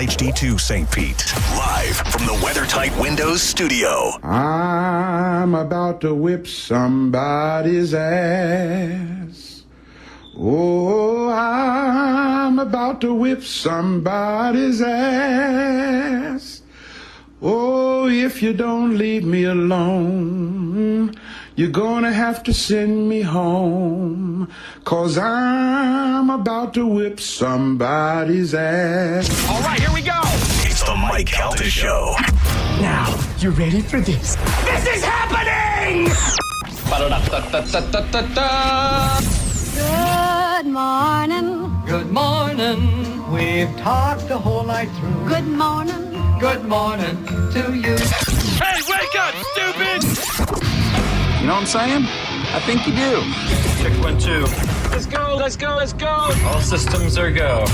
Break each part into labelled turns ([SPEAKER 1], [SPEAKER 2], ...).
[SPEAKER 1] HD2 St. Pete. Live from the WeatherTight Windows studio.
[SPEAKER 2] I'm about to whip somebody's ass. Oh, I'm about to whip somebody's ass. Oh, if you don't leave me alone, you're gonna have to send me home, 'cause I'm about to whip somebody's ass.
[SPEAKER 1] All right, here we go. It's the Mike Calta Show.
[SPEAKER 3] Now, you ready for this? This is happening!
[SPEAKER 4] Good morning.
[SPEAKER 5] Good morning. We've talked the whole night through.
[SPEAKER 4] Good morning.
[SPEAKER 5] Good morning to you.
[SPEAKER 3] Hey, wake up, stupid!
[SPEAKER 6] You know what I'm saying? I think you do.
[SPEAKER 7] Check 1, 2. Let's go, let's go, let's go. All systems are go.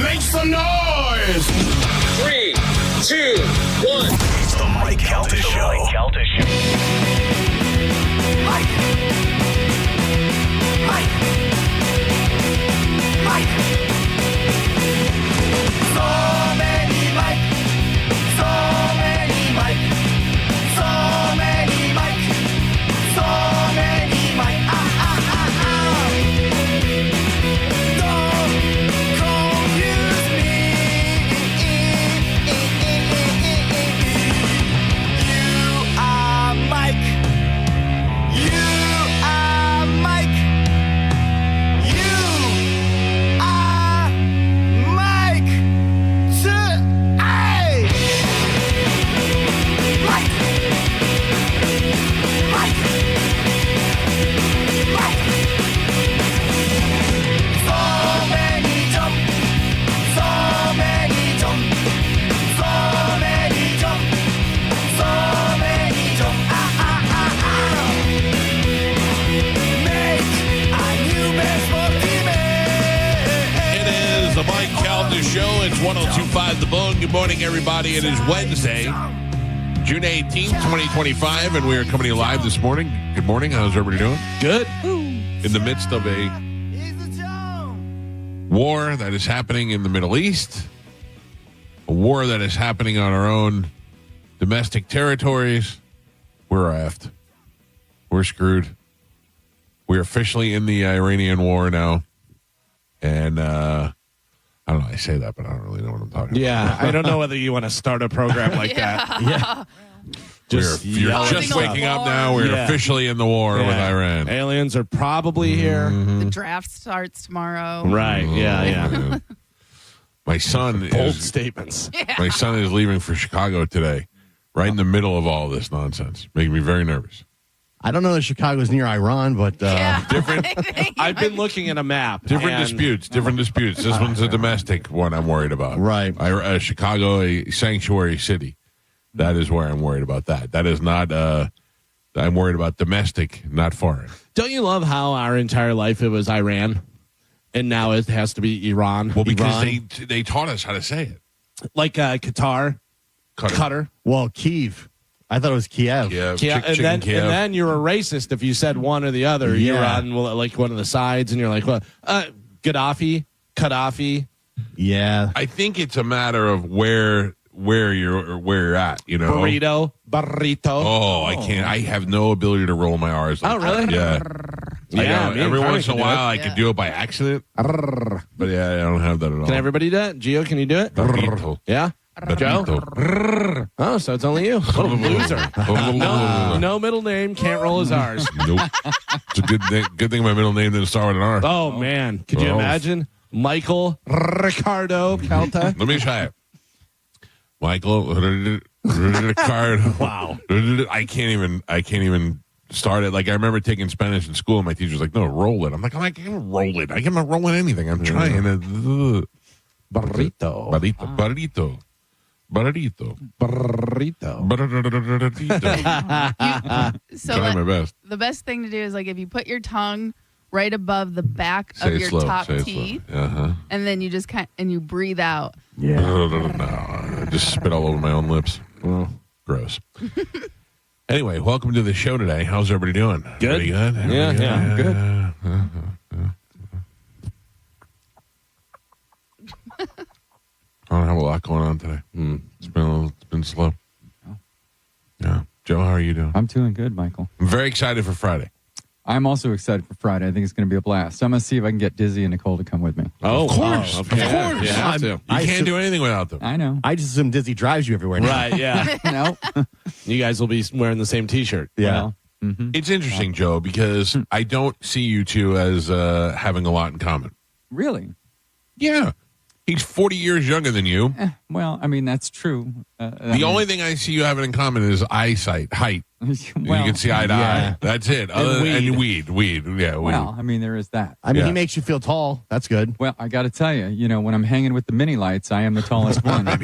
[SPEAKER 3] Make some noise!
[SPEAKER 7] 3, 2, 1.
[SPEAKER 1] It's the Mike Calta Show.
[SPEAKER 3] Mike! So many Mike! So many Mike! So many Mike! So many Mike! Don't confuse me. You are Mike. You are Mike. You are Mike. Hey! Mike. Mike. Mike. So many jump. So many jump. So many jump. So many jump. Make a new baseball team.
[SPEAKER 8] It is the Mike Calta Show. It's 102.5 The Bone. Good morning, everybody. It is Wednesday, June 18th, 2025, and we are coming to you live this morning. Good morning. How's everybody doing? Good. In the midst of a war that is happening in the Middle East, a war that is happening on our own domestic territories, we're effed. We're screwed. We're officially in the Iranian war now. And I don't know. I say that, but I don't really know what I'm talking about.
[SPEAKER 9] Yeah, I don't know whether you want to start a program like that. Yeah.
[SPEAKER 8] You're just waking up now. We're officially in the war with Iran.
[SPEAKER 9] Aliens are probably here.
[SPEAKER 10] The draft starts tomorrow.
[SPEAKER 9] Right. Yeah.
[SPEAKER 8] My son
[SPEAKER 9] Bold statements.
[SPEAKER 8] My son is leaving for Chicago today, right in the middle of all this nonsense, making me very nervous.
[SPEAKER 11] I don't know that Chicago's near Iran, but
[SPEAKER 8] different.
[SPEAKER 9] I've been looking at a map.
[SPEAKER 8] Different disputes. This one's a domestic one I'm worried about.
[SPEAKER 11] Right.
[SPEAKER 8] Chicago, a sanctuary city. That is where I'm worried about that. That is not, I'm worried about domestic, not foreign.
[SPEAKER 9] Don't you love how our entire life it was Iran, and now it has to be Iran?
[SPEAKER 8] Well, because
[SPEAKER 9] Iran.
[SPEAKER 8] they taught us how to say it.
[SPEAKER 9] Like Qatar, Qatar.
[SPEAKER 11] Well, Kiev. I thought it was Kiev.
[SPEAKER 9] And then you're a racist if you said one or the other.
[SPEAKER 11] Yeah.
[SPEAKER 9] You're on like one of the sides, and you're like, well, Gaddafi.
[SPEAKER 11] Yeah.
[SPEAKER 8] I think it's a matter of where you're at, you know.
[SPEAKER 9] Burrito.
[SPEAKER 8] Oh, I can't. I have no ability to roll my R's.
[SPEAKER 9] Oh, really?
[SPEAKER 8] Yeah.
[SPEAKER 9] Yeah,
[SPEAKER 8] every once in a while I could do it by accident. But yeah, I don't have that at all.
[SPEAKER 9] Can everybody do it? Gio, can you do it?
[SPEAKER 8] Burrito.
[SPEAKER 9] Yeah? Joe? Oh, so it's only you. What a loser. No middle name, can't roll his R's.
[SPEAKER 8] Nope. It's a good thing my middle name didn't start with an R.
[SPEAKER 9] Oh, man. Could you imagine? Michael Ricardo Calta.
[SPEAKER 8] Let me try it. Michael Ricardo.
[SPEAKER 9] Wow.
[SPEAKER 8] I can't even start it. Like, I remember taking Spanish in school, and my teacher was like, no, roll it. I'm like, I can't roll it. I'm not rolling anything. I'm trying.
[SPEAKER 9] Burrito.
[SPEAKER 10] So
[SPEAKER 8] trying my best.
[SPEAKER 10] The best thing to do is like if you put your tongue right above the back of your top teeth, and then you just you breathe out.
[SPEAKER 8] I just spit all over my own lips. Well, gross. Anyway, welcome to the show today. How's everybody doing?
[SPEAKER 9] Good.
[SPEAKER 8] Everybody good?
[SPEAKER 9] Yeah, good.
[SPEAKER 8] I don't have a lot going on today. It's been slow. Yeah. Joe, how are you doing?
[SPEAKER 12] I'm doing good, Michael.
[SPEAKER 8] I'm very excited for Friday.
[SPEAKER 12] I'm also excited for Friday. I think it's going to be a blast. So I'm going to see if I can get Dizzy and Nicole to come with me.
[SPEAKER 8] Oh, of course. Of course.
[SPEAKER 9] You have to.
[SPEAKER 8] You can't do anything without them.
[SPEAKER 12] I know.
[SPEAKER 11] I just assume Dizzy drives you everywhere now.
[SPEAKER 9] Right, yeah.
[SPEAKER 12] No.
[SPEAKER 9] You guys will be wearing the same T-shirt.
[SPEAKER 11] Yeah.
[SPEAKER 12] Well,
[SPEAKER 8] It's interesting, Joe, because I don't see you two as having a lot in common.
[SPEAKER 12] really?
[SPEAKER 8] Yeah. He's 40 years younger than you.
[SPEAKER 12] Well, I mean, that's true.
[SPEAKER 8] The only thing I see you having in common is eyesight, height.
[SPEAKER 12] well,
[SPEAKER 8] You can see eye to eye. That's it. And
[SPEAKER 9] weed.
[SPEAKER 8] weed. Yeah, weed.
[SPEAKER 12] well, I mean, there is that.
[SPEAKER 11] I mean,
[SPEAKER 8] Yeah.
[SPEAKER 11] he makes you feel tall. That's good.
[SPEAKER 12] Well, I got to tell you, when I'm hanging with the mini lights, I am the tallest one.
[SPEAKER 8] The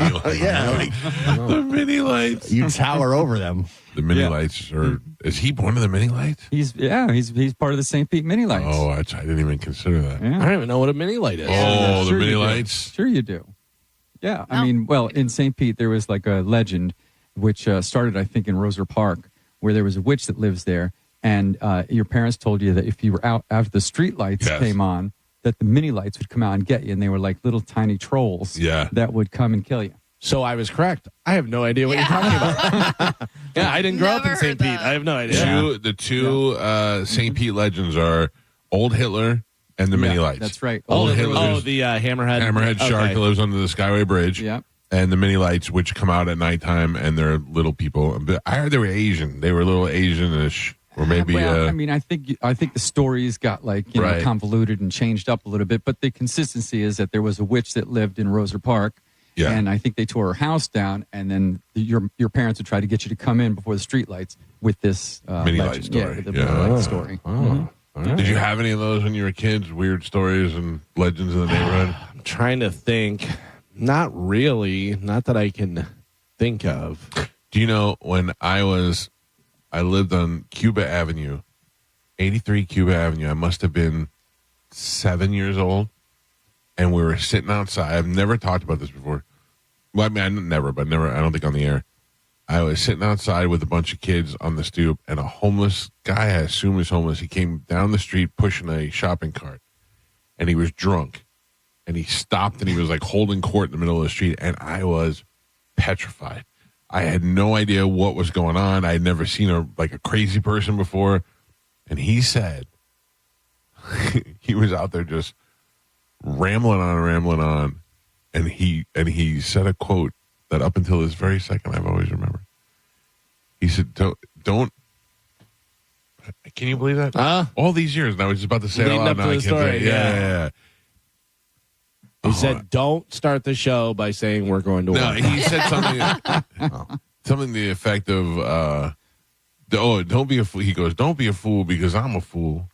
[SPEAKER 8] mini lights.
[SPEAKER 11] You tower over them.
[SPEAKER 8] The mini lights are. Is he one of the mini lights?
[SPEAKER 12] He's part of the St. Pete mini lights.
[SPEAKER 8] Oh, I didn't even consider that.
[SPEAKER 12] Yeah.
[SPEAKER 9] I don't even know what a mini light is.
[SPEAKER 8] Oh,
[SPEAKER 12] Sure
[SPEAKER 8] the mini
[SPEAKER 12] you do.
[SPEAKER 8] lights.
[SPEAKER 12] Sure you do. Yeah. I
[SPEAKER 10] No.
[SPEAKER 12] mean, well, in St. Pete, there was like a legend which started, I think, in Roser Park, where there was a witch that lives there. And your parents told you that if you were out after the street lights came on, that the mini lights would come out and get you. And they were like little tiny trolls that would come and kill you.
[SPEAKER 9] So I was correct. I have no idea what you're talking about. Yeah, I didn't grow up in
[SPEAKER 10] Never
[SPEAKER 9] St.
[SPEAKER 10] heard
[SPEAKER 9] Pete.
[SPEAKER 10] that.
[SPEAKER 9] I have no idea.
[SPEAKER 8] The two St. Pete legends are Old Hitler and the mini lights.
[SPEAKER 12] That's right.
[SPEAKER 8] Old
[SPEAKER 12] Hitler
[SPEAKER 8] Hitler.
[SPEAKER 12] was-
[SPEAKER 9] the hammerhead.
[SPEAKER 8] Hammerhead shark that lives under the Skyway Bridge.
[SPEAKER 12] Yeah.
[SPEAKER 8] And the mini lights, which come out at nighttime, and they're little people. But I heard they were Asian. They were a little Asian-ish, or maybe.
[SPEAKER 12] Well, I mean, I think the stories got
[SPEAKER 8] Right.
[SPEAKER 12] convoluted and changed up a little bit. But the consistency is that there was a witch that lived in Roser Park.
[SPEAKER 8] Yeah.
[SPEAKER 12] And I think they tore her house down, and then your parents would try to get you to come in before the streetlights with this
[SPEAKER 8] Mini light
[SPEAKER 12] legend.
[SPEAKER 8] story.
[SPEAKER 12] Yeah, with the
[SPEAKER 8] Yeah.
[SPEAKER 12] mini light story.
[SPEAKER 8] Oh. Did you have any of those when you were kids? Weird stories and legends in the neighborhood?
[SPEAKER 9] I'm trying to think. Not really. Not that I can think of.
[SPEAKER 8] Do you know when I lived on Cuba Avenue, 83 Cuba Avenue. I must have been 7 years old, and we were sitting outside. I've never talked about this before. Well, I mean, I don't think on the air. I was sitting outside with a bunch of kids on the stoop, and a homeless guy, I assume is homeless, he came down the street pushing a shopping cart, and he was drunk. And he stopped, and he was like holding court in the middle of the street, and I was petrified. I had no idea what was going on. I had never seen a crazy person before. And he said he was out there just rambling on. And he said a quote that up until this very second I've always remembered. He said, don't can you believe that? All these years, and I was just about to say it
[SPEAKER 9] Leading
[SPEAKER 8] out
[SPEAKER 9] up
[SPEAKER 8] loud.
[SPEAKER 9] to
[SPEAKER 8] Now I
[SPEAKER 9] the
[SPEAKER 8] can't say it.
[SPEAKER 9] story,
[SPEAKER 8] Yeah.
[SPEAKER 9] He said, don't start the show by saying we're going to
[SPEAKER 8] No,
[SPEAKER 9] work.
[SPEAKER 8] he said something to the effect of, don't be a fool. He goes, don't be a fool because I'm a fool.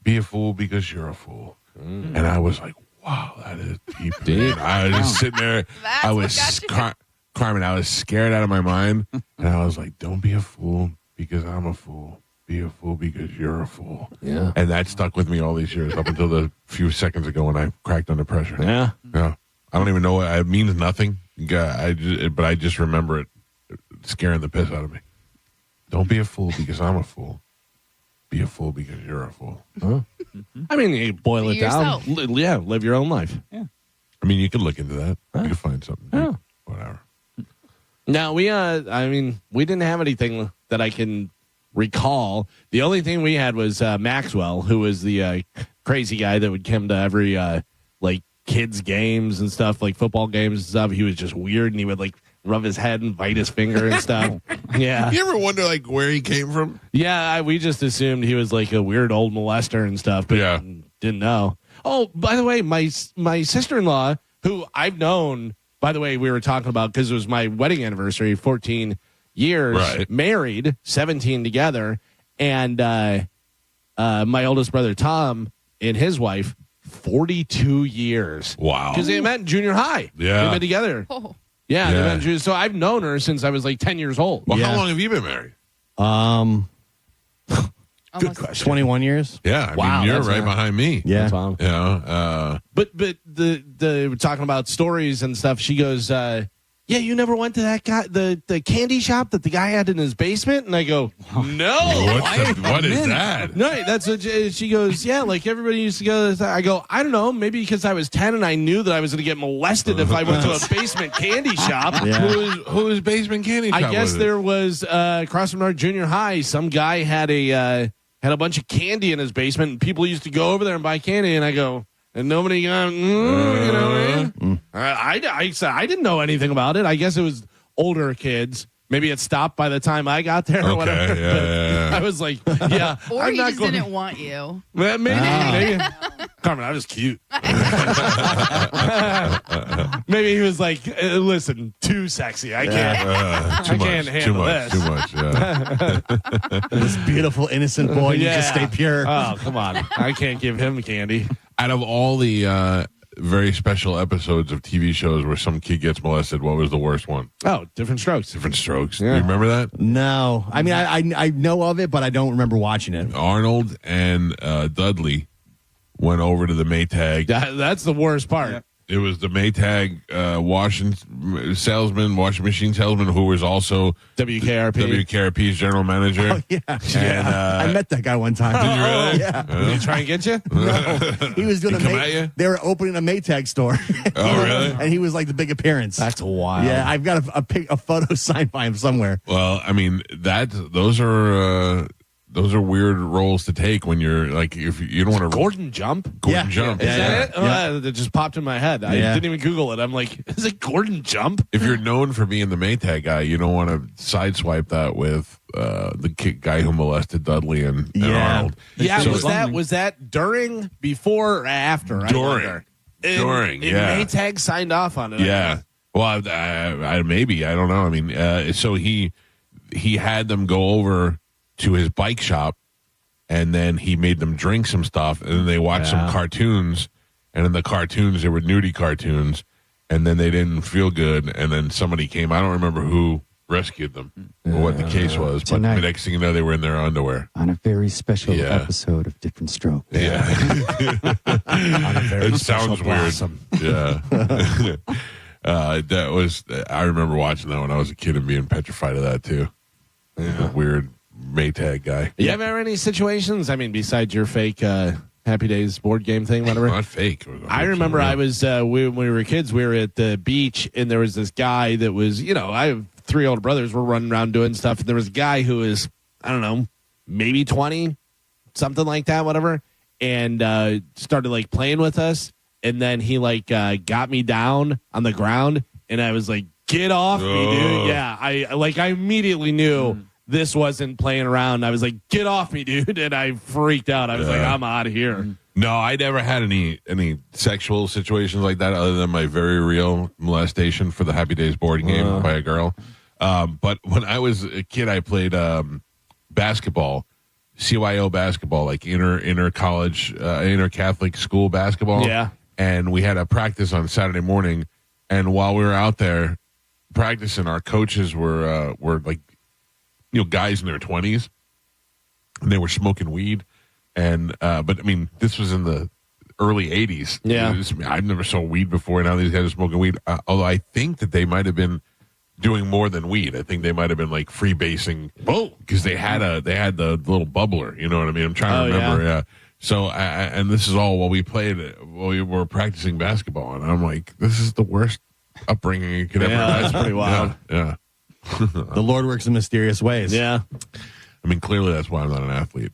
[SPEAKER 8] Be a fool because you're a fool. And I was like, wow, that is deep. I was just sitting there.
[SPEAKER 10] That's
[SPEAKER 8] I
[SPEAKER 10] what
[SPEAKER 8] was
[SPEAKER 10] got you.
[SPEAKER 8] Carmen, I was scared out of my mind. And I was like, don't be a fool because I'm a fool. Be a fool because you're a fool.
[SPEAKER 9] Yeah.
[SPEAKER 8] And that stuck with me all these years up until the few seconds ago when I cracked under pressure.
[SPEAKER 9] Yeah.
[SPEAKER 8] Yeah. I don't even know what it means. Nothing. But I just remember it scaring the piss out of me. Don't be a fool because I'm a fool. Be a fool because you're a fool.
[SPEAKER 9] Huh? I mean, you boil
[SPEAKER 10] Be
[SPEAKER 9] it down.
[SPEAKER 10] yourself.
[SPEAKER 9] Live your own life.
[SPEAKER 12] Yeah.
[SPEAKER 8] I mean, you could look into that. You could find something.
[SPEAKER 9] Yeah.
[SPEAKER 8] Whatever.
[SPEAKER 9] Now, we didn't have anything that I can recall. The only thing we had was Maxwell, who was the crazy guy that would come to every kids games and stuff, like football games and stuff. He was just weird, and he would rub his head and bite his finger and stuff. Yeah.
[SPEAKER 8] You ever wonder where he came from?
[SPEAKER 9] Yeah, we just assumed he was a weird old molester and stuff, but didn't know. Oh, by the way, my sister-in-law, who I've known, by the way, we were talking about because it was my wedding anniversary, 14 years, married, 17 together, and my oldest brother, Tom, and his wife, 42 years.
[SPEAKER 8] Wow.
[SPEAKER 9] Because they met in junior high.
[SPEAKER 8] Yeah.
[SPEAKER 9] They met together.
[SPEAKER 10] Oh.
[SPEAKER 9] Yeah, they met in junior. So I've known her since I was 10 years old.
[SPEAKER 8] Well, how long have you been married?
[SPEAKER 9] Good question.
[SPEAKER 11] 21 years.
[SPEAKER 8] Yeah, I mean, you're right behind me.
[SPEAKER 11] Yeah.
[SPEAKER 9] Tom.
[SPEAKER 8] Yeah.
[SPEAKER 9] But the talking about stories and stuff, she goes, yeah, you never went to that guy, the candy shop that the guy had in his basement? And I go, no.
[SPEAKER 8] What is that?
[SPEAKER 9] No, that's what she goes, yeah, like everybody used to go. I go, I don't know, maybe because I was 10 and I knew that I was going to get molested if I went to a basement candy shop.
[SPEAKER 11] Yeah.
[SPEAKER 8] Who's basement candy shop?
[SPEAKER 9] I guess there was across from our junior high, some guy had a bunch of candy in his basement, and people used to go over there and buy candy. And I go, and nobody got, I said I didn't know anything about it. I guess it was older kids. Maybe it stopped by the time I got there or whatever.
[SPEAKER 8] Yeah.
[SPEAKER 9] I was like, yeah.
[SPEAKER 10] Or
[SPEAKER 9] I'm
[SPEAKER 10] he
[SPEAKER 9] not
[SPEAKER 10] just
[SPEAKER 9] going
[SPEAKER 10] didn't want you.
[SPEAKER 9] Maybe. Carmen, I was cute. Maybe he was like, listen, too sexy. I can't handle this.
[SPEAKER 8] Too much, yeah.
[SPEAKER 11] This beautiful, innocent boy needs to stay pure.
[SPEAKER 9] Oh, come on. I can't give him candy.
[SPEAKER 8] Out of all the very special episodes of TV shows where some kid gets molested, what was the worst one?
[SPEAKER 9] Oh, Different Strokes.
[SPEAKER 8] Different Strokes.
[SPEAKER 9] Yeah.
[SPEAKER 8] You remember that?
[SPEAKER 11] No. I mean, I know of it, but I don't remember watching it.
[SPEAKER 8] Arnold and Dudley went over to the Maytag.
[SPEAKER 9] That's the worst part. Yeah.
[SPEAKER 8] It was the Maytag washing machine salesman, who was also WKRP's general manager.
[SPEAKER 11] Oh, yeah.
[SPEAKER 8] And,
[SPEAKER 11] I met that guy one time.
[SPEAKER 8] Did you really?
[SPEAKER 11] Yeah.
[SPEAKER 9] Did he try and get you?
[SPEAKER 11] No. He was doing they were opening a Maytag store.
[SPEAKER 8] Oh, really?
[SPEAKER 11] And he was like the big appearance.
[SPEAKER 9] That's wild.
[SPEAKER 11] Yeah, I've got a photo signed by him somewhere.
[SPEAKER 8] Well, I mean, those are weird roles to take when you're like, if you don't want to
[SPEAKER 9] Gordon Jump.
[SPEAKER 8] Gordon Jump.
[SPEAKER 9] Is that it? Oh, that just popped in my head. I didn't even Google it. I'm like, is it Gordon Jump?
[SPEAKER 8] If you're known for being the Maytag guy, you don't want to sideswipe that with the guy who molested Dudley and Arnold.
[SPEAKER 9] Yeah,
[SPEAKER 8] So
[SPEAKER 9] was that during, before, or after?
[SPEAKER 8] During.
[SPEAKER 9] And Maytag signed off on it.
[SPEAKER 8] Yeah. Well, maybe, I don't know. I mean, so he had them go over to his bike shop, and then he made them drink some stuff, and then they watched some cartoons, and in the cartoons there were nudie cartoons, and then they didn't feel good, and then somebody came. I don't remember who rescued them or what the case was, but the next thing you know, they were in their underwear
[SPEAKER 12] on a very special episode of Different Strokes.
[SPEAKER 8] Yeah.
[SPEAKER 12] On a very
[SPEAKER 8] it sounds weird. Yeah. That was, I remember watching that when I was a kid and being petrified of that too. Yeah. Weird Maytag guy.
[SPEAKER 9] You ever any situations? I mean, besides your fake Happy Days board game thing, whatever.
[SPEAKER 8] Not fake.
[SPEAKER 9] I remember I was when we were kids. We were at the beach, and there was this guy that was, I have 3 older brothers. We're running around doing stuff, and there was a guy who was, I don't know, maybe 20, something like that, whatever, and started like playing with us, and then he like got me down on the ground, and I was like, "Get off me, dude!" Yeah, I immediately knew. This wasn't playing around. I was like, "Get off me, dude!" And I freaked out. I was like, "I'm out of here."
[SPEAKER 8] No, I never had any sexual situations like that, other than my very real molestation for the Happy Days board game by a girl. But when I was a kid, I played basketball, CYO basketball, like inter college, inter Catholic school basketball.
[SPEAKER 9] Yeah,
[SPEAKER 8] and we had a practice on Saturday morning, and while we were out there practicing, our coaches were like, guys in their 20s, and they were smoking weed. And, but I mean, this was in the early 80s.
[SPEAKER 9] Yeah.
[SPEAKER 8] I've never saw weed before. Now these guys are smoking weed. Although I think that they might have been doing more than weed. I think they might have been like freebasing. Oh, because they had the little bubbler. You know what I mean? I'm trying to remember. Yeah. So, and this is all while we were practicing basketball. And I'm like, this is the worst upbringing you could ever have.
[SPEAKER 9] That's pretty wild.
[SPEAKER 8] Yeah.
[SPEAKER 11] The Lord works in mysterious ways.
[SPEAKER 9] Yeah.
[SPEAKER 8] I mean, clearly that's why I'm not an athlete.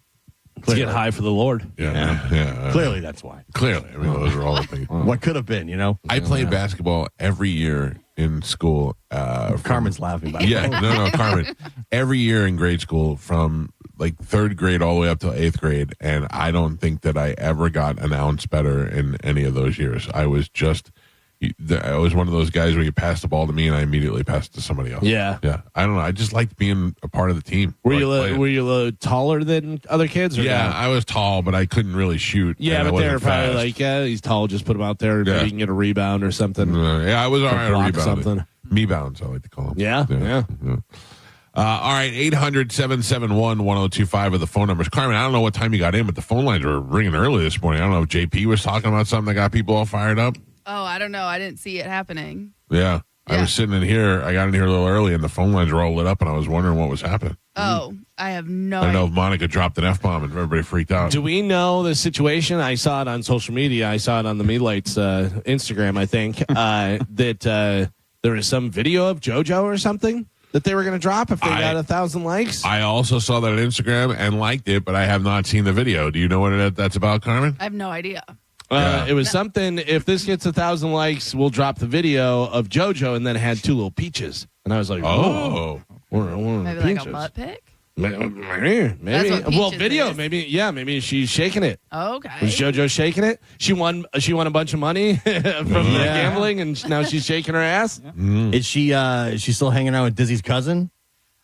[SPEAKER 9] To get high for the Lord.
[SPEAKER 8] Yeah.
[SPEAKER 11] Clearly that's why.
[SPEAKER 8] Clearly. I mean, those are all the things.
[SPEAKER 11] What could have been,
[SPEAKER 8] I played basketball every year in school.
[SPEAKER 11] Carmen's laughing about it.
[SPEAKER 8] Yeah, no, Carmen. Every year in grade school from like 3rd grade all the way up to 8th grade. And I don't think that I ever got an ounce better in any of those years. I was one of those guys where you pass the ball to me and I immediately pass it to somebody else.
[SPEAKER 9] Yeah.
[SPEAKER 8] I don't know. I just liked being a part of the team.
[SPEAKER 9] Were you a little taller than other kids? Or
[SPEAKER 8] yeah,
[SPEAKER 9] not?
[SPEAKER 8] I was tall, but I couldn't really shoot.
[SPEAKER 9] Yeah, but they were probably like, he's tall. Just put him out there. Maybe he can get a rebound or something.
[SPEAKER 8] I was all right at rebounding.
[SPEAKER 9] Something.
[SPEAKER 8] Me bounds, I like to call them.
[SPEAKER 9] Yeah.
[SPEAKER 8] All right, 800-771-1025 are the phone numbers. Carmen, I don't know what time you got in, but the phone lines were ringing early this morning. I don't know if JP was talking about something that got people all fired up.
[SPEAKER 10] Oh, I don't know. I didn't see it happening.
[SPEAKER 8] Yeah. I was sitting in here. I got in here a little early, and the phone lines were all lit up, and I was wondering what was happening.
[SPEAKER 10] Oh, I have no
[SPEAKER 8] I don't
[SPEAKER 10] idea.
[SPEAKER 8] know if Monica dropped an F-bomb and everybody freaked out.
[SPEAKER 9] Do we know the situation? I saw it on social media. I saw it on the Meadlights Instagram, I think, that there is some video of JoJo or something that they were going to drop if they got 1,000 likes.
[SPEAKER 8] I also saw that on Instagram and liked it, but I have not seen the video. Do you know what that's about, Carmen?
[SPEAKER 10] I have no idea.
[SPEAKER 9] It was something, if this gets 1,000 likes, we'll drop the video of JoJo, and then it had two little peaches. And I was like,
[SPEAKER 8] oh.
[SPEAKER 10] Maybe like a butt pic?
[SPEAKER 9] Maybe. Well, video.
[SPEAKER 10] Is.
[SPEAKER 9] Maybe she's shaking it.
[SPEAKER 10] Okay.
[SPEAKER 9] Was JoJo shaking it? She won a bunch of money from the gambling, and now she's shaking her ass.
[SPEAKER 11] Yeah. Is she still hanging out with Dizzy's cousin?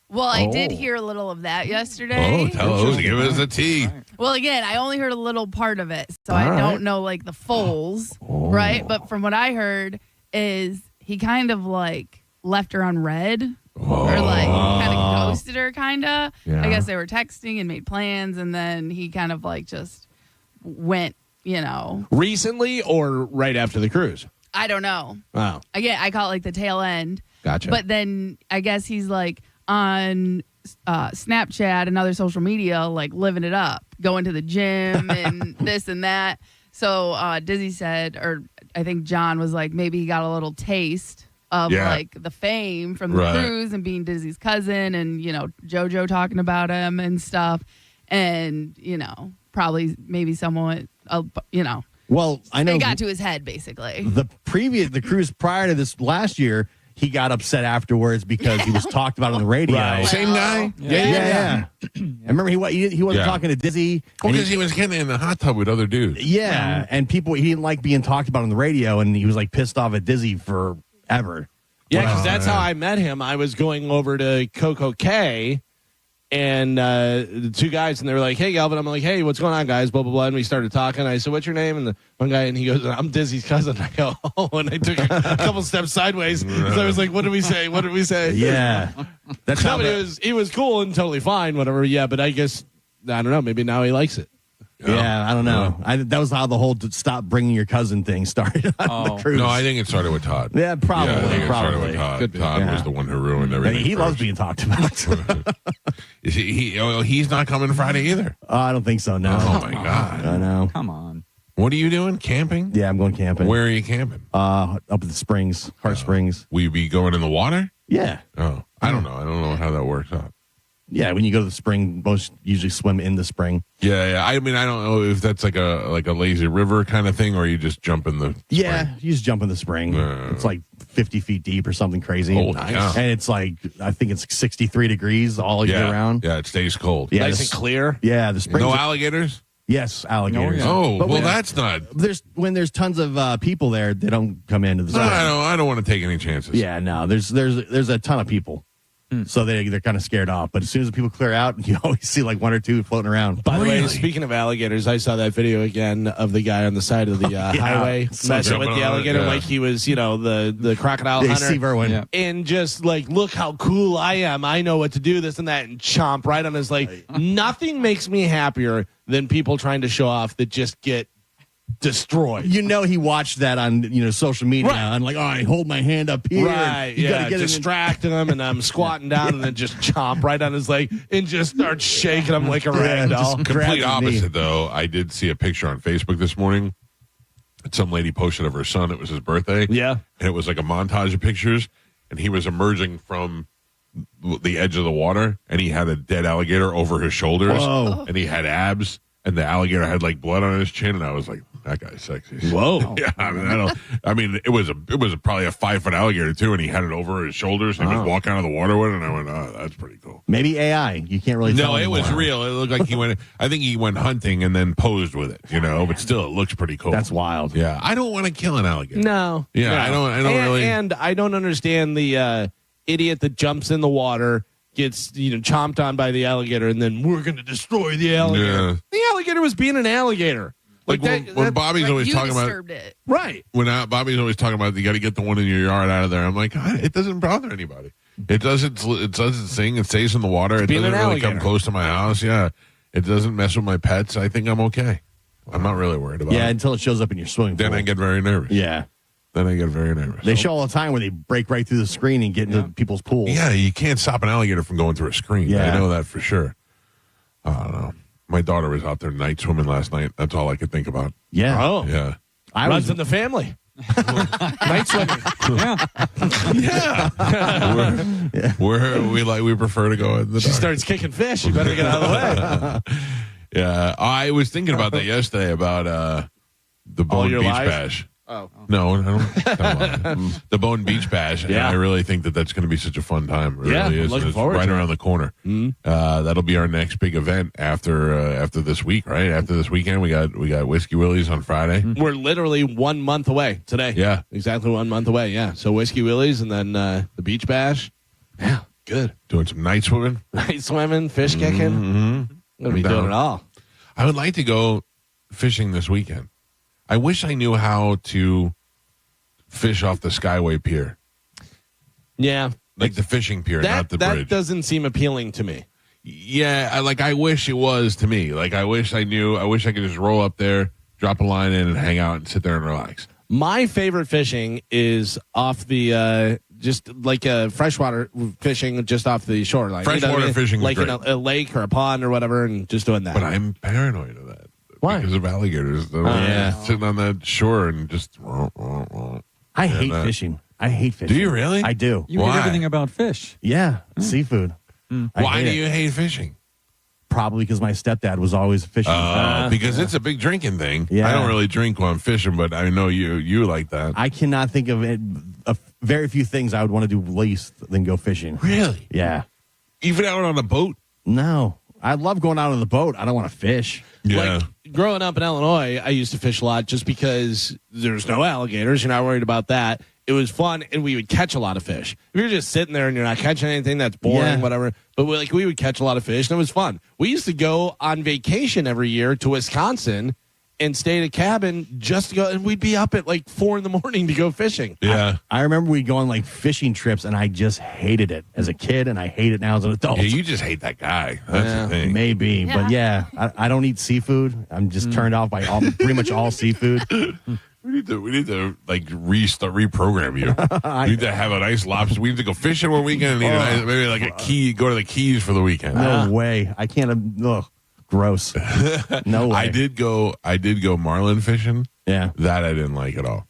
[SPEAKER 10] Well, I did hear a little of that yesterday.
[SPEAKER 8] Give us a tea.
[SPEAKER 10] Well, again, I only heard a little part of it, so I don't know like the fulls, right? But from what I heard is he kind of like left her on red or like kind of ghosted her, kind of.
[SPEAKER 8] Yeah.
[SPEAKER 10] I guess they were texting and made plans, and then he kind of like just went,
[SPEAKER 9] Recently or right after the cruise?
[SPEAKER 10] I don't know.
[SPEAKER 9] Wow.
[SPEAKER 10] Again, I call it like the tail end.
[SPEAKER 9] Gotcha.
[SPEAKER 10] But then I guess he's like on Snapchat and other social media, like living it up, going to the gym and this and that. So Dizzy said, or I think John was like, maybe he got a little taste of like the fame from the cruise and being Dizzy's cousin and, JoJo talking about him and stuff. And, probably maybe someone,
[SPEAKER 11] Well, I know
[SPEAKER 10] it got to his head, basically.
[SPEAKER 11] The cruise prior to this last year, he got upset afterwards because he was talked about on the radio.
[SPEAKER 8] Right. Same guy?
[SPEAKER 11] Yeah. I remember he wasn't talking to Dizzy.
[SPEAKER 8] Well, because he was getting in the hot tub with other dudes.
[SPEAKER 11] Yeah, and he didn't like being talked about on the radio, and he was like pissed off at Dizzy forever.
[SPEAKER 9] Yeah, because that's how I met him. I was going over to Coco K, and the two guys, and they were like, "Hey, Galvin." I'm like, "Hey, what's going on, guys?" Blah blah blah. And we started talking. I said, "What's your name?" And the one guy, and he goes, "I'm Dizzy's cousin." I go, "Oh," and I took a couple steps sideways because I was like, "What did we say? What did we say?"
[SPEAKER 11] Yeah, that's how.
[SPEAKER 9] He was cool and totally fine, whatever. Yeah, but I guess I don't know. Maybe now he likes it.
[SPEAKER 11] Yeah, I don't know. That was how the whole stop bringing your cousin thing started on the cruise.
[SPEAKER 8] No, I think it started with Todd.
[SPEAKER 11] Yeah, probably.
[SPEAKER 8] I think it started with Todd. Todd was the one who ruined everything.
[SPEAKER 11] He loves being talked about.
[SPEAKER 8] He's not coming Friday either.
[SPEAKER 11] I don't think so, no.
[SPEAKER 8] Oh, my God.
[SPEAKER 11] I know.
[SPEAKER 12] Come on.
[SPEAKER 8] What are you doing? Camping?
[SPEAKER 11] Yeah, I'm going camping.
[SPEAKER 8] Where are you camping?
[SPEAKER 11] Up at the Springs, Hart Springs.
[SPEAKER 8] Will you be going in the water?
[SPEAKER 11] Yeah.
[SPEAKER 8] Oh, I don't know. I don't know how that works out.
[SPEAKER 11] Yeah, when you go to the spring, most usually swim in the spring.
[SPEAKER 8] Yeah. I mean, I don't know if that's like a lazy river kind of thing, or you just jump in the spring.
[SPEAKER 11] Yeah, you just jump in the spring. It's like 50 feet deep or something crazy.
[SPEAKER 8] Oh, nice.
[SPEAKER 11] And it's like, I think it's 63 degrees all year round.
[SPEAKER 8] Yeah, it stays cold.
[SPEAKER 11] Yeah,
[SPEAKER 9] Nice and clear.
[SPEAKER 11] Yeah, the spring.
[SPEAKER 8] No alligators?
[SPEAKER 11] Yes, alligators.
[SPEAKER 8] Oh,
[SPEAKER 11] But
[SPEAKER 8] well, that's not.
[SPEAKER 11] When there's tons of people there, they don't come into the zone.
[SPEAKER 8] I don't want to take any chances.
[SPEAKER 11] Yeah, no, there's a ton of people. So they're kind of scared off. But as soon as the people clear out, you always see like one or two floating around.
[SPEAKER 9] By the way, speaking of alligators, I saw that video again of the guy on the side of the highway messing with the alligator like he was, the crocodile hunter.
[SPEAKER 11] Steve Irwin. Yeah.
[SPEAKER 9] And just like, look how cool I am. I know what to do, this and that, and chomp right on his leg. Nothing makes me happier than people trying to show off that just get destroyed.
[SPEAKER 11] He watched that on social media and like, I hold my hand up here.
[SPEAKER 9] Right.
[SPEAKER 11] You
[SPEAKER 9] gotta get distracting him, and I'm squatting down and then just chomp right on his leg and just start shaking him like a rag doll.
[SPEAKER 8] Complete opposite, though. I did see a picture on Facebook this morning. Some lady posted of her son. It was his birthday.
[SPEAKER 9] Yeah.
[SPEAKER 8] And it was like a montage of pictures, and he was emerging from the edge of the water, and he had a dead alligator over his shoulders.
[SPEAKER 11] Whoa.
[SPEAKER 8] And he had abs, and the alligator had like blood on his chin, and I was like, that guy's sexy.
[SPEAKER 9] Whoa.
[SPEAKER 8] Yeah, I mean, it was probably a 5-foot alligator too, and he had it over his shoulders, and he was walking out of the water with it, and I went, oh, that's pretty cool.
[SPEAKER 11] Maybe AI. You can't really tell.
[SPEAKER 8] No, it was real. It looked like I think he went hunting and then posed with it, but still, it looks pretty cool.
[SPEAKER 11] That's wild.
[SPEAKER 8] Yeah, I don't want to kill an alligator.
[SPEAKER 9] No.
[SPEAKER 8] Yeah,
[SPEAKER 9] no.
[SPEAKER 8] I don't really.
[SPEAKER 9] And I don't understand the idiot that jumps in the water, gets chomped on by the alligator, and then we're going to destroy the alligator.
[SPEAKER 8] Yeah.
[SPEAKER 9] The alligator was being an alligator.
[SPEAKER 8] Like when Bobby's always talking about
[SPEAKER 10] it.
[SPEAKER 9] Right.
[SPEAKER 8] When Bobby's always talking about you got to get the one in your yard out of there. I'm like, it doesn't bother anybody. It doesn't sing. It stays in the water. It doesn't really come close to my house. Yeah, it doesn't mess with my pets. I think I'm okay. I'm not really worried about it.
[SPEAKER 11] Yeah, until it shows up in your swimming pool.
[SPEAKER 8] Then I get very nervous.
[SPEAKER 11] Yeah.
[SPEAKER 8] then I get very nervous.
[SPEAKER 11] They show all the time where they break right through the screen and get into people's pools.
[SPEAKER 8] Yeah, you can't stop an alligator from going through a screen.
[SPEAKER 11] Yeah.
[SPEAKER 8] I know that for sure. I don't know. My daughter was out there night swimming last night. That's all I could think about.
[SPEAKER 11] Yeah.
[SPEAKER 9] Oh.
[SPEAKER 8] Yeah.
[SPEAKER 9] Runs in the family. Night swimming.
[SPEAKER 8] Yeah. We prefer to go in the
[SPEAKER 9] She
[SPEAKER 8] dark.
[SPEAKER 9] starts kicking fish. You better get out of the way.
[SPEAKER 8] Yeah. I was thinking about that yesterday about the
[SPEAKER 9] All
[SPEAKER 8] Bone
[SPEAKER 9] your
[SPEAKER 8] Beach
[SPEAKER 9] lies?
[SPEAKER 8] Bash.
[SPEAKER 9] Oh.
[SPEAKER 8] No, I don't. Come on. The Bone Beach Bash.
[SPEAKER 9] Yeah.
[SPEAKER 8] And I really think that's going to be such a fun time. It
[SPEAKER 9] Yeah,
[SPEAKER 8] really is.
[SPEAKER 9] I'm looking
[SPEAKER 8] It's
[SPEAKER 9] forward
[SPEAKER 8] right
[SPEAKER 9] to it.
[SPEAKER 8] around the corner. That'll be our next big event after this week, right? After this weekend, we got Whiskey Willie's on Friday.
[SPEAKER 9] We're literally 1 month away today.
[SPEAKER 8] Yeah.
[SPEAKER 9] Exactly 1 month away, yeah. So Whiskey Willie's and then the Beach Bash. Yeah, good.
[SPEAKER 8] Doing some night swimming.
[SPEAKER 9] Night swimming, fish kicking. I'm going to be doing it all.
[SPEAKER 8] I would like to go fishing this weekend. I wish I knew how to fish off the Skyway Pier.
[SPEAKER 9] Yeah.
[SPEAKER 8] Like the fishing pier, not the
[SPEAKER 9] that
[SPEAKER 8] bridge.
[SPEAKER 9] doesn't seem appealing to me.
[SPEAKER 8] Yeah, I wish it was to me. Like, I wish I knew. I wish I could just roll up there, drop a line in, and hang out and sit there and relax.
[SPEAKER 9] My favorite fishing is off the just like freshwater fishing just off the shoreline.
[SPEAKER 8] Freshwater fishing is
[SPEAKER 9] like in
[SPEAKER 8] great.
[SPEAKER 9] a lake or a pond or whatever, and just doing that.
[SPEAKER 8] But I'm paranoid of that.
[SPEAKER 9] Why?
[SPEAKER 8] Because of alligators.
[SPEAKER 9] Yeah.
[SPEAKER 8] Sitting on that shore and just.
[SPEAKER 11] I hate fishing. I hate fishing.
[SPEAKER 8] Do you really?
[SPEAKER 11] I do.
[SPEAKER 12] You hate everything about fish.
[SPEAKER 11] Yeah, seafood. I
[SPEAKER 8] Why
[SPEAKER 11] hate
[SPEAKER 8] do
[SPEAKER 11] it.
[SPEAKER 8] you hate fishing?
[SPEAKER 11] Probably because my stepdad was always fishing.
[SPEAKER 8] Because it's a big drinking thing.
[SPEAKER 11] Yeah.
[SPEAKER 8] I don't really drink while I'm fishing, but I know you like that.
[SPEAKER 11] I cannot think of it. Very few things I would want to do least than go fishing.
[SPEAKER 8] Really?
[SPEAKER 11] Yeah.
[SPEAKER 8] Even out on a boat?
[SPEAKER 11] No. I love going out on the boat. I don't want to fish.
[SPEAKER 8] Yeah.
[SPEAKER 9] Like growing up in Illinois, I used to fish a lot just because there's no alligators. You're not worried about that. It was fun, and we would catch a lot of fish. If you're just sitting there and you're not catching anything, that's boring,
[SPEAKER 11] Yeah.
[SPEAKER 9] whatever. But we would catch a lot of fish, and it was fun. We used to go on vacation every year to Wisconsin and stay in a cabin just to go, and we'd be up at like 4 a.m. to go fishing.
[SPEAKER 8] Yeah.
[SPEAKER 11] I remember we'd go on like fishing trips, and I just hated it as a kid, and I hate it now as an adult.
[SPEAKER 8] Yeah, you just hate that guy. That's the thing.
[SPEAKER 11] Maybe, but yeah, I don't eat seafood. I'm just turned off by pretty much all seafood.
[SPEAKER 8] We need to like reprogram you. We need to have a nice lobster. We need to go fishing one weekend and eat a nice, maybe like a key. Go to the Keys for the weekend.
[SPEAKER 11] No way. I can't. Ugh, gross. No way.
[SPEAKER 8] I did go marlin fishing.
[SPEAKER 11] Yeah.
[SPEAKER 8] That I didn't like at all.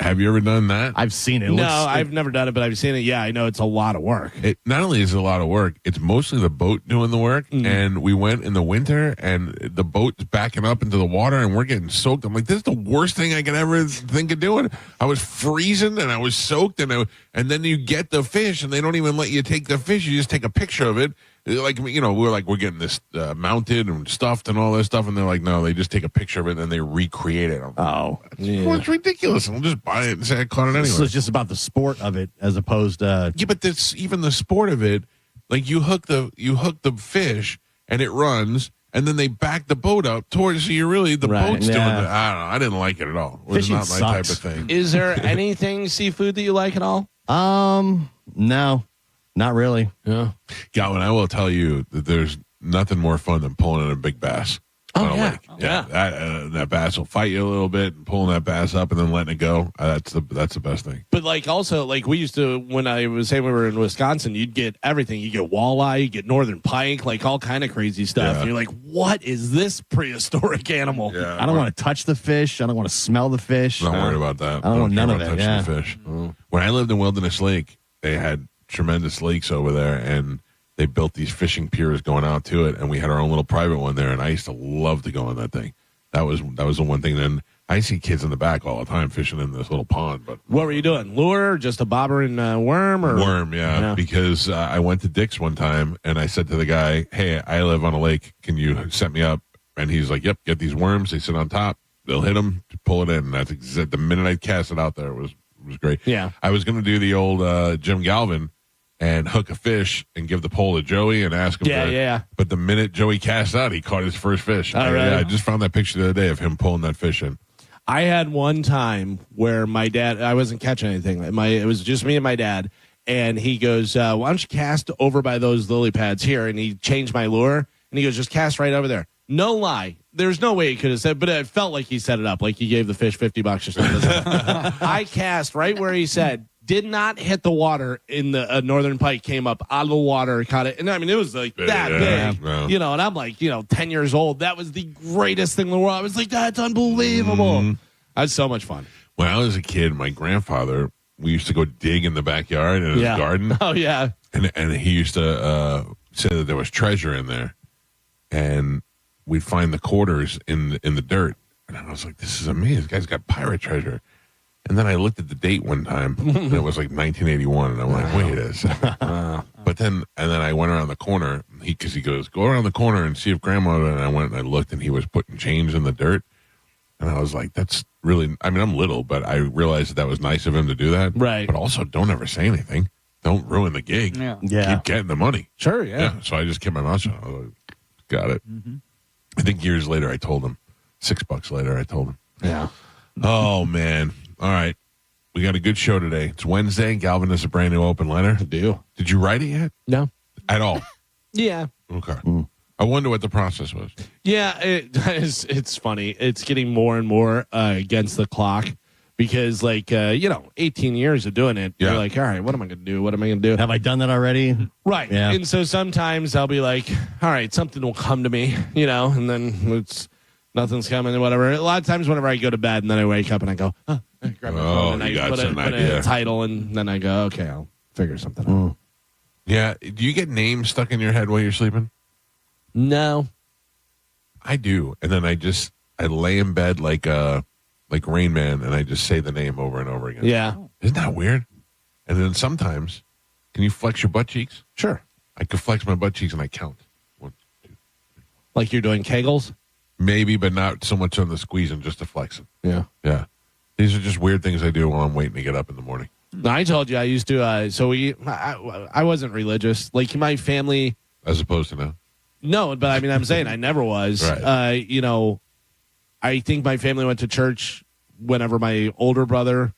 [SPEAKER 8] Have you ever done that?
[SPEAKER 11] I've seen it.
[SPEAKER 9] No, I've never done it, but I've seen it. Yeah, I know it's a lot of work.
[SPEAKER 8] It not only is it a lot of work, it's mostly the boat doing the work. And we went in the winter, and the boat's backing up into the water, and we're getting soaked. I'm like, this is the worst thing I could ever think of doing. I was freezing, and I was soaked, and then you get the fish, and they don't even let you take the fish. You just take a picture of it. Like, we're getting this mounted and stuffed and all this stuff, and they're like, no, they just take a picture of it and then they recreate it.
[SPEAKER 11] Oh,
[SPEAKER 8] Well, it's ridiculous. I'll just buy it and say I caught it anyway.
[SPEAKER 11] So it's just about the sport of it as opposed to.
[SPEAKER 8] Yeah, but that's even the sport of it. Like you hook the fish and it runs, and then they back the boat up towards. So you're really the boat's doing it. I don't know. I didn't like it at all. It was
[SPEAKER 11] Fishing
[SPEAKER 8] not my type
[SPEAKER 11] sucks.
[SPEAKER 8] of thing.
[SPEAKER 9] Is there anything seafood that you like at all?
[SPEAKER 11] No, not really.
[SPEAKER 9] Yeah.
[SPEAKER 8] Galvin, I will tell you that there's nothing more fun than pulling in a big bass.
[SPEAKER 9] Oh,
[SPEAKER 8] on a
[SPEAKER 9] yeah.
[SPEAKER 8] lake.
[SPEAKER 9] Oh,
[SPEAKER 8] Yeah. That bass will fight you a little bit, and pulling that bass up and then letting it go. That's the best thing.
[SPEAKER 9] But also we used to, when I was saying we were in Wisconsin, you'd get everything. You get walleye, you get northern pike, like all kind of crazy stuff.
[SPEAKER 8] Yeah.
[SPEAKER 9] And you're like, what is this prehistoric animal?
[SPEAKER 8] Yeah,
[SPEAKER 11] I don't want to touch the fish. I don't want to smell the fish.
[SPEAKER 8] I'm not worried about that.
[SPEAKER 11] I don't want
[SPEAKER 8] care
[SPEAKER 11] none of
[SPEAKER 8] about
[SPEAKER 11] that,
[SPEAKER 8] touching
[SPEAKER 11] yeah.
[SPEAKER 8] the fish. When I lived in Wilderness Lake, they had tremendous lakes over there, and they built these fishing piers going out to it, and we had our own little private one there, and I used to love to go on that thing. That was the one thing. Then I see kids in the back all the time fishing in this little pond. But
[SPEAKER 9] What were you doing? Lure, or just a bobber and worm, or
[SPEAKER 8] worm, yeah. Because I went to Dick's one time, and I said to the guy, "Hey, I live on a lake. Can you set me up?" And he's like, "Yep, get these worms. They sit on top. They'll hit them, pull it in." And that's the minute I cast it out there, it was great.
[SPEAKER 9] Yeah.
[SPEAKER 8] I was going to do the old Jim Galvin and hook a fish and give the pole to Joey and ask him.
[SPEAKER 9] Yeah.
[SPEAKER 8] But the minute Joey cast out, he caught his first fish.
[SPEAKER 9] Oh, really?
[SPEAKER 8] I just found that picture the other day of him pulling that fish in.
[SPEAKER 9] I had one time where my dad, I wasn't catching anything. It was just me and my dad. And he goes, why don't you cast over by those lily pads here? And he changed my lure. And he goes, just cast right over there. No lie. there's no way he could have said, but it felt like he set it up, like he gave the fish $50 or something. I cast right where he said, did not hit the water in the northern pike, came up out of the water, caught it. And I mean, it was like that big, and I'm like, 10 years old. That was the greatest thing in the world. I was like, that's unbelievable. That was so much fun.
[SPEAKER 8] When I was a kid, my grandfather, we used to go dig in the backyard in his garden.
[SPEAKER 9] Oh, yeah.
[SPEAKER 8] And he used to say that there was treasure in there. And we'd find the quarters in the dirt. And I was like, this is amazing. This guy's got pirate treasure. And then I looked at the date one time, and it was like 1981. And I'm like, wait a second. But then I went around the corner, because he goes, go around the corner and see if Grandma, and I went and I looked, and he was putting change in the dirt. And I was like, that's really, I mean, I'm little, but I realized that was nice of him to do that.
[SPEAKER 9] Right.
[SPEAKER 8] But also, don't ever say anything. Don't ruin the gig.
[SPEAKER 11] Yeah.
[SPEAKER 8] Keep getting the money.
[SPEAKER 9] Sure, yeah.
[SPEAKER 8] So I just kept my mouth shut. I was like, got it. I think years later, I told him. $6 later, I told him.
[SPEAKER 9] Yeah.
[SPEAKER 8] Oh, man. All right. We got a good show today. It's Wednesday. Galvin has a brand new open letter.
[SPEAKER 9] I do.
[SPEAKER 8] Did you write it yet?
[SPEAKER 9] No.
[SPEAKER 8] At all?
[SPEAKER 9] Yeah.
[SPEAKER 8] Okay. I wonder what the process was.
[SPEAKER 9] Yeah, it's funny. It's getting more and more against the clock because, 18 years of doing it, you're like, all right, what am I going to do? What am I going to do?
[SPEAKER 11] Have I done that already?
[SPEAKER 9] Right.
[SPEAKER 11] Yeah.
[SPEAKER 9] And so sometimes I'll be like, all right, something will come to me, and then nothing's coming or whatever. A lot of times whenever I go to bed and then I wake up and I go, I grab my phone and I put a title and then I go, okay, I'll figure something out.
[SPEAKER 8] Yeah. Do you get names stuck in your head while you're sleeping?
[SPEAKER 9] No.
[SPEAKER 8] I do. And then I lay in bed like Rain Man and I just say the name over and over again.
[SPEAKER 9] Yeah.
[SPEAKER 8] Isn't that weird? And then sometimes, can you flex your butt cheeks?
[SPEAKER 9] Sure.
[SPEAKER 8] I could flex my butt cheeks and I count. 1, 2, 3.
[SPEAKER 9] Like you're doing Kegels?
[SPEAKER 8] Maybe, but not so much on the squeezing, just to flex it.
[SPEAKER 9] Yeah.
[SPEAKER 8] Yeah. These are just weird things I do while I'm waiting to get up in the morning.
[SPEAKER 9] I told you I used to, I wasn't religious. Like my family.
[SPEAKER 8] As opposed to now?
[SPEAKER 9] No, but I mean, I'm saying I never was.
[SPEAKER 8] Right.
[SPEAKER 9] I think my family went to church whenever my older brother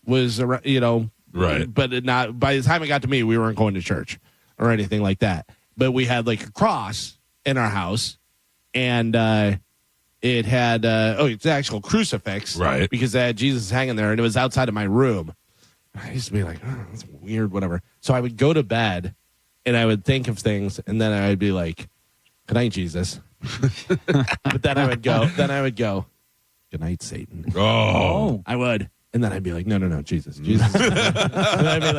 [SPEAKER 9] was around,
[SPEAKER 8] right.
[SPEAKER 9] But not by the time it got to me, we weren't going to church or anything like that. But we had like a cross in our house. And it had, it's an actual crucifix.
[SPEAKER 8] Right.
[SPEAKER 9] Because it had Jesus hanging there, and it was outside of my room. I used to be like, oh, that's weird, whatever. So I would go to bed, and I would think of things, and then I would be like, good night, Jesus. But then I would go, good night, Satan.
[SPEAKER 8] Oh.
[SPEAKER 9] I would. And then I'd be like, no, Jesus. And I'd be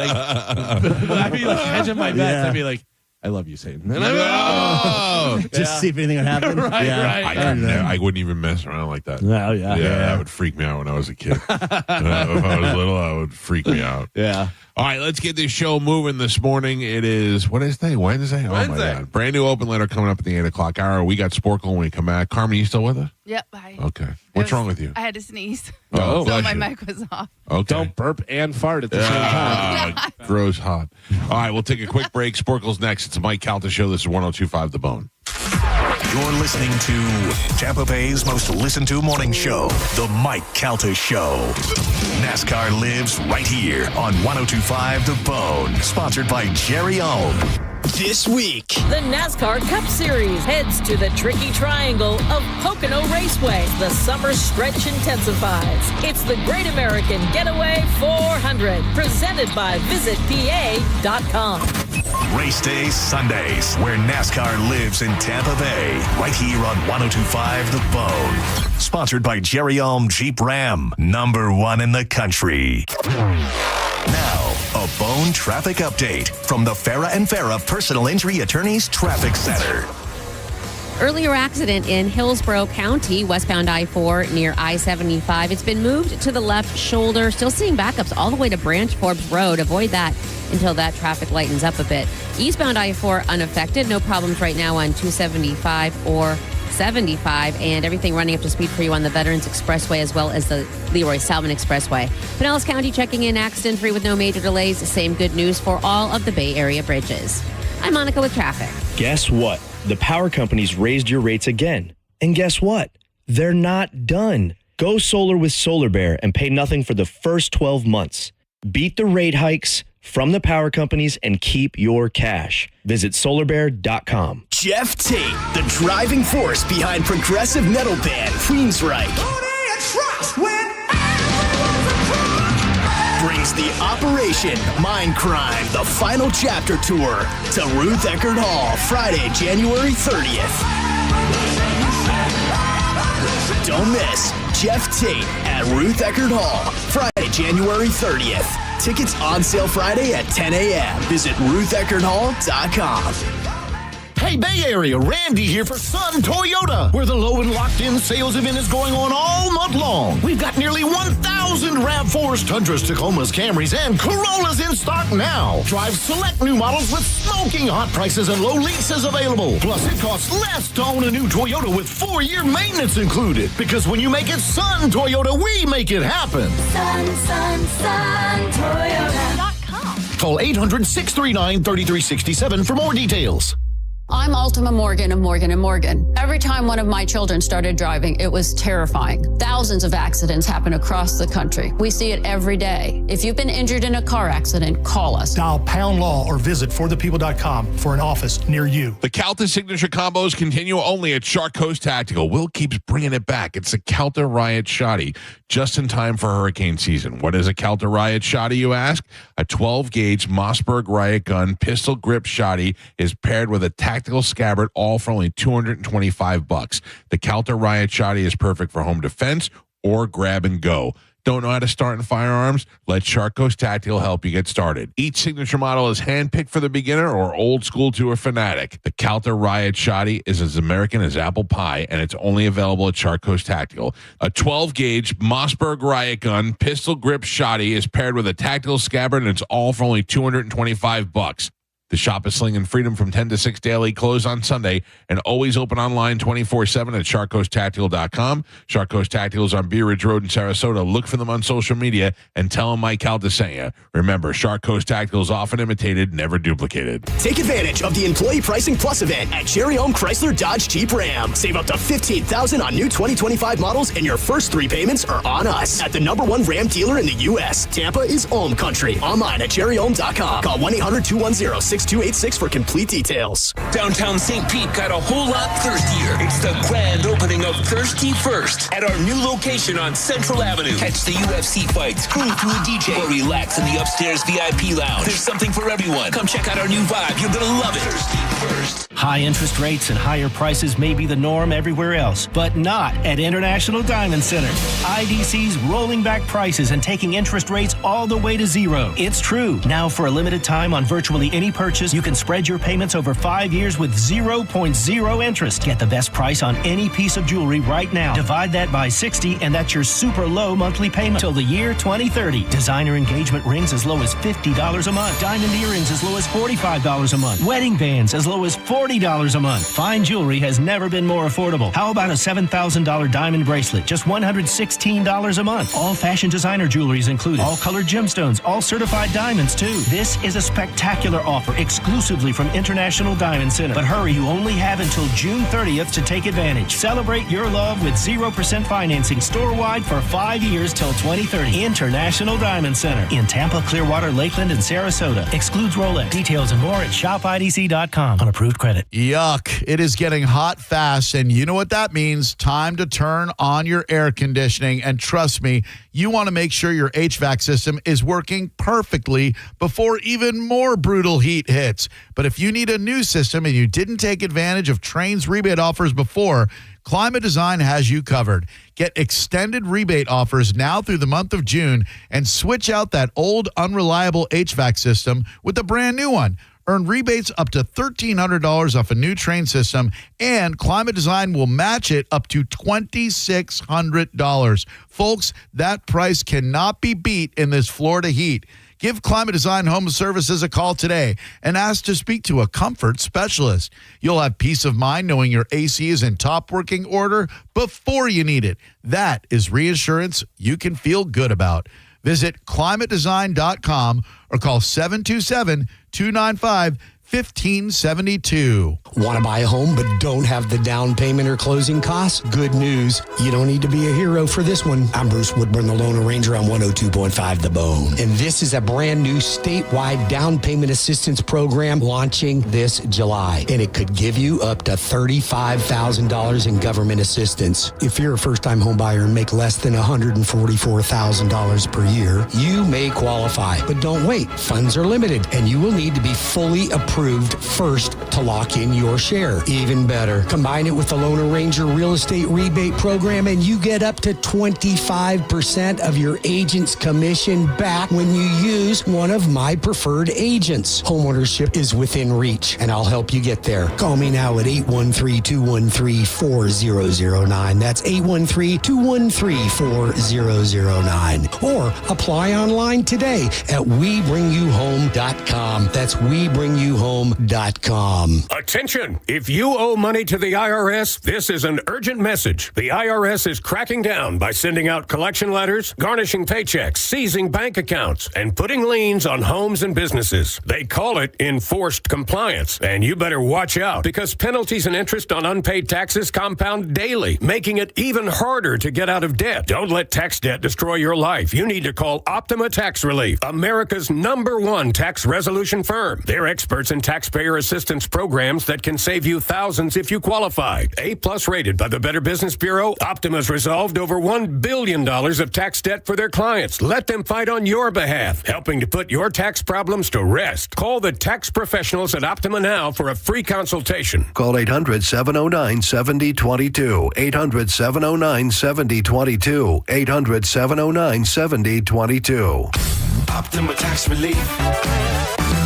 [SPEAKER 9] like, edge of my bed, and I'd be like, I love you, Satan. And I'd be like,
[SPEAKER 11] Just see if anything would happen.
[SPEAKER 9] Right.
[SPEAKER 8] I wouldn't even mess around like that.
[SPEAKER 11] Oh, yeah.
[SPEAKER 8] That would freak me out when I was a kid. If I was little, that would freak me out.
[SPEAKER 9] Yeah.
[SPEAKER 8] All right, let's get this show moving this morning. It is, what is today? Wednesday? Oh, my God. Brand new open letter coming up at the 8 o'clock hour. We got Sporkle when we come back. Carmen, you still with us?
[SPEAKER 10] Yep.
[SPEAKER 8] Okay. What's wrong with you?
[SPEAKER 10] I had to sneeze.
[SPEAKER 8] Oh,
[SPEAKER 10] so my mic was off.
[SPEAKER 8] Okay.
[SPEAKER 9] Don't burp and fart at the same time.
[SPEAKER 8] Gross hot. All right, we'll take a quick break. Sporkle's next. It's a Mike Calta show. This is 102.5 The Bone.
[SPEAKER 1] You're listening to Tampa Bay's most listened to morning show, The Mike Calta Show. NASCAR lives right here on 102.5 The Bone. Sponsored by Jerry Ohm.
[SPEAKER 13] This week, the NASCAR Cup Series heads to the tricky triangle of Pocono Raceway. The summer stretch intensifies. It's the Great American Getaway 400, presented by VisitPA.com.
[SPEAKER 1] Race Day Sundays, where NASCAR lives in Tampa Bay, right here on 102.5 The Bone. Sponsored by Jerry Ohm Jeep Ram, #1 in the country. Now, a Bone traffic update from the Farah and Farah Personal Injury Attorneys Traffic Center.
[SPEAKER 14] Earlier accident in Hillsborough County, westbound I-4 near I-75. It's been moved to the left shoulder. Still seeing backups all the way to Branch Forbes Road. Avoid that until that traffic lightens up a bit. Eastbound I-4 unaffected. No problems right now on 275 or 75, and everything running up to speed for you on the Veterans Expressway as well as the Leroy Salmon Expressway. Pinellas County checking in accident-free with no major delays. Same good news for all of the Bay Area bridges. I'm Monica with traffic.
[SPEAKER 15] Guess what? The power companies raised your rates again. And guess what? They're not done. Go solar with Solar Bear and pay nothing for the first 12 months. Beat the rate hikes from the power companies and keep your cash. Visit solarbear.com.
[SPEAKER 16] Jeff Tate, the driving force behind progressive metal band Queensryche, brings the Operation Mindcrime, the final chapter tour, to Ruth Eckerd Hall, Friday, January 30th. Don't miss Jeff Tate at Ruth Eckerd Hall, Friday, January 30th. Tickets on sale Friday at 10 a.m. Visit RuthEckerdHall.com.
[SPEAKER 17] Hey, Bay Area, Randy here for Sun Toyota, where the low and locked-in sales event is going on all month long. We've got nearly 1,000 RAV4s, Tundras, Tacomas, Camrys, and Corollas in stock now. Drive select new models with smoking hot prices and low leases available. Plus, it costs less to own a new Toyota with 4-year maintenance included. Because when you make it Sun Toyota, we make it happen.
[SPEAKER 18] Sun, Toyota.com.
[SPEAKER 17] Call 800-639-3367 for more details.
[SPEAKER 19] I'm Ultima Morgan of Morgan & Morgan. Every time one of my children started driving, it was terrifying. Thousands of accidents happen across the country. We see it every day. If you've been injured in a car accident, call us.
[SPEAKER 20] Dial pound law or visit forthepeople.com for an office near you.
[SPEAKER 8] The Calta signature combos continue only at Shark Coast Tactical. Will keeps bringing it back. It's a Calta Riot Shotty, just in time for hurricane season. What is a Calta Riot Shotty, you ask? A 12-gauge Mossberg Riot gun pistol grip shotty is paired with a tactical scabbard, all for only $225. The Calta Riot Shotty is perfect for home defense or grab and go. Don't know how to start in firearms? Let Shark Coast Tactical help you get started. Each signature model is handpicked for the beginner or old school to a fanatic. The Calta Riot Shotty is as American as apple pie, and it's only available at Shark Coast Tactical. A 12-gauge Mossberg Riot gun pistol grip shotty is paired with a tactical scabbard, and it's all for only $225. The shop is slinging freedom from 10 to 6 daily, closed on Sunday, and always open online 24/7 at SharkCoastTactical.com. Shark Coast Tactical is on Bee Ridge Road in Sarasota. Look for them on social media and tell them Mike Calta sent you. Remember, Shark Coast Tactical is often imitated, never duplicated.
[SPEAKER 16] Take advantage of the Employee Pricing Plus event at Cherry Home Chrysler Dodge Jeep Ram. Save up to $15,000 on new 2025 models, and your first 3 payments are on us. At the #1 Ram dealer in the U.S., Tampa is Ohm Country. Online at cherryhome.com. Call 1-800-210-6286 for complete details.
[SPEAKER 21] Downtown St. Pete got a whole lot thirstier. It's the grand opening of Thirsty First at our new location on Central Avenue. Catch the UFC fights, groove to a DJ, or relax in the upstairs VIP lounge. There's something for everyone. Come check out our new vibe. You're gonna love it. Thirsty First.
[SPEAKER 22] High interest rates and higher prices may be the norm everywhere else, but not at International Diamond Center. IDC's rolling back prices and taking interest rates all the way to zero. It's true. Now for a limited time on virtually any purchase, you can spread your payments over 5 years with 0.0 interest. Get the best price on any piece of jewelry right now. Divide that by 60, and that's your super low monthly payment till the year 2030. Designer engagement rings as low as $50 a month. Diamond earrings as low as $45 a month. Wedding bands as low as $40 a month. Fine jewelry has never been more affordable. How about a $7,000 diamond bracelet? Just $116 a month. All fashion designer jewelry is included. All colored gemstones. All certified diamonds, too. This is a spectacular offer exclusively from International Diamond Center. But hurry, you only have until June 30th to take advantage. Celebrate your love with 0% financing store-wide for 5 years till 2030. International Diamond Center in Tampa, Clearwater, Lakeland, and Sarasota. Excludes Rolex. Details and more at shopidc.com on approved credit.
[SPEAKER 23] Yuck. It is getting hot fast, and you know what that means. Time to turn on your air conditioning, and trust me, you want to make sure your HVAC system is working perfectly before even more brutal heat hits. But if you need a new system and you didn't take advantage of Trane's rebate offers before, Climate Design has you covered. Get extended rebate offers now through the month of June and switch out that old unreliable HVAC system with a brand new one. Earn rebates up to $1,300 off a new Trane system, and Climate Design will match it up to $2,600. Folks, that price cannot be beat in this Florida heat. Give Climate Design Home Services a call today and ask to speak to a comfort specialist. You'll have peace of mind knowing your AC is in top working order before you need it. That is reassurance you can feel good about. Visit climatedesign.com or call 727-295-5555 1572.
[SPEAKER 16] Want to buy a home but don't have the down payment or closing costs? Good news. You don't need to be a hero for this one. I'm Bruce Woodburn, the Lone Ranger on 102.5 The Bone. And this is a brand new statewide down payment assistance program launching this July. And it could give you up to $35,000 in government assistance. If you're a first-time home buyer and make less than $144,000 per year, you may qualify. But don't wait. Funds are limited, and you will need to be fully approved first to lock in your share. Even better, combine it with the Lone Ranger Real Estate Rebate Program, and you get up to 25% of your agent's commission back when you use one of my preferred agents. Homeownership is within reach, and I'll help you get there. Call me now at 813-213-4009. That's 813-213-4009. Or apply online today at WeBringYouHome.com. That's WeBringYouHome.com.
[SPEAKER 2] Attention! If you owe money to the IRS, this is an urgent message. The IRS is cracking down by sending out collection letters, garnishing paychecks, seizing bank accounts, and putting liens on homes and businesses. They call it enforced compliance, and you better watch out because penalties and interest on unpaid taxes compound daily, making it even harder to get out of debt. Don't let tax debt destroy your life. You need to call Optima Tax Relief, America's #1 tax resolution firm. They're experts in taxpayer assistance programs that can save you thousands if you qualify. A-plus rated by the Better Business Bureau, Optima's resolved over $1 billion of tax debt for their clients. Let them fight on your behalf, helping to put your tax problems to rest. Call the tax professionals at Optima now for a free consultation.
[SPEAKER 4] Call 800-709-7022. 800-709-7022. 800-709-7022.
[SPEAKER 21] Optima Tax Relief.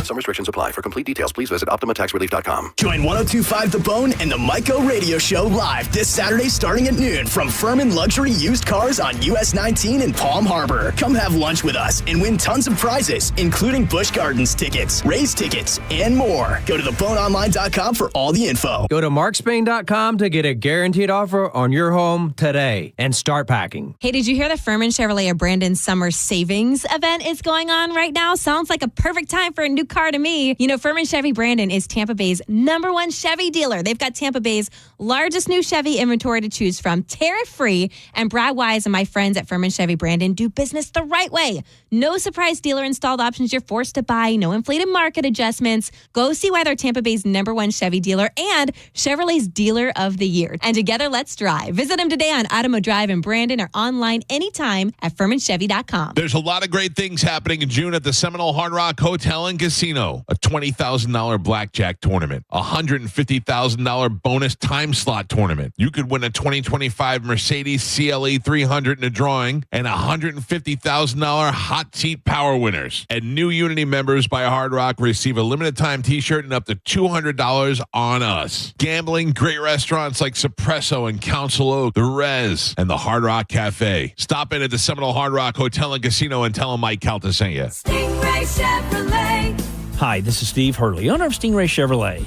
[SPEAKER 4] Some restrictions apply. For complete details, please visit OptimaTaxRelief.com.
[SPEAKER 16] Join 102.5 The Bone and the Mike-O Radio Show live this Saturday starting at noon from Furman Luxury Used Cars on US 19 in Palm Harbor. Come have lunch with us and win tons of prizes, including Busch Gardens tickets, Rays tickets, and more. Go to theboneonline.com for all the info.
[SPEAKER 5] Go to markspain.com to get a guaranteed offer on your home today and start packing.
[SPEAKER 24] Hey, did you hear the Furman Chevrolet of Brandon Summer Savings event is going on right now? Sounds like a perfect time for a new car to me. You know, Furman Chevy Brandon is Tampa Bay's #1 Chevy dealer. They've got Tampa Bay's largest new Chevy inventory to choose from, tariff-free. And Brad Wise and my friends at Furman Chevy Brandon do business the right way. No surprise dealer installed options you're forced to buy. No inflated market adjustments. Go see why they're Tampa Bay's #1 Chevy dealer and Chevrolet's Dealer of the Year. And together, let's drive. Visit them today on Adamo Drive in Brandon or online anytime at FurmanChevy.com.
[SPEAKER 8] There's a lot of great things happening in June at the Seminole Hard Rock Hotel and Casino. A $20,000 blackjack tournament, a $150,000 bonus time slot tournament. You could win a 2025 Mercedes CLE 300 in a drawing and $150,000 hot seat power winners. And new Unity members by Hard Rock receive a limited time t-shirt and up to $200 on us. Gambling, great restaurants like Suppresso and Council Oak, the Rez, and the Hard Rock Cafe. Stop in at the Seminole Hard Rock Hotel and Casino and tell them Mike Calta sent you.
[SPEAKER 25] Stingray Chevrolet.
[SPEAKER 26] Hi, this is Steve Hurley, owner of Stingray Chevrolet.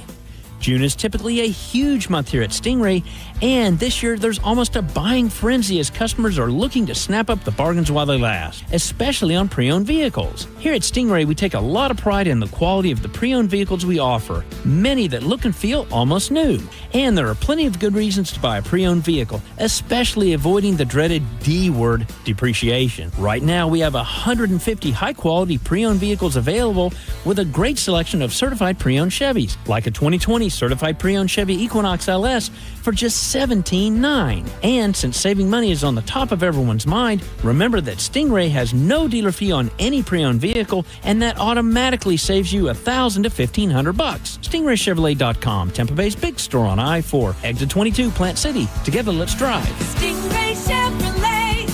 [SPEAKER 26] June is typically a huge month here at Stingray, and this year there's almost a buying frenzy as customers are looking to snap up the bargains while they last, especially on pre-owned vehicles. Here at Stingray, we take a lot of pride in the quality of the pre-owned vehicles we offer, many that look and feel almost new. And there are plenty of good reasons to buy a pre-owned vehicle, especially avoiding the dreaded D word, depreciation. Right now, we have 150 high-quality pre-owned vehicles available with a great selection of certified pre-owned Chevys, like a 2020 certified pre-owned Chevy Equinox LS for just $17,900. And since saving money is on the top of everyone's mind, remember that Stingray has no dealer fee on any pre-owned vehicle, and that automatically saves you $1,000 to $1,500. StingrayChevrolet.com, Tampa Bay's big store on I-4, exit 22, Plant City. Together, let's drive.
[SPEAKER 25] Stingray Chevrolet.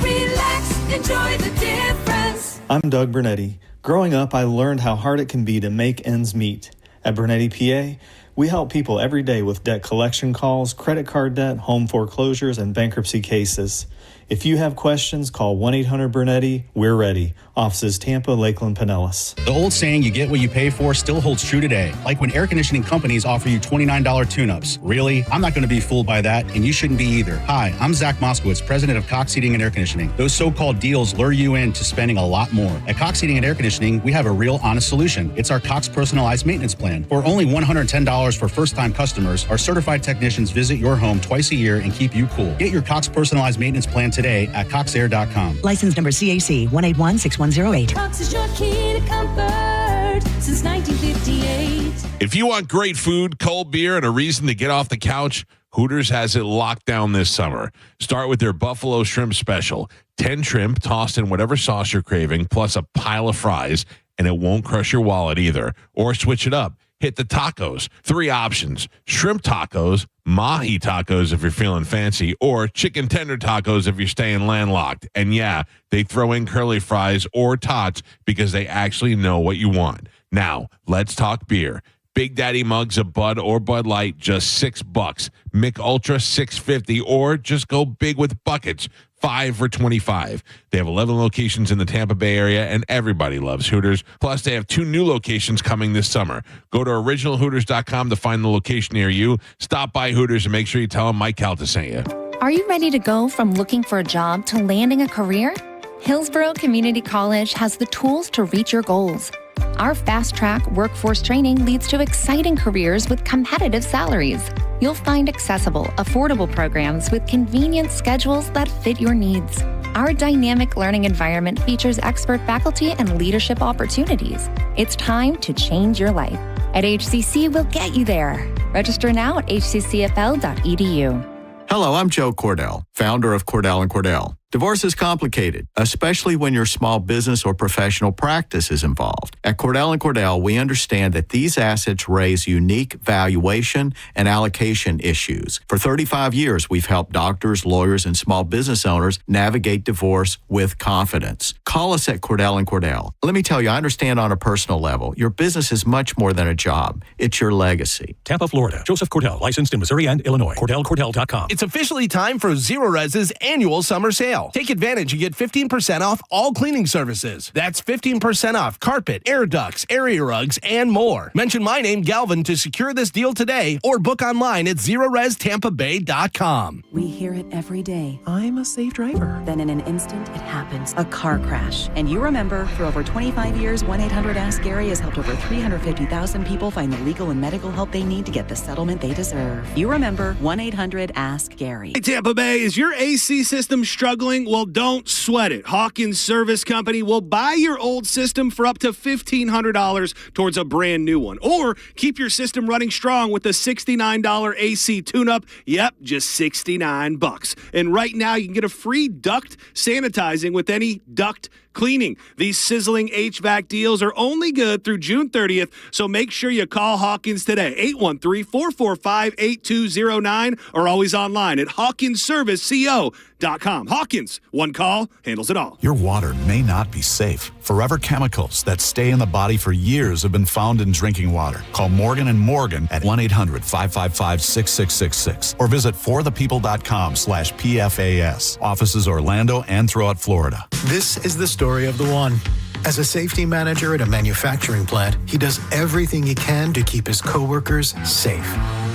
[SPEAKER 25] Relax, enjoy the difference.
[SPEAKER 27] I'm Doug Bernetti. Growing up, I learned how hard it can be to make ends meet. At Bernetti PA, we help people every day with debt collection calls, credit card debt, home foreclosures, and bankruptcy cases. If you have questions, call 1-800-BURNETTI. We're ready. Offices Tampa, Lakeland, Pinellas.
[SPEAKER 3] The old saying, you get what you pay for, still holds true today. Like when air conditioning companies offer you $29 tune-ups. Really? I'm not going to be fooled by that, and you shouldn't be either. Hi, I'm Zach Moskowitz, president of Cox Heating and Air Conditioning. Those so-called deals lure you into spending a lot more. At Cox Heating and Air Conditioning, we have a real honest solution. It's our Cox Personalized Maintenance Plan. For only $110 for first-time customers, our certified technicians visit your home twice a year and keep you cool. Get your Cox Personalized Maintenance Plan today at coxair.com.
[SPEAKER 6] License number CAC 1816108.
[SPEAKER 25] Cox is your key to comfort since 1958.
[SPEAKER 8] If you want great food, cold beer, and a reason to get off the couch, Hooters has it locked down this summer. Start with their Buffalo Shrimp Special. 10 shrimp tossed in whatever sauce you're craving, plus a pile of fries, and it won't crush your wallet either. Or switch it up. Hit the tacos. 3 options. Shrimp tacos, mahi tacos if you're feeling fancy, or chicken tender tacos if you're staying landlocked. And yeah, they throw in curly fries or tots because they actually know what you want. Now, let's talk beer. Big Daddy mugs of Bud or Bud Light, just $6. Mick Ultra, $6.50, or just go big with buckets, 5 for $25. They have 11 locations in the Tampa Bay area, and everybody loves Hooters. Plus, they have 2 new locations coming this summer. Go to originalhooters.com to find the location near you. Stop by Hooters and make sure you tell them Mike Calta sent you.
[SPEAKER 7] Are you ready to go from looking for a job to landing a career? Hillsborough Community College has the tools to reach your goals. Our fast-track workforce training leads to exciting careers with competitive salaries. You'll find accessible, affordable programs with convenient schedules that fit your needs. Our dynamic learning environment features expert faculty and leadership opportunities. It's time to change your life. At HCC, we'll get you there. Register now at hccfl.edu.
[SPEAKER 9] Hello, I'm Joe Cordell, founder of Cordell & Cordell. Divorce is complicated, especially when your small business or professional practice is involved. At Cordell & Cordell, we understand that these assets raise unique valuation and allocation issues. For 35 years, we've helped doctors, lawyers, and small business owners navigate divorce with confidence. Call us at Cordell & Cordell. Let me tell you, I understand on a personal level, your business is much more than a job. It's your legacy.
[SPEAKER 10] Tampa, Florida. Joseph Cordell, licensed in Missouri and Illinois. CordellCordell.com.
[SPEAKER 11] It's officially time for Zero Res's annual summer sale. Take advantage and get 15% off all cleaning services. That's 15% off carpet, air ducts, area rugs, and more. Mention my name, Galvin, to secure this deal today or book online at ZeroResTampaBay.com.
[SPEAKER 12] We hear it every day. I'm a safe driver. Then in an instant, it happens. A car crash. And you remember, for over 25 years, 1-800-ASK-GARY has helped over 350,000 people find the legal and medical help they need to get the settlement they deserve. You remember 1-800-ASK-GARY.
[SPEAKER 28] Hey, Tampa Bay, is your AC system struggling? Well, don't sweat it. Hawkins Service Company will buy your old system for up to $1,500 towards a brand new one. Or keep your system running strong with a $69 AC tune-up. Yep, just $69. And right now, you can get a free duct sanitizing with any duct cleaning. These sizzling HVAC deals are only good through June 30th, so make sure you call Hawkins today, 813-445-8209, or always online at HawkinsServiceCO.com. Hawkins, one call, handles it all.
[SPEAKER 29] Your water may not be safe. Forever chemicals that stay in the body for years have been found in drinking water. Call Morgan & Morgan at 1-800-555-6666 or visit forthepeople.com/PFAS. Offices Orlando and throughout Florida.
[SPEAKER 30] This is the story of the one. As a safety manager at a manufacturing plant, he does everything he can to keep his coworkers safe.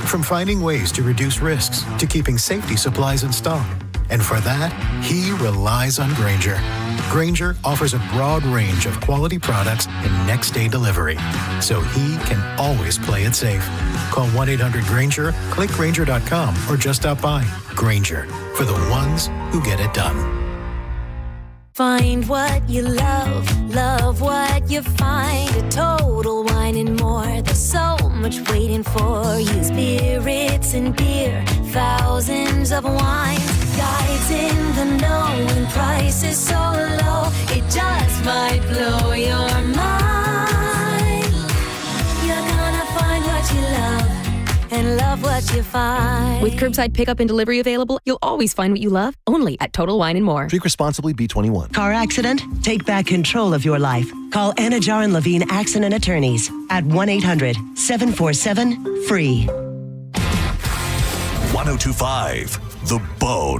[SPEAKER 30] From finding ways to reduce risks to keeping safety supplies in stock. And for that, he relies on Grainger. Grainger offers a broad range of quality products and next-day delivery, so he can always play it safe. Call 1-800-GRAINGER, click Grainger.com, or just stop by. Grainger, for the ones who get it done.
[SPEAKER 25] Find what you love, love what you find. A Total Wine and More. There's so much waiting for you. Spirits and beer, thousands of wines. Guides in the know and prices so low, it just might blow your mind. You're gonna find what you love and love what you find.
[SPEAKER 31] With curbside pickup and delivery available, you'll always find what you love, only at Total Wine and More.
[SPEAKER 17] Drink responsibly, B21.
[SPEAKER 6] Car accident? Take back control of your life. Call Anajar and Levine Accident Attorneys at 1-800-747-FREE.
[SPEAKER 1] 1025 The Bone.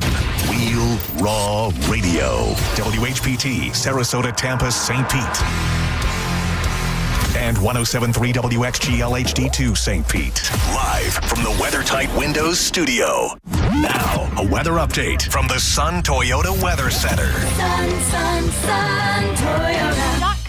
[SPEAKER 1] Real Raw Radio. WHPT, Sarasota, Tampa, St. Pete. And 107.3 WXGL HD2 St. Pete. Live from the WeatherTight Windows studio. Now, a weather update from the Sun Toyota Weather Center.
[SPEAKER 2] Sun, Toyota.com.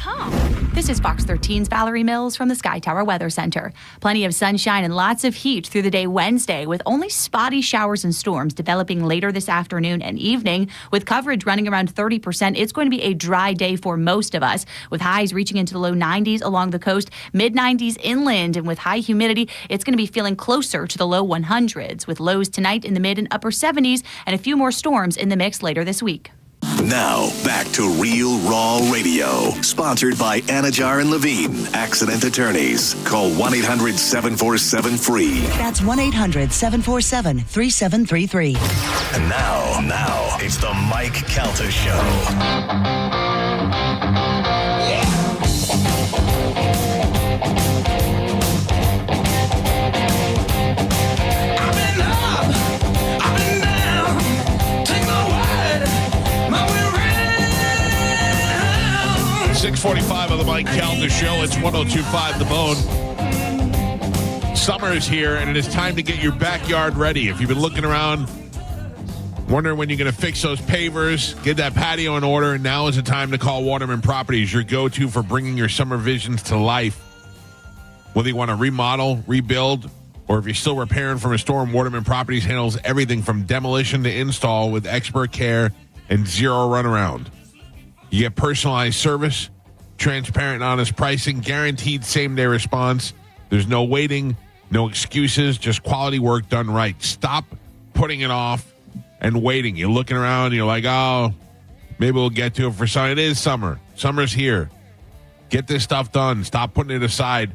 [SPEAKER 2] This is Fox 13's Valerie Mills from the Sky Tower Weather Center. Plenty of sunshine and lots of heat through the day Wednesday, with only spotty showers and storms developing later this afternoon and evening. With coverage running around 30%, it's going to be a dry day for most of us, with highs reaching into the low 90s along the coast, mid-90s inland, and with high humidity, it's going to be feeling closer to the low 100s, with lows tonight in the mid and upper 70s and a few more storms in the mix later this week.
[SPEAKER 1] Now, back to Real Raw Radio. Sponsored by Anajar and Levine, Accident Attorneys. Call 1-800-747-FREE.
[SPEAKER 6] That's 1-800-747-3733.
[SPEAKER 1] And now, it's the Mike Calta Show.
[SPEAKER 2] I've been up, I've been down, take my word, my way around.
[SPEAKER 8] 6:45 on the Mike Calta Show. It's 102.5 The Bone. Summer is here, and it is time to get your backyard ready. If you've been looking around, wondering when you're going to fix those pavers, get that patio in order, now is the time to call Waterman Properties, your go-to for bringing your summer visions to life. Whether you want to remodel, rebuild, or if you're still repairing from a storm, Waterman Properties handles everything from demolition to install with expert care and zero runaround. You get personalized service, transparent and honest pricing, guaranteed same-day response. There's no waiting, no excuses, just quality work done right. Stop putting it off and waiting. You're looking around, and you're like, oh, maybe we'll get to it for summer. It is summer. Summer's here. Get this stuff done. Stop putting it aside.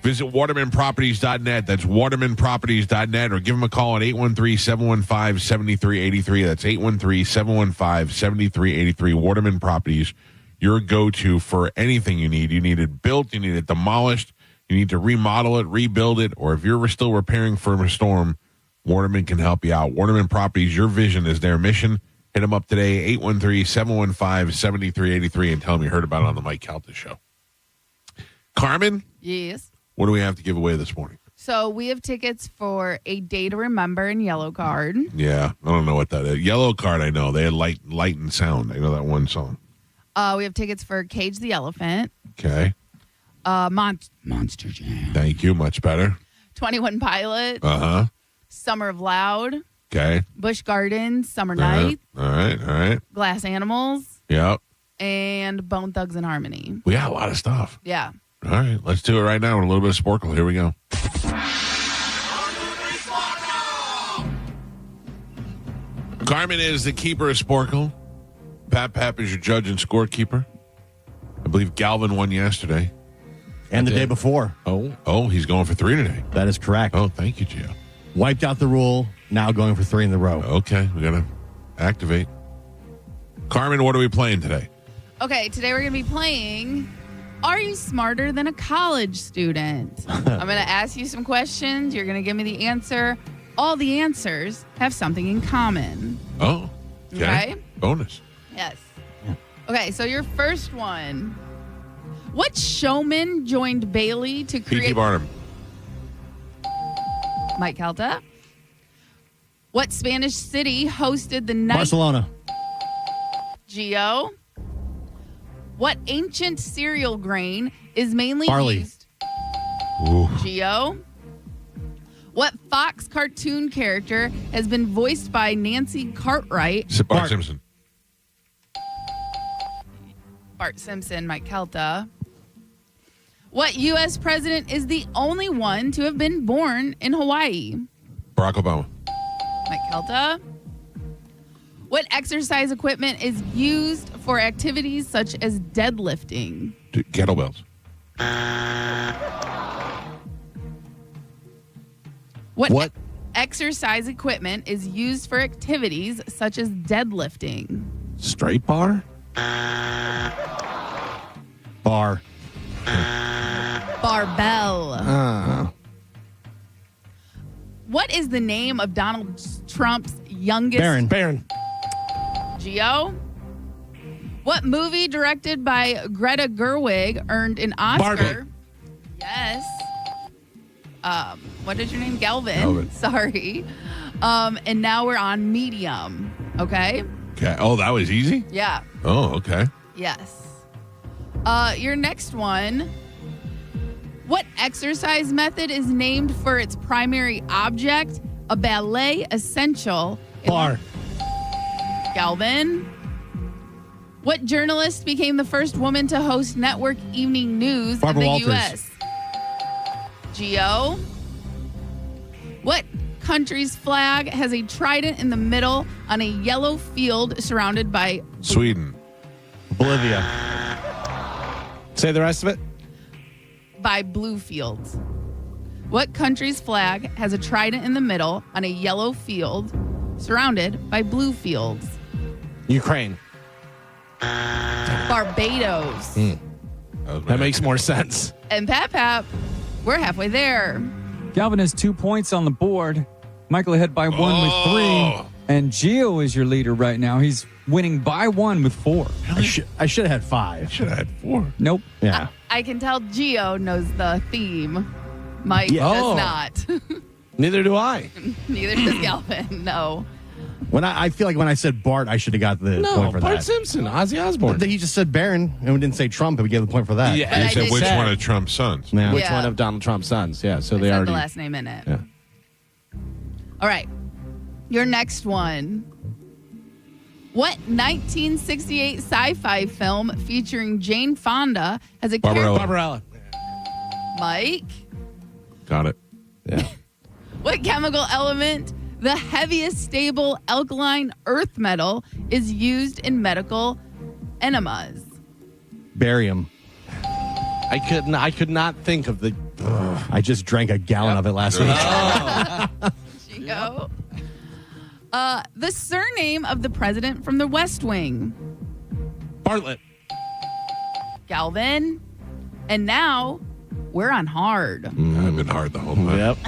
[SPEAKER 8] Visit watermanproperties.net. That's watermanproperties.net, or give them a call at 813-715-7383. That's 813-715-7383. Waterman Properties, your go-to for anything you need. You need it built, you need it demolished, you need to remodel it, rebuild it, or if you're still repairing from a storm, Waterman can help you out. Waterman Properties, your vision is their mission. Hit them up today, 813-715-7383, and tell them you heard about it on the Mike Calta Show. Carmen?
[SPEAKER 4] Yes.
[SPEAKER 8] What do we have to give away this morning?
[SPEAKER 4] So we have tickets for A Day to Remember in Yellow Card.
[SPEAKER 8] Yeah, I don't know what that is. Yellow Card, I know. They had light and sound. I know that one song.
[SPEAKER 4] We have tickets for Cage the Elephant.
[SPEAKER 8] Okay.
[SPEAKER 4] Monster Jam.
[SPEAKER 8] Thank you. Much better.
[SPEAKER 4] 21 Pilots.
[SPEAKER 8] Uh-huh.
[SPEAKER 4] Summer of Loud.
[SPEAKER 8] Okay.
[SPEAKER 4] Busch Gardens. Summer Night.
[SPEAKER 8] All right.
[SPEAKER 4] Glass Animals.
[SPEAKER 8] Yep.
[SPEAKER 4] And Bone Thugs and Harmony.
[SPEAKER 8] We got a lot of stuff.
[SPEAKER 4] Yeah.
[SPEAKER 8] All right, let's do it right now with a little bit of Sporkle. Here we go. Carmen is the keeper of Sporkle. Pap is your judge and scorekeeper. I believe Galvin won yesterday.
[SPEAKER 13] And the day before.
[SPEAKER 8] Oh, he's going for 3 today.
[SPEAKER 13] That is correct.
[SPEAKER 8] Oh, thank you, Gio.
[SPEAKER 13] Wiped out the rule, now going for 3 in the row.
[SPEAKER 8] Okay, we got to activate. Carmen, what are we playing today?
[SPEAKER 4] Okay, today we're going to be playing Are You Smarter Than a College Student? I'm going to ask you some questions. You're going to give me the answer. All the answers have something in common.
[SPEAKER 8] Oh,
[SPEAKER 4] okay.
[SPEAKER 8] Bonus.
[SPEAKER 4] Yes. Okay, so your first one. What showman joined Bailey to create...
[SPEAKER 8] P.T. Barnum.
[SPEAKER 4] Mike Calta. What Spanish city hosted the night...
[SPEAKER 13] Barcelona.
[SPEAKER 4] Gio. What ancient cereal grain is mainly
[SPEAKER 13] barley.
[SPEAKER 4] used?
[SPEAKER 8] Ooh.
[SPEAKER 4] Gio. What Fox cartoon character has been voiced by Nancy Cartwright?
[SPEAKER 8] Bart Simpson.
[SPEAKER 4] Bart Simpson, Mike Calta. What U.S. president is the only one to have been born in Hawaii?
[SPEAKER 8] Barack Obama.
[SPEAKER 4] Mike Calta. What exercise equipment is used for activities such as deadlifting?
[SPEAKER 8] Kettlebells.
[SPEAKER 4] What exercise equipment is used for activities such as deadlifting?
[SPEAKER 13] Straight bar? Bar.
[SPEAKER 4] Barbell. What is the name of Donald Trump's youngest?
[SPEAKER 11] Barron.
[SPEAKER 4] Gio? What movie directed by Greta Gerwig earned an Oscar?
[SPEAKER 8] Barbie.
[SPEAKER 4] Yes. What is your name? Galvin.
[SPEAKER 8] Galvin.
[SPEAKER 4] Sorry. And now we're on Medium. Okay?
[SPEAKER 8] Okay. Oh, that was easy?
[SPEAKER 4] Yeah.
[SPEAKER 8] Oh, okay.
[SPEAKER 4] Yes. Your next one. What exercise method is named for its primary object, a ballet essential?
[SPEAKER 11] Bar.
[SPEAKER 4] Galvin. What journalist became the first woman to host network evening news
[SPEAKER 13] Barbara
[SPEAKER 4] in the
[SPEAKER 13] Walters.
[SPEAKER 4] U.S.? Gio. What country's flag has a trident in the middle on a yellow field surrounded by
[SPEAKER 8] Sweden.
[SPEAKER 13] Bolivia.
[SPEAKER 11] Say the rest of it.
[SPEAKER 4] blue fields? What country's flag has a trident in the middle on a yellow field surrounded by blue fields?
[SPEAKER 11] Ukraine.
[SPEAKER 4] Barbados.
[SPEAKER 11] That makes more sense.
[SPEAKER 4] And Pap, we're halfway there.
[SPEAKER 5] Galvin has 2 points on the board. Michael ahead by 1 with 3. And Gio is your leader right now. He's winning by 1 with 4.
[SPEAKER 13] I should have had 5.
[SPEAKER 8] Should have had 4.
[SPEAKER 5] Nope.
[SPEAKER 13] Yeah.
[SPEAKER 4] I can tell Gio knows the theme. Mike
[SPEAKER 11] Yeah.
[SPEAKER 4] does
[SPEAKER 11] Oh.
[SPEAKER 4] not.
[SPEAKER 11] Neither do I.
[SPEAKER 4] Neither does Galvin. No.
[SPEAKER 13] When I feel like when I said Bart, I should have got the
[SPEAKER 11] No,
[SPEAKER 13] point for
[SPEAKER 11] Bart
[SPEAKER 13] that.
[SPEAKER 11] Simpson, Ozzy Osbourne.
[SPEAKER 13] He just said Barron, and we didn't say Trump, and we gave the point for that.
[SPEAKER 11] Yeah,
[SPEAKER 4] But
[SPEAKER 8] You
[SPEAKER 4] I
[SPEAKER 8] said
[SPEAKER 4] did
[SPEAKER 8] which
[SPEAKER 4] say-
[SPEAKER 8] one of Trump's sons?
[SPEAKER 13] Yeah.
[SPEAKER 11] Which
[SPEAKER 4] Yeah.
[SPEAKER 11] one of Donald Trump's sons? Yeah, so
[SPEAKER 4] I
[SPEAKER 11] they
[SPEAKER 4] said
[SPEAKER 11] already.
[SPEAKER 4] the last name in it.
[SPEAKER 11] Yeah.
[SPEAKER 4] All right. Your next one. What 1968 sci-fi film featuring Jane Fonda has a character?
[SPEAKER 11] Barbarella.
[SPEAKER 4] Mike.
[SPEAKER 8] Got it.
[SPEAKER 11] Yeah.
[SPEAKER 4] What chemical element, the heaviest stable alkaline earth metal, is used in medical enemas?
[SPEAKER 13] Barium.
[SPEAKER 11] I could not think of the.
[SPEAKER 13] I just drank a gallon of it last week.
[SPEAKER 4] Gio. The surname of the president from the West Wing?
[SPEAKER 11] Bartlett.
[SPEAKER 4] Galvin. And now we're on hard.
[SPEAKER 8] I've been hard the whole time.
[SPEAKER 11] Yep.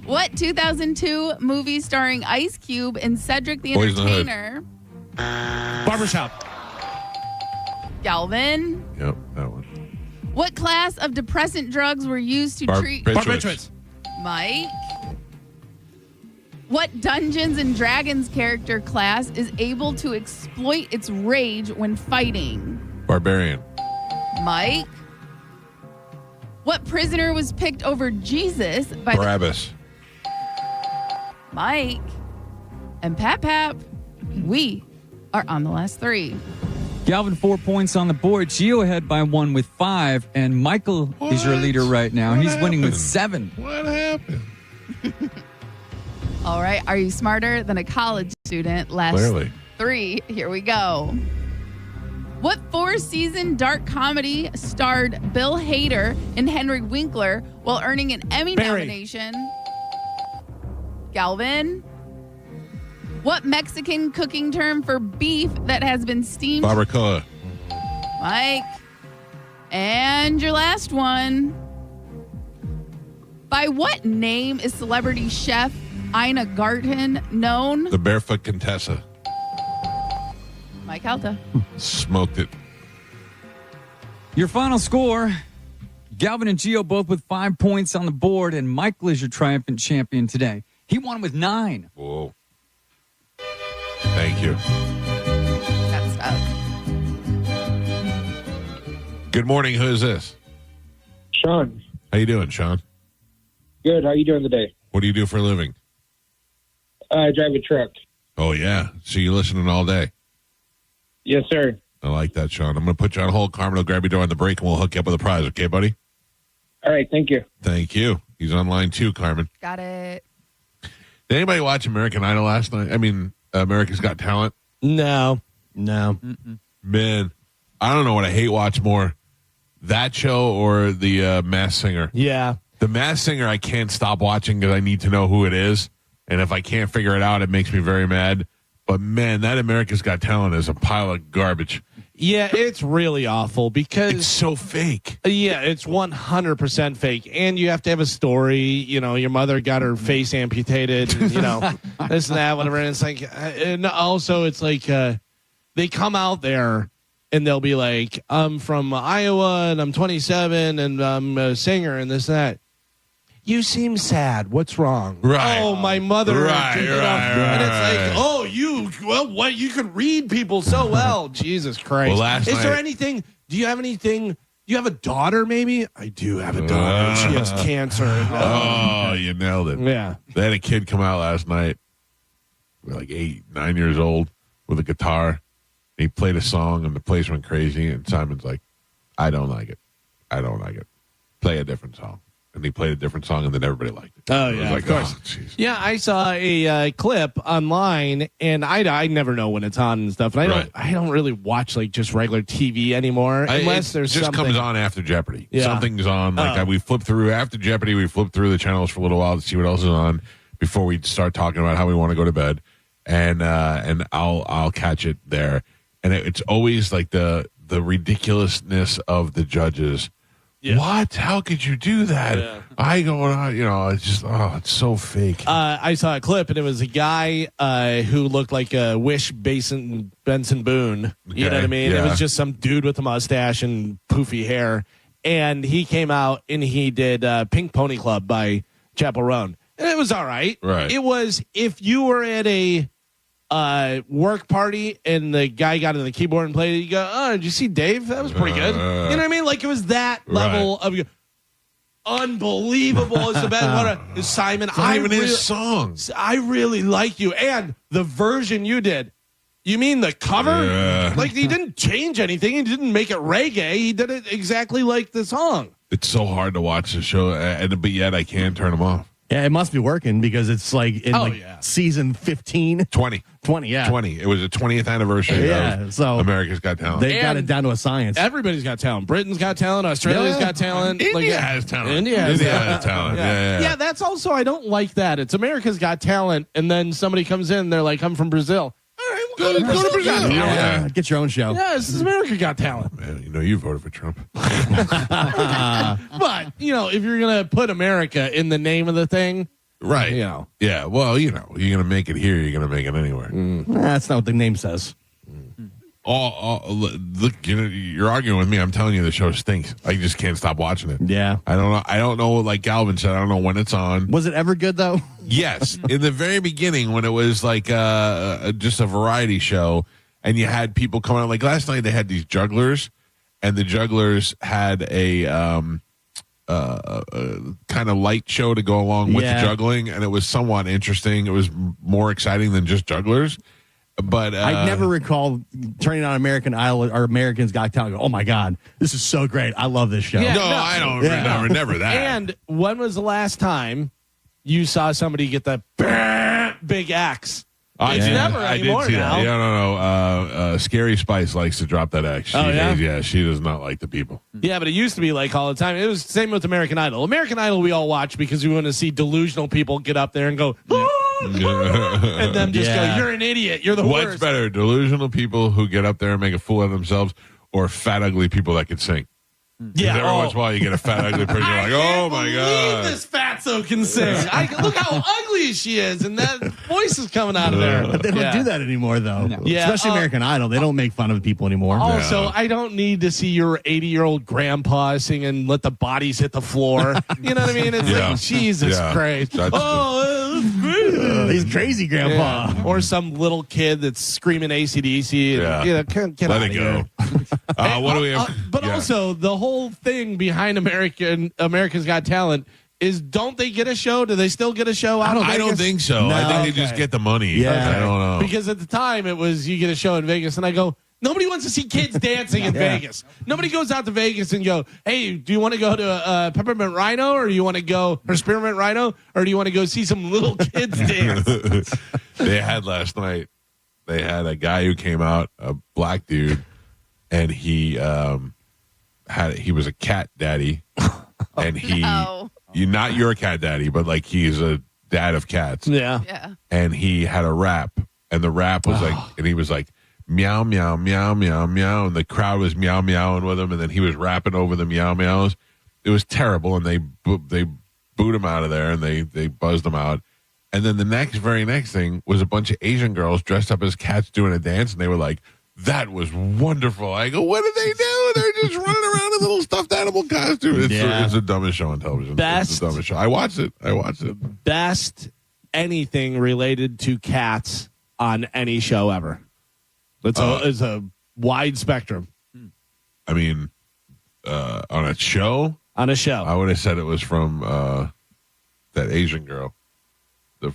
[SPEAKER 4] What 2002 movie starring Ice Cube and Cedric the
[SPEAKER 8] Boys in the Hood.
[SPEAKER 4] Entertainer?
[SPEAKER 11] Barbershop.
[SPEAKER 4] Galvin.
[SPEAKER 8] Yep, that one.
[SPEAKER 4] What class of depressant drugs were used to treat
[SPEAKER 8] Barbiturates.
[SPEAKER 4] Mike? What Dungeons and Dragons character class is able to exploit its rage when fighting?
[SPEAKER 8] Barbarian.
[SPEAKER 4] Mike? What prisoner was picked over Jesus by
[SPEAKER 8] Barabbas.
[SPEAKER 4] Mike? And Pap, we are on the last 3.
[SPEAKER 5] Galvin 4 points on the board. Gio ahead by 1 with 5. And Michael is your leader right now. He's winning with 7.
[SPEAKER 8] What happened?
[SPEAKER 4] All right. Are you smarter than a college student? Last
[SPEAKER 8] Clearly.
[SPEAKER 4] 3. Here we go. What 4-season dark comedy starred Bill Hader and Henry Winkler while earning an Emmy
[SPEAKER 11] Barry.
[SPEAKER 4] nomination? Galvin? What Mexican cooking term for beef that has been steamed?
[SPEAKER 8] Barbacoa.
[SPEAKER 4] Mike. And your last one. By what name is celebrity chef Ina Garten known?
[SPEAKER 8] The Barefoot Contessa.
[SPEAKER 4] Mike Calta.
[SPEAKER 8] Smoked it.
[SPEAKER 5] Your final score, Galvin and Gio both with 5 points on the board, and Michael is your triumphant champion today. He won with 9.
[SPEAKER 8] Whoa. Thank you.
[SPEAKER 4] Got stuck.
[SPEAKER 8] Good morning. Who is this?
[SPEAKER 14] Sean.
[SPEAKER 8] How you doing, Sean?
[SPEAKER 14] Good. How you doing today?
[SPEAKER 8] What do you do for a living?
[SPEAKER 14] I drive a truck.
[SPEAKER 8] Oh, yeah. So you're listening all day.
[SPEAKER 14] Yes, sir.
[SPEAKER 8] I like that, Sean. I'm going to put you on hold. Carmen will grab you during the break, and we'll hook you up with a prize. Okay, buddy?
[SPEAKER 14] All right. Thank you.
[SPEAKER 8] Thank you. He's on line 2, Carmen.
[SPEAKER 4] Got it.
[SPEAKER 8] Did anybody watch American Idol last night? I mean, America's Got Talent?
[SPEAKER 11] No.
[SPEAKER 8] Man, I don't know what I hate watch more. That show or the Masked Singer?
[SPEAKER 11] Yeah.
[SPEAKER 8] The Masked Singer I can't stop watching because I need to know who it is. And if I can't figure it out, it makes me very mad. But, man, that America's Got Talent is a pile of garbage.
[SPEAKER 15] Yeah, it's really awful because
[SPEAKER 8] it's so fake.
[SPEAKER 15] Yeah, it's 100% fake, and you have to have a story. You know, your mother got her face amputated, and, you know, this and that, whatever. And it's like, and also it's like they come out there and they'll be like, I'm from Iowa and I'm 27 and I'm a singer and this and that. You seem sad. What's wrong?
[SPEAKER 8] Right.
[SPEAKER 15] Oh, my mother.
[SPEAKER 8] Right.
[SPEAKER 15] And it's like, oh, what? You can read people so well. Jesus Christ.
[SPEAKER 8] Well, last
[SPEAKER 15] Is there
[SPEAKER 8] night-
[SPEAKER 15] anything? Do you have anything? Do you have a daughter? Maybe I do have a daughter. She has cancer.
[SPEAKER 8] Oh, you nailed it.
[SPEAKER 15] Yeah.
[SPEAKER 8] They had a kid come out last night, like 8, 9 years old, with a guitar. He played a song, and the place went crazy. And Simon's like, "I don't like it. I don't like it. Play a different song." And he played a different song, and then everybody liked it.
[SPEAKER 15] Oh,
[SPEAKER 8] It was
[SPEAKER 15] yeah,
[SPEAKER 8] like,
[SPEAKER 15] of course.
[SPEAKER 8] oh, jeez.
[SPEAKER 15] Yeah, I saw a clip online, and I never know when it's on and stuff. And I don't really watch like just regular TV anymore unless there's
[SPEAKER 8] just
[SPEAKER 15] something.
[SPEAKER 8] comes on after Jeopardy.
[SPEAKER 15] Yeah.
[SPEAKER 8] Something's on. Like we flip through after Jeopardy. We flip through the channels for a little while to see what else is on before we start talking about how we want to go to bed. And I'll catch it there. And it's always like the ridiculousness of the judges. Yeah. What? How could you do that? Yeah. I go on, it's just, it's so fake.
[SPEAKER 15] I saw a clip, and it was a guy who looked like a Wish Benson Boone. You know what I mean?
[SPEAKER 8] Yeah.
[SPEAKER 15] It was just some dude with a mustache and poofy hair. And he came out and he did Pink Pony Club by Chappell Roan. And it was all right.
[SPEAKER 8] Right.
[SPEAKER 15] It was, if you were at a work party and the guy got on the keyboard and played it, you go, oh, did you see Dave? That was pretty good. You know what I mean? Like, it was that level of unbelievable. It's the best one. Simon,
[SPEAKER 8] It's not even his song.
[SPEAKER 15] I really like you. And the version you did. You mean the cover?
[SPEAKER 8] Yeah.
[SPEAKER 15] Like, he didn't change anything. He didn't make it reggae. He did it exactly like the song.
[SPEAKER 8] It's so hard to watch the show, but yet I can't turn them off.
[SPEAKER 13] Yeah, it must be working because it's like in season 15.
[SPEAKER 8] 20.
[SPEAKER 13] 20, yeah.
[SPEAKER 8] 20. It was the 20th anniversary of
[SPEAKER 13] so
[SPEAKER 8] America's Got Talent.
[SPEAKER 13] They've got it down to a science.
[SPEAKER 15] Everybody's got talent. Britain's got talent. Australia's got talent.
[SPEAKER 8] India has talent.
[SPEAKER 15] India has
[SPEAKER 8] talent. Yeah.
[SPEAKER 15] Yeah, that's also, I don't like that. It's America's Got Talent, and then somebody comes in, they're like, I'm from Brazil. All right,
[SPEAKER 8] Go to Brazil.
[SPEAKER 13] Yeah, get your own show.
[SPEAKER 15] Yeah, this is America Got Talent.
[SPEAKER 8] Man, you voted for Trump.
[SPEAKER 15] But, if you're going to put America in the name of the thing,
[SPEAKER 8] right. Yeah, well, you're going to make it here, you're going to make it anywhere.
[SPEAKER 13] That's not what the name says.
[SPEAKER 8] Look, you're arguing with me. I'm telling you, the show stinks. I just can't stop watching it.
[SPEAKER 13] Yeah.
[SPEAKER 8] I don't know. Like Galvin said, I don't know when it's on.
[SPEAKER 13] Was it ever good though?
[SPEAKER 8] Yes. In the very beginning, when it was like just a variety show, and you had people coming out. Like last night, they had these jugglers, and the jugglers had a kind of light show to go along with the juggling, and it was somewhat interesting. It was more exciting than just jugglers. But
[SPEAKER 13] I never recall turning on American Idol or Americans Got Talent. Oh my God, this is so great! I love this show.
[SPEAKER 15] Yeah,
[SPEAKER 8] no, I don't remember that.
[SPEAKER 15] And when was the last time you saw somebody get the big X? It's never anymore
[SPEAKER 8] I did see
[SPEAKER 15] now.
[SPEAKER 8] that. Yeah, no. Scary Spice likes to drop that X. She does not like the people.
[SPEAKER 15] Yeah, but it used to be like all the time. It was the same with American Idol. American Idol we all watch because we want to see delusional people get up there and go, and then just go, you're an idiot. You're the worst.
[SPEAKER 8] What's better, delusional people who get up there and make a fool of themselves, or fat, ugly people that can sing?
[SPEAKER 15] Yeah.
[SPEAKER 8] Every once in a while, you get a fat, ugly person. You're like, oh my God.
[SPEAKER 15] This fatso can sing. Look how ugly she is, and that voice is coming out of there.
[SPEAKER 13] But they don't do that anymore, though.
[SPEAKER 15] No. Yeah.
[SPEAKER 13] Especially American Idol. They don't make fun of people anymore.
[SPEAKER 15] Also, I don't need to see your 80-year-old grandpa singing "Let the Bodies Hit the Floor." You know what I mean? It's like, Jesus Christ.
[SPEAKER 13] He's crazy, grandpa.
[SPEAKER 15] Yeah. Or some little kid that's screaming AC/DC. And, get
[SPEAKER 8] Let
[SPEAKER 15] out
[SPEAKER 8] it
[SPEAKER 15] of
[SPEAKER 8] go.
[SPEAKER 15] here.
[SPEAKER 8] What do we have?
[SPEAKER 15] But also, the whole thing behind America's Got Talent is, don't they get a show? Do they still get a show out of Vegas?
[SPEAKER 8] I don't think so.
[SPEAKER 15] No.
[SPEAKER 8] I think they just get the money.
[SPEAKER 13] Yeah.
[SPEAKER 8] I don't know.
[SPEAKER 15] Because at the time, it was you get a show in Vegas, and I go, nobody wants to see kids dancing in Vegas. Nobody goes out to Vegas and go, hey, do you want to go to Peppermint Rhino, or you want to go, or Spearmint Rhino, or do you want to go see some little kids dance?
[SPEAKER 8] They had last night, they had a guy who came out, a black dude, and he was a cat daddy, and you're not your cat daddy, but like he's a dad of cats.
[SPEAKER 15] Yeah.
[SPEAKER 8] And he had a rap, and the rap was like, and he was like, meow, meow, meow, meow, meow, and the crowd was meow, meowing with him, and then he was rapping over the meow, meows. It was terrible, and they booed him out of there, and they buzzed him out. And then the very next thing was a bunch of Asian girls dressed up as cats doing a dance, and they were like, that was wonderful. I go, what did they do? They're just running around in little stuffed animal costumes. It's the dumbest show on television. It's the dumbest show. I watched it.
[SPEAKER 15] Best anything related to cats on any show ever. It's a wide spectrum.
[SPEAKER 8] I mean, on a show?
[SPEAKER 15] On a show.
[SPEAKER 8] I would have said it was from that Asian girl.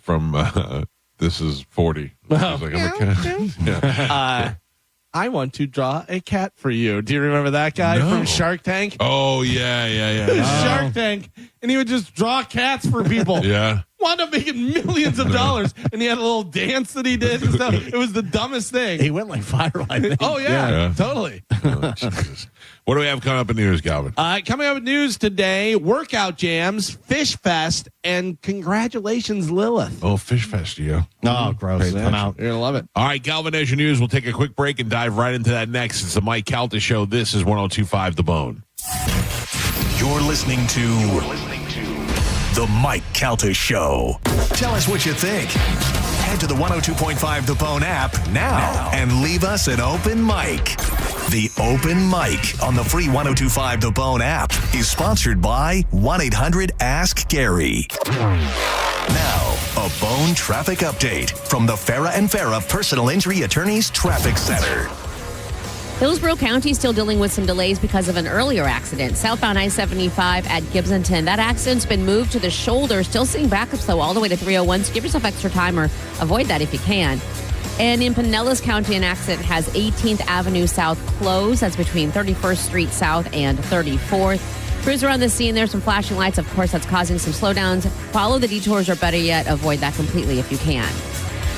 [SPEAKER 8] From This Is 40. She's like, I'm a cat. Yeah.
[SPEAKER 15] I want to draw a cat for you. Do you remember that guy from Shark Tank?
[SPEAKER 8] Oh, yeah.
[SPEAKER 15] Shark Tank. And he would just draw cats for people.
[SPEAKER 8] Yeah.
[SPEAKER 15] Wound up making millions of dollars. And he had a little dance that he did and stuff. It was the dumbest thing.
[SPEAKER 13] He went like viral, I think.
[SPEAKER 15] Oh, yeah. Totally.
[SPEAKER 8] Oh, Jesus. What do we have coming up in news, Calvin?
[SPEAKER 15] Coming up in news today, workout jams, Fish Fest, and congratulations, Lilith.
[SPEAKER 8] Oh, Fish Fest, yeah.
[SPEAKER 13] Oh, gross. I'm out.
[SPEAKER 15] You're going to love it.
[SPEAKER 8] All right, Galvin Nation News. We'll take a quick break and dive right into that next. It's the Mike Calta Show. This is 102.5 The Bone.
[SPEAKER 1] You're listening to The Mike Calta Show. Tell us what you think. Head to the 102.5 The Bone app now and leave us an open mic. The Open Mic on the free 102.5 The Bone app is sponsored by 1-800-ASK-GARY. Now, a Bone traffic update from the Farah and Farah Personal Injury Attorneys Traffic Center.
[SPEAKER 3] Hillsborough County is still dealing with some delays because of an earlier accident. Southbound I-75 at Gibsonton. That accident's been moved to the shoulder. Still seeing backups, though, all the way to 301. So give yourself extra time or avoid that if you can. And in Pinellas County, an accident has 18th Avenue South closed. That's between 31st Street South and 34th. Crews are on the scene. There's some flashing lights. Of course, that's causing some slowdowns. Follow the detours, or better yet, avoid that completely if you can.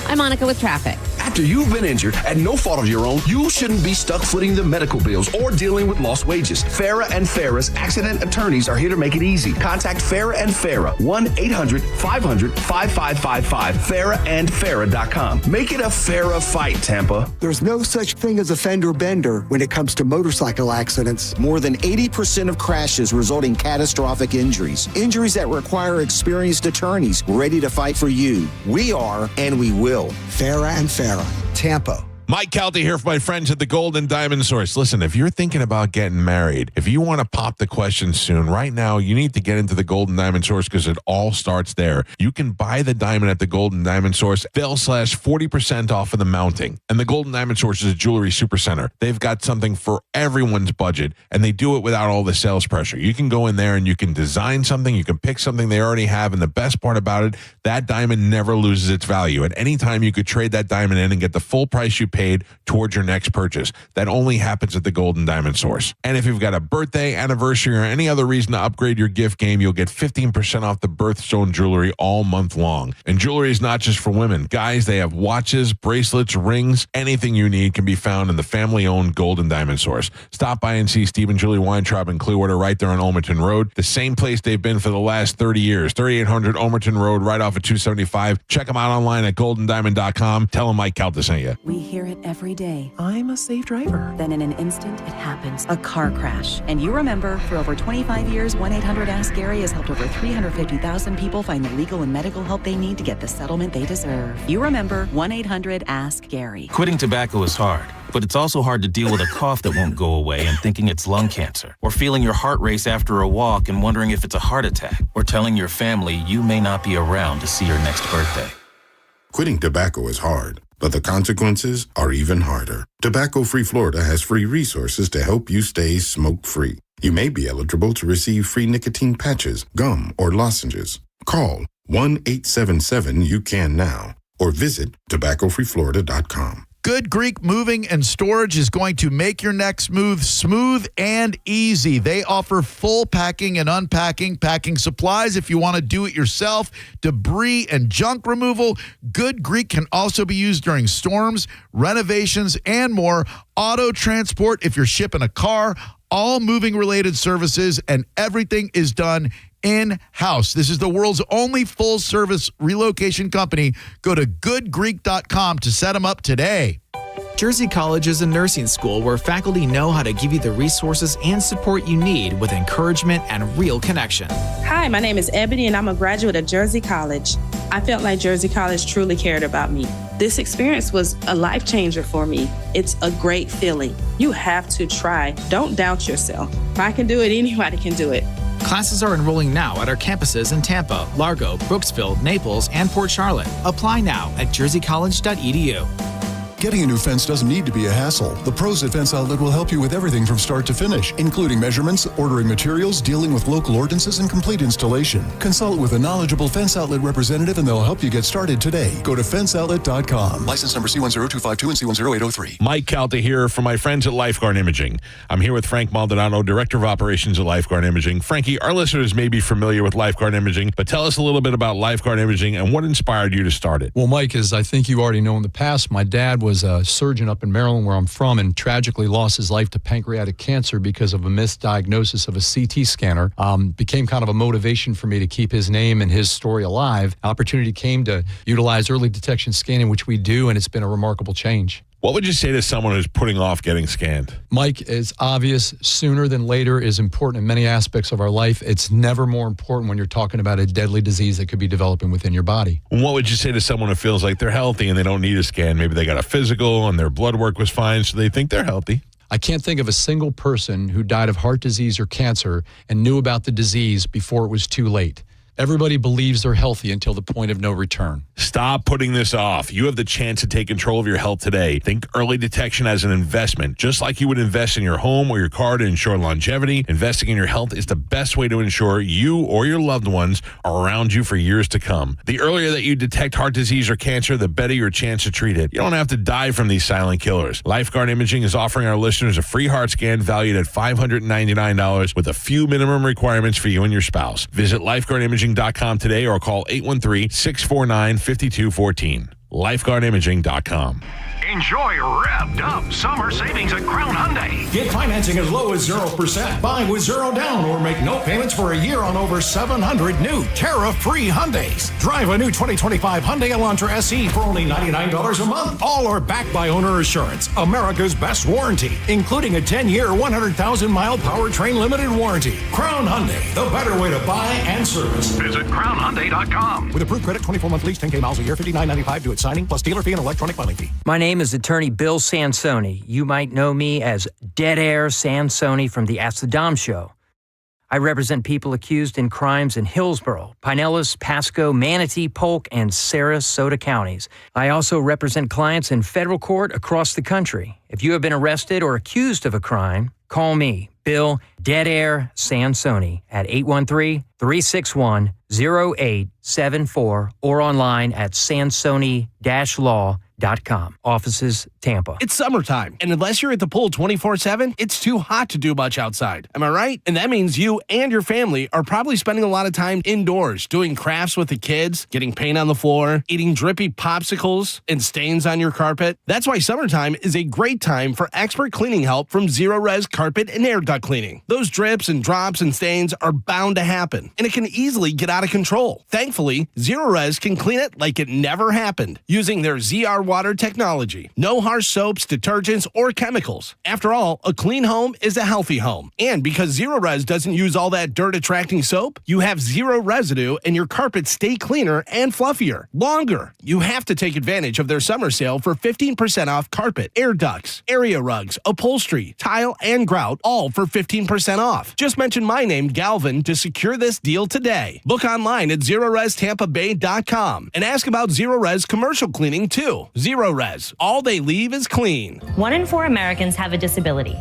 [SPEAKER 3] I'm Monica with traffic.
[SPEAKER 16] After you've been injured at no fault of your own, you shouldn't be stuck footing the medical bills or dealing with lost wages. Farah and Farah's accident attorneys are here to make it easy. Contact Farah and Farah, 1-800-500-5555, farahandfarah.com. Make it a Farah fight, Tampa.
[SPEAKER 18] There's no such thing as a fender bender when it comes to motorcycle accidents. More than 80% of crashes result in catastrophic injuries. Injuries that require experienced attorneys ready to fight for you. We are, and we will. Farah and Farah, Tampa.
[SPEAKER 8] Mike Calta here for my friends at the Golden Diamond Source. Listen, if you're thinking about getting married, if you want to pop the question soon, right now, you need to get into the Golden Diamond Source because it all starts there. You can buy the diamond at the Golden Diamond Source. They'll slash 40% off of the mounting. And the Golden Diamond Source is a jewelry supercenter. They've got something for everyone's budget, and they do it without all the sales pressure. You can go in there and you can design something. You can pick something they already have. And the best part about it, that diamond never loses its value. At any time, you could trade that diamond in and get the full price you paid towards your next purchase. That only happens at the Golden Diamond Source. And if you've got a birthday, anniversary, or any other reason to upgrade your gift game, you'll get 15% off the birthstone jewelry all month long. And jewelry is not just for women. Guys, they have watches, bracelets, rings, anything you need can be found in the family-owned Golden Diamond Source. Stop by and see Steve and Julie Weintraub in Clearwater right there on Olmerton Road, the same place they've been for the last 30 years. 3800 Olmerton Road, right off of 275. Check them out online at goldendiamond.com. Tell them Mike Calta sent you.
[SPEAKER 12] We hear it every day. I'm a safe driver. Then in an instant, it happens. A car crash. And you remember, for over 25 years, 1-800-ASK-GARY has helped over 350,000 people find the legal and medical help they need to get the settlement they deserve. You remember 1-800-ASK-GARY.
[SPEAKER 19] Quitting tobacco is hard, but it's also hard to deal with a cough that won't go away and thinking it's lung cancer, or feeling your heart race after a walk and wondering if it's a heart attack, or telling your family you may not be around to see your next birthday.
[SPEAKER 20] Quitting tobacco is hard, but the consequences are even harder. Tobacco-Free Florida has free resources to help you stay smoke-free. You may be eligible to receive free nicotine patches, gum, or lozenges. Call 1-877-YOU-CAN-NOW or visit tobaccofreeflorida.com.
[SPEAKER 21] Good Greek Moving and Storage is going to make your next move smooth and easy. They offer full packing and unpacking, packing supplies if you want to do it yourself, debris and junk removal. Good Greek can also be used during storms, renovations, and more. Auto transport if you're shipping a car, all moving-related services, and everything is done in-house. This is the world's only full-service relocation company. Go to goodgreek.com to set them up today.
[SPEAKER 7] Jersey College is a nursing school where faculty know how to give you the resources and support you need with encouragement and real connection.
[SPEAKER 9] Hi, my name is Ebony, and I'm a graduate of Jersey College. I felt like Jersey College truly cared about me. This experience was a life changer for me. It's a great feeling. You have to try. Don't doubt yourself. If I can do it, anybody can do it.
[SPEAKER 7] Classes are enrolling now at our campuses in Tampa, Largo, Brooksville, Naples, and Port Charlotte. Apply now at jerseycollege.edu.
[SPEAKER 10] Getting a new fence doesn't need to be a hassle. The pros at Fence Outlet will help you with everything from start to finish, including measurements, ordering materials, dealing with local ordinances, and complete installation. Consult with a knowledgeable Fence Outlet representative and they'll help you get started today. Go to fenceoutlet.com. License number C10252 and C10803.
[SPEAKER 8] Mike Calta here from my friends at Lifeguard Imaging. I'm here with Frank Maldonado, Director of Operations at Lifeguard Imaging. Frankie, our listeners may be familiar with Lifeguard Imaging, but tell us a little bit about Lifeguard Imaging and what inspired you to start it.
[SPEAKER 22] Well, Mike, as I think you already know in the past, my dad was a surgeon up in Maryland, where I'm from, and tragically lost his life to pancreatic cancer because of a misdiagnosis of a CT scanner. Became kind of a motivation for me to keep his name and his story alive. Opportunity came to utilize early detection scanning, which we do, and it's been a remarkable change.
[SPEAKER 8] What would you say to someone who's putting off getting scanned?
[SPEAKER 22] Mike, it's obvious sooner than later is important in many aspects of our life. It's never more important when you're talking about a deadly disease that could be developing within your body.
[SPEAKER 8] What would you say to someone who feels like they're healthy and they don't need a scan? Maybe they got a physical and their blood work was fine, so they think they're healthy.
[SPEAKER 22] I can't think of a single person who died of heart disease or cancer and knew about the disease before it was too late. Everybody believes they're healthy until the point of no return.
[SPEAKER 8] Stop putting this off. You have the chance to take control of your health today. Think early detection as an investment. Just like you would invest in your home or your car to ensure longevity, investing in your health is the best way to ensure you or your loved ones are around you for years to come. The earlier that you detect heart disease or cancer, the better your chance to treat it. You don't have to die from these silent killers. Lifeguard Imaging is offering our listeners a free heart scan valued at $599 with a few minimum requirements for you and your spouse. Visit lifeguardimaging.com today or call 813-649-5214. lifeguardimaging.com.
[SPEAKER 23] Enjoy revved up summer savings at Crown Hyundai.
[SPEAKER 17] Get financing as low as 0%. Buy with zero down or make no payments for a year on over 700 new tariff-free Hyundais. Drive a new 2025 Hyundai Elantra SE for only $99 a month. All are backed by Owner Assurance, America's best warranty, including a 10-year, 100,000-mile powertrain limited warranty. Crown Hyundai, the better way to buy and service.
[SPEAKER 23] Visit CrownHyundai.com.
[SPEAKER 17] With approved credit, 24-month lease, 10K miles a year, $59.95 due at signing, plus dealer fee and electronic filing fee.
[SPEAKER 24] My name is Attorney Bill Sansoni. You might know me as Dead Air Sansoni from the Ask the Dom Show. I represent people accused in crimes in Hillsborough, Pinellas, Pasco, Manatee, Polk, and Sarasota counties. I also represent clients in federal court across the country. If you have been arrested or accused of a crime, call me, Bill Dead Air Sansoni, at 813-361-0874 or online at sansoni-law.com. Offices, Tampa.
[SPEAKER 11] It's summertime, and unless you're at the pool 24/7, it's too hot to do much outside. Am I right? And that means you and your family are probably spending a lot of time indoors, doing crafts with the kids, getting paint on the floor, eating drippy popsicles and stains on your carpet. That's why summertime is a great time for expert cleaning help from Zero Res Carpet and Air Duct Cleaning. Those drips and drops and stains are bound to happen, and it can easily get out of control. Thankfully, Zero Res can clean it like it never happened using their ZR water technology. No harsh soaps, detergents, or chemicals. After all, a clean home is a healthy home. And because Zero Res doesn't use all that dirt-attracting soap, you have zero residue and your carpets stay cleaner and fluffier longer. You have to take advantage of their summer sale for 15% off carpet, air ducts, area rugs, upholstery, tile, and grout, all for 15% off. Just mention my name, Galvin, to secure this deal today. Look online at ZeroResTampaBay.com and ask about Zero Res commercial cleaning too. Zero Res. All they leave is clean.
[SPEAKER 26] 1 in 4 Americans have a disability.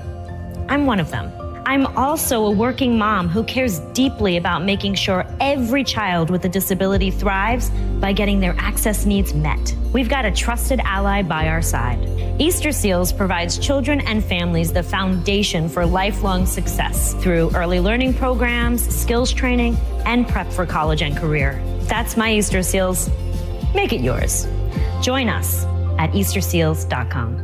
[SPEAKER 26] I'm one of them. I'm also a working mom who cares deeply about making sure every child with a disability thrives by getting their access needs met. We've got a trusted ally by our side. Easter Seals provides children and families the foundation for lifelong success through early learning programs, skills training, and prep for college and career. That's my Easter Seals. Make it yours. Join us at easterseals.com.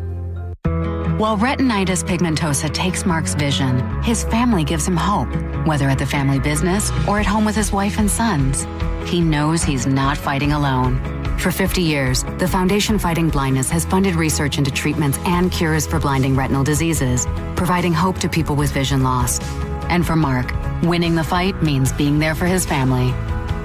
[SPEAKER 27] While retinitis pigmentosa takes Mark's vision, his family gives him hope, whether at the family business or at home with his wife and sons. He knows he's not fighting alone. For 50 years, the Foundation Fighting Blindness has funded research into treatments and cures for blinding retinal diseases, providing hope to people with vision loss. And for Mark, winning the fight means being there for his family.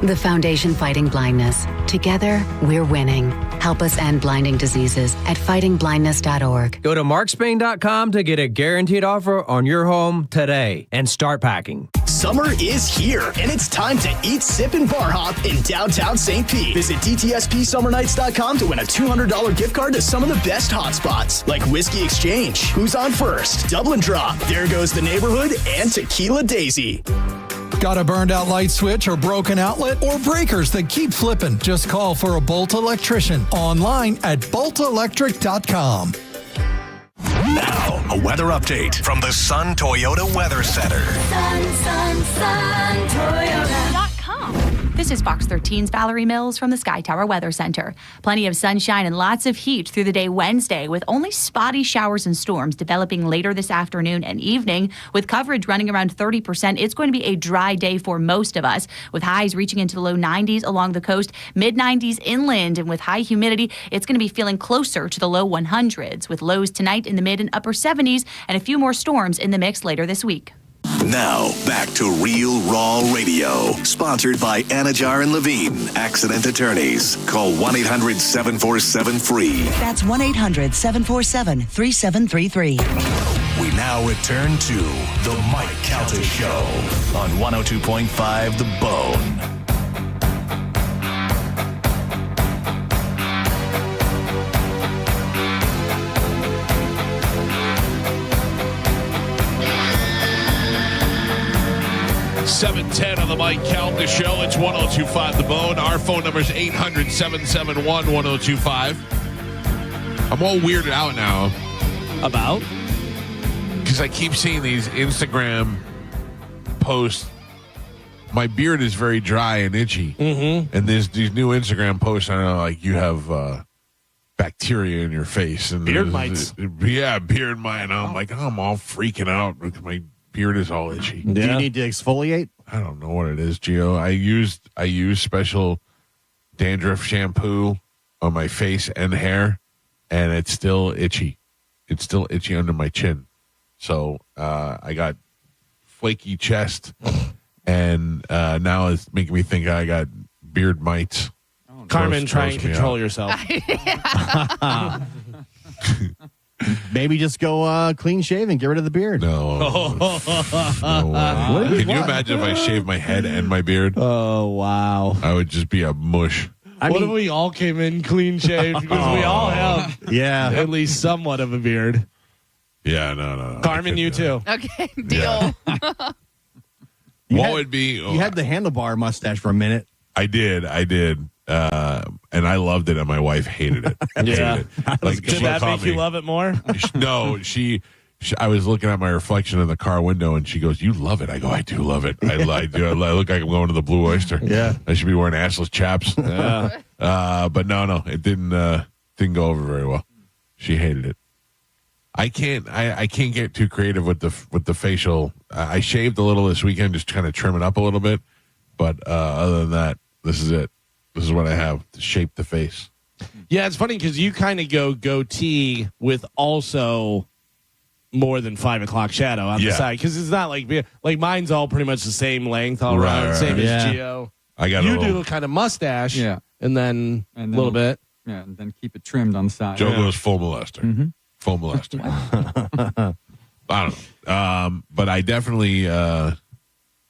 [SPEAKER 27] The Foundation Fighting Blindness. Together, we're winning. Help us end blinding diseases at fightingblindness.org.
[SPEAKER 2] Go to markspain.com to get a guaranteed offer on your home today and start packing.
[SPEAKER 4] Summer is here, and it's time to eat, sip, and bar hop in downtown St. Pete. Visit DTSPSummernights.com to win a $200 gift card to some of the best hotspots, like Whiskey Exchange, Who's on First, Dublin Drop, There Goes the Neighborhood, and Tequila Daisy.
[SPEAKER 5] Got a burned out light switch or broken outlet or breakers that keep flipping? Just call for a Bolt electrician online at boltelectric.com.
[SPEAKER 1] Now, a weather update from the Sun Toyota Weather Center.
[SPEAKER 6] Sun Toyota.com. This is Fox 13's Valerie Mills from the Sky Tower Weather Center. Plenty of sunshine and lots of heat through the day Wednesday, with only spotty showers and storms developing later this afternoon and evening. With coverage running around 30%, it's going to be a dry day for most of us, with highs reaching into the low 90s along the coast, mid-90s inland, and with high humidity, it's going to be feeling closer to the low 100s, with lows tonight in the mid and upper 70s and a few more storms in the mix later this week.
[SPEAKER 1] Now, back to Real Raw Radio. Sponsored by Anajar and Levine, accident attorneys. Call 1-800-747-FREE.
[SPEAKER 13] That's 1-800-747-3733.
[SPEAKER 1] We now return to The Mike Calta Show on 102.5 The Bone.
[SPEAKER 8] $7:10 on the Mike Calta Show. It's 102.5 The Bone. Our phone number is 800-771-1025. I'm all weirded out now.
[SPEAKER 15] About?
[SPEAKER 8] Because I keep seeing these Instagram posts. My beard is very dry and itchy. Mm-hmm. And there's these new Instagram posts, I know, like you have bacteria in your face. And
[SPEAKER 15] beard mites.
[SPEAKER 8] Yeah, beard mite. I'm like, I'm all freaking out because my beard is all itchy.
[SPEAKER 14] Yeah. Do you need to exfoliate?
[SPEAKER 8] I don't know what it is, Gio. I use special dandruff shampoo on my face and hair, and it's still itchy. It's still itchy under my chin. So I got flaky chest, and now it's making me think I got beard mites.
[SPEAKER 15] Carmen, try and control yourself.
[SPEAKER 14] Maybe just go clean shave and get rid of the beard.
[SPEAKER 8] No. No way. Can you imagine if I shaved my head and my beard?
[SPEAKER 14] Oh, wow.
[SPEAKER 8] I would just be a mush.
[SPEAKER 15] What if we all came in clean shaved? Because we all have at least somewhat of a beard.
[SPEAKER 8] Yeah, no.
[SPEAKER 15] Carmen, you too.
[SPEAKER 3] Okay, deal.
[SPEAKER 8] Yeah.
[SPEAKER 14] You
[SPEAKER 8] had
[SPEAKER 14] the handlebar mustache for a minute.
[SPEAKER 8] I did. And I loved it, and my wife hated it. Hated it.
[SPEAKER 15] Like, did that make you love it more?
[SPEAKER 8] No, I was looking at my reflection in the car window, and she goes, "You love it." I go, "I do love it. I do. I look like I'm going to the Blue Oyster.
[SPEAKER 14] Yeah,
[SPEAKER 8] I should be wearing assless chaps." Yeah. But no, it didn't go over very well. She hated it. I can't get too creative with the facial. I shaved a little this weekend, just kind of trim it up a little bit. But other than that, this is it. This is what I have to shape the face.
[SPEAKER 15] Yeah, it's funny because you kind of go goatee with also more than 5 o'clock shadow on the side, because it's not like mine's all pretty much the same length all around, same as Gio.
[SPEAKER 8] I got
[SPEAKER 15] do a kind of mustache, and then a little bit,
[SPEAKER 25] and then keep it trimmed on the side.
[SPEAKER 8] Joe goes full molester, full molester. I don't know, but I definitely I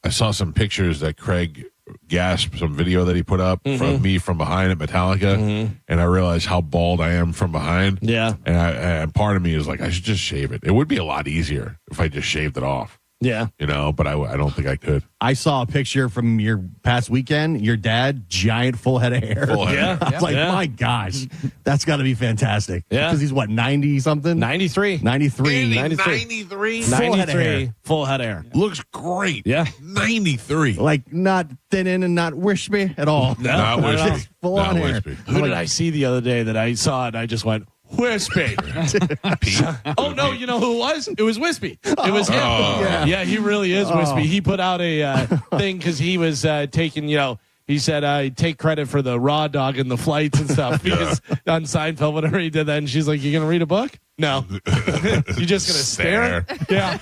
[SPEAKER 8] saw some pictures that Craig gasped, some video that he put up from me from behind at Metallica, and I realized how bald I am from behind.
[SPEAKER 15] Yeah,
[SPEAKER 8] and part of me is like, I should just shave it. It would be a lot easier if I just shaved it off.
[SPEAKER 15] Yeah,
[SPEAKER 8] but I don't think I could.
[SPEAKER 14] I saw a picture from your past weekend. Your dad, giant full head of hair.
[SPEAKER 8] Full head.
[SPEAKER 14] I was like, my gosh, that's got to be fantastic.
[SPEAKER 15] Yeah,
[SPEAKER 14] because he's what, 90 something?
[SPEAKER 15] 93.
[SPEAKER 8] 93.
[SPEAKER 15] Full head of hair.
[SPEAKER 8] Looks great.
[SPEAKER 15] Yeah,
[SPEAKER 8] 93.
[SPEAKER 14] Like not thinning and not wispy at all.
[SPEAKER 8] Not wispy.
[SPEAKER 14] Full on hair.
[SPEAKER 15] Who did I see the other day that I saw it and I just went, Wispy. Oh, no, you know who it was? It was Wispy. It was him. Yeah, he really is Wispy. He put out a thing because he was taking, He said, I take credit for the raw dog and the flights and stuff because on Seinfeld, whenever he did that, and she's like, you going to read a book? No. You're just going to stare? Yeah.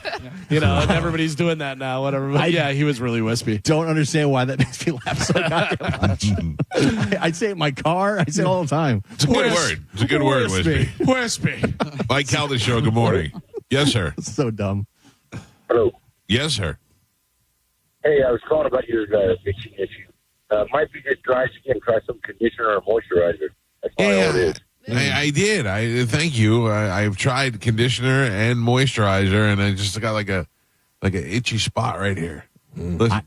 [SPEAKER 15] You know, and everybody's doing that now, whatever. But yeah, he was really wispy.
[SPEAKER 14] Don't understand why that makes me laugh so goddamn much. I say it in my car. I say it all the time.
[SPEAKER 8] It's a good word. It's a good word, wispy.
[SPEAKER 15] Wispy.
[SPEAKER 8] Mike Calta Show, good morning. Yes, sir.
[SPEAKER 14] So dumb.
[SPEAKER 12] Hello.
[SPEAKER 8] Yes, sir.
[SPEAKER 12] Hey, I was calling about your itching issue. Might be just dry skin. Try some conditioner or moisturizer. That's all it is.
[SPEAKER 8] I did. Thank you. I've tried conditioner and moisturizer, and I just got like an itchy spot right here. Listen.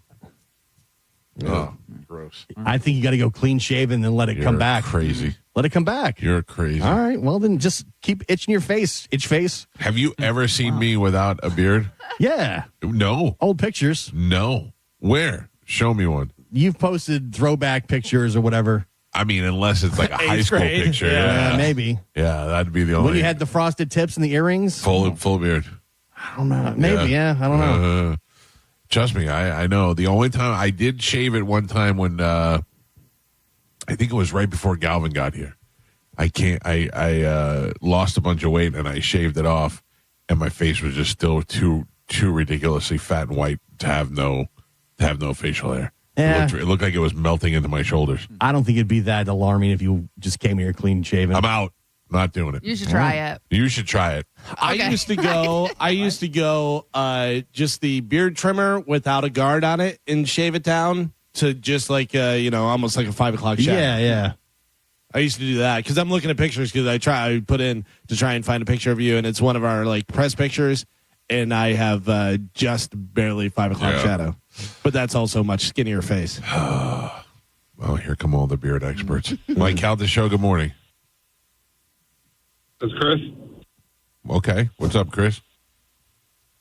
[SPEAKER 8] Gross.
[SPEAKER 14] I think you got to go clean shaven and then let it come back.
[SPEAKER 8] Crazy.
[SPEAKER 14] Let it come back.
[SPEAKER 8] You're crazy.
[SPEAKER 14] All right. Well, then just keep itching your face. Itch face.
[SPEAKER 8] Have you ever seen me without a beard?
[SPEAKER 14] Yeah.
[SPEAKER 8] No.
[SPEAKER 14] Old pictures.
[SPEAKER 8] No. Where? Show me one.
[SPEAKER 14] You've posted throwback pictures or whatever.
[SPEAKER 8] I mean, unless it's like a high school picture.
[SPEAKER 14] Yeah, maybe.
[SPEAKER 8] Yeah, that'd be the only.
[SPEAKER 14] When you had the frosted tips and the earrings?
[SPEAKER 8] Full beard.
[SPEAKER 14] I don't know. Maybe, yeah. I don't know.
[SPEAKER 8] Trust me, I know. The only time I did shave it one time when I think it was right before Galvin got here. I lost a bunch of weight and I shaved it off, and my face was just still too ridiculously fat and white to have no facial hair.
[SPEAKER 14] Yeah.
[SPEAKER 8] It looked like it was melting into my shoulders.
[SPEAKER 14] I don't think it'd be that alarming if you just came here clean shaven.
[SPEAKER 8] I'm out. Not doing it.
[SPEAKER 13] You should try it.
[SPEAKER 8] You should try it.
[SPEAKER 15] I used to go just the beard trimmer without a guard on it and shave it down to just like almost like a 5 o'clock shadow.
[SPEAKER 14] Yeah.
[SPEAKER 15] I used to do that because I'm looking at pictures because I put in to try and find a picture of you, and it's one of our like press pictures, and I have just barely 5 o'clock shadow, but that's also a much skinnier face.
[SPEAKER 8] Well, here come all the beard experts. Mike Calta Show, good morning.
[SPEAKER 16] It's Chris.
[SPEAKER 8] Okay, what's up, Chris?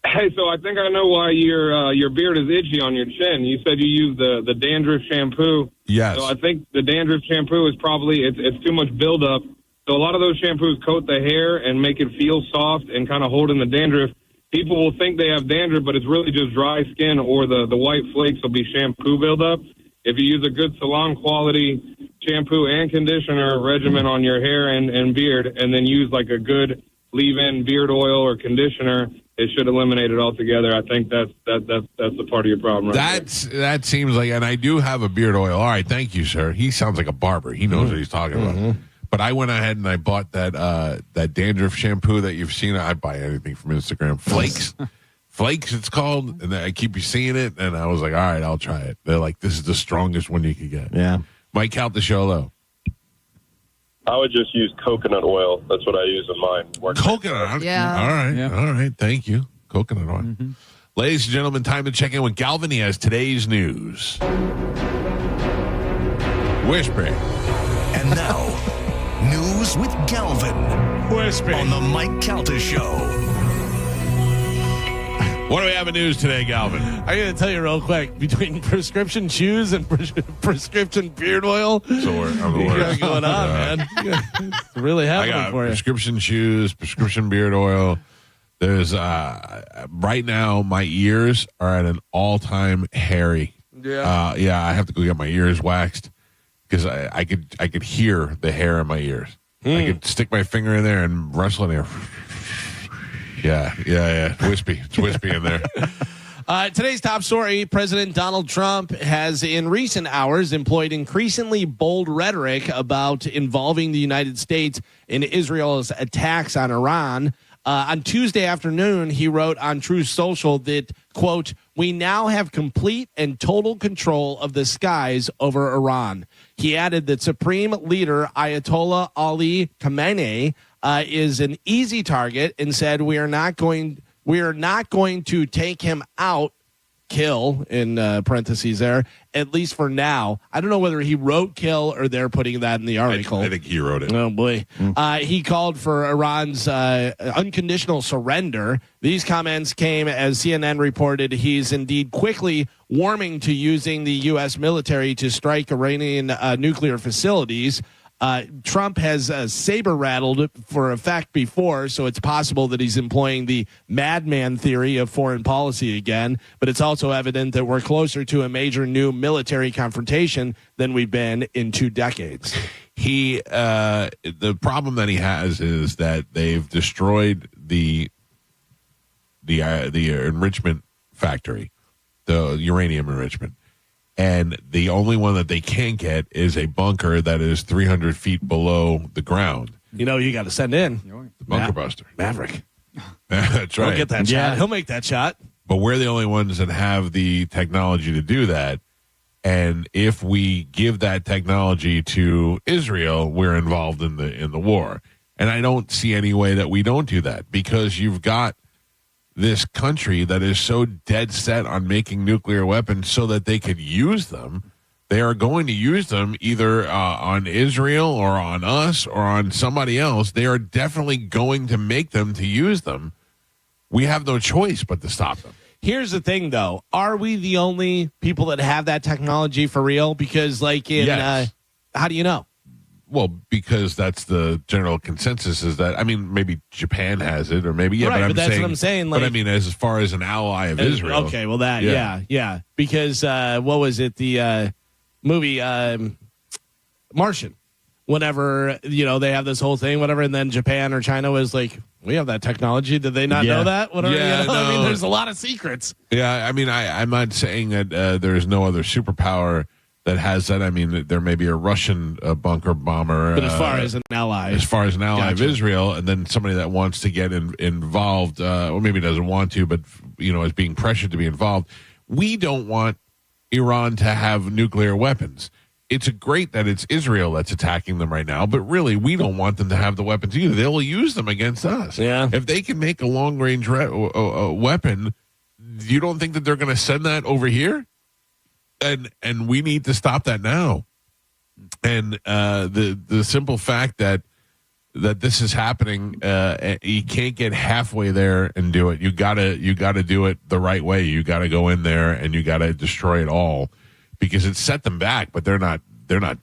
[SPEAKER 16] Hey, so I think I know why your beard is itchy on your chin. You said you use the dandruff shampoo.
[SPEAKER 8] Yes.
[SPEAKER 16] So I think the dandruff shampoo is probably it's too much buildup. So a lot of those shampoos coat the hair and make it feel soft and kind of hold in the dandruff. People will think they have dandruff, but it's really just dry skin, or the white flakes will be shampoo buildup. If you use a good salon quality shampoo and conditioner regimen on your hair and beard, and then use like a good leave-in beard oil or conditioner, it should eliminate it altogether. I think that's the part of your problem. Right
[SPEAKER 8] That seems like, and I do have a beard oil. All right, thank you, sir. He sounds like a barber. He knows what he's talking about. But I went ahead and I bought that dandruff shampoo that you've seen. I buy anything from Instagram. Flakes, it's called, and I keep seeing it, and I was like, all right, I'll try it. They're like, this is the strongest one you can get.
[SPEAKER 14] Yeah.
[SPEAKER 8] Mike Calta Show, though.
[SPEAKER 16] I would just use coconut oil. That's what I use in mine.
[SPEAKER 8] Coconut?
[SPEAKER 13] Yeah.
[SPEAKER 8] All right.
[SPEAKER 13] Yeah.
[SPEAKER 8] All right. Thank you. Coconut oil. Ladies and gentlemen, time to check in with Galvin. He has today's news. Whispering.
[SPEAKER 1] And now, news with Galvin. On the Mike Calta Show.
[SPEAKER 8] What do we have in news today, Galvin?
[SPEAKER 15] I'm going to tell you real quick, between prescription shoes and prescription beard oil,
[SPEAKER 8] so I'm the
[SPEAKER 15] you got
[SPEAKER 8] worst.
[SPEAKER 15] going on, man. It's really
[SPEAKER 8] I
[SPEAKER 15] happening
[SPEAKER 8] got
[SPEAKER 15] for you.
[SPEAKER 8] prescription shoes, prescription beard oil. There's right now my ears are at an all-time hairy.
[SPEAKER 15] Yeah.
[SPEAKER 8] I have to go get my ears waxed because I could hear the hair in my ears. I could stick my finger in there and wrestle in there. Yeah. Wispy. It's wispy in there.
[SPEAKER 15] Today's top story, President Donald Trump has in recent hours employed increasingly bold rhetoric about involving the United States in Israel's attacks on Iran. On Tuesday afternoon, he wrote on Truth Social that, quote, "We now have complete and total control of the skies over Iran." He added that Supreme Leader Ayatollah Ali Khamenei is an easy target, and said we are not going to take him out, kill in parentheses there, at least for now. I don't know whether he wrote kill or they're putting that in the article.
[SPEAKER 8] I think he wrote it.
[SPEAKER 15] Oh boy. He called for Iran's unconditional surrender. These comments came as CNN reported he's indeed quickly warming to using the U.S. military to strike Iranian nuclear facilities. Trump has saber rattled for a fact before, so it's possible that he's employing the madman theory of foreign policy again. But it's also evident that we're closer to a major new military confrontation than we've been in 2 decades.
[SPEAKER 8] The problem that he has is that they've destroyed the enrichment factory, the uranium enrichment. And the only one that they can't get is a bunker that is 300 feet below the ground.
[SPEAKER 15] You got to send in
[SPEAKER 8] the bunker buster.
[SPEAKER 15] Maverick.
[SPEAKER 8] That's right.
[SPEAKER 15] He'll get that shot. He'll make that shot.
[SPEAKER 8] But we're the only ones that have the technology to do that. And if we give that technology to Israel, we're involved in the war. And I don't see any way that we don't do that, because you've got this country that is so dead set on making nuclear weapons so that they could use them. They are going to use them either on Israel or on us or on somebody else. They are definitely going to make them to use them. We have no choice but to stop them.
[SPEAKER 15] Here's the thing, though. Are we the only people that have that technology for real? Because,
[SPEAKER 8] Yes.
[SPEAKER 15] How do you know?
[SPEAKER 8] Well, because that's the general consensus is that, I mean, maybe Japan has it, or maybe,
[SPEAKER 15] right,
[SPEAKER 8] but
[SPEAKER 15] that's what I'm saying.
[SPEAKER 8] But I mean, as far as an ally of Israel.
[SPEAKER 15] Okay, well, yeah. Because what was it? The movie Martian. Whenever, they have this whole thing, whatever, and then Japan or China was like, we have that technology. Did they not know that? Whatever.
[SPEAKER 8] No.
[SPEAKER 15] I mean, there's a lot of secrets.
[SPEAKER 8] Yeah, I mean, I'm not saying that there is no other superpower that has that. I mean, there may be a Russian bunker bomber.
[SPEAKER 15] But as far as an ally.
[SPEAKER 8] Of Israel, and then somebody that wants to get involved, or maybe doesn't want to, but, is being pressured to be involved. We don't want Iran to have nuclear weapons. It's great that it's Israel that's attacking them right now, but really, we don't want them to have the weapons either. They'll use them against us.
[SPEAKER 15] Yeah.
[SPEAKER 8] If they can make a long-range weapon, you don't think that they're going to send that over here? And we need to stop that now. And the simple fact that this is happening, you can't get halfway there and do it. You gotta do it the right way. You gotta go in there and you gotta destroy it all, because it set them back, but they're not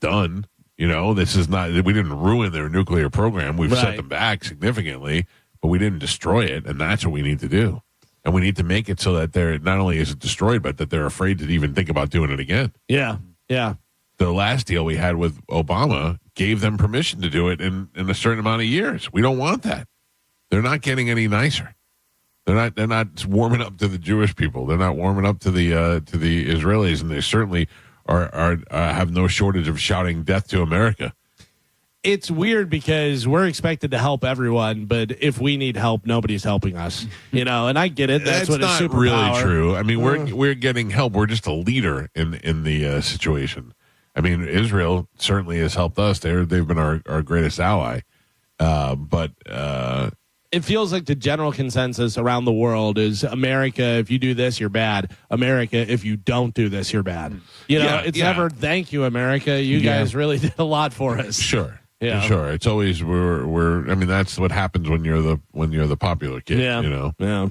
[SPEAKER 8] done. This is not. We didn't ruin their nuclear program. We've set them back significantly, but we didn't destroy it, and that's what we need to do. And we need to make it so that they're not only is it destroyed, but that they're afraid to even think about doing it again.
[SPEAKER 15] Yeah.
[SPEAKER 8] The last deal we had with Obama gave them permission to do it in a certain amount of years. We don't want that. They're not getting any nicer. They're not warming up to the Jewish people. They're not warming up to the Israelis, and they certainly are have no shortage of shouting death to America.
[SPEAKER 15] It's weird because we're expected to help everyone, but if we need help, nobody's helping us. And I get it. That's what
[SPEAKER 8] not
[SPEAKER 15] a superpower.
[SPEAKER 8] Really true. I mean, we're getting help. We're just a leader in the situation. I mean, Israel certainly has helped us. They've been our greatest ally. But
[SPEAKER 15] it feels like the general consensus around the world is America, if you do this, you're bad. America, if you don't do this, you're bad. It's never thank you, America. You guys really did a lot for us.
[SPEAKER 8] Sure.
[SPEAKER 15] Yeah.
[SPEAKER 8] Sure. It's always we're I mean, that's what happens when you're the popular kid.
[SPEAKER 15] Yeah.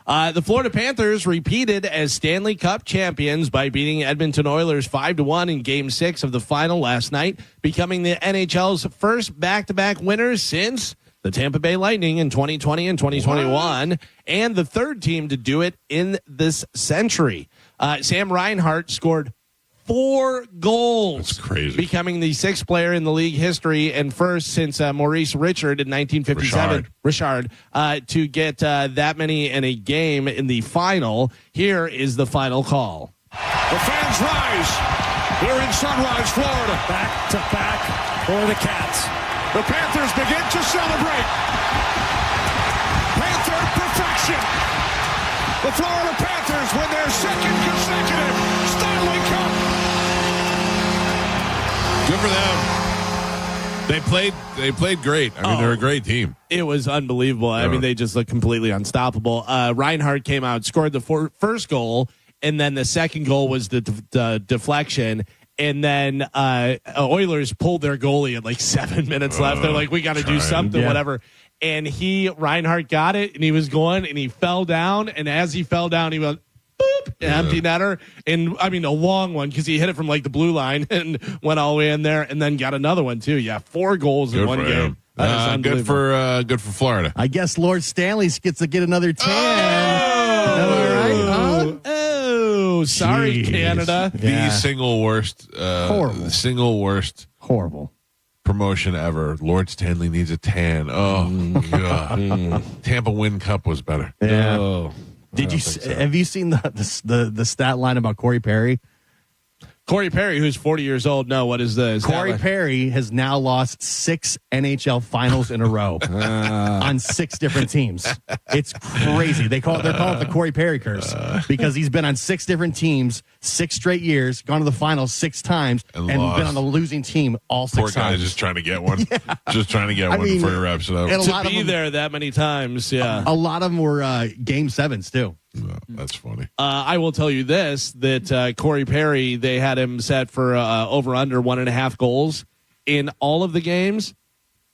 [SPEAKER 15] The Florida Panthers repeated as Stanley Cup champions by beating Edmonton Oilers 5-1 in Game 6 of the final last night, becoming the NHL's first back-to-back winners since the Tampa Bay Lightning in 2020 and 2021, and the third team to do it in this century. Sam Reinhart scored 4 goals.
[SPEAKER 8] That's crazy.
[SPEAKER 15] Becoming the 6th player in the league history and first since Maurice Richard in 1957. Richard to get that many in a game in the final. Here is the final call.
[SPEAKER 7] The fans rise here in Sunrise, Florida. Back to back for the Cats. The Panthers begin to celebrate. Panther perfection. The Florida Panthers win their second consecutive Stanley Cup.
[SPEAKER 8] Good for them. They played great. I mean, they're a great team.
[SPEAKER 15] It was unbelievable. I mean, they just looked completely unstoppable. Reinhart came out, scored the first goal, and then the second goal was the deflection. And then Oilers pulled their goalie at like 7 minutes left. They're like, we got to do something, whatever. And Reinhart got it, and he was going, and he fell down. And as he fell down, he went, boop. empty netter. And I mean, a long one because he hit it from like the blue line and went all the way in there and then got another one too. Yeah, 4 goals in one game.
[SPEAKER 8] Good for Florida.
[SPEAKER 14] I guess Lord Stanley gets to get another 10. Am I right?
[SPEAKER 15] Oh, sorry,
[SPEAKER 14] Jeez.
[SPEAKER 15] Canada.
[SPEAKER 8] The single worst.
[SPEAKER 14] Horrible.
[SPEAKER 8] The single worst.
[SPEAKER 14] Horrible.
[SPEAKER 8] Promotion ever. Lord Stanley needs a tan. Oh, God. Tampa Win Cup was better.
[SPEAKER 14] Yeah.
[SPEAKER 15] Oh.
[SPEAKER 14] Have you seen the stat line about Corey Perry?
[SPEAKER 15] Corey Perry, who's 40 years old. No, what is this?
[SPEAKER 14] Corey Perry has now lost 6 NHL finals in a row on 6 different teams. It's crazy. They're calling it the Corey Perry curse because he's been on 6 different teams, 6 straight years, gone to the finals 6 times, and been on the losing team all 6 times.
[SPEAKER 8] Poor guy just trying to get one. Just trying to get one before he wraps it up.
[SPEAKER 14] And
[SPEAKER 15] To be there that many times, yeah.
[SPEAKER 14] A lot of them were game 7s too.
[SPEAKER 8] That's funny.
[SPEAKER 15] I will tell you this, that Corey Perry, they had him set for over under 1.5 goals in all of the games.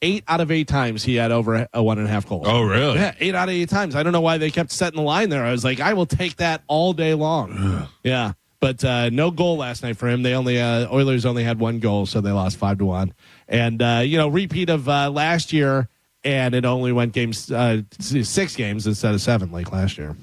[SPEAKER 15] 8 out of 8 times he had over 1.5 goals.
[SPEAKER 8] Oh, really?
[SPEAKER 15] Yeah, 8 out of 8 times. I don't know why they kept setting the line there. I was like, I will take that all day long. Yeah, but no goal last night for him. They only Oilers only had 1 goal, so they lost 5-1. And repeat of last year, and it only went 6 games instead of 7 like last year.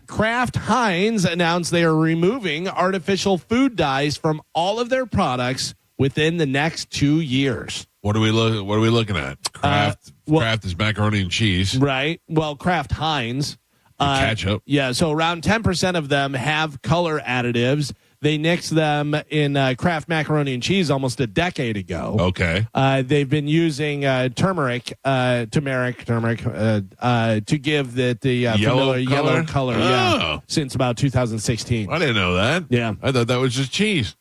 [SPEAKER 15] Kraft Heinz announced they are removing artificial food dyes from all of their products within the next 2 years.
[SPEAKER 8] What are we looking at? Kraft is macaroni and cheese,
[SPEAKER 15] right? Well, Kraft Heinz
[SPEAKER 8] ketchup.
[SPEAKER 15] Yeah, so around 10% of them have color additives. They nixed them in Kraft macaroni and cheese almost a decade ago.
[SPEAKER 8] Okay.
[SPEAKER 15] They've been using turmeric to give the yellow color since about 2016.
[SPEAKER 8] I didn't know that.
[SPEAKER 15] Yeah.
[SPEAKER 8] I thought that was just cheese.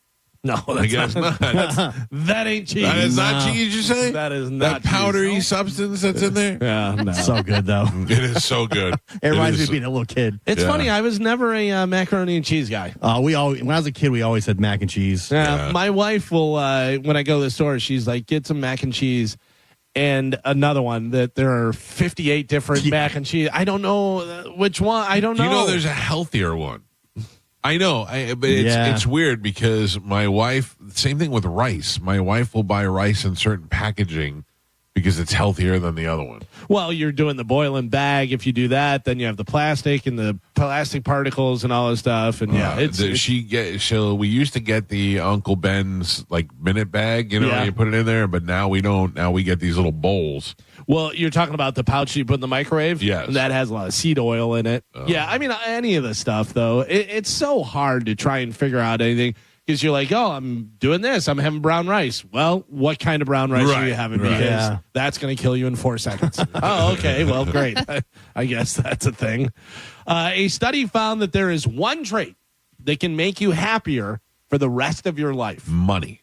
[SPEAKER 15] No,
[SPEAKER 8] I guess not.
[SPEAKER 15] That ain't cheese.
[SPEAKER 8] That is not cheese, you say?
[SPEAKER 15] That is not
[SPEAKER 8] that powdery substance that's in there?
[SPEAKER 15] Yeah, no.
[SPEAKER 14] So good, though.
[SPEAKER 8] It is so good.
[SPEAKER 14] It reminds me of being a little kid.
[SPEAKER 15] It's funny. I was never a macaroni and cheese guy.
[SPEAKER 14] When I was a kid, we always had mac and cheese.
[SPEAKER 15] Yeah. My wife will, when I go to the store, she's like, get some mac and cheese. And another one that there are 58 different mac and cheese. I don't know which one. I don't know.
[SPEAKER 8] You know, there's a healthier one. I know, but it's weird because my wife, same thing with rice. My wife will buy rice in certain packaging because it's healthier than the other one.
[SPEAKER 15] Well, you're doing the boiling bag. If you do that, then you have the plastic and the plastic particles and all this stuff. And
[SPEAKER 8] we used to get the Uncle Ben's like minute bag, you put it in there, but now we don't. Now we get these little bowls.
[SPEAKER 15] Well, you're talking about the pouch you put in the microwave?
[SPEAKER 8] Yes.
[SPEAKER 15] And that has a lot of seed oil in it. Yeah, I mean, any of the stuff, though, it's so hard to try and figure out anything because you're like, oh, I'm doing this. I'm having brown rice. Well, what kind of brown rice are you having? Because that's going to kill you in 4 seconds. Oh, okay. Well, great. I guess that's a thing. A study found that there is one trait that can make you happier for the rest of your life.
[SPEAKER 8] Money.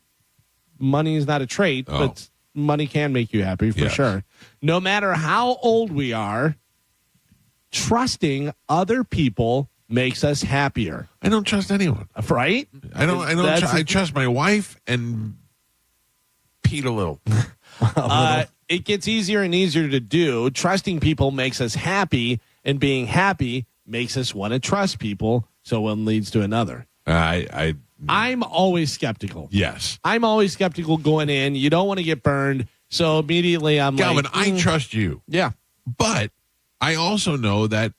[SPEAKER 15] Money is not a trait, but money can make you happy for sure. No matter how old we are, trusting other people makes us happier.
[SPEAKER 8] I don't trust anyone.
[SPEAKER 15] Right?
[SPEAKER 8] I trust my wife and Pete a little.
[SPEAKER 15] It gets easier and easier to do. Trusting people makes us happy, and being happy makes us want to trust people, so one leads to another. I'm always skeptical.
[SPEAKER 8] Yes.
[SPEAKER 15] I'm always skeptical going in. You don't want to get burned. So immediately I'm
[SPEAKER 8] Galvin, I trust you.
[SPEAKER 15] Yeah.
[SPEAKER 8] But I also know that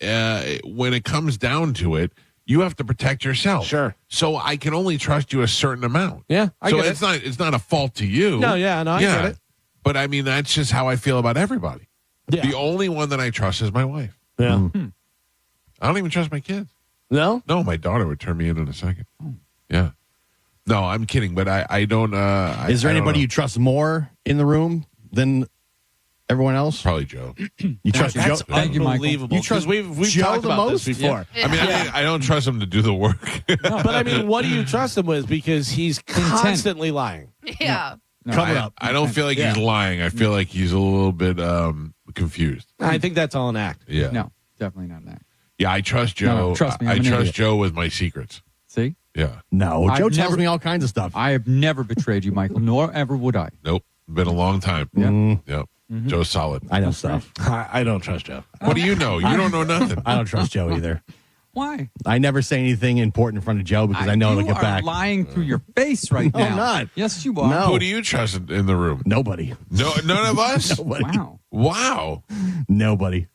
[SPEAKER 8] when it comes down to it, you have to protect yourself.
[SPEAKER 15] Sure.
[SPEAKER 8] So I can only trust you a certain amount.
[SPEAKER 15] Yeah.
[SPEAKER 8] It's not a fault to you.
[SPEAKER 15] No, I get it.
[SPEAKER 8] But I mean, that's just how I feel about everybody.
[SPEAKER 15] Yeah.
[SPEAKER 8] The only one that I trust is my wife.
[SPEAKER 15] Yeah.
[SPEAKER 8] I don't even trust my kids.
[SPEAKER 15] No?
[SPEAKER 8] No, my daughter would turn me in a second. Yeah. No, I'm kidding, but I don't.
[SPEAKER 14] Is there anybody you trust more in the room than everyone else?
[SPEAKER 8] Probably Joe.
[SPEAKER 14] You trust Joe?
[SPEAKER 15] Thank you, Michael. You trust we've
[SPEAKER 14] Joe
[SPEAKER 15] talked
[SPEAKER 14] the
[SPEAKER 15] about
[SPEAKER 14] most?
[SPEAKER 15] this before.
[SPEAKER 8] I mean, I don't trust him to do the work.
[SPEAKER 15] But I mean, what do you trust him with? Because he's constantly lying.
[SPEAKER 3] Yeah.
[SPEAKER 14] Coming up.
[SPEAKER 8] I don't feel like he's lying. I feel like he's a little bit confused.
[SPEAKER 15] I think that's all an act.
[SPEAKER 8] Yeah.
[SPEAKER 25] No, definitely not that.
[SPEAKER 8] Yeah, I trust Joe.
[SPEAKER 25] No, trust me,
[SPEAKER 8] I
[SPEAKER 25] I'm an
[SPEAKER 8] trust
[SPEAKER 25] idiot.
[SPEAKER 8] Joe with my secrets.
[SPEAKER 25] See?
[SPEAKER 8] Yeah.
[SPEAKER 14] No, Joe
[SPEAKER 25] I've
[SPEAKER 14] tells
[SPEAKER 25] never-
[SPEAKER 14] me all kinds of stuff.
[SPEAKER 25] I have never betrayed you, Michael, nor ever would I.
[SPEAKER 8] Nope. Been a long time.
[SPEAKER 25] Yeah.
[SPEAKER 8] Yep. Joe's solid.
[SPEAKER 14] I know stuff.
[SPEAKER 15] I don't trust Joe.
[SPEAKER 8] What do you know? You don't know nothing.
[SPEAKER 14] I don't trust Joe either.
[SPEAKER 25] Why?
[SPEAKER 14] I never say anything important in front of Joe because I know it'll get back.
[SPEAKER 25] You are lying through your face right
[SPEAKER 14] No,
[SPEAKER 25] now.
[SPEAKER 14] I'm not.
[SPEAKER 25] Yes, you are.
[SPEAKER 14] No.
[SPEAKER 8] Who do you trust in the room?
[SPEAKER 14] Nobody.
[SPEAKER 8] No, none of us.
[SPEAKER 14] Nobody.
[SPEAKER 25] Wow.
[SPEAKER 8] Wow.
[SPEAKER 14] Nobody.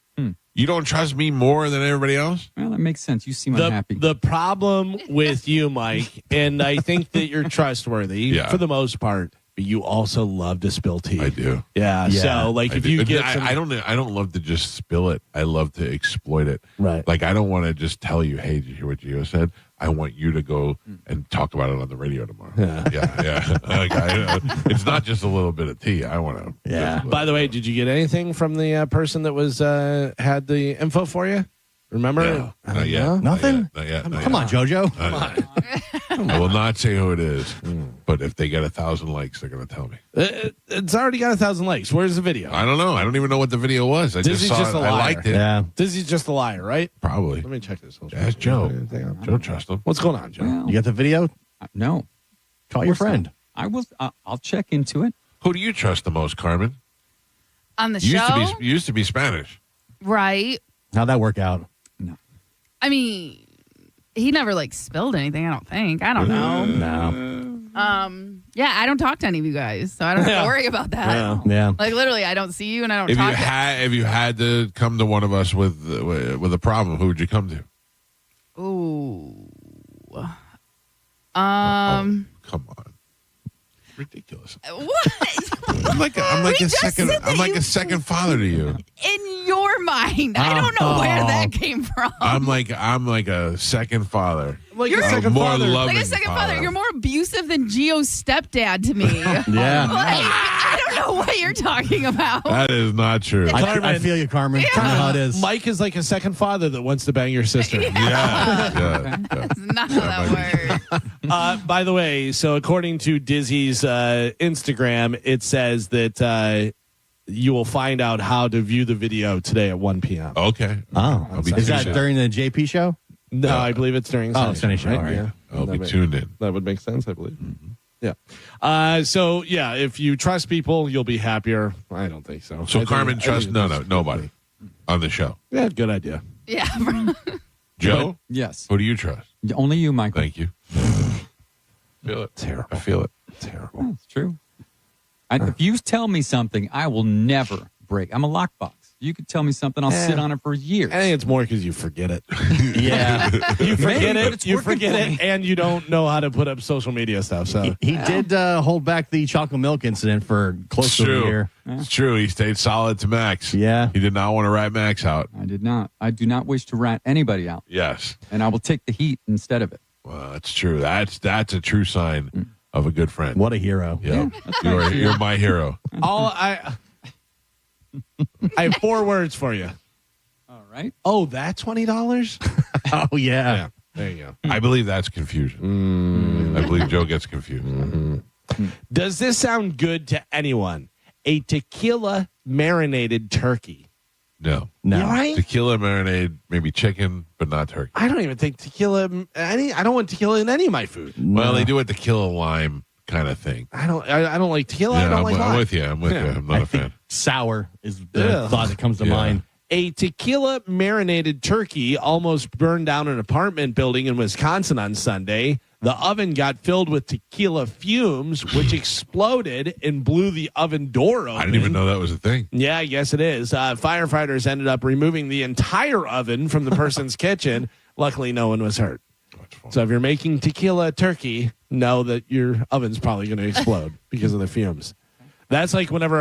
[SPEAKER 8] You don't trust me more than everybody else?
[SPEAKER 25] Well, that makes sense. You seem
[SPEAKER 15] The,
[SPEAKER 25] unhappy.
[SPEAKER 15] the problem with you, Mike, and I think that you're trustworthy for the most part, but you also love to spill tea.
[SPEAKER 8] I do.
[SPEAKER 15] Yeah. So, like, if you get
[SPEAKER 8] I don't love to just spill it. I love to exploit it.
[SPEAKER 15] Right.
[SPEAKER 8] Like, I don't want to just tell you, hey, did you hear what Gio said? I want you to go and talk about it on the radio tomorrow. Yeah. Like, it's not just a little bit of tea. I want to.
[SPEAKER 15] Yeah. By the way, did you get anything from the person that was had the info for you? Remember?
[SPEAKER 8] No, not yet.
[SPEAKER 14] Nothing?
[SPEAKER 8] Not yet.
[SPEAKER 14] Come on, JoJo.
[SPEAKER 8] I will not say who it is, but if they get 1,000 likes, they're going to tell me.
[SPEAKER 15] It's already got 1,000 likes. Where's the video?
[SPEAKER 8] I don't know. I don't even know what the video was. I just
[SPEAKER 15] Dizzy's
[SPEAKER 8] saw
[SPEAKER 15] just
[SPEAKER 8] it.
[SPEAKER 15] a liar.
[SPEAKER 8] I liked it.
[SPEAKER 14] Yeah.
[SPEAKER 15] Dizzy's just a liar, right?
[SPEAKER 8] Probably.
[SPEAKER 15] Let me check this.
[SPEAKER 8] Ask Joe. Joe, trust him.
[SPEAKER 15] What's going on, Joe?
[SPEAKER 25] Well,
[SPEAKER 14] You got the video?
[SPEAKER 25] no.
[SPEAKER 14] Call your friend.
[SPEAKER 25] I will. I'll check into it.
[SPEAKER 8] Who do you trust the most, Carmen?
[SPEAKER 9] On the
[SPEAKER 8] You
[SPEAKER 9] show?
[SPEAKER 8] used to be Spanish.
[SPEAKER 9] Right.
[SPEAKER 14] How'd that work out?
[SPEAKER 9] I mean, he never like spilled anything, I don't think. I don't know.
[SPEAKER 14] No.
[SPEAKER 9] Yeah, I don't talk to any of you guys, so I don't have to worry about that.
[SPEAKER 14] Yeah.
[SPEAKER 9] Like literally, I don't see you and I don't
[SPEAKER 8] If
[SPEAKER 9] talk
[SPEAKER 8] you had to come to one of us with a problem, who would you come to?
[SPEAKER 9] Ooh.
[SPEAKER 8] Come on. Ridiculous.
[SPEAKER 9] What?
[SPEAKER 8] I'm like
[SPEAKER 9] We
[SPEAKER 8] a
[SPEAKER 9] just
[SPEAKER 8] second.
[SPEAKER 9] said that
[SPEAKER 8] I'm like
[SPEAKER 9] you-
[SPEAKER 8] a second father to you.
[SPEAKER 9] In your mind, I don't know where that came from.
[SPEAKER 8] I'm like a second father.
[SPEAKER 15] Like
[SPEAKER 9] You're
[SPEAKER 15] a second
[SPEAKER 8] more
[SPEAKER 15] father.
[SPEAKER 8] loving
[SPEAKER 9] like a second father. You're more abusive than Gio's stepdad to me.
[SPEAKER 14] Yeah.
[SPEAKER 9] Like, I don't know what you're talking about.
[SPEAKER 8] That is not true.
[SPEAKER 14] I feel you, Carmen. Tell me how it is.
[SPEAKER 15] Mike is like a second father that wants to bang your sister.
[SPEAKER 8] Yeah.
[SPEAKER 9] That's not how that works.
[SPEAKER 15] By the way, so according to Dizzy's Instagram, it says that you will find out how to view the video today at 1 p.m.
[SPEAKER 8] Okay.
[SPEAKER 14] Oh. Is that during the JP show?
[SPEAKER 15] No, I believe it's during
[SPEAKER 14] Oh, Sunday show.
[SPEAKER 15] right?
[SPEAKER 14] All right.
[SPEAKER 15] Yeah.
[SPEAKER 8] I'll be
[SPEAKER 15] That
[SPEAKER 8] tuned in.
[SPEAKER 15] That would make sense, I believe. Yeah. So, yeah, if you trust people, you'll be happier. I don't think so.
[SPEAKER 8] So Carmen trusts nobody on the show.
[SPEAKER 15] Yeah, good idea.
[SPEAKER 9] Yeah.
[SPEAKER 8] Joe?
[SPEAKER 25] Yes.
[SPEAKER 8] Who do you trust?
[SPEAKER 25] Only you, Michael.
[SPEAKER 8] Thank you. Feel it.
[SPEAKER 15] Terrible.
[SPEAKER 8] I feel it.
[SPEAKER 15] Terrible.
[SPEAKER 25] It's true. If you tell me something, I will never break. I'm a lockbox. You could tell me something, I'll sit on it for years.
[SPEAKER 15] I think it's more because you forget it.
[SPEAKER 14] Yeah.
[SPEAKER 15] You forget
[SPEAKER 25] Maybe, but
[SPEAKER 15] it.
[SPEAKER 25] it's
[SPEAKER 15] You
[SPEAKER 25] working
[SPEAKER 15] forget
[SPEAKER 25] for
[SPEAKER 15] it,
[SPEAKER 25] me.
[SPEAKER 15] and you don't know how to put up social media stuff. So
[SPEAKER 14] He did hold back the chocolate milk incident for close
[SPEAKER 8] It's
[SPEAKER 14] to a
[SPEAKER 8] true.
[SPEAKER 14] year.
[SPEAKER 8] It's true. He stayed solid to Max.
[SPEAKER 14] Yeah.
[SPEAKER 8] He did not want to rat Max out.
[SPEAKER 25] I did not. I do not wish to rat anybody out,
[SPEAKER 8] Yes.
[SPEAKER 25] and I will take the heat instead of it.
[SPEAKER 8] Well, that's true. That's a true sign of a good friend.
[SPEAKER 14] What a hero.
[SPEAKER 8] Yeah. You're my hero.
[SPEAKER 15] I have 4 words for you.
[SPEAKER 25] All right.
[SPEAKER 15] Oh, that $20?
[SPEAKER 14] Oh, yeah.
[SPEAKER 15] There you go.
[SPEAKER 8] I believe that's confusion. I believe Joe gets confused.
[SPEAKER 15] Does this sound good to anyone? A tequila marinated turkey.
[SPEAKER 8] No.
[SPEAKER 14] No.
[SPEAKER 15] Right?
[SPEAKER 8] Tequila marinade, maybe chicken, but not turkey.
[SPEAKER 15] I don't even think tequila. I don't want tequila in any of my food.
[SPEAKER 8] Well, they do it tequila lime kind of thing.
[SPEAKER 15] I don't like tequila. I
[SPEAKER 8] Yeah,
[SPEAKER 15] don't like
[SPEAKER 8] I'm
[SPEAKER 15] lime.
[SPEAKER 8] with you. I'm with you. I'm not a fan.
[SPEAKER 14] Sour is the thought that comes to mind.
[SPEAKER 15] A tequila marinated turkey almost burned down an apartment building in Wisconsin on Sunday. The oven got filled with tequila fumes, which exploded and blew the oven door open.
[SPEAKER 8] I didn't even know that was a thing.
[SPEAKER 15] Yeah, I guess it is. Firefighters ended up removing the entire oven from the person's kitchen. Luckily, no one was hurt. So if you're making tequila turkey, know that your oven's probably going to explode because of the fumes. That's like whenever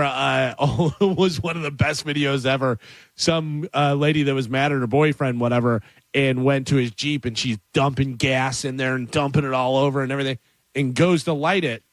[SPEAKER 15] was one of the best videos ever. Some lady that was mad at her boyfriend, whatever, and went to his Jeep and she's dumping gas in there and dumping it all over and everything and goes to light it.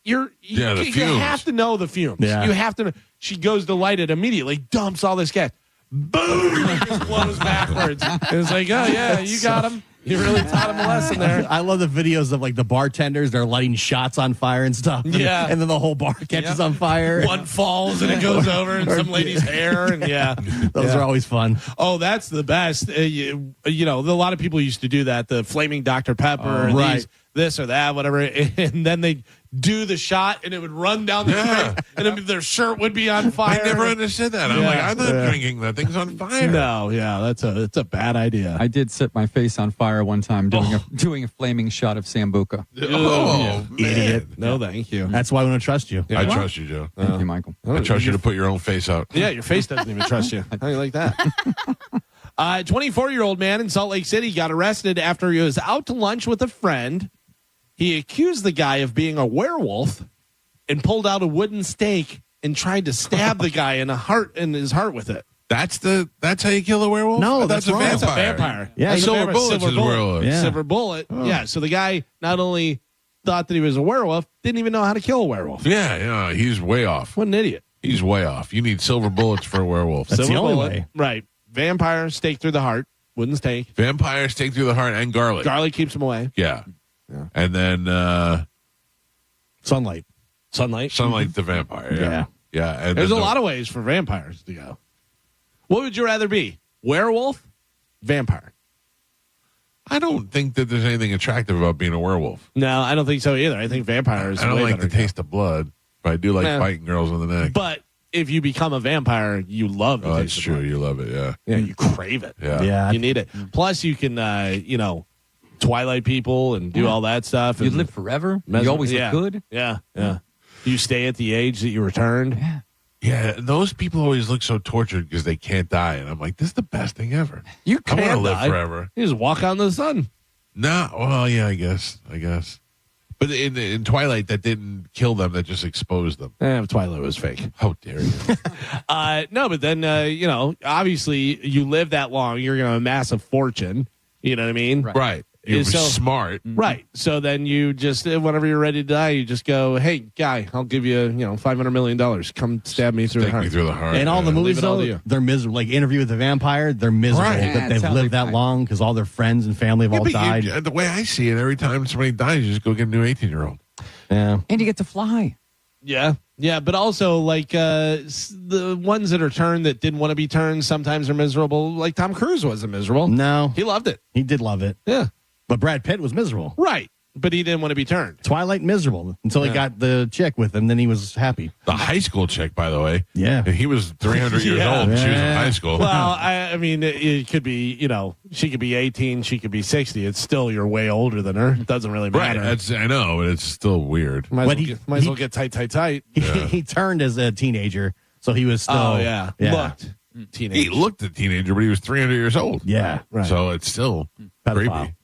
[SPEAKER 15] You have to know the fumes.
[SPEAKER 14] Yeah.
[SPEAKER 15] You have to know. She goes to light it immediately, dumps all this gas. Boom! It just blows backwards. And it's like, oh, yeah, you got him. You really taught him a lesson there.
[SPEAKER 14] I love the videos of like the bartenders. They're lighting shots on fire and stuff.
[SPEAKER 15] Yeah.
[SPEAKER 14] And then the whole bar catches on fire.
[SPEAKER 15] One falls and it goes over in some lady's hair. And
[SPEAKER 14] Those are always fun.
[SPEAKER 15] Oh, that's the best. You know, a lot of people used to do that. The flaming Dr. Pepper. And
[SPEAKER 14] right.
[SPEAKER 15] this or that, whatever. And then they do the shot, and it would run down the street, and then their shirt would be on fire.
[SPEAKER 8] I never understood that. I'm like, I'm not drinking. That thing's on fire.
[SPEAKER 15] No, that's a bad idea.
[SPEAKER 25] I did set my face on fire one time doing a flaming shot of Sambuca.
[SPEAKER 8] Oh,
[SPEAKER 15] idiot! No, thank you.
[SPEAKER 14] That's why I don't trust you.
[SPEAKER 8] I trust you, Joe.
[SPEAKER 25] Thank you, Michael.
[SPEAKER 8] I trust you to put your own face out.
[SPEAKER 15] Yeah, your face doesn't even trust you. How do you like that? 24-year-old man in Salt Lake City got arrested after he was out to lunch with a friend. He accused the guy of being a werewolf and pulled out a wooden stake and tried to stab the guy in his heart with it.
[SPEAKER 8] That's how you kill a werewolf?
[SPEAKER 14] No,
[SPEAKER 8] that's a
[SPEAKER 14] wrong.
[SPEAKER 8] vampire.
[SPEAKER 15] That's a vampire.
[SPEAKER 14] Yeah,
[SPEAKER 8] Silver Bullet's his werewolf.
[SPEAKER 14] Yeah.
[SPEAKER 15] Silver Bullet.
[SPEAKER 8] Oh.
[SPEAKER 15] Yeah, so the guy not only thought that he was a werewolf, didn't even know how to kill a werewolf.
[SPEAKER 8] Yeah, he's way off.
[SPEAKER 15] What an idiot.
[SPEAKER 8] He's way off. You need silver bullets for a werewolf.
[SPEAKER 14] That's
[SPEAKER 15] Silver
[SPEAKER 14] the only
[SPEAKER 15] Bullet.
[SPEAKER 14] way.
[SPEAKER 15] Right. Vampire, stake through the heart. Wooden stake.
[SPEAKER 8] Vampire, stake through the heart, and garlic.
[SPEAKER 15] Garlic keeps him away.
[SPEAKER 8] Yeah. And then
[SPEAKER 14] Sunlight.
[SPEAKER 15] Sunlight.
[SPEAKER 8] Sunlight the vampire.
[SPEAKER 14] Yeah.
[SPEAKER 8] Yeah. And
[SPEAKER 15] There's a
[SPEAKER 8] then
[SPEAKER 15] lot of ways for vampires to go. What would you rather be? Werewolf? Vampire?
[SPEAKER 8] I don't think that there's anything attractive about being a werewolf.
[SPEAKER 15] No, I don't think so either. I think vampires.
[SPEAKER 8] I don't like the taste of blood, but I do like biting girls in the neck.
[SPEAKER 15] But if you become a vampire, you love the
[SPEAKER 8] that's
[SPEAKER 15] taste
[SPEAKER 8] true.
[SPEAKER 15] of blood.
[SPEAKER 8] You love it. Yeah.
[SPEAKER 15] Yeah, you crave it.
[SPEAKER 8] Yeah.
[SPEAKER 15] You need it. Plus, you can, Twilight people and do all that stuff.
[SPEAKER 25] You
[SPEAKER 15] and
[SPEAKER 25] live forever. You always look good.
[SPEAKER 15] Yeah. You stay at the age that you returned.
[SPEAKER 25] Yeah.
[SPEAKER 8] Yeah, those people always look so tortured because they can't die, and I'm like, this is the best thing ever.
[SPEAKER 15] You
[SPEAKER 8] I want to
[SPEAKER 15] can't
[SPEAKER 8] live
[SPEAKER 15] die.
[SPEAKER 8] forever.
[SPEAKER 15] You just walk out in the sun.
[SPEAKER 8] No, well, yeah, I guess. But in Twilight, that didn't kill them; that just exposed them.
[SPEAKER 15] Twilight was fake.
[SPEAKER 8] How dare you?
[SPEAKER 15] No, but then obviously you live that long, you're going to amass a fortune. You know what I mean?
[SPEAKER 8] Right. You're
[SPEAKER 15] So-
[SPEAKER 8] smart.
[SPEAKER 15] Right. So then you just, whenever you're ready to die, you just go, hey, guy, I'll give you, $500 million. Come stab me through the heart.
[SPEAKER 8] Me through the heart.
[SPEAKER 14] And all the movies,
[SPEAKER 15] Leave it all to
[SPEAKER 14] though,
[SPEAKER 15] you.
[SPEAKER 14] they're miserable. Like Interview with the Vampire, they're miserable
[SPEAKER 8] Right.
[SPEAKER 14] that
[SPEAKER 25] That's
[SPEAKER 14] they've
[SPEAKER 25] how
[SPEAKER 14] lived
[SPEAKER 25] they
[SPEAKER 14] that
[SPEAKER 25] die.
[SPEAKER 14] long because all their friends and family have all
[SPEAKER 8] but
[SPEAKER 14] died.
[SPEAKER 8] the way I see it, every time somebody dies, you just go get a new 18-year-old.
[SPEAKER 14] Yeah.
[SPEAKER 25] And you get to fly.
[SPEAKER 15] Yeah. Yeah. But also, the ones that are turned that didn't want to be turned sometimes are miserable. Like Tom Cruise wasn't miserable.
[SPEAKER 14] No.
[SPEAKER 15] He loved it.
[SPEAKER 14] He did love it.
[SPEAKER 15] Yeah.
[SPEAKER 14] But Brad Pitt was miserable.
[SPEAKER 15] Right. But he didn't want to be turned.
[SPEAKER 14] Twilight miserable until he got the chick with him. Then he was happy.
[SPEAKER 8] The high school chick, by the way.
[SPEAKER 14] Yeah.
[SPEAKER 8] He was 300 years
[SPEAKER 15] Yeah.
[SPEAKER 8] old. And she was in high school.
[SPEAKER 15] Well, I mean, it could be, she could be 18, she could be 60. It's still, you're way older than her. It doesn't really
[SPEAKER 8] right.
[SPEAKER 15] matter.
[SPEAKER 8] I know, but it's still weird.
[SPEAKER 15] Might
[SPEAKER 14] But
[SPEAKER 15] as well get tight.
[SPEAKER 14] He turned as a teenager, so he was still.
[SPEAKER 15] Oh, yeah. Looked teenage.
[SPEAKER 8] He looked a teenager, but he was 300 years old.
[SPEAKER 14] Yeah.
[SPEAKER 15] Right.
[SPEAKER 8] So it's still
[SPEAKER 14] Pedophile.
[SPEAKER 8] creepy.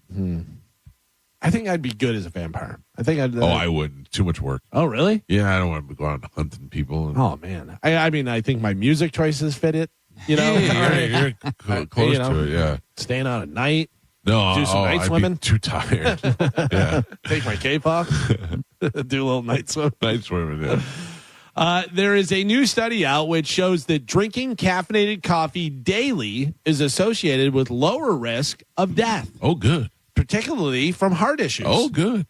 [SPEAKER 15] I think I'd be good as a vampire. I think I'd.
[SPEAKER 8] I wouldn't. Too much work.
[SPEAKER 15] Oh, really?
[SPEAKER 8] Yeah, I don't want to go out hunting people.
[SPEAKER 15] Oh, man. I mean, I think my music choices fit it.
[SPEAKER 8] You're close
[SPEAKER 15] You know.
[SPEAKER 8] to it, yeah.
[SPEAKER 15] Staying out at night,
[SPEAKER 8] No,
[SPEAKER 15] do some night
[SPEAKER 8] I'd
[SPEAKER 15] swimming.
[SPEAKER 8] be too tired. Yeah.
[SPEAKER 15] Take my cape off, do a little night swim.
[SPEAKER 8] Night swimming, yeah.
[SPEAKER 15] There is a new study out which shows that drinking caffeinated coffee daily is associated with lower risk of death,
[SPEAKER 8] Oh, good.
[SPEAKER 15] particularly from heart issues.
[SPEAKER 8] Oh, good.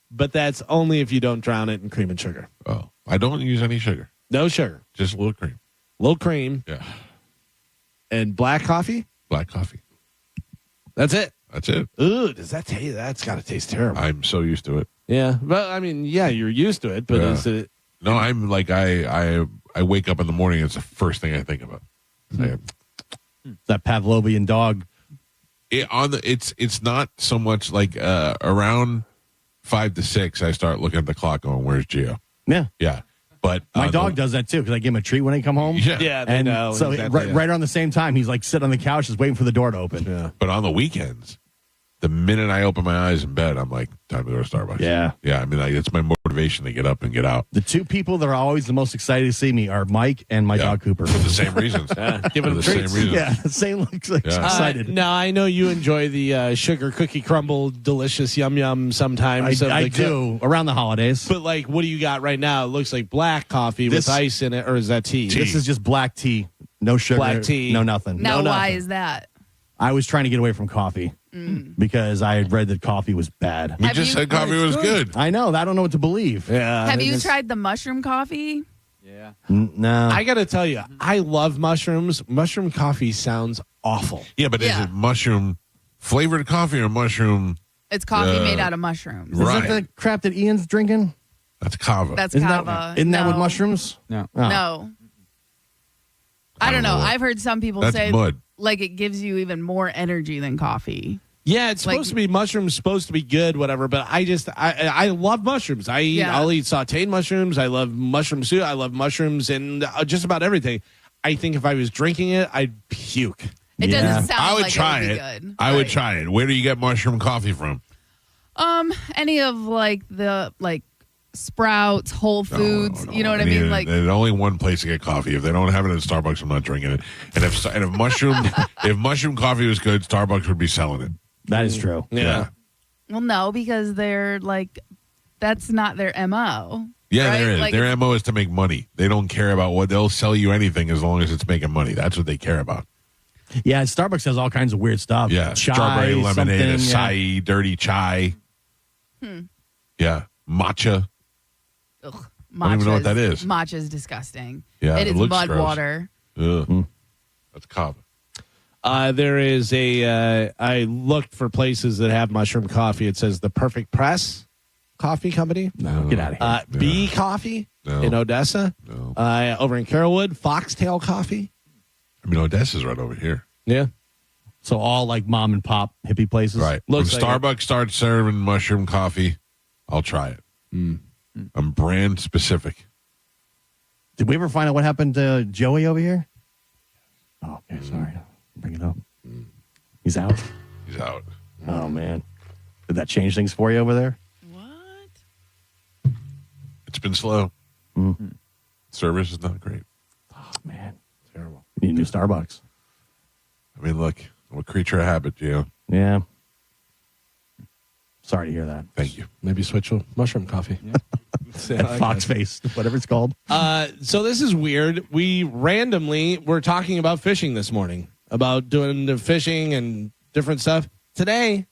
[SPEAKER 15] But that's only if you don't drown it in cream and sugar.
[SPEAKER 8] Oh, I don't use any sugar.
[SPEAKER 15] No sugar,
[SPEAKER 8] Just a little cream.
[SPEAKER 15] little cream,
[SPEAKER 8] Yeah.
[SPEAKER 15] and black coffee.
[SPEAKER 8] Black coffee.
[SPEAKER 15] That's it.
[SPEAKER 8] That's it.
[SPEAKER 15] Ooh, does that taste? That's got to taste terrible.
[SPEAKER 8] I'm so used to it.
[SPEAKER 15] Yeah, but I mean, yeah, you're used to it. But
[SPEAKER 8] Yeah.
[SPEAKER 15] is it?
[SPEAKER 8] No, I'm like I wake up in the morning. It's the first thing I think about.
[SPEAKER 14] That Pavlovian dog.
[SPEAKER 8] It's not so much like around 5 to 6. I start looking at the clock, going, "Where's Gio?"
[SPEAKER 14] Yeah.
[SPEAKER 8] Yeah, but
[SPEAKER 14] My dog does that too because I give him a treat when I come home.
[SPEAKER 8] Yeah,
[SPEAKER 15] Yeah, they
[SPEAKER 14] And
[SPEAKER 15] know
[SPEAKER 14] so
[SPEAKER 15] exactly,
[SPEAKER 14] right around the same time, he's like sitting on the couch, just waiting for the door to open.
[SPEAKER 15] Yeah.
[SPEAKER 8] But on the weekends, the minute I open my eyes in bed, I'm like, time to go to Starbucks.
[SPEAKER 14] Yeah.
[SPEAKER 8] Yeah. I mean, it's my motivation to get up and get out.
[SPEAKER 14] The two people that are always the most excited to see me are Mike and my dog Cooper.
[SPEAKER 8] For the same reasons.
[SPEAKER 15] Give him
[SPEAKER 8] For the
[SPEAKER 15] treats.
[SPEAKER 8] same reasons.
[SPEAKER 14] Yeah, same looks like
[SPEAKER 8] Yeah.
[SPEAKER 14] excited.
[SPEAKER 15] Now I know you enjoy the sugar cookie crumble, delicious yum yum. Sometimes
[SPEAKER 14] I do around the holidays.
[SPEAKER 15] But like, what do you got right now? It looks like black coffee
[SPEAKER 14] This-
[SPEAKER 15] with ice in it, or is that tea?
[SPEAKER 14] This is just black tea, no sugar,
[SPEAKER 15] Black tea.
[SPEAKER 14] no nothing.
[SPEAKER 9] Now,
[SPEAKER 15] No,
[SPEAKER 9] why
[SPEAKER 15] nothing.
[SPEAKER 9] is that?
[SPEAKER 14] I was trying to get away from coffee because I had read that coffee was bad.
[SPEAKER 8] We
[SPEAKER 9] Have
[SPEAKER 8] just
[SPEAKER 9] you-
[SPEAKER 8] said coffee was good.
[SPEAKER 14] I know. I don't know what to believe.
[SPEAKER 15] Yeah.
[SPEAKER 9] Have you tried the mushroom coffee?
[SPEAKER 25] Yeah.
[SPEAKER 14] No.
[SPEAKER 15] I got to tell you, I love mushrooms. Mushroom coffee sounds awful.
[SPEAKER 8] Yeah, but is
[SPEAKER 9] Yeah.
[SPEAKER 8] it mushroom flavored coffee or mushroom
[SPEAKER 9] It's coffee made out of mushrooms.
[SPEAKER 14] Is that the crap that Ian's drinking?
[SPEAKER 8] That's kava.
[SPEAKER 9] That's
[SPEAKER 14] Isn't
[SPEAKER 9] kava.
[SPEAKER 14] Isn't that with
[SPEAKER 9] No.
[SPEAKER 14] mushrooms?
[SPEAKER 25] No.
[SPEAKER 14] Oh.
[SPEAKER 9] No. I don't know. I've heard some people
[SPEAKER 8] That's
[SPEAKER 9] say
[SPEAKER 8] mud.
[SPEAKER 9] like it gives you even more energy than coffee.
[SPEAKER 15] Yeah, it's supposed to be mushrooms, supposed to be good, whatever. But I love mushrooms. I'll eat sautéed mushrooms. I love mushroom soup. I love mushrooms and just about everything. I think if I was drinking it, I'd puke.
[SPEAKER 9] It doesn't sound
[SPEAKER 8] I would
[SPEAKER 9] like
[SPEAKER 8] try
[SPEAKER 9] it would be
[SPEAKER 8] it.
[SPEAKER 9] good.
[SPEAKER 8] I would try it. Where do you get mushroom coffee from?
[SPEAKER 9] Any of like the Sprouts, Whole Foods, you know what I mean? Like
[SPEAKER 8] There's only one place to get coffee. If they don't have it at Starbucks, I'm not drinking it. And if mushroom coffee was good, Starbucks would be selling it.
[SPEAKER 14] That is true.
[SPEAKER 8] Yeah.
[SPEAKER 9] well, no, because they're like that's not their MO.
[SPEAKER 8] Yeah,
[SPEAKER 9] right?
[SPEAKER 8] there is.
[SPEAKER 9] Like,
[SPEAKER 8] Their MO is to make money. They don't care about what they'll sell you anything as long as it's making money. That's what they care about.
[SPEAKER 14] Yeah, Starbucks has all kinds of weird stuff.
[SPEAKER 8] Yeah,
[SPEAKER 14] Chai,
[SPEAKER 8] strawberry lemonade,
[SPEAKER 14] something,
[SPEAKER 8] acai, dirty chai. Yeah, matcha.
[SPEAKER 9] Ugh,
[SPEAKER 8] I don't even know what that is.
[SPEAKER 9] Matcha is disgusting.
[SPEAKER 8] Yeah,
[SPEAKER 9] it is
[SPEAKER 8] looks
[SPEAKER 9] mud
[SPEAKER 8] gross.
[SPEAKER 9] water.
[SPEAKER 8] Ugh. That's kava.
[SPEAKER 15] There is I looked for places that have mushroom coffee. It says the Perfect Press Coffee Company.
[SPEAKER 14] No, get out of here.
[SPEAKER 15] Bee Coffee in Odessa.
[SPEAKER 8] No.
[SPEAKER 15] Over in Carrollwood, Foxtail Coffee.
[SPEAKER 8] I mean, Odessa's right over here.
[SPEAKER 15] Yeah.
[SPEAKER 14] So all like mom and pop hippie places.
[SPEAKER 8] Right.
[SPEAKER 15] Looks
[SPEAKER 8] when
[SPEAKER 15] like
[SPEAKER 8] Starbucks starts serving mushroom coffee, I'll try it. I'm brand specific.
[SPEAKER 14] Did we ever find out what happened to Joey over here? Oh, okay. Sorry. Bring it up. He's out.
[SPEAKER 8] He's out.
[SPEAKER 14] Oh man. Did that change things for you over there?
[SPEAKER 8] It's been slow. Service is not great.
[SPEAKER 14] Oh man. Terrible. You need a new Starbucks.
[SPEAKER 8] I mean, look, I'm a creature of habit, Gio.
[SPEAKER 14] Yeah. Sorry to hear that.
[SPEAKER 8] Thank you.
[SPEAKER 15] Maybe switch to mushroom coffee.
[SPEAKER 14] That fox face, whatever it's called.
[SPEAKER 15] So this is weird. We randomly were talking about fishing this morning, about doing the fishing and different stuff. Today,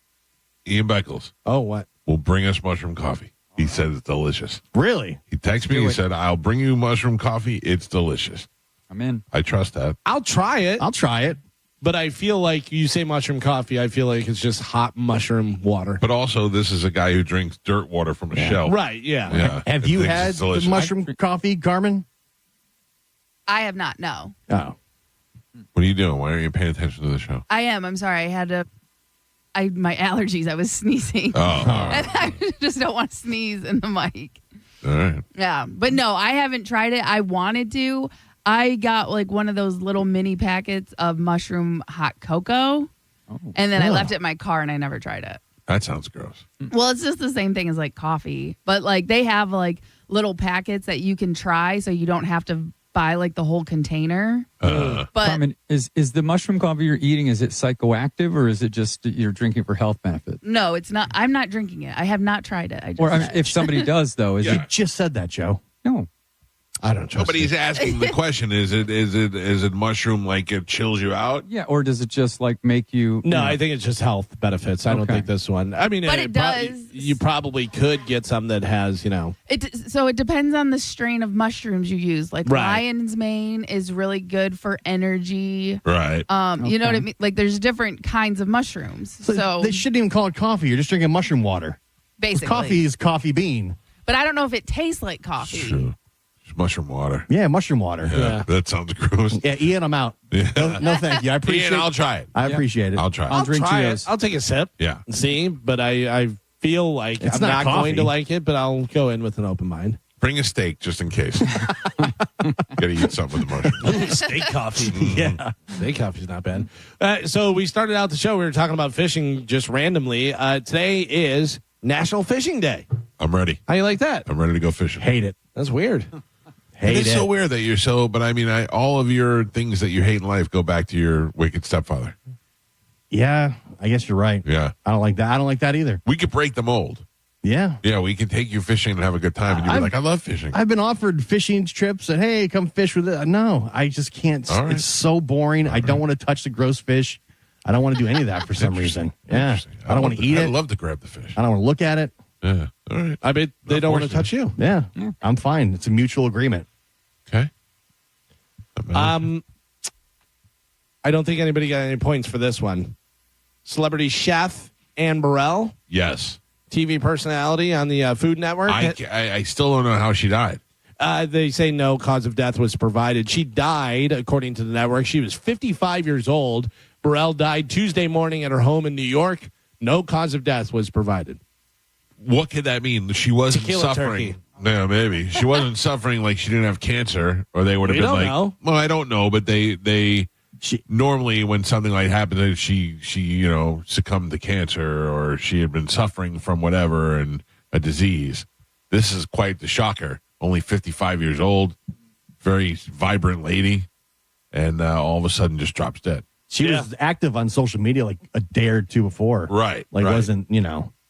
[SPEAKER 8] Ian Beckles.
[SPEAKER 15] Oh, what?
[SPEAKER 8] Will bring us mushroom coffee. He said it's delicious.
[SPEAKER 14] Really?
[SPEAKER 8] He texted me. He said, "I'll bring you mushroom coffee. It's delicious."
[SPEAKER 25] I'm in.
[SPEAKER 8] I trust that.
[SPEAKER 15] I'll try it. But I feel like you say mushroom coffee, I feel like it's just hot mushroom water.
[SPEAKER 8] But also, this is a guy who drinks dirt water from a shell.
[SPEAKER 15] Right, yeah.
[SPEAKER 8] Yeah.
[SPEAKER 14] Have
[SPEAKER 8] and
[SPEAKER 14] you
[SPEAKER 8] thinks
[SPEAKER 14] had
[SPEAKER 8] it's
[SPEAKER 14] the
[SPEAKER 8] delicious.
[SPEAKER 14] mushroom coffee, Carmen?
[SPEAKER 9] I have not. No,
[SPEAKER 14] Oh.
[SPEAKER 8] What are you doing? Why aren't you paying attention to the show?
[SPEAKER 9] I am. I'm sorry. I had to. My allergies. I was sneezing.
[SPEAKER 8] Oh, all right.
[SPEAKER 9] And I just don't want to sneeze in the mic.
[SPEAKER 8] All right.
[SPEAKER 9] Yeah, but no, I haven't tried it. I wanted to. I got like one of those little mini packets of mushroom hot cocoa, and then I left it in my car, and I never tried it.
[SPEAKER 8] That sounds gross.
[SPEAKER 9] Well, it's just the same thing as like coffee, but like they have like little packets that you can try, so you don't have to buy like the whole container. But
[SPEAKER 25] Carmen, is the mushroom coffee you're eating, is it psychoactive or is it just you're drinking for health benefit?
[SPEAKER 9] no, it's not. I'm not drinking it. I have not tried it. I just
[SPEAKER 25] Or if somebody does, though, is
[SPEAKER 8] Yeah.
[SPEAKER 25] it?
[SPEAKER 14] You just said that, Joe.
[SPEAKER 25] No.
[SPEAKER 15] I don't trust
[SPEAKER 8] Nobody's asking the question. Is it mushroom like it chills you out?
[SPEAKER 25] Yeah, or does it just like make you?
[SPEAKER 15] No, I think it's just health benefits. I don't
[SPEAKER 25] Okay.
[SPEAKER 15] think this one. I mean,
[SPEAKER 9] But it does.
[SPEAKER 15] You probably could get some that has,
[SPEAKER 9] So it depends on the strain of mushrooms you use. Like
[SPEAKER 15] Right.
[SPEAKER 9] lion's mane is really good for energy.
[SPEAKER 8] Right.
[SPEAKER 9] You know what I mean? Like there's different kinds of mushrooms. So
[SPEAKER 14] they shouldn't even call it coffee. You're just drinking mushroom water.
[SPEAKER 9] basically,
[SPEAKER 14] Coffee is coffee bean.
[SPEAKER 9] But I don't know if it tastes like coffee.
[SPEAKER 8] Sure. It's mushroom water.
[SPEAKER 14] Yeah, mushroom water.
[SPEAKER 8] Yeah, that sounds gross.
[SPEAKER 14] Yeah, Ian, I'm out. No, thank you. I appreciate
[SPEAKER 8] Ian, I'll try it.
[SPEAKER 14] I appreciate it.
[SPEAKER 8] I'll try it.
[SPEAKER 15] I'll
[SPEAKER 25] drink
[SPEAKER 15] try
[SPEAKER 25] Cheetos.
[SPEAKER 15] it. I'll take a sip.
[SPEAKER 8] Yeah.
[SPEAKER 15] And see, but I feel like
[SPEAKER 14] It's
[SPEAKER 15] I'm
[SPEAKER 14] not
[SPEAKER 15] not
[SPEAKER 14] coffee.
[SPEAKER 15] going to like it, but I'll go in with an open mind.
[SPEAKER 8] Bring a steak just in case. Gotta eat something with the mushroom.
[SPEAKER 15] Steak coffee. Yeah. Steak coffee's not bad. So we started out the show. We were talking about fishing just randomly. Today is National Fishing Day.
[SPEAKER 8] I'm ready.
[SPEAKER 15] How you like that?
[SPEAKER 8] I'm ready to go fishing.
[SPEAKER 14] Hate it.
[SPEAKER 15] That's weird.
[SPEAKER 14] Hate
[SPEAKER 8] It's
[SPEAKER 14] it.
[SPEAKER 8] so weird that you're so, but I mean, all of your things that you hate in life go back to your wicked stepfather.
[SPEAKER 14] Yeah, I guess you're right.
[SPEAKER 8] Yeah.
[SPEAKER 14] I don't like that. I don't like that either.
[SPEAKER 8] We could break the mold.
[SPEAKER 14] Yeah.
[SPEAKER 8] Yeah, we can take you fishing and have a good time. And you're like, I love fishing.
[SPEAKER 14] I've been offered fishing trips and hey, come fish with it. No, I just can't.
[SPEAKER 8] All right.
[SPEAKER 14] It's so boring. I don't want to touch the gross fish. I don't want to do any of that for some reason. Yeah. I don't want to eat it.
[SPEAKER 8] I'd love to grab the fish.
[SPEAKER 14] I don't want to look at it.
[SPEAKER 8] Yeah. All right.
[SPEAKER 15] I bet they don't want to touch you.
[SPEAKER 14] Yeah. I'm fine. It's a mutual agreement.
[SPEAKER 8] Okay.
[SPEAKER 15] I don't think anybody got any points for this one. Celebrity chef Ann Burrell,
[SPEAKER 8] Yes.
[SPEAKER 15] TV personality on the Food Network.
[SPEAKER 8] I still don't know how she died.
[SPEAKER 15] They say no cause of death was provided. She died, according to the network. She was 55 years old. Burrell died Tuesday morning at her home in New York. No cause of death was provided.
[SPEAKER 8] What could that mean? She wasn't
[SPEAKER 15] Tequila
[SPEAKER 8] suffering.
[SPEAKER 15] turkey.
[SPEAKER 8] Yeah, maybe. She wasn't suffering like she didn't have cancer, or they would have
[SPEAKER 15] We
[SPEAKER 8] been
[SPEAKER 15] don't
[SPEAKER 8] like,
[SPEAKER 15] know.
[SPEAKER 8] well, I don't know, but they normally when something like happens, she succumbed to cancer, or she had been suffering from whatever and a disease. This is quite the shocker. Only 55 years old, very vibrant lady, and all of a sudden just drops dead.
[SPEAKER 14] She was active on social media like a day or two before.
[SPEAKER 8] Right.
[SPEAKER 14] Like
[SPEAKER 8] right.
[SPEAKER 14] wasn't,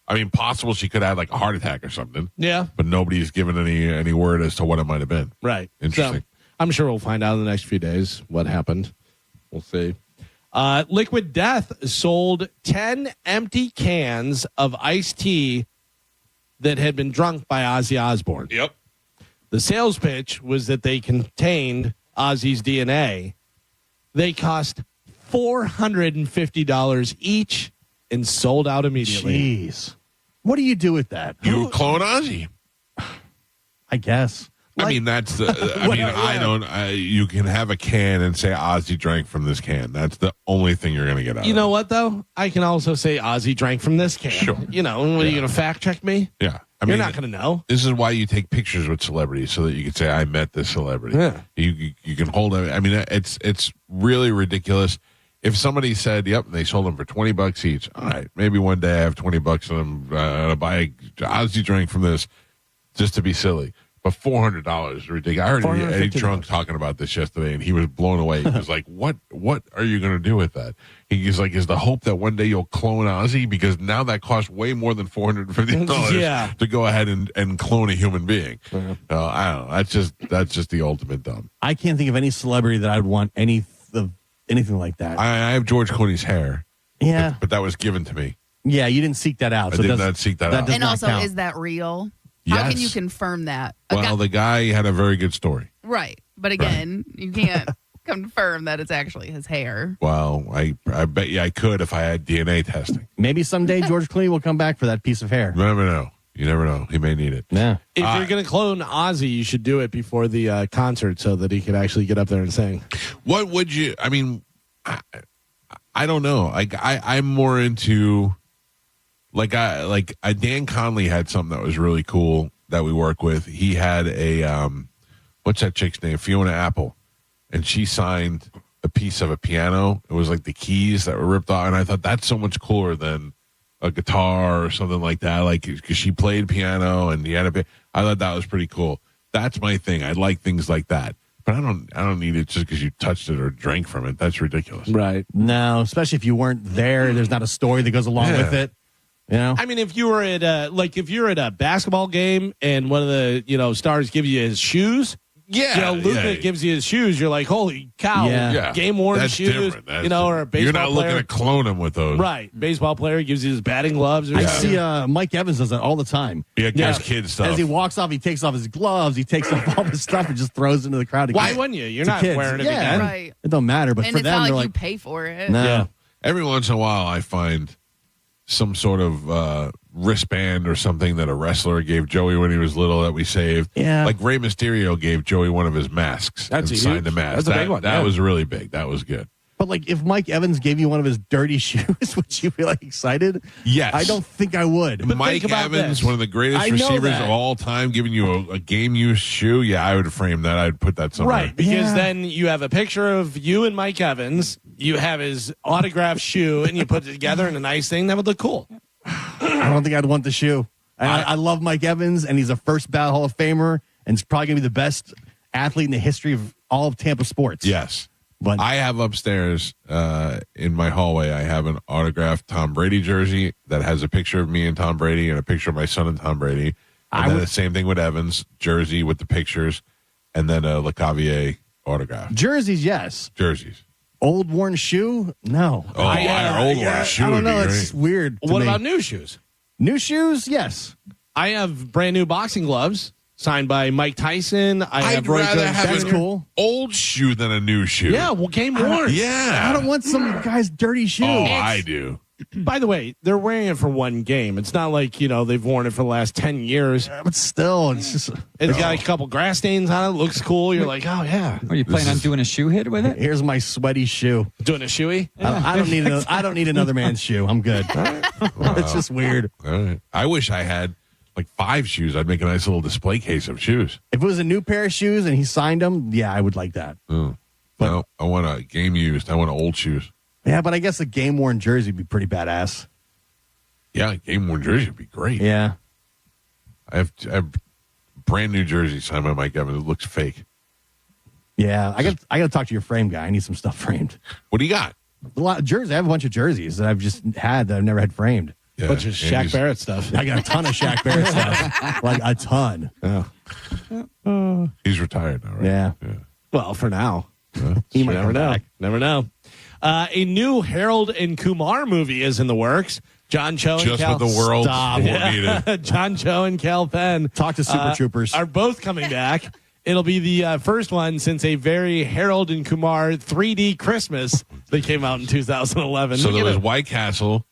[SPEAKER 8] I mean, possible she could have had like a heart attack or something.
[SPEAKER 15] Yeah.
[SPEAKER 8] But nobody's given any word as to what it might have been.
[SPEAKER 15] Right.
[SPEAKER 8] Interesting.
[SPEAKER 15] So, I'm sure we'll find out in the next few days what happened. We'll see. Liquid Death sold 10 empty cans of iced tea that had been drunk by Ozzy Osbourne.
[SPEAKER 8] Yep.
[SPEAKER 15] The sales pitch was that they contained Ozzy's DNA. They cost $450 each and sold out immediately.
[SPEAKER 14] Jeez. What do you do with that?
[SPEAKER 8] You clone Ozzy.
[SPEAKER 14] I guess.
[SPEAKER 8] I mean, that's the. I don't. You can have a can and say Ozzy drank from this can. That's the only thing you're going to get out.
[SPEAKER 15] You know what, though? I can also say Ozzy drank from this can.
[SPEAKER 8] Sure.
[SPEAKER 15] What are you going to fact check me?
[SPEAKER 8] Yeah.
[SPEAKER 15] You're not going to know.
[SPEAKER 8] This is why you take pictures with celebrities so that you can say, I met this celebrity.
[SPEAKER 15] Yeah.
[SPEAKER 8] You can hold it. I mean, it's really ridiculous. If somebody said, yep, they sold them for $20 each. All right, maybe one day I have $20 and I'm buy a Ozzy drink from this just to be silly. But $400 is ridiculous. I heard Eddie Trunk talking about this yesterday, and he was blown away. He was like, "What are you going to do with that?" He's like, "Is the hope that one day you'll clone Ozzy? Because now that costs way more than $450 to go ahead and clone a human being." I don't know. That's just the ultimate dumb.
[SPEAKER 14] I can't think of any celebrity that I'd want anything like that.
[SPEAKER 8] I have George Clooney's hair.
[SPEAKER 14] Yeah,
[SPEAKER 8] but that was given to me.
[SPEAKER 14] Yeah, you didn't seek that out.
[SPEAKER 8] I did not seek that out.
[SPEAKER 9] And also, is that real? How can you confirm that?
[SPEAKER 8] Well, the guy had a very good story.
[SPEAKER 9] Right. But again, you can't confirm that it's actually his hair.
[SPEAKER 8] Well, I bet you I could if I had DNA testing.
[SPEAKER 14] Maybe someday George Clooney will come back for that piece of hair.
[SPEAKER 8] You never know. You never know. He may need it.
[SPEAKER 14] Yeah.
[SPEAKER 15] If you're going to clone Ozzy, you should do it before the concert so that he could actually get up there and sing.
[SPEAKER 8] What would you? I mean, I don't know. I'm more into. Dan Conley had something that was really cool that we work with. He had a what's that chick's name? Fiona Apple, and she signed a piece of a piano. It was like the keys that were ripped off, and I thought that's so much cooler than a guitar or something like that. Like because she played piano and he had I thought that was pretty cool. That's my thing. I like things like that. But I don't need it just because you touched it or drank from it. That's ridiculous.
[SPEAKER 15] Right.
[SPEAKER 14] No, especially if you weren't there. There's not a story that goes along with it. You know?
[SPEAKER 15] I mean, if you were at if you're at a basketball game and one of the stars gives you his shoes, Luka gives you his shoes, you're like, holy cow, game worn shoes,
[SPEAKER 8] That's
[SPEAKER 15] or a baseball
[SPEAKER 8] You're not
[SPEAKER 15] player.
[SPEAKER 8] looking to clone him with those,
[SPEAKER 15] right? Baseball player gives you his batting gloves.
[SPEAKER 14] I see Mike Evans does that all the time.
[SPEAKER 8] Yeah, gives kids stuff.
[SPEAKER 14] As he walks off, he takes off his gloves, he takes off all his stuff, and just throws it into the crowd.
[SPEAKER 15] Why wouldn't you? You're
[SPEAKER 14] to
[SPEAKER 15] not
[SPEAKER 14] kids.
[SPEAKER 15] wearing it again,
[SPEAKER 9] right?
[SPEAKER 14] It don't matter. But
[SPEAKER 9] And
[SPEAKER 14] for
[SPEAKER 9] it's
[SPEAKER 14] them,
[SPEAKER 9] not
[SPEAKER 14] they're
[SPEAKER 9] like you
[SPEAKER 14] like,
[SPEAKER 9] pay for it.
[SPEAKER 14] no.
[SPEAKER 8] Yeah. Every once in a while, I find some sort of wristband or something that a wrestler gave Joey when he was little that we saved.
[SPEAKER 14] Yeah.
[SPEAKER 8] Like Rey Mysterio gave Joey one of his masks.
[SPEAKER 15] That's
[SPEAKER 8] and
[SPEAKER 15] a
[SPEAKER 8] signed
[SPEAKER 15] huge-
[SPEAKER 8] the mask.
[SPEAKER 15] that's a big one,
[SPEAKER 8] That
[SPEAKER 15] yeah.
[SPEAKER 8] was really big. That was good.
[SPEAKER 14] But like, if Mike Evans gave you one of his dirty shoes, would you be like excited?
[SPEAKER 8] Yes.
[SPEAKER 14] I don't think I would.
[SPEAKER 15] But
[SPEAKER 8] Mike
[SPEAKER 15] think about
[SPEAKER 8] Evans,
[SPEAKER 15] this.
[SPEAKER 8] one of the greatest
[SPEAKER 14] I know
[SPEAKER 8] receivers
[SPEAKER 14] that.
[SPEAKER 8] of all time, giving you a game used shoe. Yeah, I would frame that. I'd put that somewhere.
[SPEAKER 15] Right, because then you have a picture of you and Mike Evans, you have his autographed shoe, and you put it together in a nice thing that would look cool.
[SPEAKER 14] I don't think I'd want the shoe. I love Mike Evans, and he's a first ballot Hall of Famer, and he's probably going to be the best athlete in the history of all of Tampa sports.
[SPEAKER 8] Yes.
[SPEAKER 14] But
[SPEAKER 8] I have upstairs in my hallway, I have an autographed Tom Brady jersey that has a picture of me and Tom Brady and a picture of my son and Tom Brady. And then the same thing with Evans, jersey with the pictures, and then a LeCavier autograph.
[SPEAKER 14] jerseys, yes.
[SPEAKER 8] Jerseys.
[SPEAKER 14] Old worn shoe, no.
[SPEAKER 8] Oh, old one shoe
[SPEAKER 14] I
[SPEAKER 8] would
[SPEAKER 14] don't know.
[SPEAKER 8] be
[SPEAKER 14] It's
[SPEAKER 8] great.
[SPEAKER 14] weird. To
[SPEAKER 15] What
[SPEAKER 14] me.
[SPEAKER 15] about new shoes?
[SPEAKER 14] New shoes? Yes.
[SPEAKER 15] I have brand new boxing gloves signed by Mike Tyson.
[SPEAKER 8] I'd
[SPEAKER 15] have Roy
[SPEAKER 8] rather
[SPEAKER 15] Jones
[SPEAKER 8] have
[SPEAKER 15] Jr.
[SPEAKER 8] an old shoe than a new shoe.
[SPEAKER 15] Yeah, well, game worn.
[SPEAKER 8] Yeah.
[SPEAKER 14] I don't want some guy's dirty shoe.
[SPEAKER 8] Oh, I do.
[SPEAKER 15] By the way, they're wearing it for one game. It's not like, they've worn it for the last 10 years.
[SPEAKER 14] But still, it's
[SPEAKER 15] got a couple grass stains on it. Looks cool. You're like, oh, yeah.
[SPEAKER 25] Are you planning on doing a shoe hit with it?
[SPEAKER 14] Here's my sweaty shoe.
[SPEAKER 15] Doing a shoey?
[SPEAKER 14] I don't need another man's shoe. I'm good. It's just weird.
[SPEAKER 8] All right. I wish I had like 5 shoes. I'd make a nice little display case of shoes.
[SPEAKER 14] If it was a new pair of shoes and he signed them, yeah, I would like that.
[SPEAKER 8] Oh. But no, I want a game used. I want old shoes.
[SPEAKER 14] Yeah, but I guess a game worn jersey would be pretty badass.
[SPEAKER 8] Yeah, game worn jersey would be great.
[SPEAKER 14] Yeah.
[SPEAKER 8] I have brand new jerseys signed by Mike Evans. It looks fake.
[SPEAKER 14] Yeah, I got to talk to your frame guy. I need some stuff framed.
[SPEAKER 8] What do you got?
[SPEAKER 14] A lot of jerseys. I have a bunch of jerseys that I've just had that I've never had framed.
[SPEAKER 8] Yeah,
[SPEAKER 15] bunch of Shaq Barrett stuff.
[SPEAKER 14] I got a ton of Shaq Barrett stuff. Like a ton.
[SPEAKER 8] Oh. He's retired now, right?
[SPEAKER 14] Yeah.
[SPEAKER 15] Well, for now.
[SPEAKER 14] He might
[SPEAKER 15] never
[SPEAKER 14] come
[SPEAKER 15] know.
[SPEAKER 14] back.
[SPEAKER 15] Never know. A new Harold and Kumar movie is in the works. John Cho and
[SPEAKER 8] Just
[SPEAKER 15] Cal.
[SPEAKER 8] what the world
[SPEAKER 15] Stop.
[SPEAKER 8] needed.
[SPEAKER 15] John Cho and Cal Penn.
[SPEAKER 14] Talk to Super Troopers.
[SPEAKER 15] Are both coming back. It'll be the first one since a very Harold and Kumar 3D Christmas that came out in 2011.
[SPEAKER 8] So there was White Castle,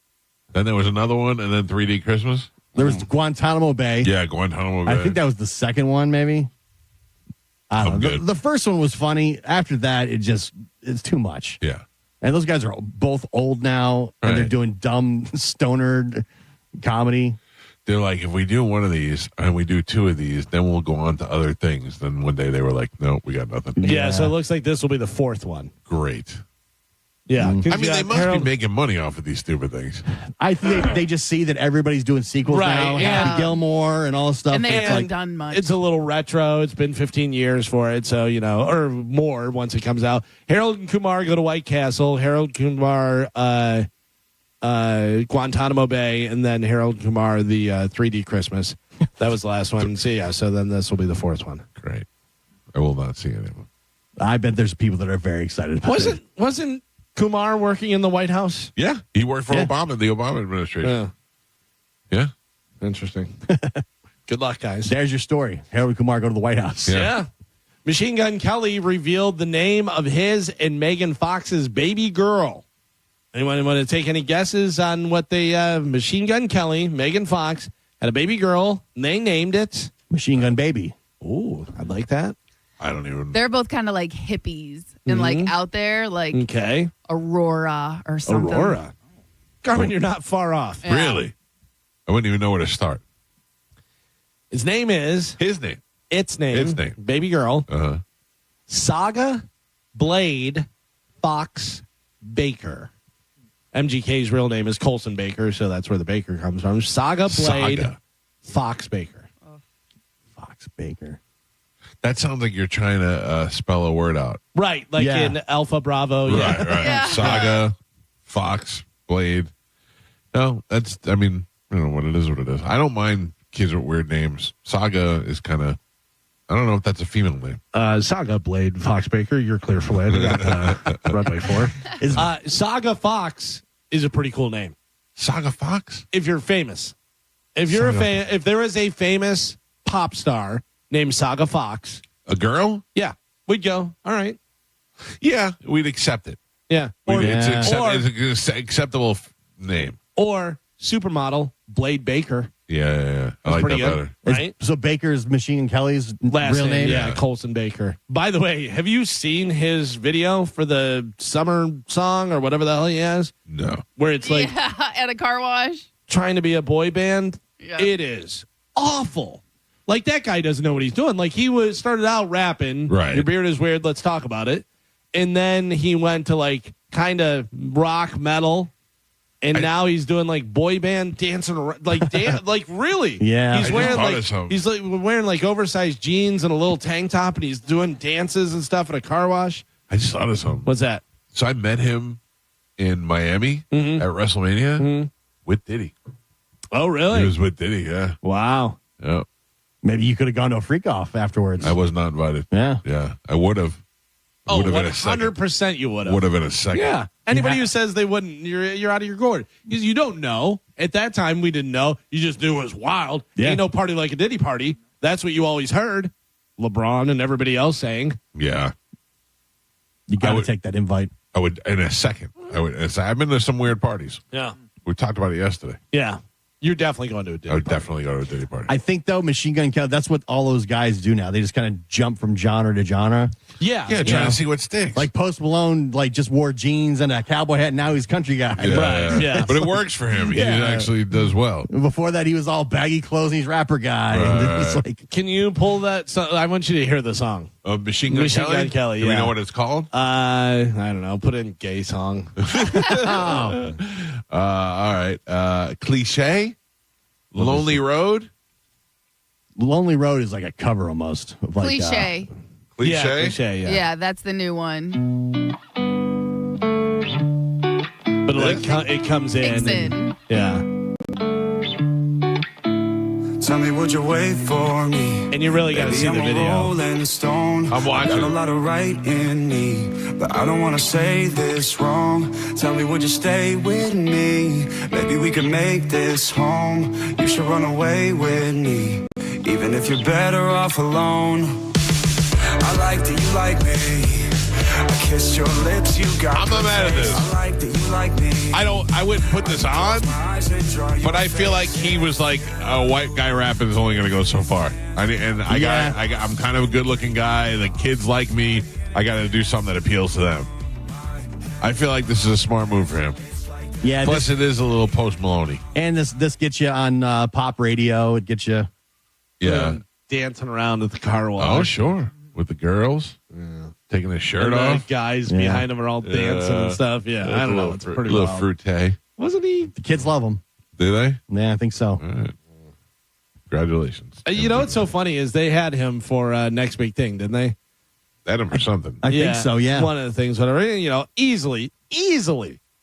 [SPEAKER 8] then there was another one, and then 3D Christmas?
[SPEAKER 14] There was Guantanamo Bay.
[SPEAKER 8] Yeah, Guantanamo Bay.
[SPEAKER 14] I think that was the second one, maybe. I don't know.
[SPEAKER 8] good.
[SPEAKER 14] The first one was funny. After that, it's too much.
[SPEAKER 8] Yeah.
[SPEAKER 14] And those guys are both old now, and they're
[SPEAKER 8] Right.
[SPEAKER 14] doing dumb stoner comedy.
[SPEAKER 8] They're like, if we do one of these and we do 2 of these, then we'll go on to other things. Then one day they were like, no, we got nothing.
[SPEAKER 15] Yeah, so it looks like this will be the 4th one.
[SPEAKER 8] Great.
[SPEAKER 15] Yeah.
[SPEAKER 8] I mean, they must be making money off of these stupid things.
[SPEAKER 14] I think they just see that everybody's doing sequels
[SPEAKER 15] Right,
[SPEAKER 14] now.
[SPEAKER 15] yeah.
[SPEAKER 14] Happy Gilmore and all this stuff.
[SPEAKER 9] And they
[SPEAKER 14] It's
[SPEAKER 9] haven't
[SPEAKER 14] like,
[SPEAKER 9] done much.
[SPEAKER 15] It's a little retro. It's been 15 years for it, so, or more once it comes out. Harold and Kumar go to White Castle. Harold Kumar, Guantanamo Bay, and then Harold Kumar, the 3D Christmas. That was the last one. So then this will be the 4th one.
[SPEAKER 8] Great. I will not see any of them.
[SPEAKER 14] I bet there's people that are very excited about it.
[SPEAKER 15] Wasn't Kumar working in the White House?
[SPEAKER 8] Yeah. He worked for Obama, the Obama administration. Yeah.
[SPEAKER 15] Interesting. Good luck, guys.
[SPEAKER 14] There's your story. Harold and Kumar go to the White House.
[SPEAKER 15] Yeah. Machine Gun Kelly revealed the name of his and Megan Fox's baby girl. Anyone want to take any guesses on what they, Machine Gun Kelly, Megan Fox, had a baby girl, and they named it
[SPEAKER 14] Machine Gun Baby.
[SPEAKER 15] Ooh, I'd like that.
[SPEAKER 8] I don't even.
[SPEAKER 9] They're both kind of like hippies and like out there, like
[SPEAKER 15] Okay.
[SPEAKER 9] Aurora or something.
[SPEAKER 15] Aurora. Carmen, you're not far off.
[SPEAKER 9] Yeah.
[SPEAKER 8] Really? I wouldn't even know where to start.
[SPEAKER 15] His name is,
[SPEAKER 8] His name.
[SPEAKER 15] its name,
[SPEAKER 8] Its name.
[SPEAKER 15] baby girl,
[SPEAKER 8] Uh-huh.
[SPEAKER 15] Saga Blade Fox Baker. MGK's real name is Colson Baker, so that's where the Baker comes from. Saga Blade
[SPEAKER 8] Saga.
[SPEAKER 15] Fox Baker.
[SPEAKER 14] Fox Baker.
[SPEAKER 8] That sounds like you're trying to spell a word out.
[SPEAKER 15] Right, like
[SPEAKER 14] Yeah.
[SPEAKER 15] in Alpha Bravo. Yeah.
[SPEAKER 8] Right.
[SPEAKER 9] Yeah.
[SPEAKER 8] Saga, Fox, Blade. No, that's, I mean, I don't know what it is, I don't mind kids with weird names. Saga is kind of, I don't know if that's a female name.
[SPEAKER 15] Saga Blade Fox Baker, you're clear for land. Runway 4. Saga Fox is a pretty cool name.
[SPEAKER 8] Saga Fox?
[SPEAKER 15] If you're famous. If you're if there is a famous pop star named Saga Fox.
[SPEAKER 8] A girl?
[SPEAKER 15] Yeah, we'd go, all right.
[SPEAKER 8] Yeah, we'd accept it.
[SPEAKER 15] Yeah.
[SPEAKER 8] It's an acceptable name.
[SPEAKER 15] Or supermodel Blade Baker.
[SPEAKER 8] Yeah. I like that
[SPEAKER 15] pretty good.
[SPEAKER 8] better.
[SPEAKER 15] Right?
[SPEAKER 14] So Baker's Machine Kelly's
[SPEAKER 15] Last
[SPEAKER 14] real name?
[SPEAKER 15] Yeah, Colson Baker. By the way, have you seen his video for the summer song or whatever the hell he has?
[SPEAKER 8] No.
[SPEAKER 15] Where it's like
[SPEAKER 9] at a car wash.
[SPEAKER 15] trying to be a boy band.
[SPEAKER 9] Yeah.
[SPEAKER 15] It is awful. Like, that guy doesn't know what he's doing. Like, he started out rapping.
[SPEAKER 8] Right.
[SPEAKER 15] Your beard is weird. Let's talk about it. And then he went to like kind of rock metal. And now he's doing like boy band dancing around, like like really.
[SPEAKER 14] Yeah.
[SPEAKER 15] He's
[SPEAKER 8] I
[SPEAKER 15] wearing
[SPEAKER 8] just
[SPEAKER 15] like
[SPEAKER 8] noticed him.
[SPEAKER 15] he's like wearing like oversized jeans and a little tank top, and he's doing dances and stuff at a car wash.
[SPEAKER 8] I just thought of something.
[SPEAKER 15] What's that?
[SPEAKER 8] So I met him in Miami at WrestleMania with Diddy.
[SPEAKER 15] Oh, really?
[SPEAKER 8] He was with Diddy, yeah.
[SPEAKER 15] Wow.
[SPEAKER 8] Yeah.
[SPEAKER 14] Maybe you could have gone to a freak off afterwards.
[SPEAKER 8] I was not invited.
[SPEAKER 14] Yeah.
[SPEAKER 8] Yeah. I would have.
[SPEAKER 15] Oh,
[SPEAKER 8] Would have been a second.
[SPEAKER 15] 100% you would have.
[SPEAKER 8] Would have been a second.
[SPEAKER 15] Yeah. Anybody who says they wouldn't, you're out of your gourd. Because you don't know. At that time, we didn't know. You just knew it was wild.
[SPEAKER 14] Yeah.
[SPEAKER 15] Ain't no party like a Diddy party. That's what you always heard. LeBron and everybody else saying.
[SPEAKER 8] Yeah.
[SPEAKER 14] You got
[SPEAKER 8] I
[SPEAKER 14] to
[SPEAKER 8] would-
[SPEAKER 14] take that invite.
[SPEAKER 8] I would, in a second. I've been to some weird parties.
[SPEAKER 15] Yeah.
[SPEAKER 8] We talked about it yesterday.
[SPEAKER 15] Yeah. You're definitely going to a
[SPEAKER 8] I
[SPEAKER 15] dinner
[SPEAKER 8] would
[SPEAKER 15] party.
[SPEAKER 8] definitely go to a ditty party.
[SPEAKER 14] I think, though, Machine Gun Kelly, that's what all those guys do now. They just kind of jump from genre to genre.
[SPEAKER 15] Yeah.
[SPEAKER 8] Yeah, trying to see what sticks.
[SPEAKER 14] Like Post Malone, like just wore jeans and a cowboy hat. And now he's a country guy.
[SPEAKER 15] Right, yeah.
[SPEAKER 8] But it works for him. He actually does well.
[SPEAKER 14] Before that, he was all baggy clothes and he's rapper guy. And it was like,
[SPEAKER 15] Can you pull that song? I want you to hear the song.
[SPEAKER 8] Machine Gun Kelly?
[SPEAKER 15] Gun Kelly,
[SPEAKER 8] Do we
[SPEAKER 15] yeah.
[SPEAKER 8] know what it's called?
[SPEAKER 15] I don't know. Put in gay song.
[SPEAKER 8] All right. Cliche? Lonely Road?
[SPEAKER 14] Lonely Road is like a cover almost. Of like,
[SPEAKER 9] Cliche.
[SPEAKER 8] Cliche?
[SPEAKER 15] Yeah, cliche, yeah.
[SPEAKER 9] Yeah, that's the new one.
[SPEAKER 15] But it comes in.
[SPEAKER 9] Kicks in.
[SPEAKER 15] Yeah.
[SPEAKER 10] Tell me, would you wait for me?
[SPEAKER 15] And you really got to see the video.
[SPEAKER 10] Rolling stone.
[SPEAKER 8] I'm watching.
[SPEAKER 10] Got a lot of right in me, but I don't want to say this wrong. Tell me, would you stay with me? Maybe we could make this home. You should run away with me, even if you're better off alone. I like that you like me. I kissed your lips, you got.
[SPEAKER 8] I'm not mad at this.
[SPEAKER 10] I like that you like me.
[SPEAKER 8] I wouldn't put this on, but I feel like he was like a white guy rapping is only going to go so far. I'm kind of a good-looking guy. The kids like me. I got to do something that appeals to them. I feel like this is a smart move for him.
[SPEAKER 14] yeah.
[SPEAKER 8] Plus, it is a little Post Maloney.
[SPEAKER 14] And this gets you on pop radio. It gets you.
[SPEAKER 8] Yeah.
[SPEAKER 15] Dancing around at the car wash.
[SPEAKER 8] Oh, sure. With the girls. Yeah. Taking his shirt
[SPEAKER 15] And the
[SPEAKER 8] off.
[SPEAKER 15] guys behind him are all dancing and stuff. Yeah, I don't know. It's pretty
[SPEAKER 8] little
[SPEAKER 15] wild.
[SPEAKER 8] fruité.
[SPEAKER 15] Wasn't he?
[SPEAKER 14] The kids love them.
[SPEAKER 8] Do they?
[SPEAKER 14] Yeah, I think so.
[SPEAKER 8] All right. Congratulations.
[SPEAKER 15] You know what's so funny is they had him for Next Big Thing, didn't they?
[SPEAKER 8] Had him for something.
[SPEAKER 14] I think so, yeah.
[SPEAKER 15] One of the things, whatever. You know, easily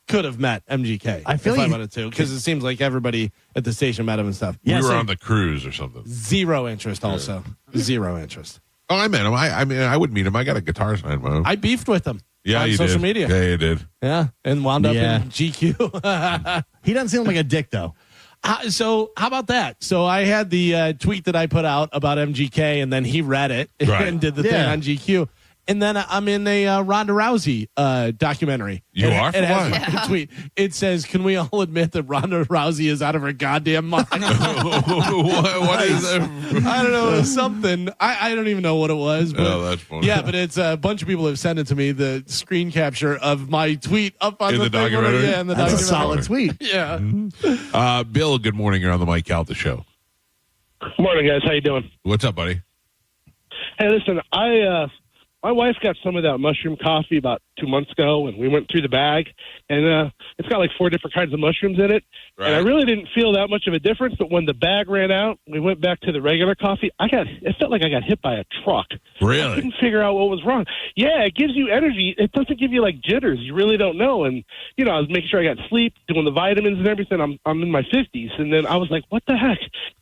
[SPEAKER 15] could have met MGK.
[SPEAKER 14] I feel
[SPEAKER 15] if I
[SPEAKER 14] like-
[SPEAKER 15] wanted to, because it seems like everybody at the station met him and stuff.
[SPEAKER 8] We were on the cruise or something.
[SPEAKER 15] Zero interest, also. Zero interest.
[SPEAKER 8] Oh, I met him. I mean, I would meet him. I got a guitar signed by him.
[SPEAKER 15] I beefed with him.
[SPEAKER 8] Yeah,
[SPEAKER 15] on
[SPEAKER 8] you
[SPEAKER 15] social
[SPEAKER 8] did.
[SPEAKER 15] media.
[SPEAKER 8] Yeah, you did.
[SPEAKER 15] Yeah, and wound up
[SPEAKER 14] Yeah.
[SPEAKER 15] in GQ.
[SPEAKER 14] He doesn't seem like a dick, though.
[SPEAKER 15] So how about that? So I had the tweet that I put out about MGK, and then he read it
[SPEAKER 8] Right.
[SPEAKER 15] and did the thing
[SPEAKER 14] Yeah.
[SPEAKER 15] on GQ. And then I'm in a Ronda Rousey documentary.
[SPEAKER 8] You
[SPEAKER 15] And
[SPEAKER 8] are?
[SPEAKER 15] It
[SPEAKER 8] For
[SPEAKER 15] has
[SPEAKER 8] what?
[SPEAKER 15] my tweet. It says, "Can we all admit that Ronda Rousey is out of her goddamn mind?"
[SPEAKER 8] what is that?
[SPEAKER 15] I don't know, something. I don't even know what it was. But
[SPEAKER 8] Oh, that's funny.
[SPEAKER 15] Yeah, but it's a bunch of people have sent it to me. The screen capture of my tweet up on
[SPEAKER 8] In the
[SPEAKER 15] thing.
[SPEAKER 8] documentary?
[SPEAKER 15] Yeah, in the
[SPEAKER 14] That's a
[SPEAKER 15] documentary.
[SPEAKER 14] solid tweet.
[SPEAKER 15] Yeah.
[SPEAKER 8] Bill, good morning. You're on the Mike Calta show.
[SPEAKER 13] Morning, guys. How you doing?
[SPEAKER 8] What's up, buddy?
[SPEAKER 13] Hey, listen, my wife got some of that mushroom coffee about 2 months ago, and we went through the bag, and it's got like 4 different kinds of mushrooms in it.
[SPEAKER 8] Right.
[SPEAKER 13] And I really didn't feel that much of a difference, but when the bag ran out, we went back to the regular coffee. It felt like I got hit by a truck. I
[SPEAKER 8] Really?
[SPEAKER 13] couldn't figure out what was wrong. Yeah, it gives you energy. It doesn't give you like jitters. You really don't know. And I was making sure I got sleep, doing the vitamins and everything. I'm in my 50s, and then I was like, what the heck?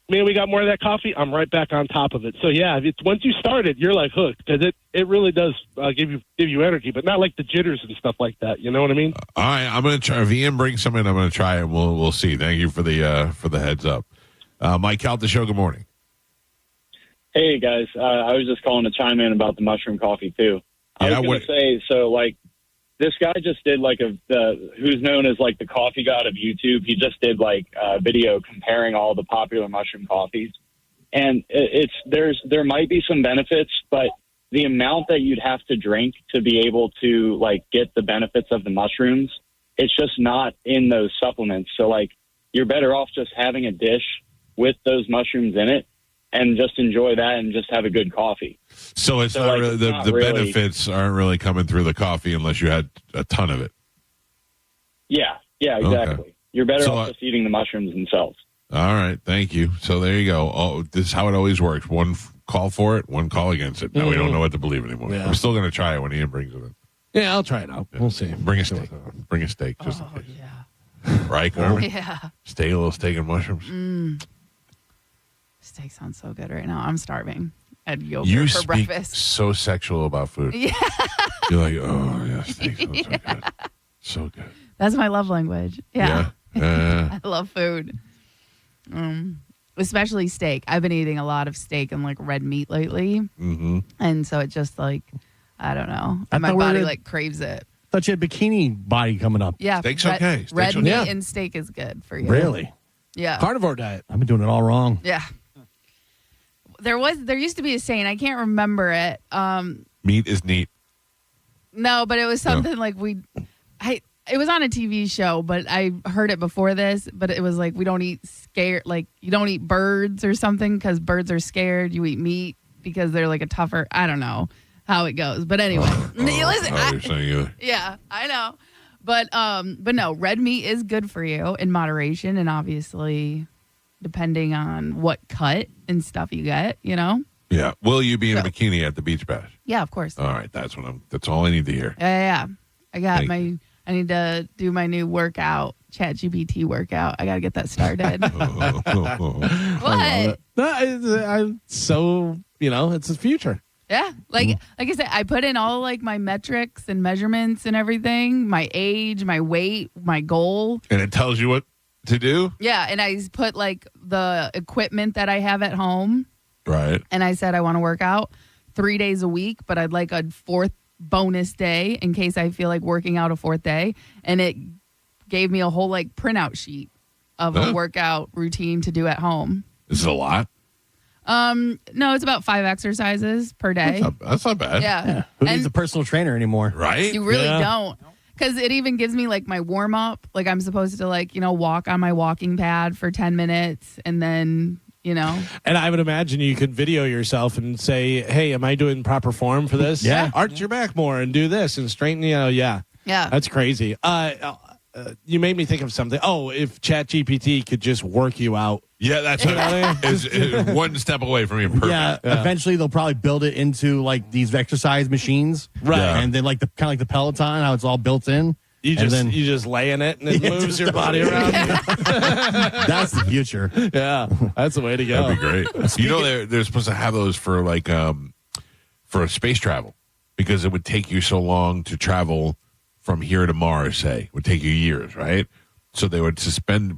[SPEAKER 13] Man, we got more of that coffee. I'm right back on top of it. So yeah, it's once you start it, you're like hooked because it really does give you energy, but not like the jitters and stuff like that. You know what I mean?
[SPEAKER 8] All right, I'm gonna try. If Ian brings some in, I'm gonna try it. We'll see. Thank you for the heads up. Mike Calta show. Good morning.
[SPEAKER 18] Hey guys, I was just calling to chime in about the mushroom coffee too. I
[SPEAKER 8] Yeah,
[SPEAKER 18] was going to say, so like this guy just did like who's known as like the coffee god of YouTube. He just did like a video comparing all the popular mushroom coffees, and there might be some benefits, but the amount that you'd have to drink to be able to like get the benefits of the mushrooms, it's just not in those supplements. So like you're better off just having a dish with those mushrooms in it and just enjoy that and just have a good coffee.
[SPEAKER 8] So it's not
[SPEAKER 18] like,
[SPEAKER 8] really
[SPEAKER 18] it's
[SPEAKER 8] the
[SPEAKER 18] not really-
[SPEAKER 8] benefits aren't really coming through the coffee unless you had a ton of it.
[SPEAKER 18] Yeah, exactly.
[SPEAKER 8] Okay.
[SPEAKER 18] You're better
[SPEAKER 8] So,
[SPEAKER 18] off just eating the mushrooms themselves.
[SPEAKER 8] All right, thank you. So there you go. Oh, this is how it always works. One call for it, one call against it. Now we don't know what to believe anymore.
[SPEAKER 15] Yeah.
[SPEAKER 8] I'm still going to try it when Ian brings it in.
[SPEAKER 15] Yeah, I'll try it out. We'll see.
[SPEAKER 8] Bring a steak. Bring a steak just in case. Yeah. Right, Carmen?
[SPEAKER 9] Yeah.
[SPEAKER 8] Steak, a little steak and mushrooms.
[SPEAKER 9] Steak sounds so good right now. I'm starving. I had yogurt
[SPEAKER 8] You
[SPEAKER 9] for
[SPEAKER 8] speak
[SPEAKER 9] breakfast.
[SPEAKER 8] so sexual about food.
[SPEAKER 9] Yeah.
[SPEAKER 8] You're like, oh, yeah, steak sounds so good. So good.
[SPEAKER 9] That's my love language. Yeah.
[SPEAKER 8] Yeah.
[SPEAKER 9] I love food. Especially steak. I've been eating a lot of steak and like red meat lately.
[SPEAKER 8] Mm-hmm.
[SPEAKER 9] And so it just like, I don't know.
[SPEAKER 14] I
[SPEAKER 9] My
[SPEAKER 14] thought we
[SPEAKER 9] body
[SPEAKER 14] were-
[SPEAKER 9] like craves it.
[SPEAKER 14] Thought you had bikini body coming up.
[SPEAKER 9] Yeah.
[SPEAKER 8] Steak's
[SPEAKER 9] red,
[SPEAKER 8] okay. Steak's
[SPEAKER 9] Red
[SPEAKER 8] okay.
[SPEAKER 9] meat
[SPEAKER 8] Yeah.
[SPEAKER 9] and steak is good for you.
[SPEAKER 14] Really?
[SPEAKER 9] Yeah.
[SPEAKER 15] Carnivore diet.
[SPEAKER 14] I've been doing it all wrong.
[SPEAKER 9] Yeah. There used to be a saying, I can't remember it.
[SPEAKER 8] Meat is neat.
[SPEAKER 9] No, but it was something like it was on a TV show, but I heard it before this, but it was like, we don't eat like you don't eat birds or something because birds are scared. You eat meat because they're like a tougher, I don't know how it goes. But anyway, listen,
[SPEAKER 8] you're saying either.
[SPEAKER 9] yeah, I know. But no, red meat is good for you in moderation, and obviously depending on what cut and stuff you get,
[SPEAKER 8] Yeah. Will you be in a bikini at the beach bash?
[SPEAKER 9] Yeah, of course.
[SPEAKER 8] All right. That's all I need to hear.
[SPEAKER 9] Yeah. I need to do my new workout, ChatGPT workout. I got to get that started. What?
[SPEAKER 15] So, it's the future.
[SPEAKER 9] Yeah. Like I said, I put in all like my metrics and measurements and everything, my age, my weight, my goal.
[SPEAKER 8] And it tells you what to do?
[SPEAKER 9] Yeah. And I put like the equipment that I have at home.
[SPEAKER 8] Right.
[SPEAKER 9] And I said I want to work out 3 days a week, but I'd like a fourth bonus day in case I feel like working out a fourth day. And it gave me a whole like printout sheet of a workout routine to do at home.
[SPEAKER 8] Is it a lot?
[SPEAKER 9] No, it's about 5 exercises per day.
[SPEAKER 8] That's not bad.
[SPEAKER 9] Yeah.
[SPEAKER 14] Who needs a personal trainer anymore?
[SPEAKER 8] Right?
[SPEAKER 9] You really don't. Because it even gives me like my warm up. Like I'm supposed to like, walk on my walking pad for 10 minutes and then,
[SPEAKER 15] And I would imagine you could video yourself and say, hey, am I doing proper form for this?
[SPEAKER 14] Yeah.
[SPEAKER 15] Arch your back more and do this and straighten, yeah.
[SPEAKER 9] Yeah.
[SPEAKER 15] That's crazy. You made me think of something. Oh, if ChatGPT could just work you out.
[SPEAKER 8] Yeah, that's what it's one step away from being perfect.
[SPEAKER 14] Yeah, eventually they'll probably build it into like these exercise machines.
[SPEAKER 15] Right.
[SPEAKER 8] Yeah.
[SPEAKER 14] And then like kind of like the Peloton, how it's all built in.
[SPEAKER 15] You just lay in it and it moves your body around.
[SPEAKER 14] That's the future.
[SPEAKER 15] Yeah, that's the way to go.
[SPEAKER 8] That'd be great. They're supposed to have those for like for space travel because it would take you so long to travel from here to Mars, say. It would take you years, right? So they would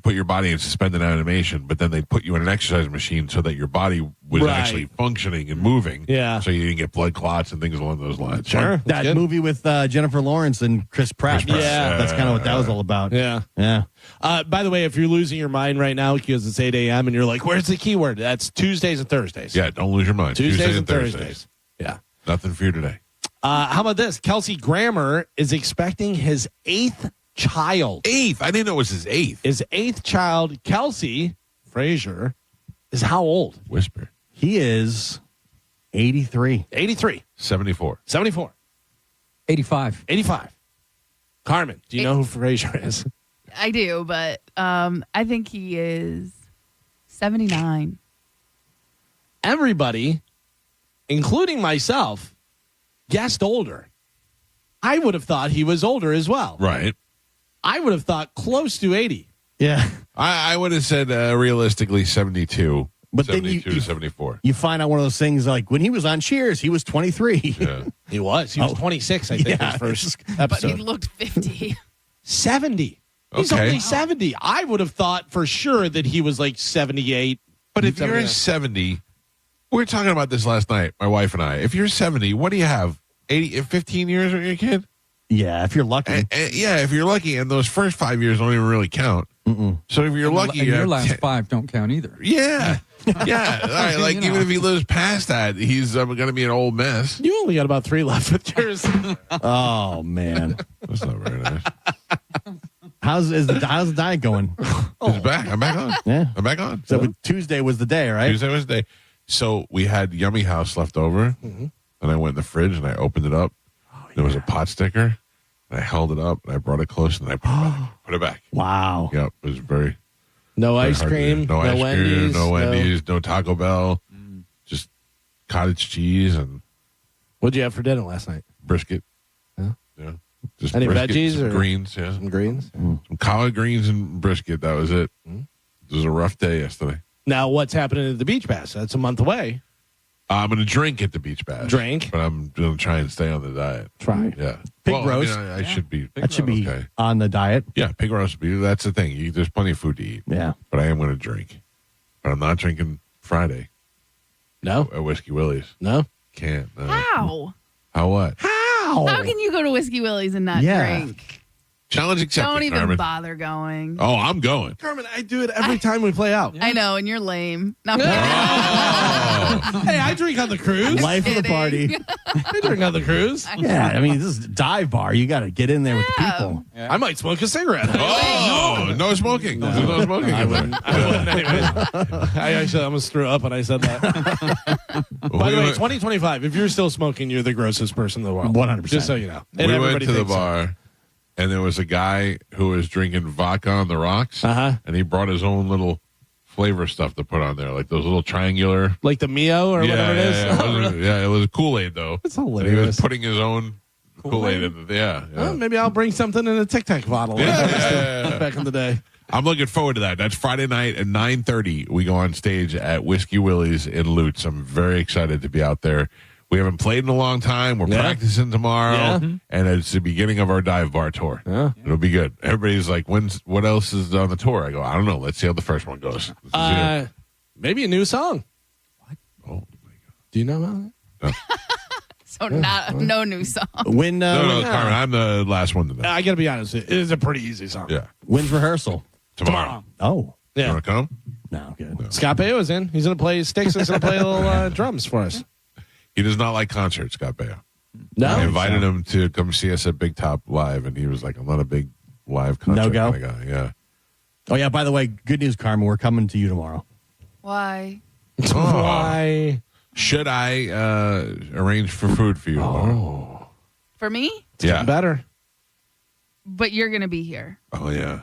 [SPEAKER 8] put your body in suspended animation, but then they'd put you in an exercise machine so that your body was actually functioning and moving.
[SPEAKER 15] Yeah.
[SPEAKER 8] So you didn't get blood clots and things along those lines.
[SPEAKER 15] Sure.
[SPEAKER 14] That movie with Jennifer Lawrence and Chris Pratt.
[SPEAKER 15] Yeah.
[SPEAKER 14] That's kind of what that was all about.
[SPEAKER 15] Yeah.
[SPEAKER 14] Yeah.
[SPEAKER 15] By the way, if you're losing your mind right now because it's 8 a.m. and you're like, where's the keyword? That's Tuesdays and Thursdays.
[SPEAKER 8] Yeah, don't lose your mind.
[SPEAKER 15] Tuesdays and Thursdays. Yeah.
[SPEAKER 8] Nothing for you today.
[SPEAKER 15] How about this? Kelsey Grammer is expecting his 8th child.
[SPEAKER 8] 8th? I didn't know it was his 8th.
[SPEAKER 15] His 8th child, Kelsey Frazier, is how old?
[SPEAKER 8] Whisper.
[SPEAKER 14] He is 83.
[SPEAKER 15] 83.
[SPEAKER 8] 74.
[SPEAKER 15] 74.
[SPEAKER 25] 85.
[SPEAKER 15] 85. Carmen, do you know who Frazier is?
[SPEAKER 9] I do, but I think he is 79.
[SPEAKER 15] Everybody, including myself, guessed older. I would have thought he was older as well.
[SPEAKER 8] Right.
[SPEAKER 15] I would have thought close to 80.
[SPEAKER 14] Yeah.
[SPEAKER 8] I would have said realistically 72.
[SPEAKER 14] But
[SPEAKER 8] 72
[SPEAKER 14] then
[SPEAKER 8] to 74.
[SPEAKER 14] You find out one of those things like when he was on Cheers, he was 23.
[SPEAKER 8] Yeah.
[SPEAKER 15] He was 26, I think, his first
[SPEAKER 9] But
[SPEAKER 15] episode.
[SPEAKER 9] he looked 50.
[SPEAKER 15] 70. He's
[SPEAKER 8] Okay.
[SPEAKER 15] only 70. I would have thought for sure that he was like 78.
[SPEAKER 8] But if you're 70, we were talking about this last night, my wife and I. If you're 70, what do you have? 15 years with your kid?
[SPEAKER 14] Yeah, if you're lucky.
[SPEAKER 8] Yeah, if you're lucky, and those first 5 years don't even really count. So if you're lucky,
[SPEAKER 25] And
[SPEAKER 8] you
[SPEAKER 25] your
[SPEAKER 8] have
[SPEAKER 25] last 5 don't count either.
[SPEAKER 8] Yeah. Yeah. All right. Like, even if he lives past that, he's going to be an old mess.
[SPEAKER 15] You only got about 3 left with yours.
[SPEAKER 14] Oh, man.
[SPEAKER 8] That's not very nice.
[SPEAKER 14] How's the diet going?
[SPEAKER 8] It's back. I'm back on.
[SPEAKER 14] Yeah.
[SPEAKER 8] I'm back on.
[SPEAKER 14] So Tuesday was the day, right?
[SPEAKER 8] Tuesday was the day. So we had Yummy House left over, and I went in the fridge and I opened it up. There was a pot sticker, and I held it up and I brought it close and I put it back.
[SPEAKER 14] Wow.
[SPEAKER 8] Yep, it was very.
[SPEAKER 15] No
[SPEAKER 8] very
[SPEAKER 15] ice
[SPEAKER 8] hard to
[SPEAKER 15] cream.
[SPEAKER 8] do. No ice
[SPEAKER 15] Wendy's.
[SPEAKER 8] cream. No Wendy's. No Taco Bell. Just cottage cheese and
[SPEAKER 15] What'd you have for dinner last night?
[SPEAKER 8] brisket.
[SPEAKER 15] Yeah.
[SPEAKER 8] Yeah. Just
[SPEAKER 15] Any
[SPEAKER 8] brisket,
[SPEAKER 15] veggies
[SPEAKER 8] some
[SPEAKER 15] or
[SPEAKER 8] greens? Yeah.
[SPEAKER 15] Some greens.
[SPEAKER 8] Some collard greens and brisket. That was it. It was a rough day yesterday.
[SPEAKER 15] Now, what's happening at the Beach Bass? That's a month away.
[SPEAKER 8] I'm going to drink at the Beach Bash.
[SPEAKER 15] Drink?
[SPEAKER 8] But I'm going to try and stay on the diet.
[SPEAKER 15] Try.
[SPEAKER 8] Yeah.
[SPEAKER 14] Pig
[SPEAKER 8] Well,
[SPEAKER 14] roast.
[SPEAKER 8] I should be.
[SPEAKER 14] That should be
[SPEAKER 8] okay.
[SPEAKER 14] on the diet.
[SPEAKER 8] Yeah, pig roast would be. That's the thing. There's plenty of food to eat.
[SPEAKER 14] Yeah.
[SPEAKER 8] But I am going to drink. But I'm not drinking Friday
[SPEAKER 15] No?
[SPEAKER 8] at Whiskey Willie's.
[SPEAKER 15] No?
[SPEAKER 8] Can't. No.
[SPEAKER 9] How?
[SPEAKER 8] How what?
[SPEAKER 15] How?
[SPEAKER 14] Wow.
[SPEAKER 9] How can you go to Whiskey Willie's and not drink?
[SPEAKER 8] Challenge accepted,
[SPEAKER 9] Don't even
[SPEAKER 8] Carmen.
[SPEAKER 9] bother going.
[SPEAKER 8] Oh, I'm going.
[SPEAKER 15] Carmen, I do it every time we play out.
[SPEAKER 9] I know, and you're lame. No,
[SPEAKER 15] Hey, I drink on the cruise.
[SPEAKER 14] Life of the party.
[SPEAKER 15] I drink on the cruise.
[SPEAKER 14] Yeah, I mean, this is a dive bar. You got to get in there with the people.
[SPEAKER 15] I might smoke a cigarette.
[SPEAKER 8] Oh, no smoking. There's no smoking.
[SPEAKER 15] I wouldn't anyway. I actually almost threw up when I said that. By the way, 2025, if you're still smoking, you're the grossest person in the world.
[SPEAKER 14] 100%.
[SPEAKER 15] Just so you know.
[SPEAKER 8] We went to the bar, and there was a guy who was drinking vodka on the rocks, and he brought his own little flavor stuff to put on there, like those little triangular.
[SPEAKER 15] Like the Mio or whatever it is?
[SPEAKER 8] Yeah, it was Kool-Aid, though.
[SPEAKER 15] It's
[SPEAKER 8] And
[SPEAKER 15] hilarious.
[SPEAKER 8] he was putting his own Kool-Aid in the,
[SPEAKER 15] Well, maybe I'll bring something in a Tic Tac bottle.
[SPEAKER 8] Yeah.
[SPEAKER 15] Back in the day.
[SPEAKER 8] I'm looking forward to that. That's Friday night at 9:30. We go on stage at Whiskey Willie's in Lutz. I'm very excited to be out there. We haven't played in a long time. We're practicing tomorrow, and it's the beginning of our dive bar tour. Yeah. It'll be good. Everybody's like, what else is on the tour? I go, I don't know. Let's see how the first one goes.
[SPEAKER 15] Maybe a new song.
[SPEAKER 8] What? Oh, my God.
[SPEAKER 15] Do you know about
[SPEAKER 8] No.
[SPEAKER 9] So no new song.
[SPEAKER 14] When
[SPEAKER 8] No, Carmen, I'm the last one to know.
[SPEAKER 15] I got to be honest. It is a pretty easy song.
[SPEAKER 8] Yeah.
[SPEAKER 14] When's rehearsal?
[SPEAKER 8] Tomorrow.
[SPEAKER 14] Oh.
[SPEAKER 8] You
[SPEAKER 15] Yeah.
[SPEAKER 8] want to come?
[SPEAKER 14] No, good.
[SPEAKER 8] No.
[SPEAKER 15] Scott Baio is in. He's going to play sticks. He's going to play little drums for us.
[SPEAKER 8] He does not like concerts, Scott Baio.
[SPEAKER 15] No.
[SPEAKER 8] I invited him to come see us at Big Top Live, and he was like, I'm not a big live concert
[SPEAKER 14] No-go?
[SPEAKER 8] kind of guy. Yeah.
[SPEAKER 14] Oh, yeah, by the way, good news, Carmen. We're coming to you tomorrow.
[SPEAKER 9] Why?
[SPEAKER 15] Why?
[SPEAKER 8] Should I arrange for food for you tomorrow?
[SPEAKER 9] For me?
[SPEAKER 8] Yeah.
[SPEAKER 15] Better.
[SPEAKER 9] But you're going to be here.
[SPEAKER 8] Oh, yeah.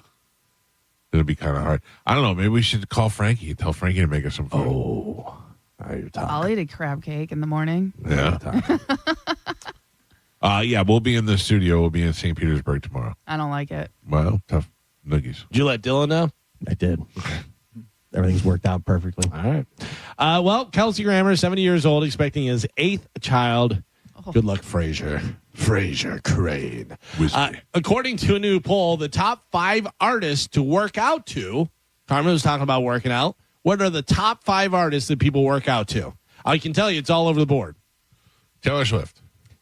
[SPEAKER 8] It'll be kind of hard. I don't know. Maybe we should call Frankie and tell Frankie to make us some food.
[SPEAKER 14] Oh, now you're talking.
[SPEAKER 9] I'll eat a crab cake in the morning.
[SPEAKER 8] Yeah. Yeah, we'll be in the studio. We'll be in St. Petersburg tomorrow.
[SPEAKER 9] I don't like it.
[SPEAKER 8] Well, tough noogies.
[SPEAKER 15] Did you let Dylan know?
[SPEAKER 14] I did. Everything's worked out perfectly.
[SPEAKER 15] All right. Well, Kelsey Grammer, 70 years old, expecting his 8th child. Good luck, Frazier. Frazier Crane. According to a new poll, the top 5 artists to work out to, Carmen was talking about working out. What are the top 5 artists that people work out to? I can tell you it's all over the board.
[SPEAKER 8] Taylor Swift.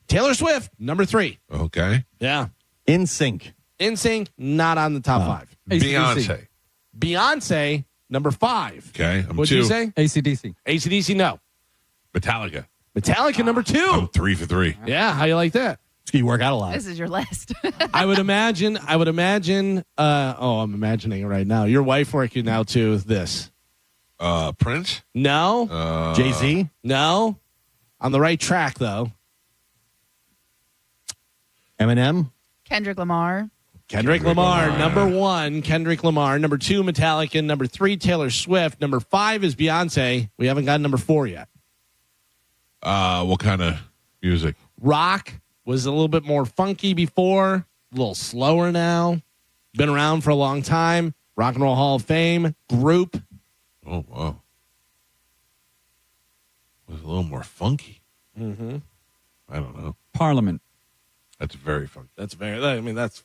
[SPEAKER 15] Taylor Swift, number 3.
[SPEAKER 8] Okay.
[SPEAKER 15] Yeah.
[SPEAKER 14] NSYNC.
[SPEAKER 15] NSYNC, not on the top 5.
[SPEAKER 8] Beyonce.
[SPEAKER 15] Beyonce, number 5.
[SPEAKER 8] Okay. I'm
[SPEAKER 15] What'd
[SPEAKER 8] 2.
[SPEAKER 15] you say?
[SPEAKER 25] AC/DC.
[SPEAKER 15] AC/DC, no.
[SPEAKER 8] Metallica.
[SPEAKER 15] Metallica, number 2.
[SPEAKER 8] I'm 3 for 3.
[SPEAKER 15] Yeah, how you like that?
[SPEAKER 14] You work out a lot.
[SPEAKER 9] This is your list.
[SPEAKER 15] I would imagine, I'm imagining it right now. Your wife working out to this.
[SPEAKER 8] Prince?
[SPEAKER 15] No.
[SPEAKER 14] Jay-Z?
[SPEAKER 15] No. On the right track, though.
[SPEAKER 14] Eminem?
[SPEAKER 9] Kendrick Lamar.
[SPEAKER 15] Kendrick Lamar, number 1, Kendrick Lamar. Number 2, Metallica. Number 3, Taylor Swift. Number 5 is Beyonce. We haven't got number 4 yet.
[SPEAKER 8] What kind of music?
[SPEAKER 15] Rock was a little bit more funky before, a little slower now. Been around for a long time. Rock and Roll Hall of Fame group.
[SPEAKER 8] Oh, wow. Was a little more funky.
[SPEAKER 15] Mm-hmm.
[SPEAKER 8] I don't know.
[SPEAKER 25] Parliament.
[SPEAKER 8] That's very funky.
[SPEAKER 15] That's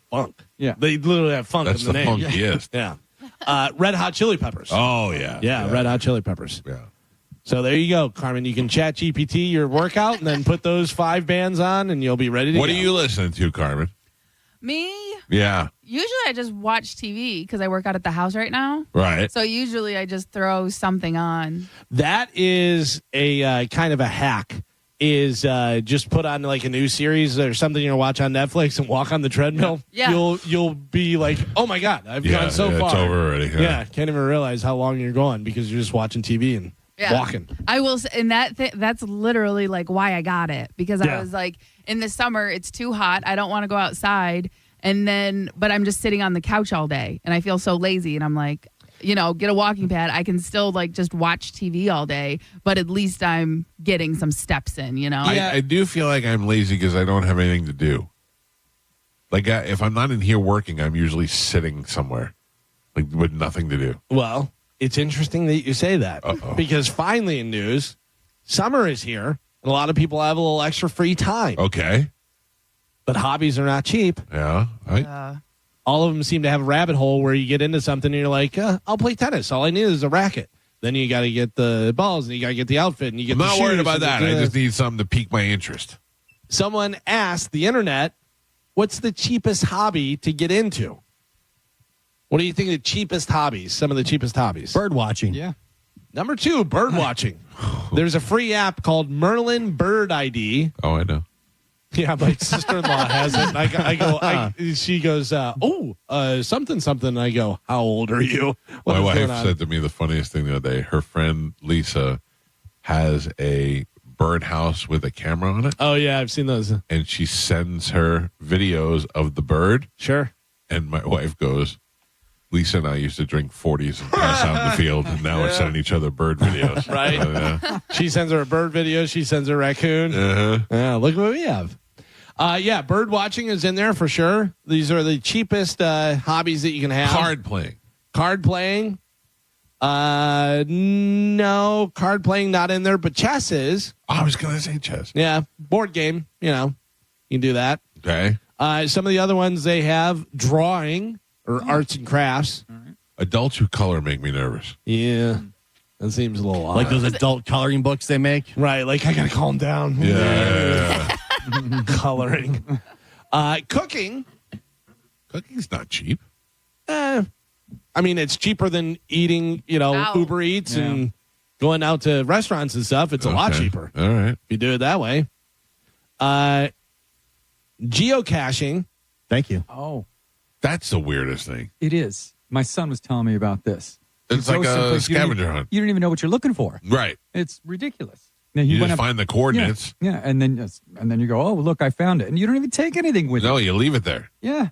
[SPEAKER 15] funk.
[SPEAKER 25] Yeah.
[SPEAKER 15] They literally have funk
[SPEAKER 8] That's
[SPEAKER 15] in the
[SPEAKER 8] the
[SPEAKER 15] name.
[SPEAKER 8] funkiest.
[SPEAKER 15] Yeah. Red Hot Chili Peppers.
[SPEAKER 8] Oh, yeah.
[SPEAKER 15] Yeah, Red Hot Chili Peppers.
[SPEAKER 8] Yeah.
[SPEAKER 15] So there you go, Carmen. You can chat GPT your workout and then put those 5 bands on and you'll be ready to
[SPEAKER 8] What
[SPEAKER 15] go.
[SPEAKER 8] are you listening to, Carmen?
[SPEAKER 9] Me?
[SPEAKER 8] Yeah.
[SPEAKER 9] Usually I just watch TV because I work out at the house right now.
[SPEAKER 8] Right.
[SPEAKER 9] So usually I just throw something on.
[SPEAKER 15] That is a kind of a hack. Is just put on like a new series or something you're watch on Netflix and walk on the treadmill.
[SPEAKER 9] Yeah.
[SPEAKER 15] You'll be like, oh my God, I've gone so far.
[SPEAKER 8] It's over already.
[SPEAKER 15] Yeah, can't even realize how long you're going because you're just watching TV and walking.
[SPEAKER 9] I will say, and that's literally like why I got it because
[SPEAKER 15] Yeah.
[SPEAKER 9] I was like, in the summer it's too hot. I don't want to go outside, but I'm just sitting on the couch all day, and I feel so lazy. And I'm like, get a walking pad. I can still like just watch TV all day, but at least I'm getting some steps in.
[SPEAKER 8] I do feel like I'm lazy because I don't have anything to do. Like if I'm not in here working, I'm usually sitting somewhere, like with nothing to do.
[SPEAKER 15] Well, it's interesting that you say that because finally in news, summer is here and a lot of people have a little extra free time.
[SPEAKER 8] Okay.
[SPEAKER 15] But hobbies are not cheap.
[SPEAKER 8] Yeah.
[SPEAKER 15] All of them seem to have a rabbit hole where you get into something and you're like, I'll play tennis. All I need is a racket. Then you got to get the balls and you got to get the outfit and you get
[SPEAKER 8] I'm
[SPEAKER 15] the
[SPEAKER 8] not
[SPEAKER 15] shoes
[SPEAKER 8] worried about
[SPEAKER 15] and
[SPEAKER 8] that. I just need something to pique my interest.
[SPEAKER 15] someone asked the internet, what's the cheapest hobby to get into? What do you think some of the cheapest hobbies?
[SPEAKER 14] Bird watching.
[SPEAKER 25] Yeah.
[SPEAKER 15] Number 2, bird watching. There's a free app called Merlin Bird ID.
[SPEAKER 8] Oh, I know.
[SPEAKER 15] Yeah, my sister-in-law has it. She goes, something. I go, how old are you?
[SPEAKER 8] My wife said to me the funniest thing the other day. Her friend Lisa has a birdhouse with a camera on it.
[SPEAKER 15] Oh, yeah, I've seen those.
[SPEAKER 8] And she sends her videos of the bird.
[SPEAKER 15] Sure.
[SPEAKER 8] And my wife goes, Lisa and I used to drink 40s and pass out in the field, and now we're sending each other bird videos.
[SPEAKER 15] Right.
[SPEAKER 8] Yeah.
[SPEAKER 15] She sends her a bird video. She sends her a raccoon.
[SPEAKER 8] Uh-huh.
[SPEAKER 15] Yeah, look what we have. Bird watching is in there for sure. These are the cheapest hobbies that you can have.
[SPEAKER 8] Card playing.
[SPEAKER 15] No, card playing not in there, but chess is.
[SPEAKER 8] Oh, I was going to say chess.
[SPEAKER 15] Yeah, board game, you can do that.
[SPEAKER 8] Okay.
[SPEAKER 15] Some of the other ones they have drawing or arts and crafts.
[SPEAKER 8] Adults who color make me nervous.
[SPEAKER 15] Yeah. That seems a little odd.
[SPEAKER 14] Like those adult coloring books they make?
[SPEAKER 15] Right, like I got to calm down.
[SPEAKER 8] Yeah.
[SPEAKER 15] Coloring. Cooking.
[SPEAKER 8] Cooking's not cheap.
[SPEAKER 15] I mean, it's cheaper than eating, Uber Eats and going out to restaurants and stuff. It's a lot cheaper.
[SPEAKER 8] All right.
[SPEAKER 15] If you do it that way. Geocaching.
[SPEAKER 14] Thank you.
[SPEAKER 25] Oh.
[SPEAKER 8] That's the weirdest thing.
[SPEAKER 25] It is. My son was telling me about this.
[SPEAKER 8] It's like a scavenger hunt.
[SPEAKER 25] You don't even know what you're looking for.
[SPEAKER 8] Right.
[SPEAKER 25] It's ridiculous. Now,
[SPEAKER 8] You just find the coordinates.
[SPEAKER 25] Yeah, and then you go, oh, look, I found it. And you don't even take anything with you.
[SPEAKER 8] No, you leave it there.
[SPEAKER 25] Yeah.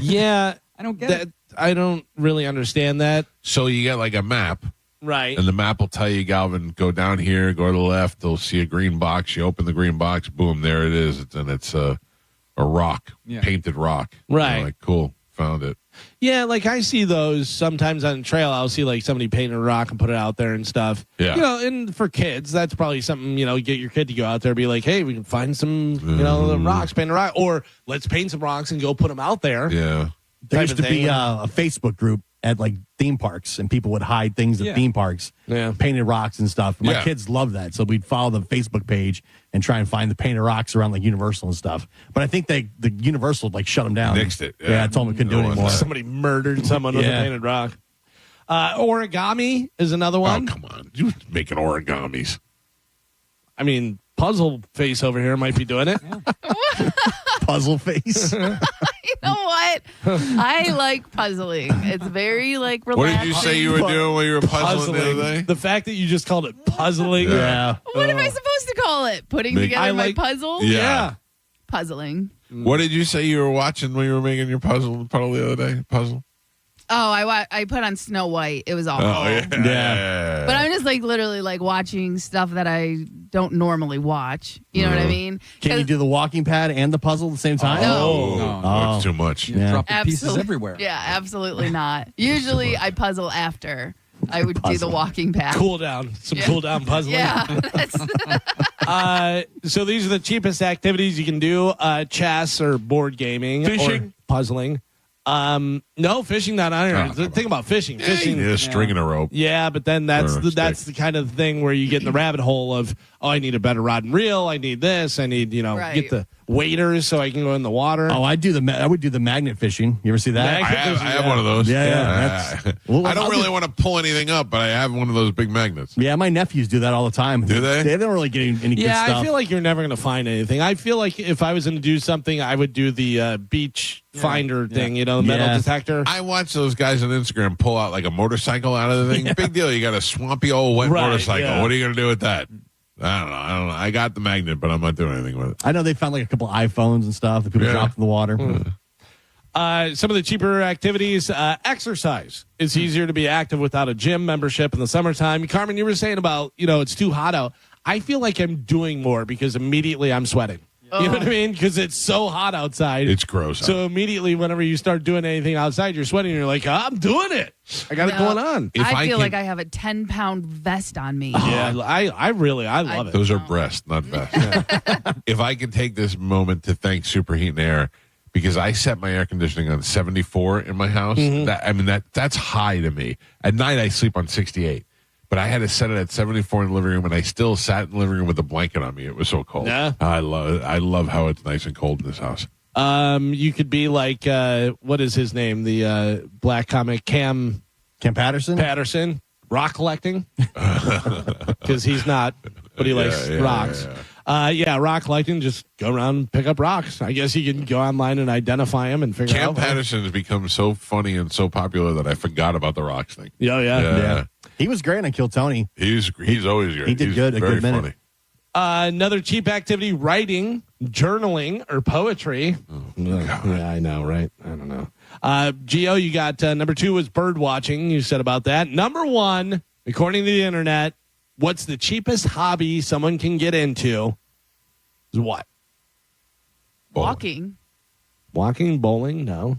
[SPEAKER 15] Yeah.
[SPEAKER 25] I don't get it.
[SPEAKER 15] I don't really understand that.
[SPEAKER 8] So you get like a map.
[SPEAKER 15] Right.
[SPEAKER 8] And the map will tell you, Galvin, go down here, go to the left. They'll see a green box. You open the green box. Boom, there it is. It's a rock, painted rock.
[SPEAKER 15] Right.
[SPEAKER 8] Like, cool, found it.
[SPEAKER 15] Yeah, like I see those sometimes on the trail. I'll see like somebody painted a rock and put it out there and stuff.
[SPEAKER 8] Yeah.
[SPEAKER 15] And for kids, that's probably something, get your kid to go out there and be like, hey, we can find some, the rocks, paint a rock. Or let's paint some rocks and go put them out there.
[SPEAKER 8] Yeah.
[SPEAKER 14] There used to be a Facebook group at like theme parks, and people would hide things at theme parks, painted rocks and stuff. My kids love that, so we'd follow the Facebook page and try and find the painted rocks around like Universal and stuff. But I think the Universal like shut them down,
[SPEAKER 8] nixed it.
[SPEAKER 14] Yeah, I told them we couldn't do it anymore.
[SPEAKER 15] Somebody murdered someone with a painted rock. Origami is another one.
[SPEAKER 8] Oh, come on, you making origamis?
[SPEAKER 15] I mean, Puzzle Face over here might be doing it.
[SPEAKER 14] Puzzle Face.
[SPEAKER 9] You know what? I like puzzling. It's very like relaxing.
[SPEAKER 8] What did you say you were doing when you were puzzling the other day?
[SPEAKER 15] The fact that you just called it puzzling.
[SPEAKER 14] Yeah.
[SPEAKER 9] What am I supposed to call it? Putting together my puzzle?
[SPEAKER 8] Yeah.
[SPEAKER 9] Puzzling.
[SPEAKER 8] What did you say you were watching when you were making your puzzle the other day? Puzzle?
[SPEAKER 9] Oh, I put on Snow White. It was awful.
[SPEAKER 8] Oh, yeah.
[SPEAKER 9] But I'm just like literally like watching stuff that I don't normally watch. You know what I mean?
[SPEAKER 14] Can you do the walking pad and the puzzle at the same time?
[SPEAKER 8] No. That's too much.
[SPEAKER 25] You drop the pieces everywhere.
[SPEAKER 9] Yeah, absolutely not. Usually I puzzle after I would do the walking pad.
[SPEAKER 15] Cool down. Some cool down puzzling.
[SPEAKER 9] Yeah.
[SPEAKER 15] So these are the cheapest activities you can do. Chess or board gaming.
[SPEAKER 8] Fishing.
[SPEAKER 15] Or puzzling. No, fishing not on here. Think about fishing. Fishing,
[SPEAKER 8] a string and a rope.
[SPEAKER 15] Yeah, but then that's the kind of thing where you get in the rabbit hole of, I need a better rod and reel. I need this. I need get the waders so I can go in the water.
[SPEAKER 14] Oh, I would do the magnet fishing. You ever see that?
[SPEAKER 8] I have one of those.
[SPEAKER 14] Yeah.
[SPEAKER 8] I don't really want to pull anything up, but I have one of those big magnets.
[SPEAKER 14] Yeah, my nephews do that all the time.
[SPEAKER 8] Do they?
[SPEAKER 14] They don't really get any good stuff.
[SPEAKER 15] Yeah, I feel like you're never going to find anything. I feel like if I was going to do something, I would do the beach finder thing, the metal detector.
[SPEAKER 8] I watch those guys on Instagram pull out like a motorcycle out of the thing. Big deal. You got a swampy old wet motorcycle. Yeah. What are you going to do with that? I don't know. I got the magnet, but I'm not doing anything with it.
[SPEAKER 14] I know they found like a couple iPhones and stuff that people dropped in the water.
[SPEAKER 15] Some of the cheaper activities, exercise. It's easier to be active without a gym membership in the summertime. Carmen, you were saying about, it's too hot out. I feel like I'm doing more because immediately I'm sweating. You know what I mean? Because it's so hot outside.
[SPEAKER 8] It's gross.
[SPEAKER 15] So immediately, whenever you start doing anything outside, you're sweating. You're like, I'm doing it. I got it going on.
[SPEAKER 9] I feel like I have a 10-pound vest on me.
[SPEAKER 15] Yeah, I love it.
[SPEAKER 8] Those are breasts, not vests. If I can take this moment to thank Superheat and Air, because I set my air conditioning on 74 in my house. That's high to me. At night, I sleep on 68. But I had to set it at 74 in the living room, and I still sat in the living room with a blanket on me. It was so cold.
[SPEAKER 15] Yeah.
[SPEAKER 8] I love how it's nice and cold in this house.
[SPEAKER 15] You could be like, what is his name? The black comic Cam Patterson, rock collecting. Because he's not, but he likes rocks. Rock collecting. Just go around and pick up rocks. I guess you can go online and identify them and figure out.
[SPEAKER 8] Cam Patterson has become so funny and so popular that I forgot about the rocks thing.
[SPEAKER 15] Yeah.
[SPEAKER 14] He was great on Kill Tony.
[SPEAKER 8] He's always great.
[SPEAKER 14] He did good. A
[SPEAKER 8] very
[SPEAKER 14] good minute.
[SPEAKER 8] funny.
[SPEAKER 15] Another cheap activity: writing, journaling, or poetry. Yeah, I know, right? I don't know. Gio, you got number 2 was bird watching. You said about that. Number 1, according to the internet, what's the cheapest hobby someone can get into? Is what?
[SPEAKER 9] Walking.
[SPEAKER 15] Walking, bowling, no.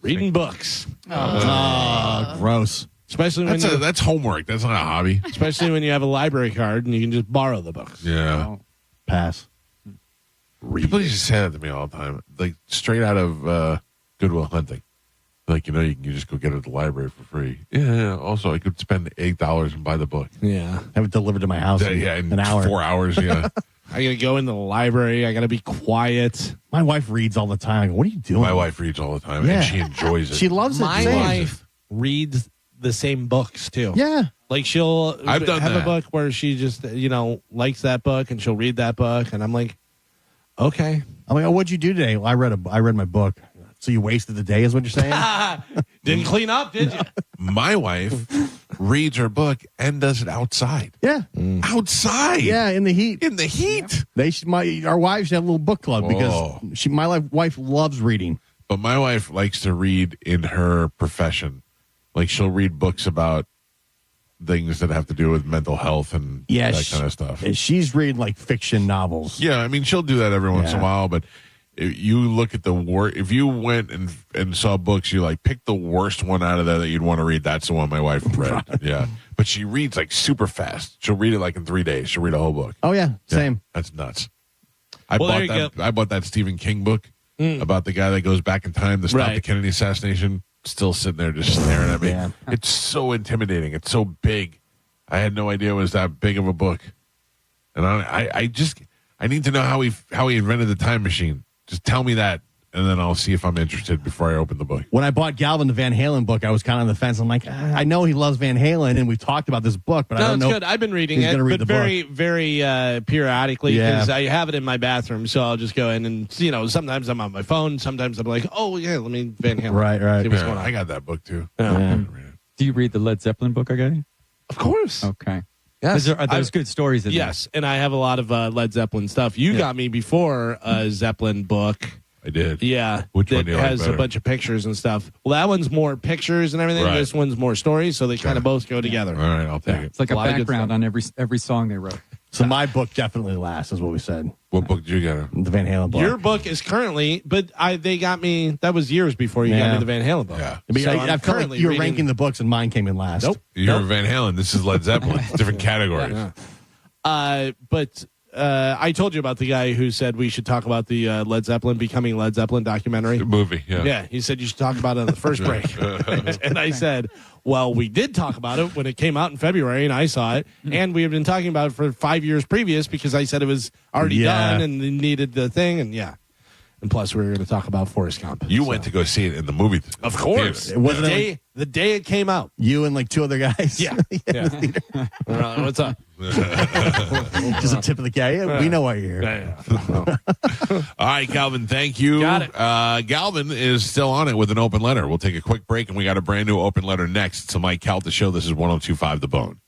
[SPEAKER 15] Reading books.
[SPEAKER 14] Gross.
[SPEAKER 15] Especially when
[SPEAKER 8] that's homework. That's not a hobby.
[SPEAKER 15] Especially when you have a library card and you can just borrow the books.
[SPEAKER 8] Yeah.
[SPEAKER 14] Pass.
[SPEAKER 8] People used to say that to me all the time, like straight out of Good Will Hunting. Like, you can just go get it at the library for free. Yeah. Also, I could spend $8 and buy the book.
[SPEAKER 15] Yeah.
[SPEAKER 14] Have it delivered to my house in an hour.
[SPEAKER 8] 4 hours. Yeah.
[SPEAKER 15] I got to go into the library. I got to be quiet.
[SPEAKER 14] My wife reads all the time. I go, what are you doing?
[SPEAKER 8] My wife reads all the time, and she enjoys it.
[SPEAKER 14] She loves it.
[SPEAKER 15] My wife reads the same books too.
[SPEAKER 14] Yeah.
[SPEAKER 15] Like she'll
[SPEAKER 8] I've done
[SPEAKER 15] have
[SPEAKER 8] that.
[SPEAKER 15] a book where she just, likes that book and she'll read that book. And I'm like, okay.
[SPEAKER 14] I'm like, oh, what'd you do today? Well, I read my book. So you wasted the day is what you're saying?
[SPEAKER 15] Didn't clean up, did you?
[SPEAKER 8] My wife reads her book and does it outside.
[SPEAKER 14] Yeah.
[SPEAKER 8] Outside.
[SPEAKER 14] Yeah, in the heat.
[SPEAKER 8] In the heat.
[SPEAKER 14] Our wives have a little book club because my wife loves reading.
[SPEAKER 8] But my wife likes to read in her profession. Like she'll read books about things that have to do with mental health and that kind of stuff.
[SPEAKER 14] She's reading like fiction novels.
[SPEAKER 8] Yeah, I mean, she'll do that every once in a while, but you look at if you went and saw books, you like pick the worst one out of there that you'd want to read. That's the one my wife read. Yeah. But she reads like super fast. She'll read it like in 3 days. She'll read a whole book.
[SPEAKER 14] Oh yeah. Same.
[SPEAKER 8] That's nuts.
[SPEAKER 15] There
[SPEAKER 8] I bought that Stephen King book about the guy that goes back in time to stop the Kennedy assassination. Still sitting there just staring at me.
[SPEAKER 14] Yeah.
[SPEAKER 8] It's so intimidating. It's so big. I had no idea it was that big of a book. And I need to know how he invented the time machine. Just tell me that, and then I'll see if I'm interested before I open the book.
[SPEAKER 14] When I bought Galvin the Van Halen book, I was kind of on the fence. I'm like, I know he loves Van Halen, and we've talked about this book, but I don't know.
[SPEAKER 15] No, it's good. I've been reading it, but very periodically because I have it in my bathroom. So I'll just go in and, sometimes I'm on my phone. Sometimes I'm like, oh, yeah, let me Van Halen.
[SPEAKER 14] Right.
[SPEAKER 15] See what's going on.
[SPEAKER 8] I got that book, too.
[SPEAKER 15] Yeah.
[SPEAKER 25] Do you read the Led Zeppelin book I got you?
[SPEAKER 15] Of course.
[SPEAKER 25] Okay.
[SPEAKER 15] Yes.
[SPEAKER 25] Are those good stories in there?
[SPEAKER 15] Yes, and I have a lot of Led Zeppelin stuff. You got me before a Zeppelin book.
[SPEAKER 8] I did.
[SPEAKER 15] Yeah.
[SPEAKER 8] Which one do you like
[SPEAKER 15] has
[SPEAKER 8] better?
[SPEAKER 15] a bunch of pictures and stuff. Well, that one's more pictures and everything.
[SPEAKER 8] Right.
[SPEAKER 15] This one's more stories, so they kind of both go together.
[SPEAKER 8] All right, I'll take it.
[SPEAKER 25] It's like a
[SPEAKER 15] lot of good
[SPEAKER 25] background
[SPEAKER 15] stuff.
[SPEAKER 25] on every song they wrote.
[SPEAKER 14] So my book definitely lasts, is what we said.
[SPEAKER 8] What book did you get?
[SPEAKER 14] The Van Halen book.
[SPEAKER 15] Your book is currently, but they got me. That was years before you got me the Van Halen book.
[SPEAKER 8] Yeah.
[SPEAKER 14] But
[SPEAKER 15] So
[SPEAKER 14] I felt
[SPEAKER 15] currently
[SPEAKER 14] like you were
[SPEAKER 15] reading-
[SPEAKER 14] ranking the books, and mine came in last.
[SPEAKER 15] Nope.
[SPEAKER 8] You're Van Halen. This is Led Zeppelin. Different categories.
[SPEAKER 15] But I told you about the guy who said we should talk about the Led Zeppelin becoming Led Zeppelin documentary.
[SPEAKER 8] The movie, yeah.
[SPEAKER 15] Yeah, he said you should talk about it on the first break. And I said, well, we did talk about it when it came out in February, and I saw it. And we have been talking about it for 5 years previous because I said it was already done and they needed the thing. And and plus we were going to talk about Forrest Gump.
[SPEAKER 8] You went to go see it in the movie.
[SPEAKER 15] Of course.
[SPEAKER 14] It wasn't
[SPEAKER 15] the day it came out.
[SPEAKER 14] You and like 2 other guys.
[SPEAKER 15] Yeah. What's up?
[SPEAKER 14] Just a tip of the cap. Yeah, we know why you're here.
[SPEAKER 8] All right, Calvin, thank you.
[SPEAKER 15] Got it.
[SPEAKER 8] Galvin is still on it with an open letter. We'll take a quick break, and we got a brand new open letter next. It's the Mike Calta Show. This is 102.5 The Bone.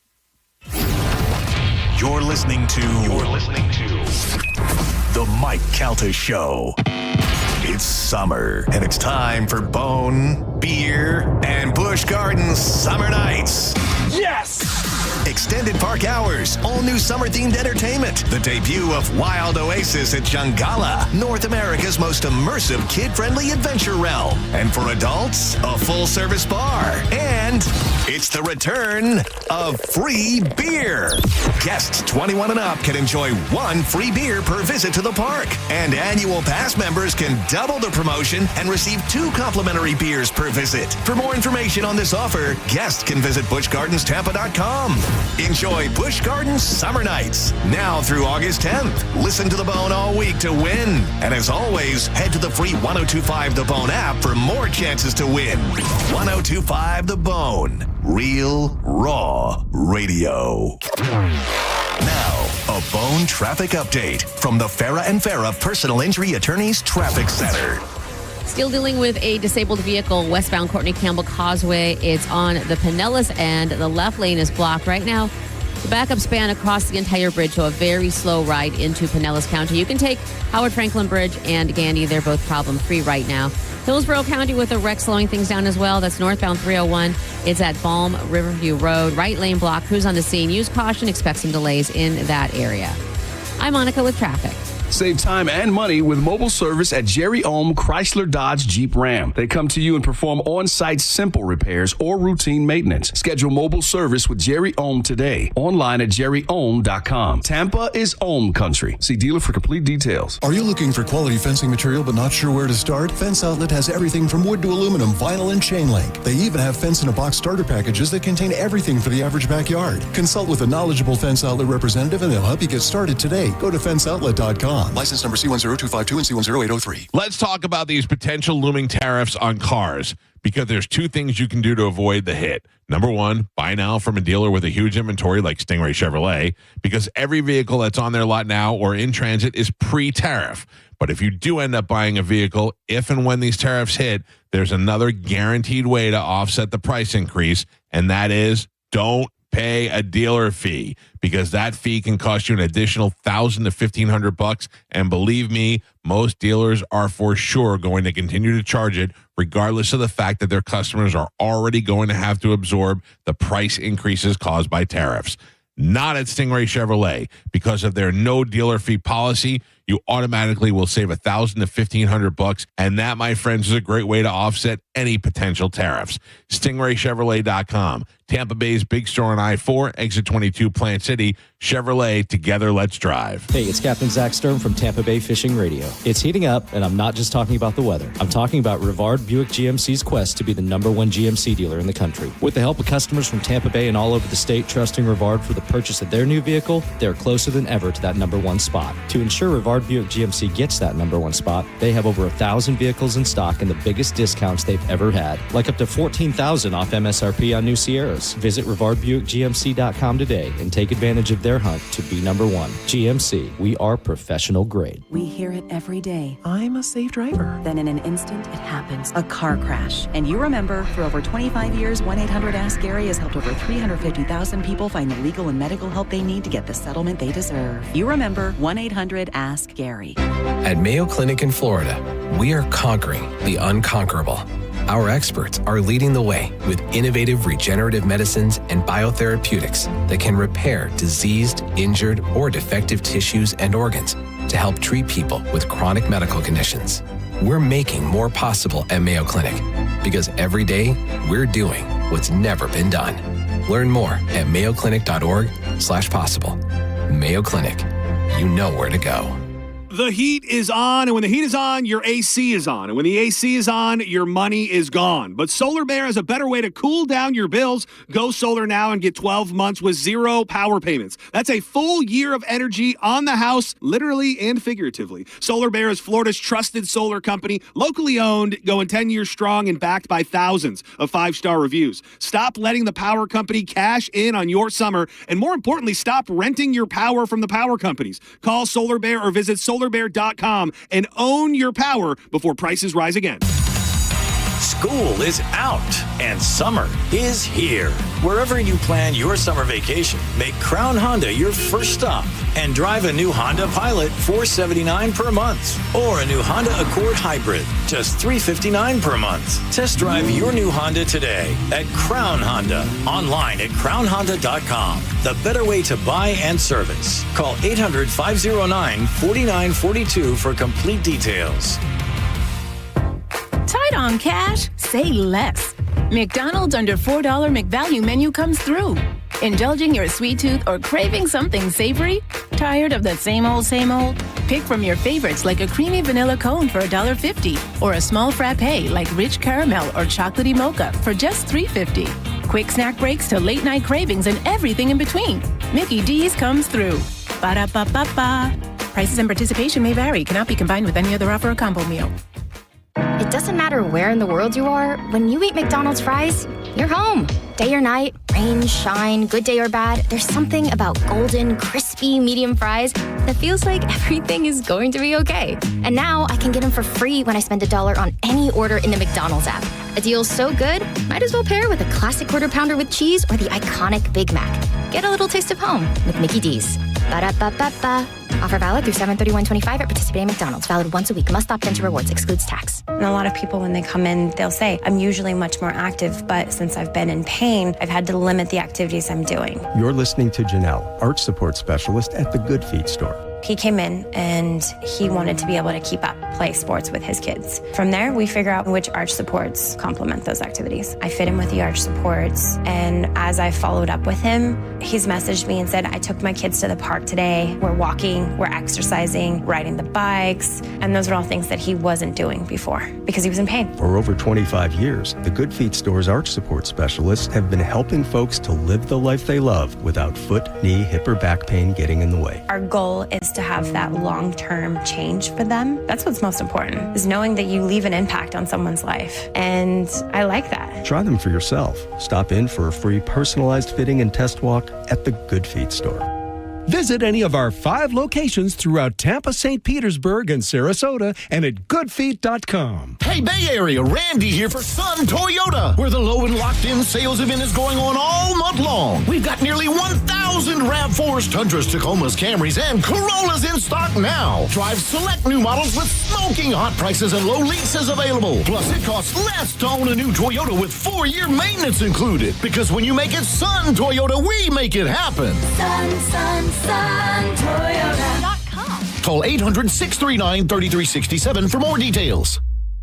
[SPEAKER 1] You're listening to The Mike Calta Show. It's summer, and it's time for Bone, Beer, and Busch Gardens Summer Nights.
[SPEAKER 7] Yes!
[SPEAKER 1] Extended party park hours, all new summer-themed entertainment, the debut of Wild Oasis at Jungala, North America's most immersive kid-friendly adventure realm. And for adults, a full-service bar. And it's the return of free beer. Guests 21 and up can enjoy 1 free beer per visit to the park. And annual pass members can double the promotion and receive 2 complimentary beers per visit. For more information on this offer, guests can visit buschgardenstampa.com. Enjoy Busch Gardens Summer Nights, now through August 10th. Listen to The Bone all week to win. And as always, head to the free 1025 The Bone app for more chances to win. 1025 The Bone. Real, raw radio. Now, a Bone traffic update from the Farah and Farah Personal Injury Attorneys Traffic Center.
[SPEAKER 3] Still dealing with a disabled vehicle westbound Courtney Campbell Causeway. It's on the Pinellas end. The left lane is blocked right now. The backup span across the entire bridge, so a very slow ride into Pinellas County. You can take Howard Franklin Bridge and Gandy. They're both problem-free right now. Hillsborough County with a wreck slowing things down as well. That's northbound 301. It's at Balm Riverview Road. Right lane block. Crews on the scene. Use caution. Expect some delays in that area. I'm Monica with traffic.
[SPEAKER 17] Save time and money with mobile service at Jerry Ohm Chrysler Dodge Jeep Ram. They come to you and perform on-site simple repairs or routine maintenance. Schedule mobile service with Jerry Ohm today. Online at jerryohm.com. Tampa is Ohm country. See dealer for complete details.
[SPEAKER 19] Are you looking for quality fencing material but not sure where to start? Fence Outlet has everything from wood to aluminum, vinyl, and chain link. They even have fence-in-a-box starter packages that contain everything for the average backyard. Consult with a knowledgeable Fence Outlet representative and they'll help you get started today. Go to fenceoutlet.com. License number C10252 and C10803.
[SPEAKER 8] Let's talk about these potential looming tariffs on cars, because there's 2 things you can do to avoid the hit. Number 1, buy now from a dealer with a huge inventory like Stingray Chevrolet, because every vehicle that's on their lot now or in transit is pre-tariff. But if you do end up buying a vehicle, if and when these tariffs hit, there's another guaranteed way to offset the price increase, and that is don't pay a dealer fee, because that fee can cost you an additional $1,000 to $1,500. And believe me, most dealers are for sure going to continue to charge it, regardless of the fact that their customers are already going to have to absorb the price increases caused by tariffs. Not at Stingray Chevrolet. Because of their no dealer fee policy, you automatically will save $1,000 to $1,500, and that, my friends, is a great way to offset any potential tariffs. StingrayChevrolet.com, Tampa Bay's big store on I-4, exit 22, Plant City. Chevrolet, together, let's drive.
[SPEAKER 20] Hey, it's Captain Zach Stern from Tampa Bay Fishing Radio. It's heating up, and I'm not just talking about the weather. I'm talking about Rivard Buick GMC's quest to be the #1 GMC dealer in the country. With the help of customers from Tampa Bay and all over the state trusting Rivard for the purchase of their new vehicle, they're closer than ever to that #1 spot. To ensure Rivard Buick GMC gets that #1 spot, they have over 1,000 vehicles in stock and the biggest discounts they've ever had, like up to $14,000 off MSRP on new Sierras. Visit RivardBuickGMC.com today and take advantage of their hunt to be #1. GMC, we are professional grade.
[SPEAKER 21] We hear it every day. I'm a safe driver. Then in an instant, it happens. A car crash. And you remember, for over 25 years, 1-800-ASK-GARY has helped over 350,000 people find the legal and medical help they need to get the settlement they deserve. You remember 1-800-ASK-GARY.
[SPEAKER 22] At Mayo Clinic in Florida, we are conquering the unconquerable. Our experts are leading the way with innovative regenerative medicines and biotherapeutics that can repair diseased, injured, or defective tissues and organs to help treat people with chronic medical conditions. We're making more possible at Mayo Clinic because every day we're doing what's never been done. Learn more at mayoclinic.org/possible. Mayo Clinic, you know where to go.
[SPEAKER 23] The heat is on, and when the heat is on, your AC is on. And when the AC is on, your money is gone. But Solar Bear has a better way to cool down your bills. Go solar now and get 12 months with 0 power payments. That's a full year of energy on the house, literally and figuratively. Solar Bear is Florida's trusted solar company, locally owned, going 10 years strong, and backed by thousands of 5-star reviews. Stop letting the power company cash in on your summer, and more importantly, stop renting your power from the power companies. Call Solar Bear or visit solarbear.com and own your power before prices rise again.
[SPEAKER 2] School is out and summer is here. Wherever you plan your summer vacation, make Crown Honda your first stop and drive a new Honda Pilot for $479 per month or a new Honda Accord Hybrid, just $359 per month. Test drive your new Honda today at Crown Honda, online at crownhonda.com. The better way to buy and service. Call 800-509-4942 for complete details.
[SPEAKER 4] Tight on cash? Say less. McDonald's under $4 McValue menu comes through. Indulging your sweet tooth or craving something savory? Tired of the same old, same old? Pick from your favorites like a creamy vanilla cone for $1.50 or a small frappe like rich caramel or chocolatey mocha for just $3.50. Quick snack breaks to late night cravings and everything in between. Mickey D's comes through. Ba-da-ba-ba-ba. Prices and participation may vary. Cannot be combined with any other offer or combo meal.
[SPEAKER 5] It doesn't matter where in the world you are, when you eat McDonald's fries, you're home. Day or night, rain, shine, good day or bad, there's something about golden, crispy, medium fries that feels like everything is going to be okay. And now I can get them for free when I spend $1 on any order in the McDonald's app. A deal so good, might as well pair with a classic quarter pounder with cheese or the iconic Big Mac. Get a little taste of home with Mickey D's. Ba-da-ba-ba-ba. Offer valid through 7/31/25 at participating McDonald's. Valid once a week. Must opt into rewards. Excludes tax.
[SPEAKER 11] And a lot of people, when they come in, they'll say, I'm usually much more active, but since I've been in pain, I've had to limit the activities I'm doing.
[SPEAKER 24] You're listening to Janelle, arch support specialist at the Good Feet store.
[SPEAKER 11] He came in and he wanted to be able to keep up, play sports with his kids. From there, we figure out which arch supports complement those activities. I fit him with the arch supports, and as I followed up with him, he's messaged me and said, I took my kids to the park today. We're walking, we're exercising, riding the bikes, and those are all things that he wasn't doing before because he was in pain.
[SPEAKER 24] For over 25 years, the Good Feet store's arch support specialists have been helping folks to live the life they love without foot, knee, hip, or back pain getting in the way.
[SPEAKER 11] Our goal is to have that long-term change for them. That's what's most important, is knowing that you leave an impact on someone's life. And I like that.
[SPEAKER 24] Try them for yourself. Stop in for a free personalized fitting and test walk at the Good Feet store.
[SPEAKER 26] Visit any of our 5 locations throughout Tampa, St. Petersburg, and Sarasota, and at goodfeet.com.
[SPEAKER 27] Hey, Bay Area, Randy here for Sun Toyota, where the low and locked-in sales event is going on all month long. We've got nearly 1,000 RAV4s, Tundras, Tacomas, Camrys, and Corollas in stock now. Drive select new models with smoking hot prices and low leases available. Plus, it costs less to own a new Toyota with 4-year maintenance included. Because when you make it Sun Toyota, we make it happen.
[SPEAKER 5] SunToyota.com.
[SPEAKER 27] Call 800-639-3367 for more details.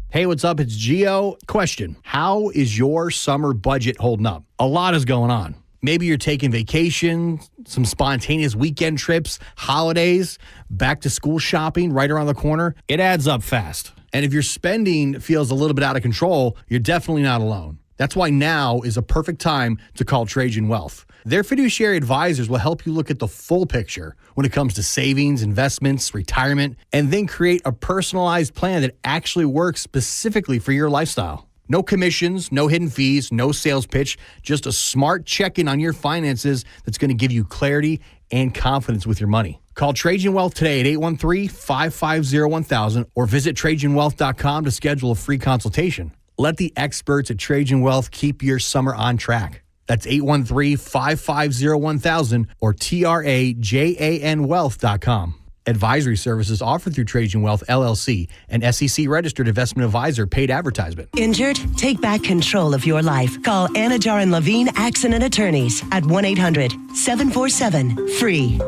[SPEAKER 14] Hey, what's up? It's Gio. Question: how is your summer budget holding up? A lot is going on. Maybe you're taking vacation, some spontaneous weekend trips, holidays, back to school shopping right around the corner. It adds up fast. And if your spending feels a little bit out of control, you're definitely not alone. That's why now is a perfect time to call Trajan Wealth. Their fiduciary advisors will help you look at the full picture when it comes to savings, investments, retirement, and then create a personalized plan that actually works specifically for your lifestyle. No commissions, no hidden fees, no sales pitch, just a smart check-in on your finances that's going to give you clarity and confidence with your money. Call Trajan Wealth today at 813-550-1000 or visit TrajanWealth.com to schedule a free consultation. Let the experts at Trajan Wealth keep your summer on track. That's 813-550-1000 or TRAJANwealth.com. Advisory services offered through Trajan Wealth, LLC, an SEC-registered investment advisor, paid advertisement.
[SPEAKER 28] Injured? Take back control of your life. Call Anajar and Levine Accident Attorneys at 1-800-747-FREE.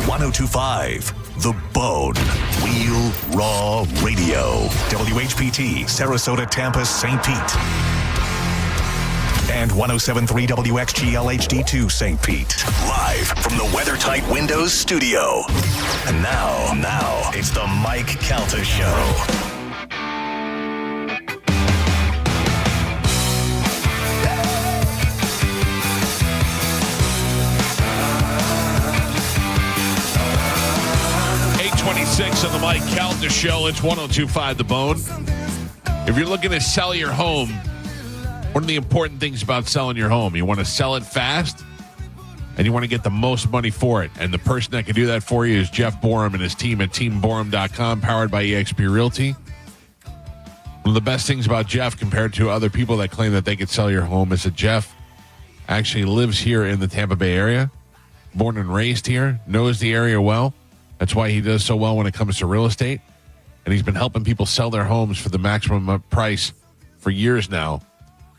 [SPEAKER 1] 1025 The Bone. Real Raw Radio. WHPT, Sarasota, Tampa, St. Pete. And 107.3 WXGL HD2 St. Pete. Live from the WeatherTight Windows studio. And now, it's the Mike Calta Show.
[SPEAKER 8] On the Mike Calta Show. It's 102.5 The Bone. If you're looking to sell your home, one of the important things about selling your home, you want to sell it fast and you want to get the most money for it. And the person that can do that for you is Jeff Borum and his team at teamborum.com, powered by eXp Realty. One of the best things about Jeff compared to other people that claim that they could sell your home is that Jeff actually lives here in the Tampa Bay area, born and raised here, knows the area well. That's why he does so well when it comes to real estate. And he's been helping people sell their homes for the maximum price for years now.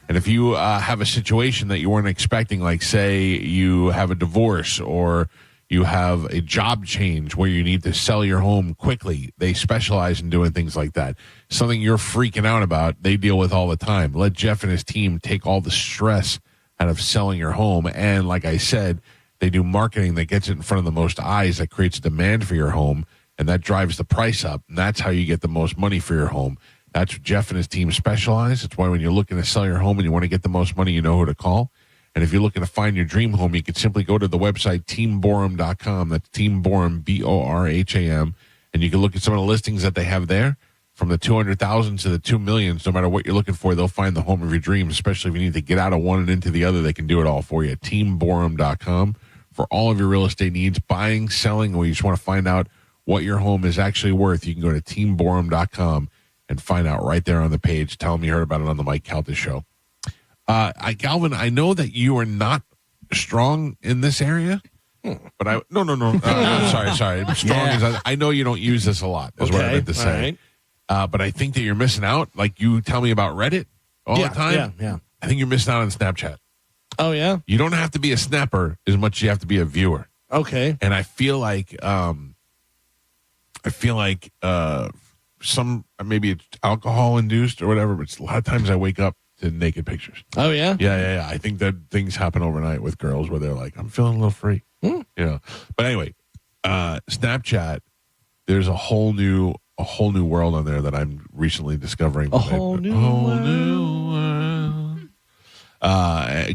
[SPEAKER 8] And if you have a situation that you weren't expecting, like say you have a divorce or you have a job change where you need to sell your home quickly, they specialize in doing things like that. Something you're freaking out about, they deal with all the time. Let Jeff and his team take all the stress out of selling your home. And like I said, they do marketing that gets it in front of the most eyes, that creates demand for your home, and that drives the price up. And that's how you get the most money for your home. That's what Jeff and his team specialize. It's why when you're looking to sell your home and you want to get the most money, you know who to call. And if you're looking to find your dream home, you can simply go to the website teamborum.com. That's Team Borum, BORHAM. And you can look at some of the listings that they have there, from the 200,000 to the 2 million. No matter what you're looking for, they'll find the home of your dreams, especially if you need to get out of one and into the other. They can do it all for you at teamborum.com for all of your real estate needs, buying, selling, or you just want to find out what your home is actually worth. You can go to teamborum.com and find out right there on the page. Tell them you heard about it on the Mike Calta show. Galvin, I know that you are not strong in this area, but sorry. Strong is I know you don't use this a lot, is what I meant to say. Right. But I think that you're missing out. Like you tell me about Reddit all the time.
[SPEAKER 15] Yeah.
[SPEAKER 8] I think you're missing out on Snapchat.
[SPEAKER 15] Oh, yeah?
[SPEAKER 8] You don't have to be a snapper as much as you have to be a viewer.
[SPEAKER 15] Okay.
[SPEAKER 8] And I feel like some, maybe it's alcohol induced or whatever, but a lot of times I wake up to naked pictures.
[SPEAKER 15] Oh, yeah?
[SPEAKER 8] Yeah. I think that things happen overnight with girls where they're like, I'm feeling a little free. You know. But anyway, Snapchat, there's a whole new world on there that I'm recently discovering.
[SPEAKER 15] A whole new world.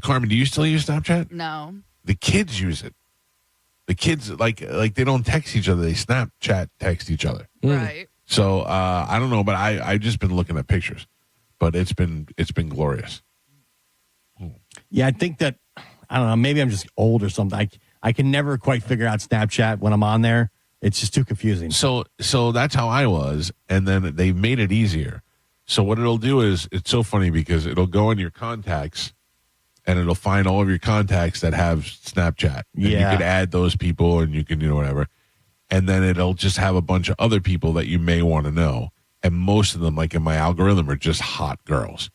[SPEAKER 8] Carmen, do you still use Snapchat?
[SPEAKER 6] No.
[SPEAKER 8] The kids use it. The kids like they don't text each other; they Snapchat text each other.
[SPEAKER 6] Right.
[SPEAKER 8] So I don't know, but I've just been looking at pictures, but it's been glorious.
[SPEAKER 14] Yeah, I think that I don't know. Maybe I'm just old or something. I can never quite figure out Snapchat when I'm on there. It's just too confusing.
[SPEAKER 8] So that's how I was, and then they've made it easier. So what it'll do is, it's so funny because it'll go in your contacts and it'll find all of your contacts that have Snapchat. And you can add those people and you can, whatever. And then it'll just have a bunch of other people that you may want to know. And most of them, like in my algorithm, are just hot girls.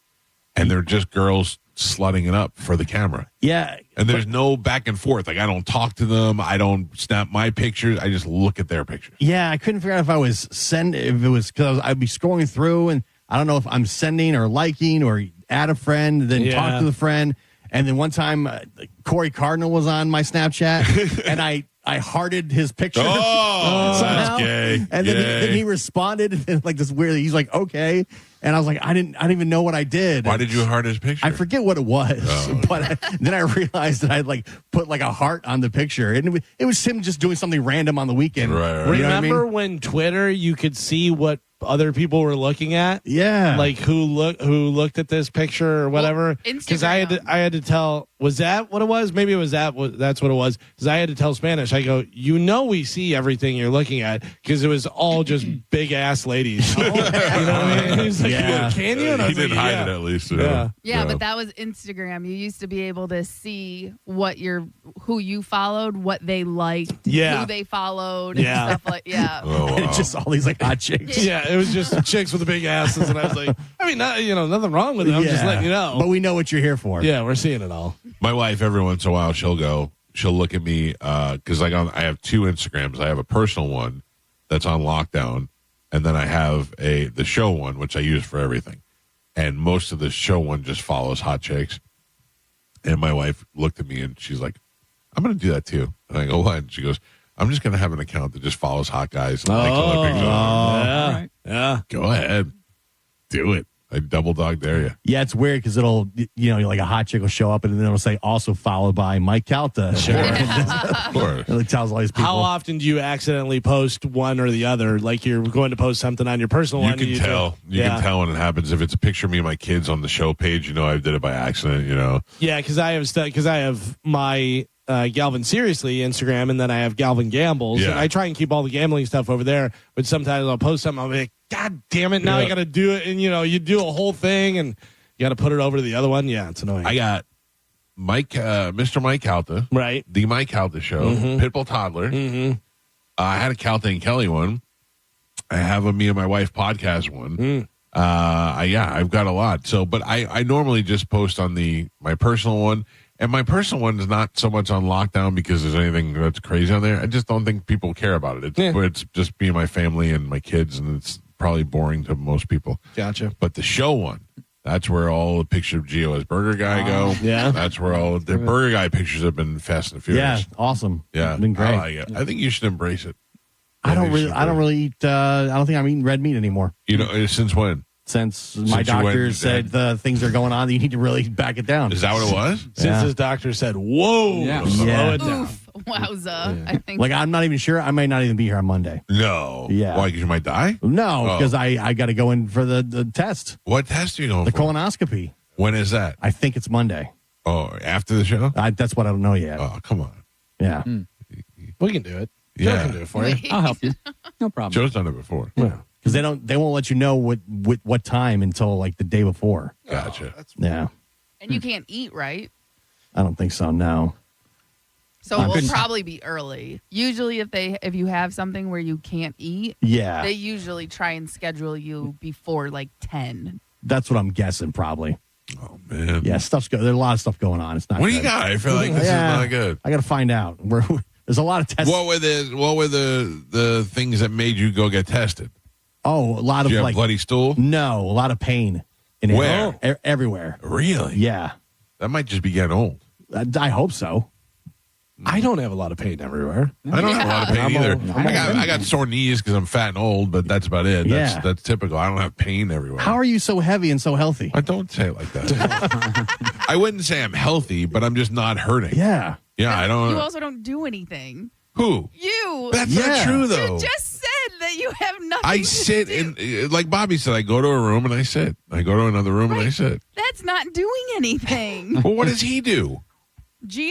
[SPEAKER 8] And they're just girls slutting it up for the camera.
[SPEAKER 14] Yeah.
[SPEAKER 8] And there's no back and forth. Like, I don't talk to them. I don't snap my pictures. I just look at their pictures.
[SPEAKER 14] Yeah, I couldn't figure out if I was if it was because I'd be scrolling through and I don't know if I'm sending or liking or add a friend, then talk to the friend. And then one time, Corey Cardinal was on my Snapchat, and I hearted his picture.
[SPEAKER 8] Oh, that's gay.
[SPEAKER 14] And then he responded and like this weird. He's like, okay, and I was like, I didn't even know what I did.
[SPEAKER 8] Why did you heart his picture?
[SPEAKER 14] I forget what it was, but then I realized that I'd like put like a heart on the picture, and it was him just doing something random on the weekend.
[SPEAKER 8] Right.
[SPEAKER 15] Remember when Twitter you could see what other people were looking at?
[SPEAKER 14] Yeah,
[SPEAKER 15] like who looked at this picture or whatever. Because I had to tell. Was that what it was? Maybe it was that's what it was. Because I had to tell Spanish. I go, we see everything you're looking at because it was all just big ass ladies. You know what I mean? He's like, can you? And
[SPEAKER 8] he didn't hide it at least.
[SPEAKER 6] Yeah, but that was Instagram. You used to be able to see who you followed, what they liked, who they followed, and stuff like
[SPEAKER 8] Oh, wow.
[SPEAKER 14] Just all these like hot chicks.
[SPEAKER 15] Yeah, it was just chicks with the big asses, and I was like, I mean, nothing wrong with it. I'm just letting you know.
[SPEAKER 14] But we know what you're here for.
[SPEAKER 15] Yeah, we're seeing it all.
[SPEAKER 8] My wife, every once in a while, she'll look at me because I have two Instagrams. I have a personal one that's on lockdown, and then I have the show one, which I use for everything. And most of the show one just follows hot chicks. And my wife looked at me and she's like, I'm going to do that too. And I go, what? And she goes, I'm just going to have an account that just follows hot guys. And
[SPEAKER 15] Yeah. Yeah.
[SPEAKER 8] Go ahead. Do it. I double dog dare you.
[SPEAKER 14] Yeah, it's weird because it'll, like a hot chick will show up and then it'll say also followed by Mike Calta.
[SPEAKER 8] Sure. Of course.
[SPEAKER 14] It tells all these people.
[SPEAKER 15] How often do you accidentally post one or the other? Like you're going to post something on your personal one.
[SPEAKER 8] You can tell. You can tell when it happens. If it's a picture of me and my kids on the show page, I did it by accident,
[SPEAKER 15] Yeah, because I have my Galvin Seriously Instagram, and then I have Galvin Gambles.
[SPEAKER 8] Yeah.
[SPEAKER 15] And I try and keep all the gambling stuff over there, but sometimes I'll post something, I'll be like, God damn it, now I got to do it. And, you do a whole thing, and you got to put it over to the other one. Yeah, it's annoying.
[SPEAKER 8] I got Mr. Mike Calta.
[SPEAKER 15] Right.
[SPEAKER 8] The Mike Calta Show. Pitbull Toddler. I had a Calta and Kelly one. I have a Me and My Wife podcast one. I've got a lot. So, but I normally just post on my personal one, and my personal one is not so much on lockdown because there's anything that's crazy on there. I just don't think people care about it. It's just me and my family and my kids, and it's probably boring to most people.
[SPEAKER 15] Gotcha.
[SPEAKER 8] But the show one, that's where all the pictures of Gio as Burger Guy go.
[SPEAKER 15] Yeah.
[SPEAKER 8] That's where all the Burger Guy pictures have been Fast and Furious.
[SPEAKER 14] Yeah, awesome.
[SPEAKER 8] Yeah.
[SPEAKER 14] Been great.
[SPEAKER 8] I like it. I think you should embrace it.
[SPEAKER 14] I don't really eat, I don't think I'm eating red meat anymore.
[SPEAKER 8] Since when?
[SPEAKER 14] Since my doctor said the things are going on, you need to really back it down.
[SPEAKER 8] Is that what it was?
[SPEAKER 15] Since his doctor said, whoa, slow it down.
[SPEAKER 6] Oof, wowza. I think.
[SPEAKER 14] Like, I'm not even sure. I might not even be here on Monday.
[SPEAKER 8] No.
[SPEAKER 14] Yeah.
[SPEAKER 8] Why? Because you might die?
[SPEAKER 14] No, because I got to go in for the test.
[SPEAKER 8] What test are you going
[SPEAKER 14] for?
[SPEAKER 8] The
[SPEAKER 14] colonoscopy.
[SPEAKER 8] When is that?
[SPEAKER 14] I think it's Monday.
[SPEAKER 8] Oh, after the show?
[SPEAKER 14] That's what I don't know yet.
[SPEAKER 8] Oh, come on.
[SPEAKER 14] Yeah.
[SPEAKER 15] We can do it.
[SPEAKER 8] Yeah.
[SPEAKER 15] Joe can do it for you.
[SPEAKER 7] I'll help you. No problem.
[SPEAKER 8] Joe's done it before.
[SPEAKER 14] Yeah. Because they won't let you know what time until like the day before.
[SPEAKER 8] Gotcha.
[SPEAKER 14] Yeah.
[SPEAKER 6] And you can't eat, right?
[SPEAKER 14] I don't think so. No.
[SPEAKER 6] So it will probably be early. Usually, if you have something where you can't eat, they usually try and schedule you before like 10.
[SPEAKER 14] That's what I'm guessing, probably.
[SPEAKER 8] Oh man.
[SPEAKER 14] Yeah, there's a lot of stuff going on. It's not.
[SPEAKER 8] What
[SPEAKER 14] good.
[SPEAKER 8] do you got? I feel like this is not good.
[SPEAKER 14] I got to find out. There's a lot of tests.
[SPEAKER 8] What were the things that made you go get tested?
[SPEAKER 14] Oh, a lot
[SPEAKER 8] Did
[SPEAKER 14] of
[SPEAKER 8] you have bloody stool?
[SPEAKER 14] No, a lot of pain.
[SPEAKER 8] Where?
[SPEAKER 14] Everywhere.
[SPEAKER 8] Really?
[SPEAKER 14] Yeah.
[SPEAKER 8] That might just be getting old.
[SPEAKER 14] I hope so.
[SPEAKER 15] I don't have a lot of pain everywhere.
[SPEAKER 8] I don't have a lot of pain either. I got sore knees because I'm fat and old, but that's about it. That's typical. I don't have pain everywhere.
[SPEAKER 14] How are you so heavy and so healthy?
[SPEAKER 8] I don't say it like that. I wouldn't say I'm healthy, but I'm just not hurting.
[SPEAKER 14] Yeah.
[SPEAKER 8] Yeah, I don't.
[SPEAKER 6] You also don't do anything.
[SPEAKER 8] Who?
[SPEAKER 6] You.
[SPEAKER 8] That's not true, though.
[SPEAKER 6] You just said that you have nothing.
[SPEAKER 8] I sit in, like Bobby said, I go to a room and I sit. I go to another room and I sit.
[SPEAKER 6] That's not doing anything.
[SPEAKER 8] Well, what does he do?
[SPEAKER 6] Gio?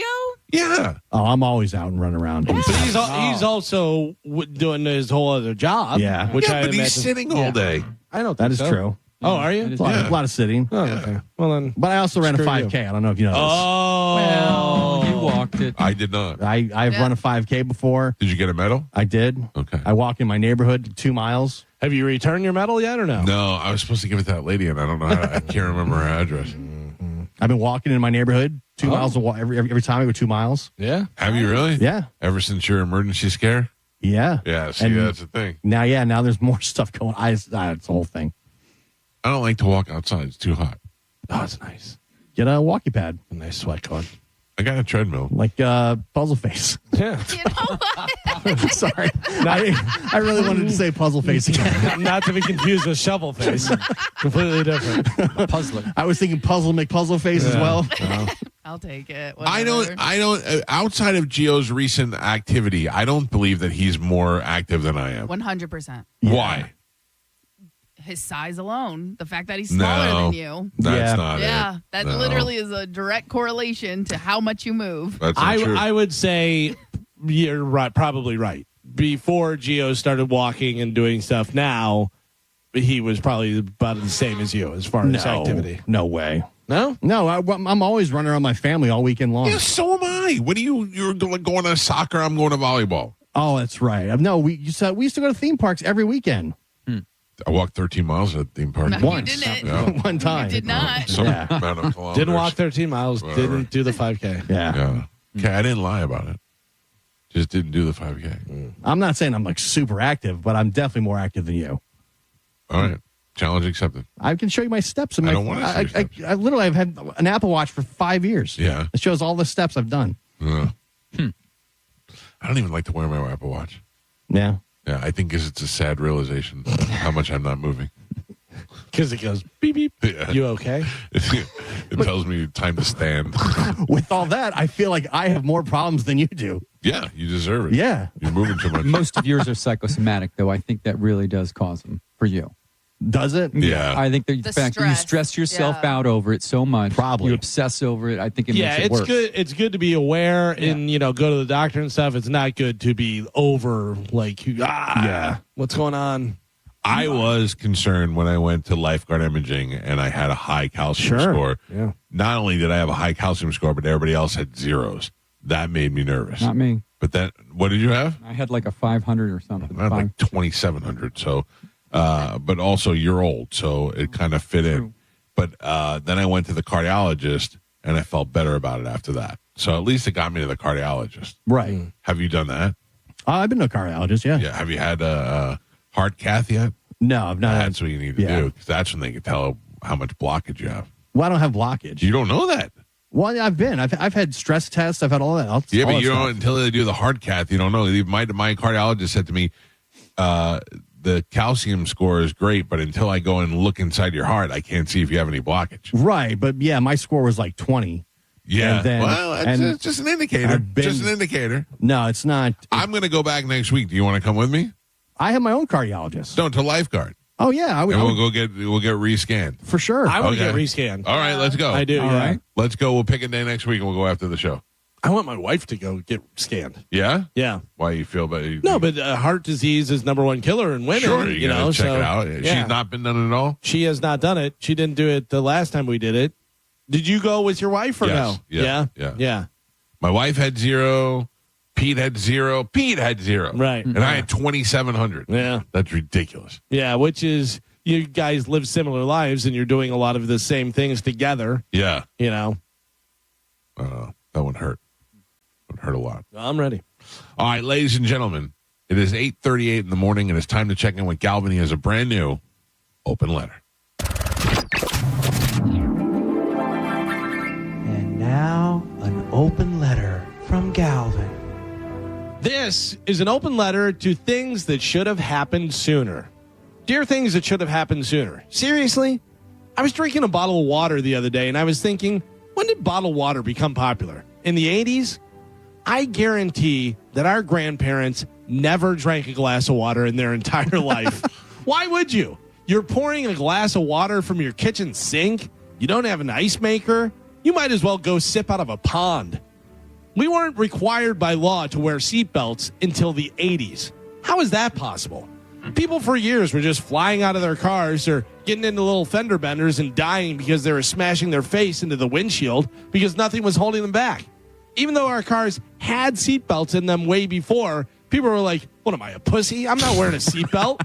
[SPEAKER 8] Yeah.
[SPEAKER 14] Oh, I'm always out and running around.
[SPEAKER 15] But he's also doing his whole other job.
[SPEAKER 14] Yeah.
[SPEAKER 15] Which
[SPEAKER 8] but he's sitting all day.
[SPEAKER 15] I don't think
[SPEAKER 14] That is
[SPEAKER 15] so.
[SPEAKER 14] true.
[SPEAKER 15] Oh, are you?
[SPEAKER 14] A lot of sitting.
[SPEAKER 15] Oh, okay. Well, then.
[SPEAKER 14] But I also ran a 5K. I don't know if you know this.
[SPEAKER 15] Oh.
[SPEAKER 7] Well, you walked it.
[SPEAKER 8] I did not.
[SPEAKER 14] I've run a 5K before.
[SPEAKER 8] Did you get a medal?
[SPEAKER 14] I did.
[SPEAKER 8] Okay.
[SPEAKER 14] I walk in my neighborhood 2 miles.
[SPEAKER 15] Have you returned your medal yet or no?
[SPEAKER 8] No, I was supposed to give it to that lady, and I don't know how I can't remember her address.
[SPEAKER 14] I've been walking in my neighborhood 2 miles every time I go 2 miles.
[SPEAKER 15] Yeah.
[SPEAKER 8] Have you really?
[SPEAKER 14] Yeah.
[SPEAKER 8] Ever since your emergency scare?
[SPEAKER 14] Yeah.
[SPEAKER 8] Yeah, see,
[SPEAKER 14] And
[SPEAKER 8] that's the thing.
[SPEAKER 14] Now there's more stuff going on. It's the whole thing.
[SPEAKER 8] I don't like to walk outside. It's too hot.
[SPEAKER 15] Oh, it's nice.
[SPEAKER 14] Get a walkie pad.
[SPEAKER 15] A nice sweat going.
[SPEAKER 8] I got a treadmill.
[SPEAKER 14] Like Puzzle Face.
[SPEAKER 15] Yeah.
[SPEAKER 6] You know what?
[SPEAKER 14] Sorry. I really wanted to say Puzzle Face again.
[SPEAKER 15] Not to be confused with Shovel Face. Completely different.
[SPEAKER 7] Puzzler.
[SPEAKER 14] I was thinking Puzzle McPuzzle Face as well.
[SPEAKER 6] I'll take it.
[SPEAKER 8] I don't. Outside of Gio's recent activity, I don't believe that he's more active than I am.
[SPEAKER 6] 100%.
[SPEAKER 8] Why?
[SPEAKER 6] His size alone, the fact that he's smaller than you.
[SPEAKER 8] That's not it.
[SPEAKER 6] Yeah, that
[SPEAKER 8] No.
[SPEAKER 6] literally is a direct correlation to how much you move.
[SPEAKER 8] That's not true.
[SPEAKER 15] I would say you're right, probably right. Before Gio started walking and doing stuff, now he was probably about the same as you as far as activity.
[SPEAKER 14] No way.
[SPEAKER 15] No?
[SPEAKER 14] No, I'm always running around my family all weekend long.
[SPEAKER 8] Yeah, so am I. What are you're going to soccer? I'm going to volleyball.
[SPEAKER 14] Oh, that's right. No, we used to go to theme parks every weekend.
[SPEAKER 8] I walked 13 miles at the theme park.
[SPEAKER 6] No,
[SPEAKER 14] Once.
[SPEAKER 6] you didn't.
[SPEAKER 8] Yeah.
[SPEAKER 14] One time.
[SPEAKER 6] You did not.
[SPEAKER 8] Some
[SPEAKER 14] Yeah.
[SPEAKER 8] amount of kilometers.
[SPEAKER 15] Didn't walk 13 miles,
[SPEAKER 8] Whatever.
[SPEAKER 15] didn't do the 5K.
[SPEAKER 14] Yeah.
[SPEAKER 8] Yeah. Okay, I didn't lie about it. Just didn't do the 5K.
[SPEAKER 14] I'm not saying I'm like super active, but I'm definitely more active than you.
[SPEAKER 8] All right. Challenge accepted.
[SPEAKER 14] I can show you my steps.
[SPEAKER 8] I don't want to see steps.
[SPEAKER 14] I literally have had an Apple Watch for 5 years.
[SPEAKER 8] Yeah.
[SPEAKER 14] It shows all the steps I've done.
[SPEAKER 8] I don't even like to wear my Apple Watch.
[SPEAKER 14] Yeah.
[SPEAKER 8] Yeah, I think it's a sad realization how much I'm not moving.
[SPEAKER 15] Because it goes beep, beep.
[SPEAKER 8] Yeah.
[SPEAKER 15] You okay?
[SPEAKER 8] It tells me time to stand.
[SPEAKER 14] With all that, I feel like I have more problems than you do.
[SPEAKER 8] Yeah, you deserve it.
[SPEAKER 14] Yeah.
[SPEAKER 8] You're moving too much.
[SPEAKER 7] Most of yours are psychosomatic, though. I think that really does cause them for you.
[SPEAKER 14] Does it?
[SPEAKER 8] Yeah.
[SPEAKER 7] I think the fact that you stress yourself out over it so much,
[SPEAKER 14] probably
[SPEAKER 7] you obsess over it. I think it makes it
[SPEAKER 15] it's
[SPEAKER 7] worse.
[SPEAKER 15] good. It's good to be aware and go to the doctor and stuff. It's not good to be over what's going on.
[SPEAKER 8] I was concerned when I went to lifeguard imaging and I had a high calcium score.
[SPEAKER 15] Yeah.
[SPEAKER 8] Not only did I have a high calcium score, but everybody else had zeros. That made me nervous.
[SPEAKER 7] Not me.
[SPEAKER 8] But then, what did you have?
[SPEAKER 7] I had like a 500 or something.
[SPEAKER 8] I had like 2,700. So, but also you're old, so it kind of fit in. But then I went to the cardiologist, and I felt better about it after that. So at least it got me to the cardiologist.
[SPEAKER 14] Right.
[SPEAKER 8] Have you done that?
[SPEAKER 14] I've been to a cardiologist, yeah.
[SPEAKER 8] Yeah. Have you had a heart cath yet?
[SPEAKER 14] No, I've not.
[SPEAKER 8] That's what you need to do, because that's when they can tell how much blockage you have.
[SPEAKER 14] Well, I don't have blockage.
[SPEAKER 8] You don't know that?
[SPEAKER 14] Well, I've had stress tests. I've had all that.
[SPEAKER 8] Yeah, but you don't, until they do the heart cath, you don't know. My cardiologist said to me, the calcium score is great, but until I go and look inside your heart, I can't see if you have any blockage.
[SPEAKER 14] Right, but yeah, my score was like 20.
[SPEAKER 8] Yeah,
[SPEAKER 14] then,
[SPEAKER 8] well, it's just an indicator. Just an indicator.
[SPEAKER 14] No, it's not.
[SPEAKER 8] I'm going to go back next week. Do you want to come with me?
[SPEAKER 14] I have my own cardiologist.
[SPEAKER 8] No, to lifeguard.
[SPEAKER 14] Oh yeah,
[SPEAKER 8] we'll get rescanned
[SPEAKER 14] for sure.
[SPEAKER 15] I want to get rescanned.
[SPEAKER 8] All right, let's go.
[SPEAKER 15] I do.
[SPEAKER 14] All right,
[SPEAKER 8] let's go. We'll pick a day next week and we'll go after the show.
[SPEAKER 15] I want my wife to go get scanned.
[SPEAKER 8] Yeah,
[SPEAKER 15] yeah.
[SPEAKER 8] Why you feel bad?
[SPEAKER 15] No, but heart disease is #1 killer in women.
[SPEAKER 8] Sure, you know, check it out.
[SPEAKER 15] Yeah.
[SPEAKER 8] She's not been done it at all.
[SPEAKER 15] She has not done it. She didn't do it the last time we did it. Did you go with your wife or no?
[SPEAKER 8] Yeah. My wife had 0. Pete had 0. Pete had 0.
[SPEAKER 15] Right.
[SPEAKER 8] And I had 2,700.
[SPEAKER 15] Yeah.
[SPEAKER 8] That's ridiculous.
[SPEAKER 15] Yeah, which is, you guys live similar lives and you're doing a lot of the same things together.
[SPEAKER 8] Yeah.
[SPEAKER 15] You know.
[SPEAKER 8] That would hurt. It would hurt a lot.
[SPEAKER 15] I'm ready.
[SPEAKER 8] All right, ladies and gentlemen, it is 8:38 in the morning, and it's time to check in with Galvin. He has a brand new open letter.
[SPEAKER 3] And now, an open letter from Galvin.
[SPEAKER 15] This is an open letter to things that should have happened sooner. Dear things that should have happened sooner. Seriously? I was drinking a bottle of water the other day, and I was thinking, when did bottled water become popular? In the 80s? I guarantee that our grandparents never drank a glass of water in their entire life. Why would you? You're pouring a glass of water from your kitchen sink. You don't have an ice maker. You might as well go sip out of a pond. We weren't required by law to wear seatbelts until the 80s. How is that possible? People for years were just flying out of their cars or getting into little fender benders and dying because they were smashing their face into the windshield because nothing was holding them back. Even though our cars had seatbelts in them way before, people were like, what am I, a pussy? I'm not wearing a seatbelt.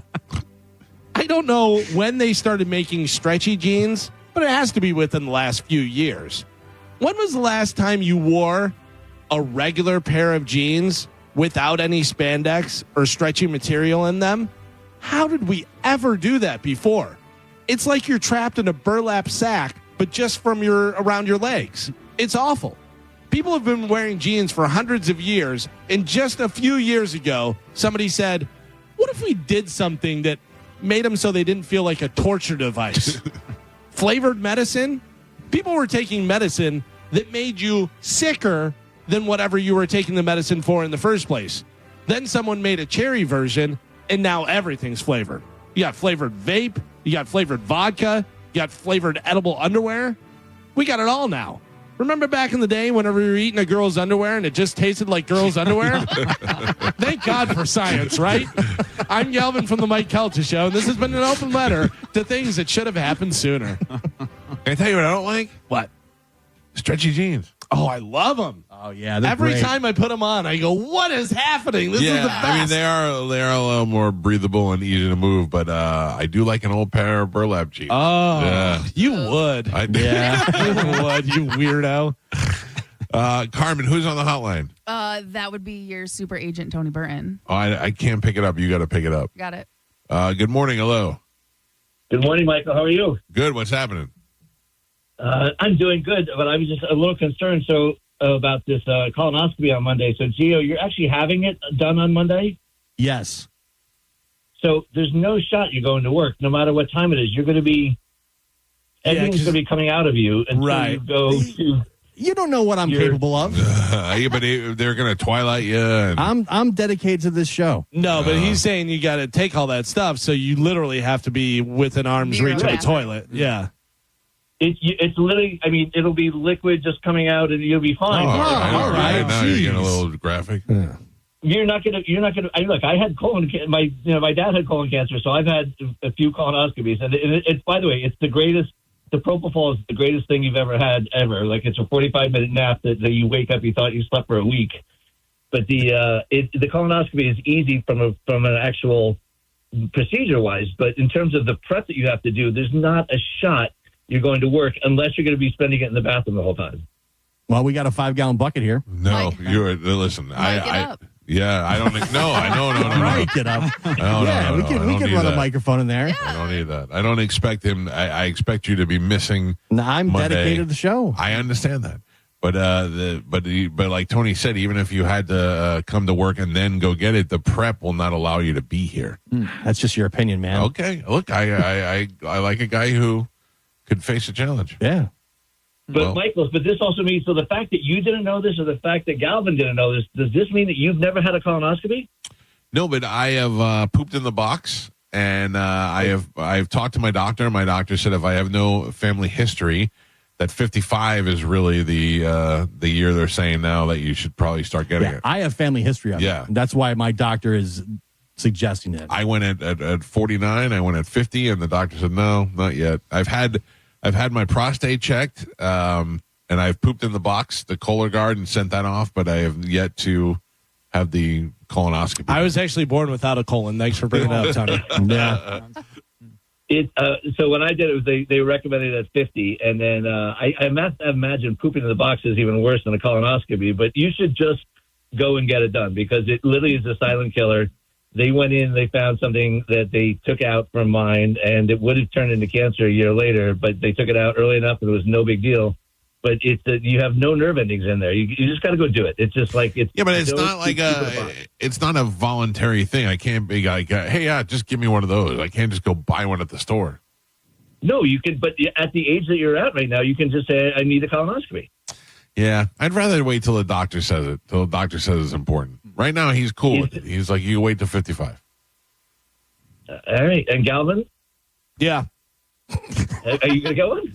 [SPEAKER 15] I don't know when they started making stretchy jeans, but it has to be within the last few years. When was the last time you wore a regular pair of jeans without any spandex or stretchy material in them? How did we ever do that before? It's like you're trapped in a burlap sack, but just from around your legs. It's awful. People have been wearing jeans for hundreds of years, and just a few years ago, somebody said, what if we did something that made them so they didn't feel like a torture device? Flavored medicine? People were taking medicine that made you sicker than whatever you were taking the medicine for in the first place. Then someone made a cherry version, and now everything's flavored. You got flavored vape, you got flavored vodka, you got flavored edible underwear. We got it all now. Remember back in the day whenever you were eating a girl's underwear and it just tasted like girl's underwear? Thank God for science, right? I'm Galvin from the Mike Calta Show, and this has been an open letter to things that should have happened sooner.
[SPEAKER 8] Can I tell you what I don't like?
[SPEAKER 15] What?
[SPEAKER 8] Stretchy jeans.
[SPEAKER 15] Oh, I love them.
[SPEAKER 14] Oh, yeah.
[SPEAKER 15] Every
[SPEAKER 14] great.
[SPEAKER 15] time I put them on, I go, what is happening? This is the best.
[SPEAKER 8] I mean, they are a little more breathable and easy to move, but I do like an old pair of burlap jeans.
[SPEAKER 15] Oh,
[SPEAKER 8] yeah.
[SPEAKER 15] You would.
[SPEAKER 14] Yeah.
[SPEAKER 15] You would, you weirdo.
[SPEAKER 8] Carmen, who's on the hotline?
[SPEAKER 6] That would be your super agent, Tony Burton.
[SPEAKER 8] Oh, I can't pick it up. You got to pick it up.
[SPEAKER 6] Got it.
[SPEAKER 8] Good morning. Hello.
[SPEAKER 9] Good morning, Michael. How are you?
[SPEAKER 8] Good. What's happening?
[SPEAKER 9] I'm doing good, but I was just a little concerned about this colonoscopy on Monday. So, Gio, you're actually having it done on Monday?
[SPEAKER 14] Yes.
[SPEAKER 9] So there's no shot you're going to work, no matter what time it is. You're going to be, everything's going to be coming out of you until you go to
[SPEAKER 14] You don't know what I'm capable of.
[SPEAKER 8] Yeah, but they're going to twilight you. And...
[SPEAKER 14] I'm dedicated to this show.
[SPEAKER 15] No, but he's saying you got to take all that stuff, so you literally have to be within arm's reach of a toilet. Yeah.
[SPEAKER 9] It's literally, I mean, it'll be liquid just coming out and you'll be fine.
[SPEAKER 8] All right. Now you're getting a little graphic.
[SPEAKER 9] Yeah. You're not gonna. I mean, look, I had colon. My dad had colon cancer, so I've had a few colonoscopies, and it's by the way, it's the greatest. The propofol is the greatest thing you've ever had ever. Like it's a 45-minute nap that you wake up, you thought you slept for a week. But the colonoscopy is easy from an actual procedure wise, but in terms of the prep that you have to do, there's not a shot you're going to work unless you're going to be spending it in the bathroom the whole time.
[SPEAKER 14] Well, we got a 5-gallon bucket here.
[SPEAKER 8] No, listen. Yeah, I don't think. No, no.
[SPEAKER 14] Mic it up. We can run a microphone in there.
[SPEAKER 8] I don't need that. I don't expect him. I expect you to be missing.
[SPEAKER 14] No, I'm
[SPEAKER 8] Monday.
[SPEAKER 14] dedicated to the show.
[SPEAKER 8] I understand that, but like Tony said, even if you had to come to work and then go get it, the prep will not allow you to be here.
[SPEAKER 14] That's just your opinion, man.
[SPEAKER 8] Okay, look, I like a guy who could face a challenge.
[SPEAKER 14] Yeah.
[SPEAKER 9] But Michael, this also means, so the fact that you didn't know this or the fact that Galvin didn't know this, does this mean that you've never had a colonoscopy?
[SPEAKER 8] No, but I have pooped in the box, and I've talked to my doctor. My doctor said if I have no family history, that 55 is really the year they're saying now that you should probably start getting it.
[SPEAKER 14] I have family history of it. That's why my doctor is suggesting it.
[SPEAKER 8] I went at 49, I went at 50, and the doctor said, no, not yet. I've had my prostate checked, and I've pooped in the box, the Cologuard, and sent that off, but I have yet to have the colonoscopy.
[SPEAKER 15] I was actually born without a colon. Thanks for bringing it up, Tony.
[SPEAKER 14] Yeah.
[SPEAKER 9] So when I did it, was they recommended it at 50, and then I imagine pooping in the box is even worse than a colonoscopy, but you should just go and get it done because it literally is a silent killer. They went in, they found something that they took out from mine, and it would have turned into cancer a year later, but they took it out early enough and it was no big deal. But you have no nerve endings in there. You just got to go do it. It's just like it's.
[SPEAKER 8] Yeah, but it's not like it's not a voluntary thing. I can't be like, hey, just give me one of those. I can't just go buy one at the store.
[SPEAKER 9] No, you can. But at the age that you're at right now, you can just say, I need a colonoscopy.
[SPEAKER 8] Yeah, I'd rather wait till the doctor says it. Till the doctor says it's important. Right now, he's cool with it. He's like, you wait till 55.
[SPEAKER 9] All right. And Galvin?
[SPEAKER 15] Yeah.
[SPEAKER 9] Are you going to get one?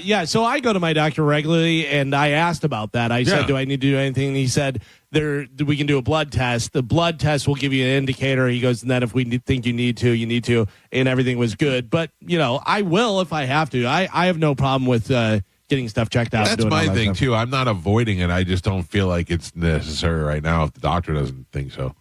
[SPEAKER 15] Yeah. So I go to my doctor regularly, and I asked about that. I said, do I need to do anything? And he said, we can do a blood test. The blood test will give you an indicator. He goes, and then if we think you need to, and everything was good. But, I will if I have to. I have no problem with getting stuff checked out.
[SPEAKER 8] That's my thing, too. I'm not avoiding it. I just don't feel like it's necessary right now if the doctor doesn't think so.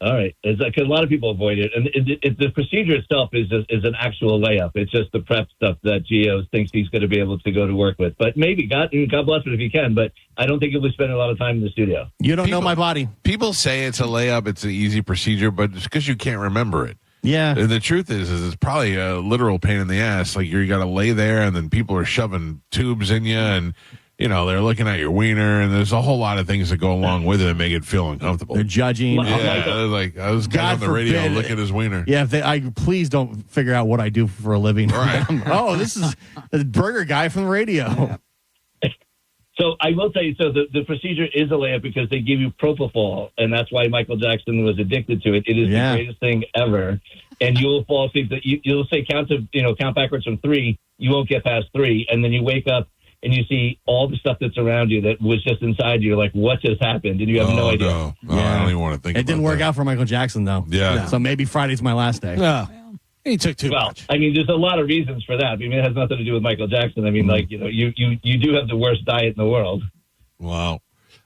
[SPEAKER 9] All right. Because a lot of people avoid it. And the procedure itself is an actual layup. It's just the prep stuff that Gio thinks he's going to be able to go to work with. But maybe, God bless it if he can, but I don't think he'll be spending a lot of time in the studio.
[SPEAKER 14] You don't know my body.
[SPEAKER 8] People say it's a layup, it's an easy procedure, but it's because you can't remember it.
[SPEAKER 14] Yeah.
[SPEAKER 8] And the truth is it's probably a literal pain in the ass. Like you got to lay there and then people are shoving tubes in you and, they're looking at your wiener and there's a whole lot of things that go along with it and make it feel uncomfortable.
[SPEAKER 14] They're judging.
[SPEAKER 8] Yeah. Like I was on the radio looking at his wiener.
[SPEAKER 14] Yeah. Please don't figure out what I do for a living.
[SPEAKER 8] Right.
[SPEAKER 14] This is the burger guy from the radio.
[SPEAKER 9] Yeah. So I will tell you, the procedure is a layup because they give you propofol, and that's why Michael Jackson was addicted to it. It is the greatest thing ever, and you will fall asleep. You'll say count backwards from 3. You won't get past 3, and then you wake up and you see all the stuff that's around you that was just inside you. You're like, what just happened? And you have no idea.
[SPEAKER 8] No. I don't even want to think.
[SPEAKER 14] It didn't work out for Michael Jackson though.
[SPEAKER 8] Yeah.
[SPEAKER 14] So maybe Friday's my last day.
[SPEAKER 15] Yeah. He took too much.
[SPEAKER 9] I mean, there's a lot of reasons for that. I mean, it has nothing to do with Michael Jackson. I mean, you do have the worst diet in the world.
[SPEAKER 8] Well,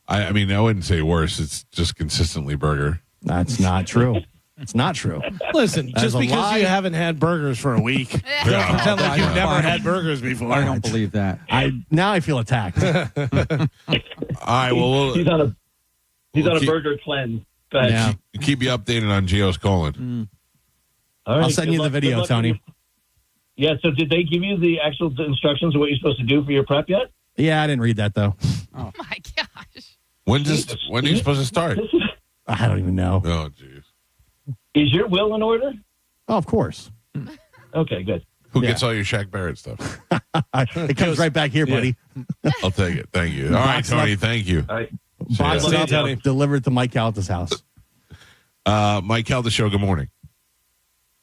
[SPEAKER 8] I mean, I wouldn't say worse. It's just consistently burger.
[SPEAKER 14] That's not true. It's not true.
[SPEAKER 15] Listen, just because you haven't had burgers for a week, don't pretend like you've never had burgers before.
[SPEAKER 7] I don't believe that.
[SPEAKER 14] Now I feel attacked.
[SPEAKER 8] All right. Well,
[SPEAKER 9] he's on a burger cleanse.
[SPEAKER 14] Yeah.
[SPEAKER 8] Keep you updated on Gio's colon.
[SPEAKER 9] All right,
[SPEAKER 14] I'll send you the video, Tony.
[SPEAKER 9] Yeah, so did they give you the actual instructions of what you're supposed to do for your prep yet?
[SPEAKER 14] Yeah, I didn't read that, though.
[SPEAKER 6] Oh, my gosh.
[SPEAKER 8] When are you supposed to start?
[SPEAKER 14] I don't even know.
[SPEAKER 8] Oh, jeez.
[SPEAKER 9] Is your will in order?
[SPEAKER 14] Oh, of course.
[SPEAKER 9] Okay, good.
[SPEAKER 8] Who gets all your Shaq Barrett stuff?
[SPEAKER 14] It comes right back here, buddy.
[SPEAKER 8] I'll take it. Thank you. All right, Tony. Thank you.
[SPEAKER 14] Box it up, delivered to Mike Calta's house.
[SPEAKER 8] Mike Calta Show, good morning.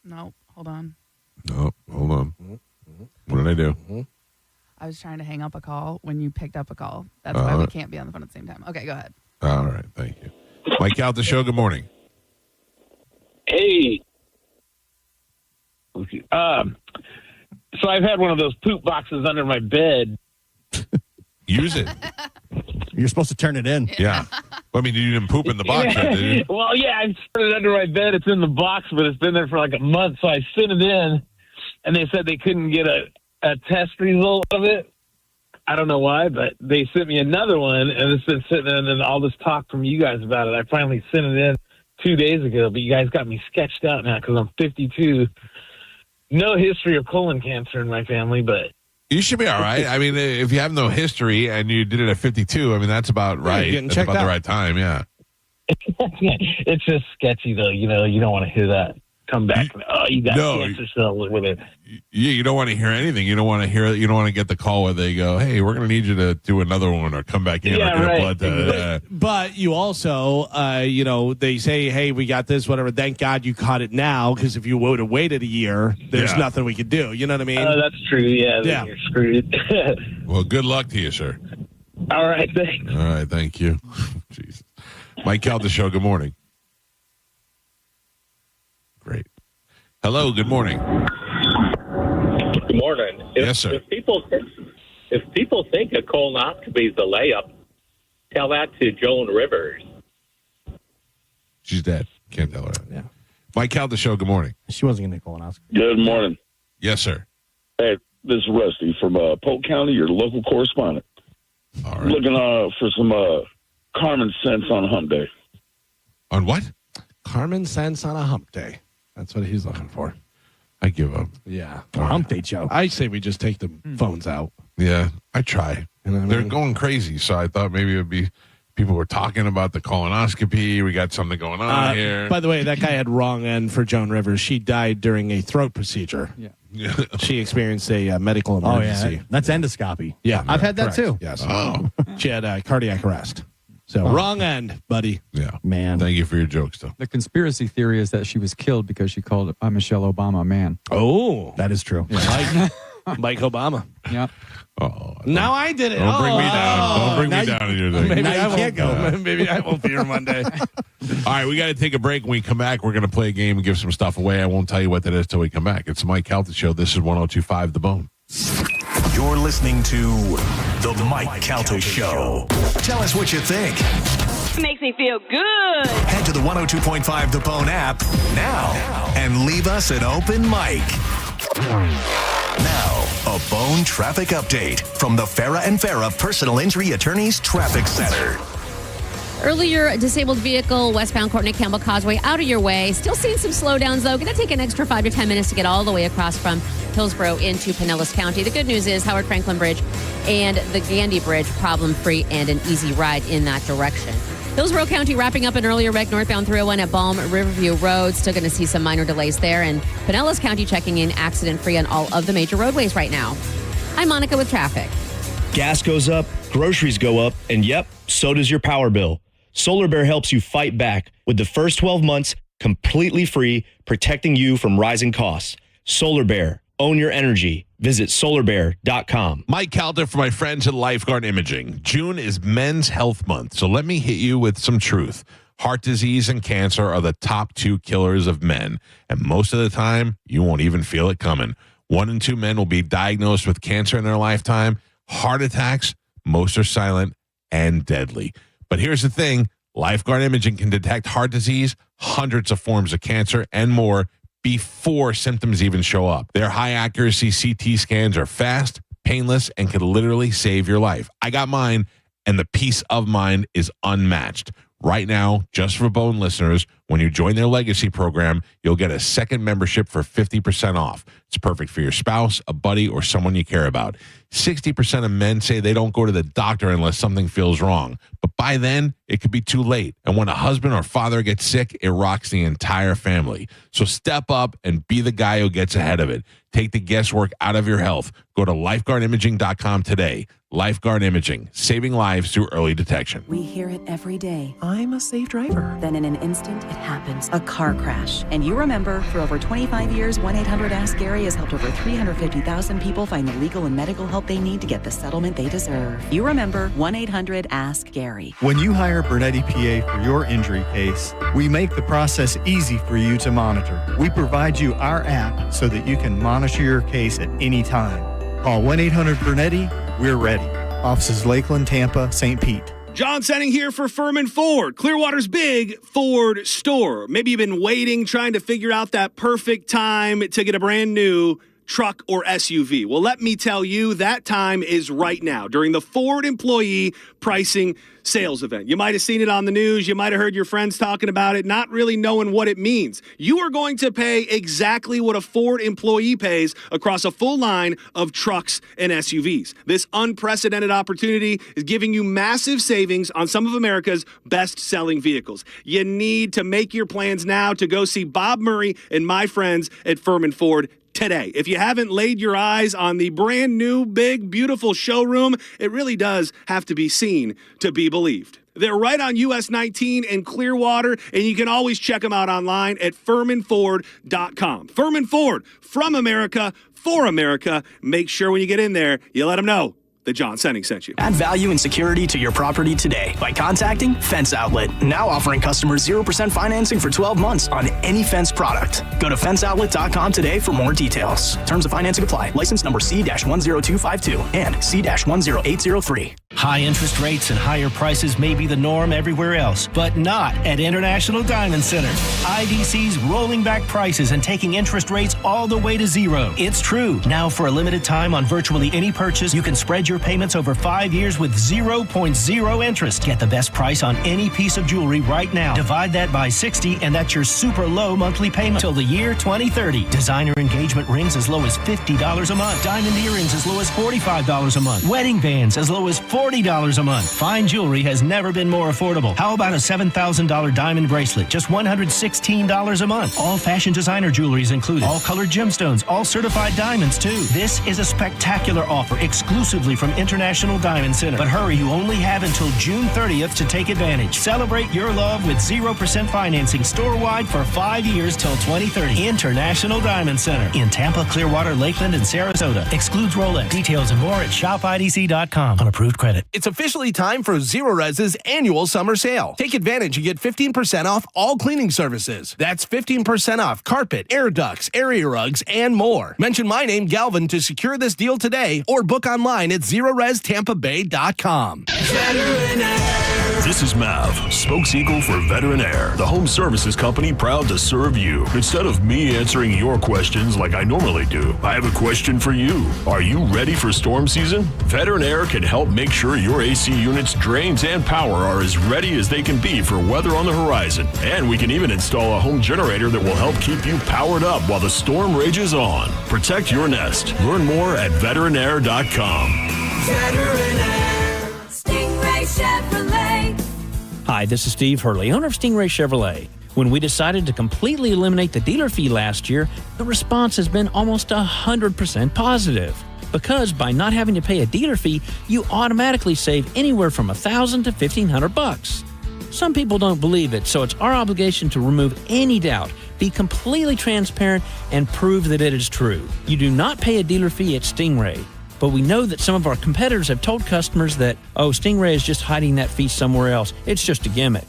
[SPEAKER 6] No, hold on.
[SPEAKER 8] No, hold on. What did I do?
[SPEAKER 6] I was trying to hang up a call when you picked up a call. That's why we can't be on the phone at the same time. Okay, go ahead.
[SPEAKER 8] All right, thank you. Mike Calta Show, good morning.
[SPEAKER 10] Hey. So I've had one of those poop boxes under my bed.
[SPEAKER 8] Use it.
[SPEAKER 14] You're supposed to turn it in.
[SPEAKER 8] Yeah. I mean, you didn't poop in the box yet, did you?
[SPEAKER 10] Well, yeah, I put it under my bed. It's in the box, but it's been there for like a month. So I sent it in, and they said they couldn't get a test result of it. I don't know why, but they sent me another one, and it's been sitting there, and then all this talk from you guys about it. I finally sent it in 2 days ago, but you guys got me sketched out now because I'm 52. No history of colon cancer in my family, but...
[SPEAKER 8] You should be all right. I mean, if you have no history and you did it at 52, I mean, that's about right.
[SPEAKER 10] Getting
[SPEAKER 8] That's
[SPEAKER 10] checked
[SPEAKER 8] about
[SPEAKER 10] out.
[SPEAKER 8] the right time, yeah.
[SPEAKER 10] It's just sketchy, though. You know, you don't want to hear that come back. You got cancer cells with it.
[SPEAKER 8] You don't want to hear anything. You don't want to hear. You don't want to get the call where they go, "Hey, we're going to need you to do another one or come back in or get a blood test."
[SPEAKER 15] But you also, they say, "Hey, we got this, whatever." Thank God you caught it now, because if you would have waited a year, there's nothing we could do. You know what I mean?
[SPEAKER 10] That's true. Yeah, then you're screwed.
[SPEAKER 8] Well, good luck to you, sir.
[SPEAKER 10] All right, thanks.
[SPEAKER 8] All right, thank you. Jesus, Mike Calta Show. Good morning. Great. Hello. Good morning.
[SPEAKER 12] Good morning.
[SPEAKER 8] Yes, sir.
[SPEAKER 12] If people think a colonoscopy is a layup, tell that to Joan Rivers.
[SPEAKER 8] She's dead. Can't tell her. Yeah. Mike Calta Show. Good morning.
[SPEAKER 14] She wasn't going to colonoscopy.
[SPEAKER 13] Good morning.
[SPEAKER 8] Yes, sir.
[SPEAKER 13] Hey, this is Rusty from Polk County, your local correspondent.
[SPEAKER 8] All right.
[SPEAKER 13] Looking for some common sense on hump day.
[SPEAKER 8] On what?
[SPEAKER 15] Common sense on a hump day. That's what he's looking for.
[SPEAKER 8] I give up.
[SPEAKER 15] Yeah.
[SPEAKER 14] Hump day, Joe.
[SPEAKER 15] I say we just take the phones out.
[SPEAKER 8] Yeah, I try.
[SPEAKER 15] You know what I
[SPEAKER 8] They're
[SPEAKER 15] mean?
[SPEAKER 8] going crazy, so I thought maybe it would be people were talking about the colonoscopy. We got something going on here.
[SPEAKER 15] By the way, that guy had wrong end for Joan Rivers. She died during a throat procedure.
[SPEAKER 8] Yeah.
[SPEAKER 15] She experienced a medical emergency.
[SPEAKER 14] Yeah. That's endoscopy.
[SPEAKER 15] Yeah.
[SPEAKER 14] I've had that
[SPEAKER 15] Correct.
[SPEAKER 14] too.
[SPEAKER 15] Yes.
[SPEAKER 8] Oh.
[SPEAKER 15] She had cardiac arrest. So wrong end, buddy.
[SPEAKER 8] Yeah.
[SPEAKER 14] Man.
[SPEAKER 8] Thank you for your jokes, though.
[SPEAKER 7] The conspiracy theory is that she was killed because she called Michelle Obama a man.
[SPEAKER 15] Oh.
[SPEAKER 14] That is true.
[SPEAKER 15] Mike Obama.
[SPEAKER 7] Yeah.
[SPEAKER 8] Oh,
[SPEAKER 15] now I did it.
[SPEAKER 8] Don't bring me down. Don't bring me down in your thing.
[SPEAKER 15] Maybe
[SPEAKER 14] Now you can't go.
[SPEAKER 15] Maybe I won't be here Monday.
[SPEAKER 8] All right, we got to take a break. When we come back, we're going to play a game and give some stuff away. I won't tell you what that is till we come back. It's the Mike Calta Show. This is 102.5 The Bone.
[SPEAKER 1] You're listening to The Mike Calta Show. Tell us what you think.
[SPEAKER 16] Makes me feel good.
[SPEAKER 1] Head to the 102.5 The Bone app now and leave us an open mic. Now, a Bone traffic update from the Farah and Farah Personal Injury Attorneys Traffic Center.
[SPEAKER 17] Earlier, disabled vehicle westbound Courtney Campbell Causeway out of your way. Still seeing some slowdowns, though. Going to take an extra 5 to 10 minutes to get all the way across from Hillsborough into Pinellas County. The good news is Howard Franklin Bridge and the Gandy Bridge problem-free and an easy ride in that direction. Hillsborough County wrapping up an earlier wreck northbound 301 at Balm Riverview Road. Still going to see some minor delays there. And Pinellas County checking in accident-free on all of the major roadways right now. I'm Monica with traffic.
[SPEAKER 18] Gas goes up, groceries go up, and yep, so does your power bill. Solar Bear helps you fight back with the first 12 months completely free, protecting you from rising costs. Solar Bear, own your energy. Visit solarbear.com.
[SPEAKER 8] Mike Calta for my friends at Lifeguard Imaging. June is Men's Health Month, so let me hit you with some truth. Heart disease and cancer are the top 2 killers of men, and most of the time, you won't even feel it coming. 1 in 2 men will be diagnosed with cancer in their lifetime. Heart attacks, most are silent and deadly. But here's the thing, Lifeguard Imaging can detect heart disease, hundreds of forms of cancer, and more before symptoms even show up. Their high-accuracy CT scans are fast, painless, and can literally save your life. I got mine, and the peace of mind is unmatched. Right now, just for Bone listeners, when you join their legacy program, you'll get a second membership for 50% off. It's perfect for your spouse, a buddy, or someone you care about. 60% of men say they don't go to the doctor unless something feels wrong. But By then, it could be too late. And when a husband or father gets sick, it rocks the entire family. So step up and be the guy who gets ahead of it. Take the guesswork out of your health. Go to lifeguardimaging.com today. Lifeguard Imaging, saving lives through early detection.
[SPEAKER 2] We hear it every day.
[SPEAKER 3] I'm a safe driver.
[SPEAKER 2] Then in an instant, it happens. A car crash. And you remember, for over 25 years, 1-800-ASK-GARY has helped over 350,000 people find the legal and medical help they need to get the settlement they deserve. You remember 1-800-ASK-GARY.
[SPEAKER 4] When you hire Burnett EPA for your injury case, we make the process easy for you to monitor. We provide you our app so that you can monitor your case at any time. Call 1-800-BURNETTI. We're ready. Offices Lakeland, Tampa, St. Pete.
[SPEAKER 19] John Senning here for Furman Ford, Clearwater's big Ford store. Maybe you've been waiting, trying to figure out that perfect time to get a brand new truck or SUV. Well, let me tell you, that time is right now during the Ford Employee Pricing Sales Event. You might have seen it on the news. You might have heard your friends talking about it, not really knowing what it means. You are going to pay exactly what a Ford employee pays across a full line of trucks and SUVs. This unprecedented opportunity is giving you massive savings on some of America's best-selling vehicles. You need to make your plans now to go see Bob Murray and my friends at Furman Ford today. If you haven't laid your eyes on the brand new, big, beautiful showroom, it really does have to be seen to be believed. They're right on US 19 in Clearwater, and you can always check them out online at FurmanFord.com. Furman Ford, from America, for America. Make sure when you get in there, you let them know that John Senning sent you.
[SPEAKER 20] Add value and security to your property today by contacting Fence Outlet. Now offering customers 0% financing for 12 months on any Fence product. Go to fenceoutlet.com today for more details. Terms of financing apply. License number C-10252 and C-10803.
[SPEAKER 21] High interest rates and higher prices may be the norm everywhere else, but not at International Diamond Center. IDC's rolling back prices and taking interest rates all the way to zero. It's true. Now for a limited time on virtually any purchase, you can spread your payments over 5 years with 0.0 interest. Get the best price on any piece of jewelry right now. Divide that by 60 and that's your super low monthly payment till the year 2030. Designer engagement rings as low as $50 a month. Diamond earrings as low as $45 a month. Wedding bands as low as $40 a month. Fine jewelry has never been more affordable. How about a $7,000 diamond bracelet? Just $116 a month. All fashion designer jewelry is included. All colored gemstones, all certified diamonds too. This is a spectacular offer exclusively from International Diamond Center. But hurry, you only have until June 30th to take advantage. Celebrate your love with 0% financing store-wide for 5 years till 2030. International Diamond Center in Tampa, Clearwater, Lakeland, and Sarasota. Excludes Rolex. Details and more at shopidc.com on approved credit.
[SPEAKER 22] It's officially time for Zero Res's annual summer sale. Take advantage and get 15% off all cleaning services. That's 15% off carpet, air ducts, area rugs, and more. Mention my name, Galvin, to secure this deal today or book online at ZeroResTampaBay.com.
[SPEAKER 1] This is Mav, spokeseagle for Veteran Air, the home services company proud to serve you. Instead of me answering your questions like I normally do, I have a question for you. Are you ready for storm season? Veteran Air can help make sure your AC units, drains, and power are as ready as they can be for weather on the horizon. And we can even install a home generator that will help keep you powered up while the storm rages on. Protect your nest. Learn more at veteranair.com.
[SPEAKER 23] Veteran Air. Stingray Chevrolet.
[SPEAKER 21] Hi, this is Steve Hurley, owner of Stingray Chevrolet. When we decided to completely eliminate the dealer fee last year, the response has been almost 100% positive. Because by not having to pay a dealer fee, you automatically save anywhere from $1,000 to $1,500. Some people don't believe it, so it's our obligation to remove any doubt, be completely transparent, and prove that it is true. You do not pay a dealer fee at Stingray. But we know that some of our competitors have told customers that, oh, Stingray is just hiding that fee somewhere else. It's just a gimmick.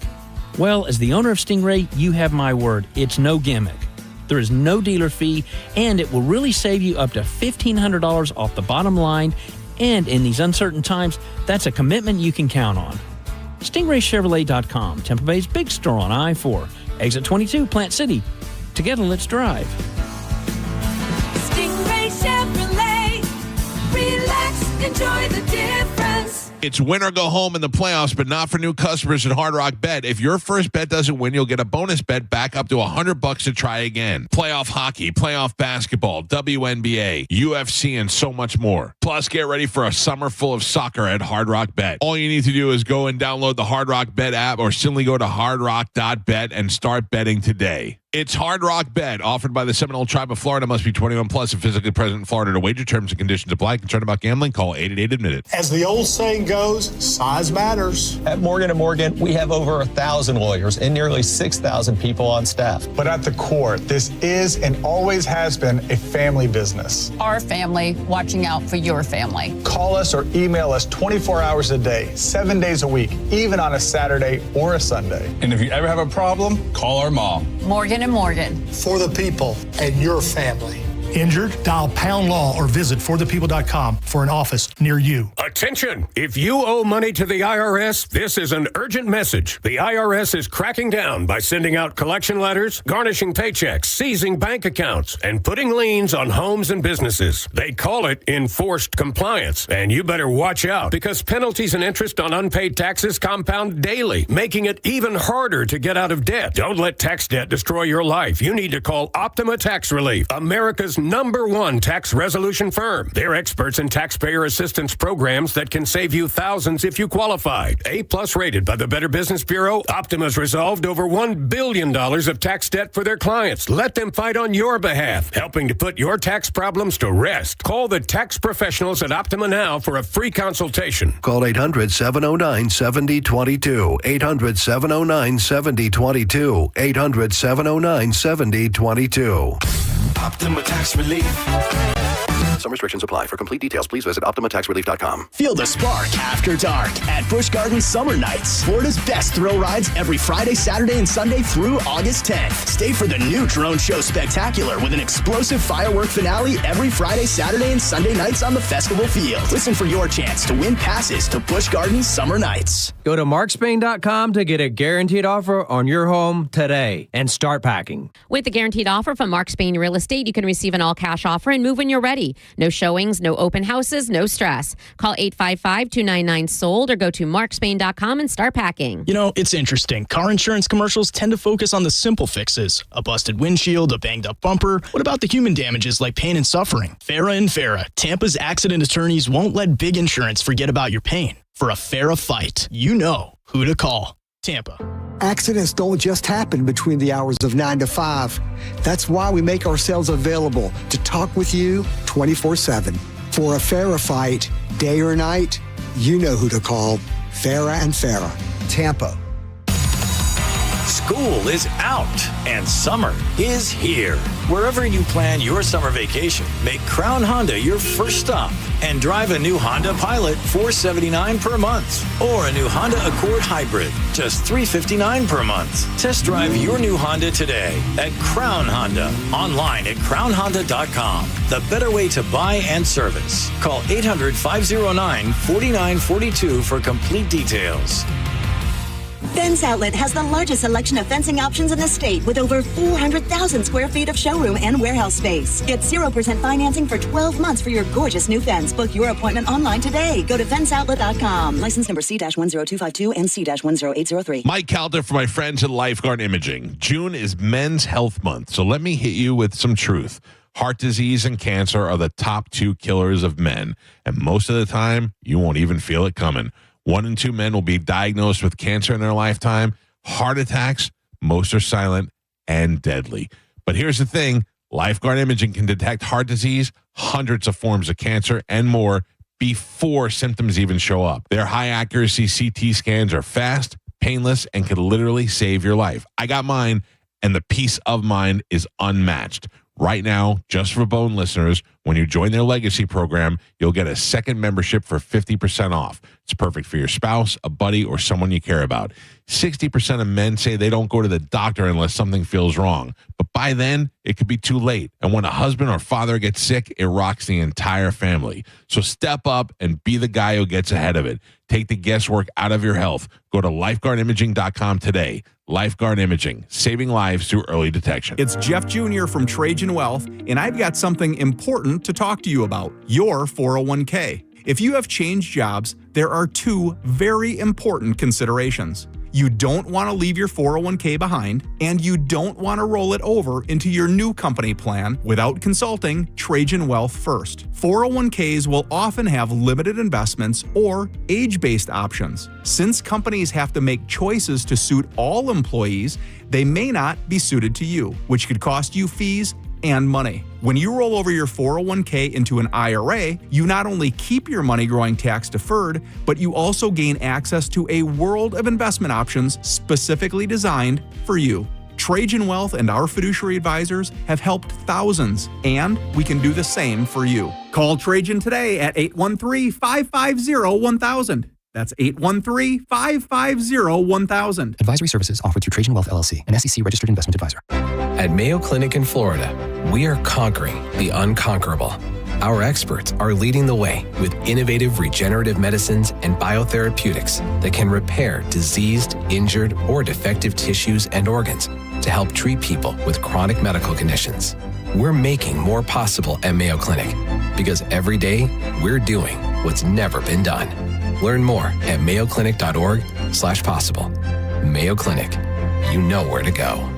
[SPEAKER 21] Well, as the owner of Stingray, you have my word. It's no gimmick. There is no dealer fee, and it will really save you up to $1,500 off the bottom line. And in these uncertain times, that's a commitment you can count on. StingrayChevrolet.com, Tampa Bay's big store on I-4, exit 22, Plant City. Together, let's drive.
[SPEAKER 23] Stingray Chevrolet. Relax, enjoy the difference.
[SPEAKER 8] It's win or go home in the playoffs, but not for new customers at Hard Rock Bet. If your first bet doesn't win, you'll get a bonus bet back up to $100 to try again. Playoff hockey, playoff basketball, WNBA, UFC, and so much more. Plus, get ready for a summer full of soccer at Hard Rock Bet. All you need to do is go and download the Hard Rock Bet app or simply go to hardrock.bet and start betting today. It's Hard Rock Bet, offered by the Seminole Tribe of Florida. Must be 21 plus and physically present in Florida to wager. Terms and conditions apply. Concerned about gambling? Call 888-ADMIT-IT.
[SPEAKER 5] As the old saying goes, size matters.
[SPEAKER 9] At Morgan & Morgan, we have over 1,000 lawyers and nearly 6,000 people on staff.
[SPEAKER 5] But at the core, this is and always has been a family business.
[SPEAKER 11] Our family watching out for your family.
[SPEAKER 5] Call us or email us 24 hours a day, 7 days a week, even on a Saturday or a Sunday.
[SPEAKER 9] And if you ever have a problem, call our mom.
[SPEAKER 11] Morgan & Morgan.
[SPEAKER 5] For the people and your family.
[SPEAKER 24] Injured? Dial Pound Law or visit forthepeople.com for an office near you.
[SPEAKER 25] Attention! If you owe money to the IRS, this is an urgent message. The IRS is cracking down by sending out collection letters, garnishing paychecks, seizing bank accounts, and putting liens on homes and businesses. They call it enforced compliance, and you better watch out because penalties and interest on unpaid taxes compound daily, making it even harder to get out of debt. Don't let tax debt destroy your life. You need to call Optima Tax Relief, America's #1 tax resolution firm. They're experts in taxpayer assistance programs that can save you thousands if you qualify. A+ rated by the Better Business Bureau, Optima's resolved over $1 billion of tax debt for their clients. Let them fight on your behalf, helping to put your tax problems to rest. Call the tax professionals at Optima now for a free consultation.
[SPEAKER 26] Call 800-709-7022. 800-709-7022. 800-709-7022.
[SPEAKER 20] Optima Tax Relief.
[SPEAKER 26] Some restrictions apply. For complete details, please visit OptimaTaxRelief.com.
[SPEAKER 20] Feel the spark after dark at Busch Gardens Summer Nights. Florida's best thrill rides every Friday, Saturday, and Sunday through August 10th. Stay for the new Drone Show Spectacular with an explosive firework finale every Friday, Saturday, and Sunday nights on the festival field. Listen for your chance to win passes to Busch Gardens Summer Nights.
[SPEAKER 27] Go to markspain.com to get a guaranteed offer on your home today and start packing.
[SPEAKER 17] With the guaranteed offer from Mark Spain Real Estate, you can receive an all-cash offer and move when you're ready. No showings, no open houses, no stress. Call 855-299-SOLD or go to markspain.com and start packing.
[SPEAKER 20] You know, it's interesting. Car insurance commercials tend to focus on the simple fixes. A busted windshield, a banged up bumper. What about the human damages like pain and suffering? Farah and Farah, Tampa's accident attorneys won't let big insurance forget about your pain. For a Farah fight, you know who to call. Tampa.
[SPEAKER 28] Accidents don't just happen between the hours of 9 to 5. That's why we make ourselves available to talk with you 24/7. For a Farah fight, day or night, you know who to call. Farah and Farah, Tampa.
[SPEAKER 29] School is out and summer is here. Wherever you plan your summer vacation, make Crown Honda your first stop and drive a new Honda Pilot, $479 per month, or a new Honda Accord Hybrid, just $359 per month. Test drive your new Honda today at Crown Honda, online at crownhonda.com. The better way to buy and service. Call 800-509-4942 for complete details.
[SPEAKER 30] Fence Outlet has the largest selection of fencing options in the state with over 400,000 square feet of showroom and warehouse space. Get 0% financing for 12 months for your gorgeous new fence. Book your appointment online today. Go to fenceoutlet.com. License number C-10252 and C-10803.
[SPEAKER 8] Mike Calta for my friends at Lifeguard Imaging. June is Men's Health Month, so let me hit you with some truth. Heart disease and cancer are the top 2 killers of men, and most of the time, you won't even feel it coming. 1 in 2 men will be diagnosed with cancer in their lifetime. Heart attacks, most are silent and deadly. But here's the thing, Lifeguard Imaging can detect heart disease, hundreds of forms of cancer, and more before symptoms even show up. Their high-accuracy CT scans are fast, painless, and can literally save your life. I got mine, and the peace of mind is unmatched. Right now, just for Bone listeners, when you join their legacy program, you'll get a second membership for 50% off. It's perfect for your spouse, a buddy, or someone you care about. 60% of men say they don't go to the doctor unless something feels wrong. But by then, it could be too late. And when a husband or father gets sick, it rocks the entire family. So step up and be the guy who gets ahead of it. Take the guesswork out of your health. Go to lifeguardimaging.com today. Lifeguard Imaging, saving lives through early detection.
[SPEAKER 31] It's Jeff Jr. from Trajan Wealth, and I've got something important to talk to you about, your 401k.
[SPEAKER 3] If you have changed jobs, there are two very important considerations. You don't want to leave your 401k behind, and you don't want to roll it over into your new company plan without consulting Trajan Wealth first. 401ks will often have limited investments or age-based options. Since companies have to make choices to suit all employees, they may not be suited to you, which could cost you fees and money. When you roll over your 401k into an IRA, you not only keep your money growing tax deferred, but you also gain access to a world of investment options specifically designed for you. Trajan Wealth and our fiduciary advisors have helped thousands, and we can do the same for you. Call Trajan today at 813-550-1000. That's 813-550-1000.
[SPEAKER 6] Advisory services offered through Trajan Wealth LLC, an SEC registered investment advisor.
[SPEAKER 7] At Mayo Clinic in Florida, we are conquering the unconquerable. Our experts are leading the way with innovative regenerative medicines and biotherapeutics that can repair diseased, injured, or defective tissues and organs to help treat people with chronic medical conditions. We're making more possible at Mayo Clinic because every day we're doing what's never been done. Learn more at mayoclinic.org/possible. Mayo Clinic, you know where to go.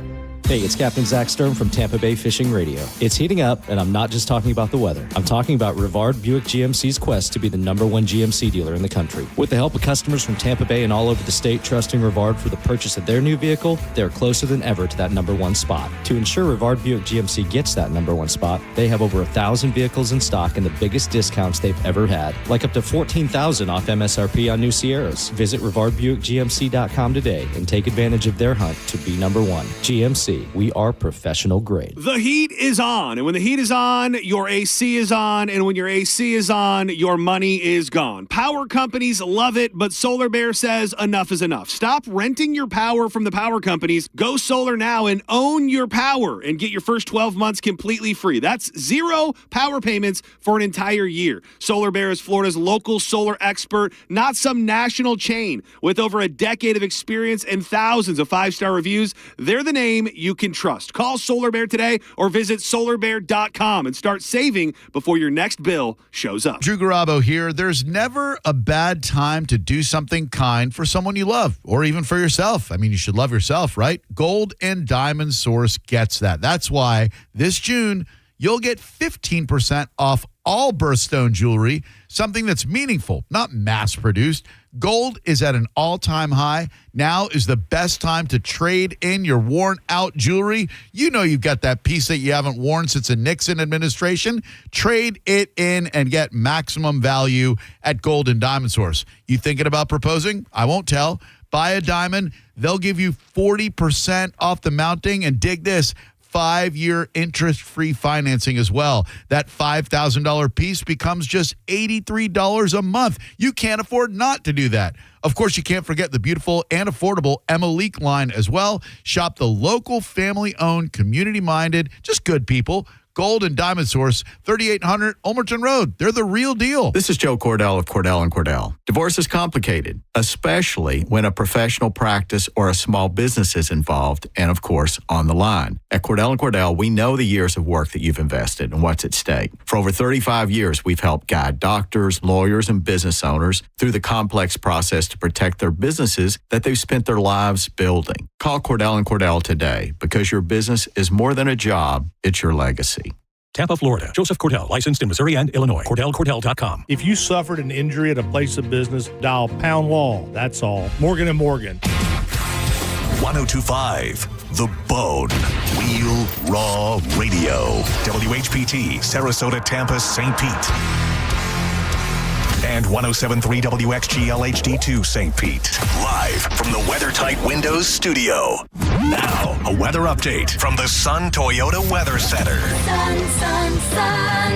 [SPEAKER 10] Hey, it's Captain Zach Stern from Tampa Bay Fishing Radio. It's heating up, and I'm not just talking about the weather. I'm talking about Rivard Buick GMC's quest to be the #1 GMC dealer in the country. With the help of customers from Tampa Bay and all over the state trusting Rivard for the purchase of their new vehicle, they're closer than ever to that #1 spot. To ensure Rivard Buick GMC gets that #1 spot, they have over 1,000 vehicles in stock and the biggest discounts they've ever had, like up to $14,000 off MSRP on new Sierras. Visit RivardBuickGMC.com today and take advantage of their hunt to be #1. GMC. We are professional grade.
[SPEAKER 19] The heat is on, and when the heat is on, your AC is on, and when your AC is on, your money is gone. Power companies love it, but Solar Bear says enough is enough. Stop renting your power from the power companies. Go solar now and own your power and get your first 12 months completely free. That's 0 power payments for an entire year. Solar Bear is Florida's local solar expert, not some national chain. With over a decade of experience and thousands of 5-star reviews, they're the name you can trust. Call Solar Bear today or visit solarbear.com and start saving before your next bill shows up.
[SPEAKER 12] Drew Garabo here. There's never a bad time to do something kind for someone you love or even for yourself. I mean, you should love yourself, right? Gold and Diamond Source gets that. That's why this June, you'll get 15% off all birthstone jewelry, something that's meaningful, not mass-produced. Gold is at an all-time high. Now is the best time to trade in your worn-out jewelry. You know you've got that piece that you haven't worn since the Nixon administration. Trade it in and get maximum value at Gold and Diamond Source. You thinking about proposing? I won't tell. Buy a diamond. They'll give you 40% off the mounting, and dig this, 5-year interest-free financing as well. That $5,000 piece becomes just $83 a month. You can't afford not to do that. Of course, you can't forget the beautiful and affordable Emma Leak line as well. Shop the local, family-owned, community-minded, just good people. Gold and Diamond Source, 3800 Ulmerton Road. They're the real deal.
[SPEAKER 13] This is Joe Cordell of Cordell & Cordell. Divorce is complicated, especially when a professional practice or a small business is involved and, of course, on the line. At Cordell & Cordell, we know the years of work that you've invested and what's at stake. For over 35 years, we've helped guide doctors, lawyers, and business owners through the complex process to protect their businesses that they've spent their lives building. Call Cordell & Cordell today, because your business is more than a job, it's your legacy.
[SPEAKER 25] Tampa, Florida. Joseph Cordell, licensed in Missouri and Illinois. CordellCordell.com.
[SPEAKER 24] If you suffered an injury at a place of business, dial Pound Law. That's all. Morgan & Morgan.
[SPEAKER 1] 1025 The Bone. Real Raw Radio. WHPT, Sarasota, Tampa, St. Pete. And 107.3 WXGL HD2 St. Pete. Live from the WeatherTight Windows studio. Now, a weather update from the Sun Toyota Weather Center.
[SPEAKER 23] Sun,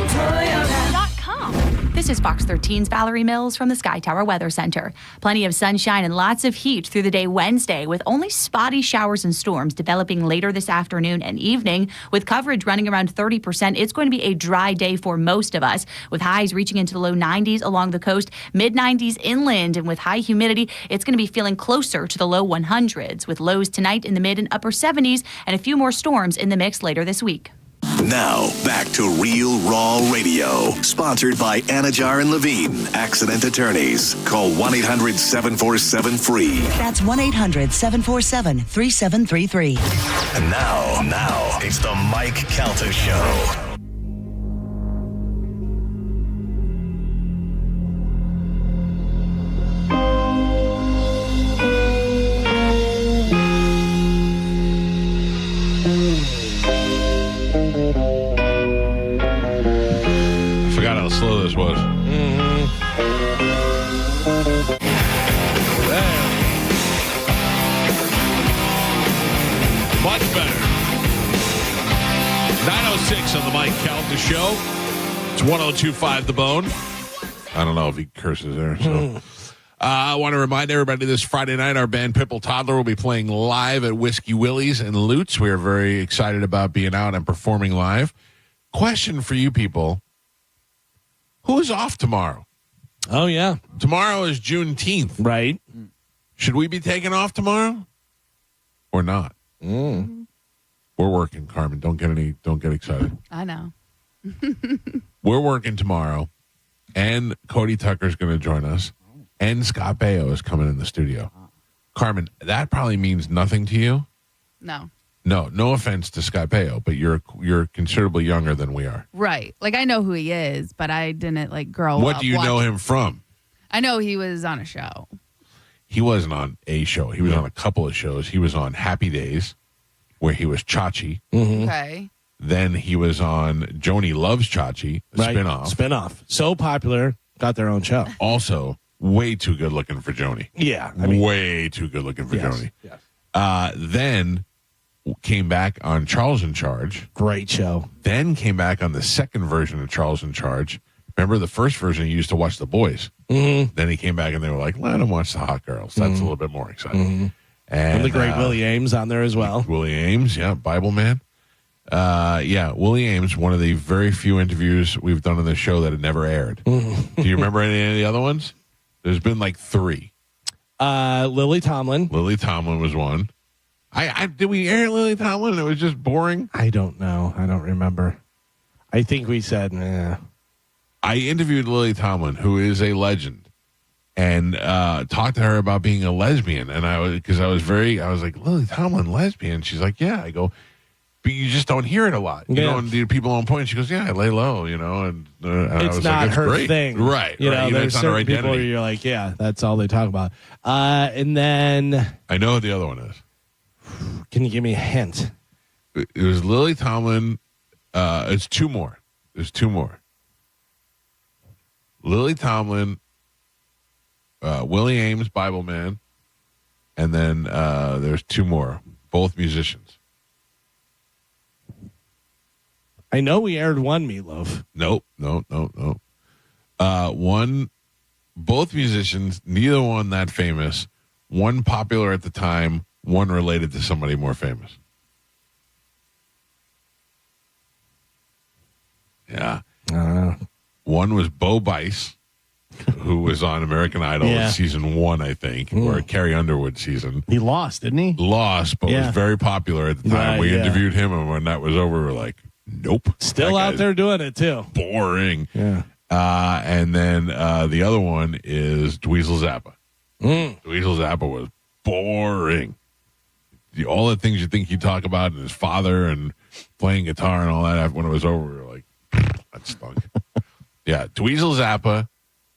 [SPEAKER 23] Toyota.com.
[SPEAKER 14] This is Fox 13's Valerie Mills from the Sky Tower Weather Center. Plenty of sunshine and lots of heat through the day Wednesday, with only spotty showers and storms developing later this afternoon and evening. With coverage running around 30%, it's going to be a dry day for most of us, with highs reaching into the low 90s along the coast, mid-90s inland, and with high humidity, it's going to be feeling closer to the low 100s, with lows tonight in the mid and upper 70s and a few more storms in the mix later this week.
[SPEAKER 1] Now, back to Real Raw Radio. Sponsored by Anajar and Levine, accident attorneys. Call 1-800-747-FREE.
[SPEAKER 30] That's 1-800-747-3733.
[SPEAKER 1] And now, it's the Mike Calta Show.
[SPEAKER 8] Slow this was. Much better. 9:06 on the Mike Calta Show. It's 102.5 The Bone. I don't know if he curses there. So, I want to remind everybody this Friday night, our band Pipple Toddler will be playing live at Whiskey Willie's in Lutz. We are very excited about being out and performing live. Question for you people. Who's off tomorrow?
[SPEAKER 2] Oh, yeah.
[SPEAKER 8] Tomorrow is Juneteenth.
[SPEAKER 2] Right.
[SPEAKER 8] Should we be taking off tomorrow or not? We're working, Carmen. Don't get excited.
[SPEAKER 4] I know.
[SPEAKER 8] We're working tomorrow, and Cody Tucker's going to join us, and Scott Baio is coming in the studio. Carmen, that probably means nothing to you?
[SPEAKER 4] No.
[SPEAKER 8] No offense to Scott Baio, but you're considerably younger than we are.
[SPEAKER 4] Right. Like, I know who he is, but I didn't, grow up.
[SPEAKER 8] What do you know him from?
[SPEAKER 4] I know he was on a show.
[SPEAKER 8] He wasn't on a show. He was on a couple of shows. He was on Happy Days, where he was Chachi.
[SPEAKER 4] Okay.
[SPEAKER 8] Then he was on Joni Loves Chachi, a spinoff.
[SPEAKER 2] Spinoff. So popular, got their own show.
[SPEAKER 8] Also, way too good looking for Joni.
[SPEAKER 2] Yeah.
[SPEAKER 8] Way too good looking for Joni.
[SPEAKER 2] Yes.
[SPEAKER 8] Then came back on Charles in Charge.
[SPEAKER 2] Great show.
[SPEAKER 8] Then came back on the second version of Charles in Charge. Remember the first version, he used to watch The Boys. Then he came back and they were like, let him watch the hot girls. That's a little bit more exciting.
[SPEAKER 2] And the great Willie Ames on there as well.
[SPEAKER 8] Willie Ames, yeah, Bible man. Willie Ames, one of the very few interviews we've done on the show that had never aired. Do you remember any of the other ones? There's been 3.
[SPEAKER 2] Lily Tomlin.
[SPEAKER 8] Lily Tomlin was one. Did we air Lily Tomlin? It was just boring.
[SPEAKER 2] I don't know. I don't remember. I think we said, nah.
[SPEAKER 8] I interviewed Lily Tomlin, who is a legend, and talked to her about being a lesbian. And I was like, Lily Tomlin, lesbian? She's like, yeah. I go, but you just don't hear it a lot. You know, and the people on point. She goes, yeah, I lay low, and I
[SPEAKER 2] it's
[SPEAKER 8] was
[SPEAKER 2] not
[SPEAKER 8] like, it's
[SPEAKER 2] her
[SPEAKER 8] great.
[SPEAKER 2] thing.
[SPEAKER 8] Right.
[SPEAKER 2] You know, there's
[SPEAKER 8] it's not
[SPEAKER 2] certain
[SPEAKER 8] her identity.
[SPEAKER 2] people where you're like, yeah, that's all they talk about. And then.
[SPEAKER 8] I know what the other one is.
[SPEAKER 2] Can you give me a hint?
[SPEAKER 8] It was Lily Tomlin. It's 2 more. There's 2 more. Lily Tomlin, Willie Ames, Bible man, and then there's 2 more, both musicians.
[SPEAKER 2] I know we aired one Meatloaf.
[SPEAKER 8] Nope. One, both musicians, neither one that famous, one popular at the time, one related to somebody more famous. Yeah. One was Bo Bice, who was on American Idol season 1, I think, or Carrie Underwood season.
[SPEAKER 2] He lost, didn't he?
[SPEAKER 8] Lost, but was very popular at the time.
[SPEAKER 2] Right,
[SPEAKER 8] we interviewed him, and when that was over, we were like, nope.
[SPEAKER 2] Still out there doing it, too.
[SPEAKER 8] Boring.
[SPEAKER 2] Yeah.
[SPEAKER 8] And then the other one is Dweezil Zappa. Dweezil Zappa was boring. All the things you think he'd talk about, and his father and playing guitar and all that, when it was over, we were like, that stunk. Yeah, Dweezil Zappa,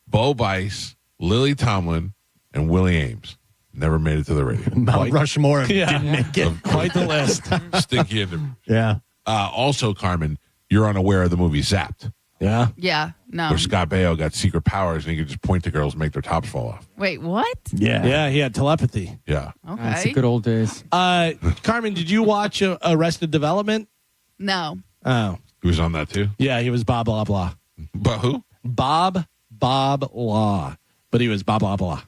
[SPEAKER 8] Bo Bice, Lily Tomlin, and Willie Ames. Never made it to the radio.
[SPEAKER 2] Mount Rushmore didn't make it. Quite the list.
[SPEAKER 8] Stinky interviews.
[SPEAKER 2] Yeah.
[SPEAKER 8] Also, Carmen, you're unaware of the movie Zapped.
[SPEAKER 2] Yeah.
[SPEAKER 4] Yeah. No.
[SPEAKER 8] Where Scott Baio got secret powers and he could just point to girls and make their tops fall off.
[SPEAKER 4] Wait, what?
[SPEAKER 2] Yeah. Yeah, he had telepathy.
[SPEAKER 8] Yeah.
[SPEAKER 4] Okay.
[SPEAKER 6] That's the good old days.
[SPEAKER 2] Carmen, did you watch Arrested Development?
[SPEAKER 4] No.
[SPEAKER 2] Oh.
[SPEAKER 8] He was on that too?
[SPEAKER 2] Yeah, he was Bob Blah Blah.
[SPEAKER 8] But who?
[SPEAKER 2] Bob Law. But he was Bob Blah Blah.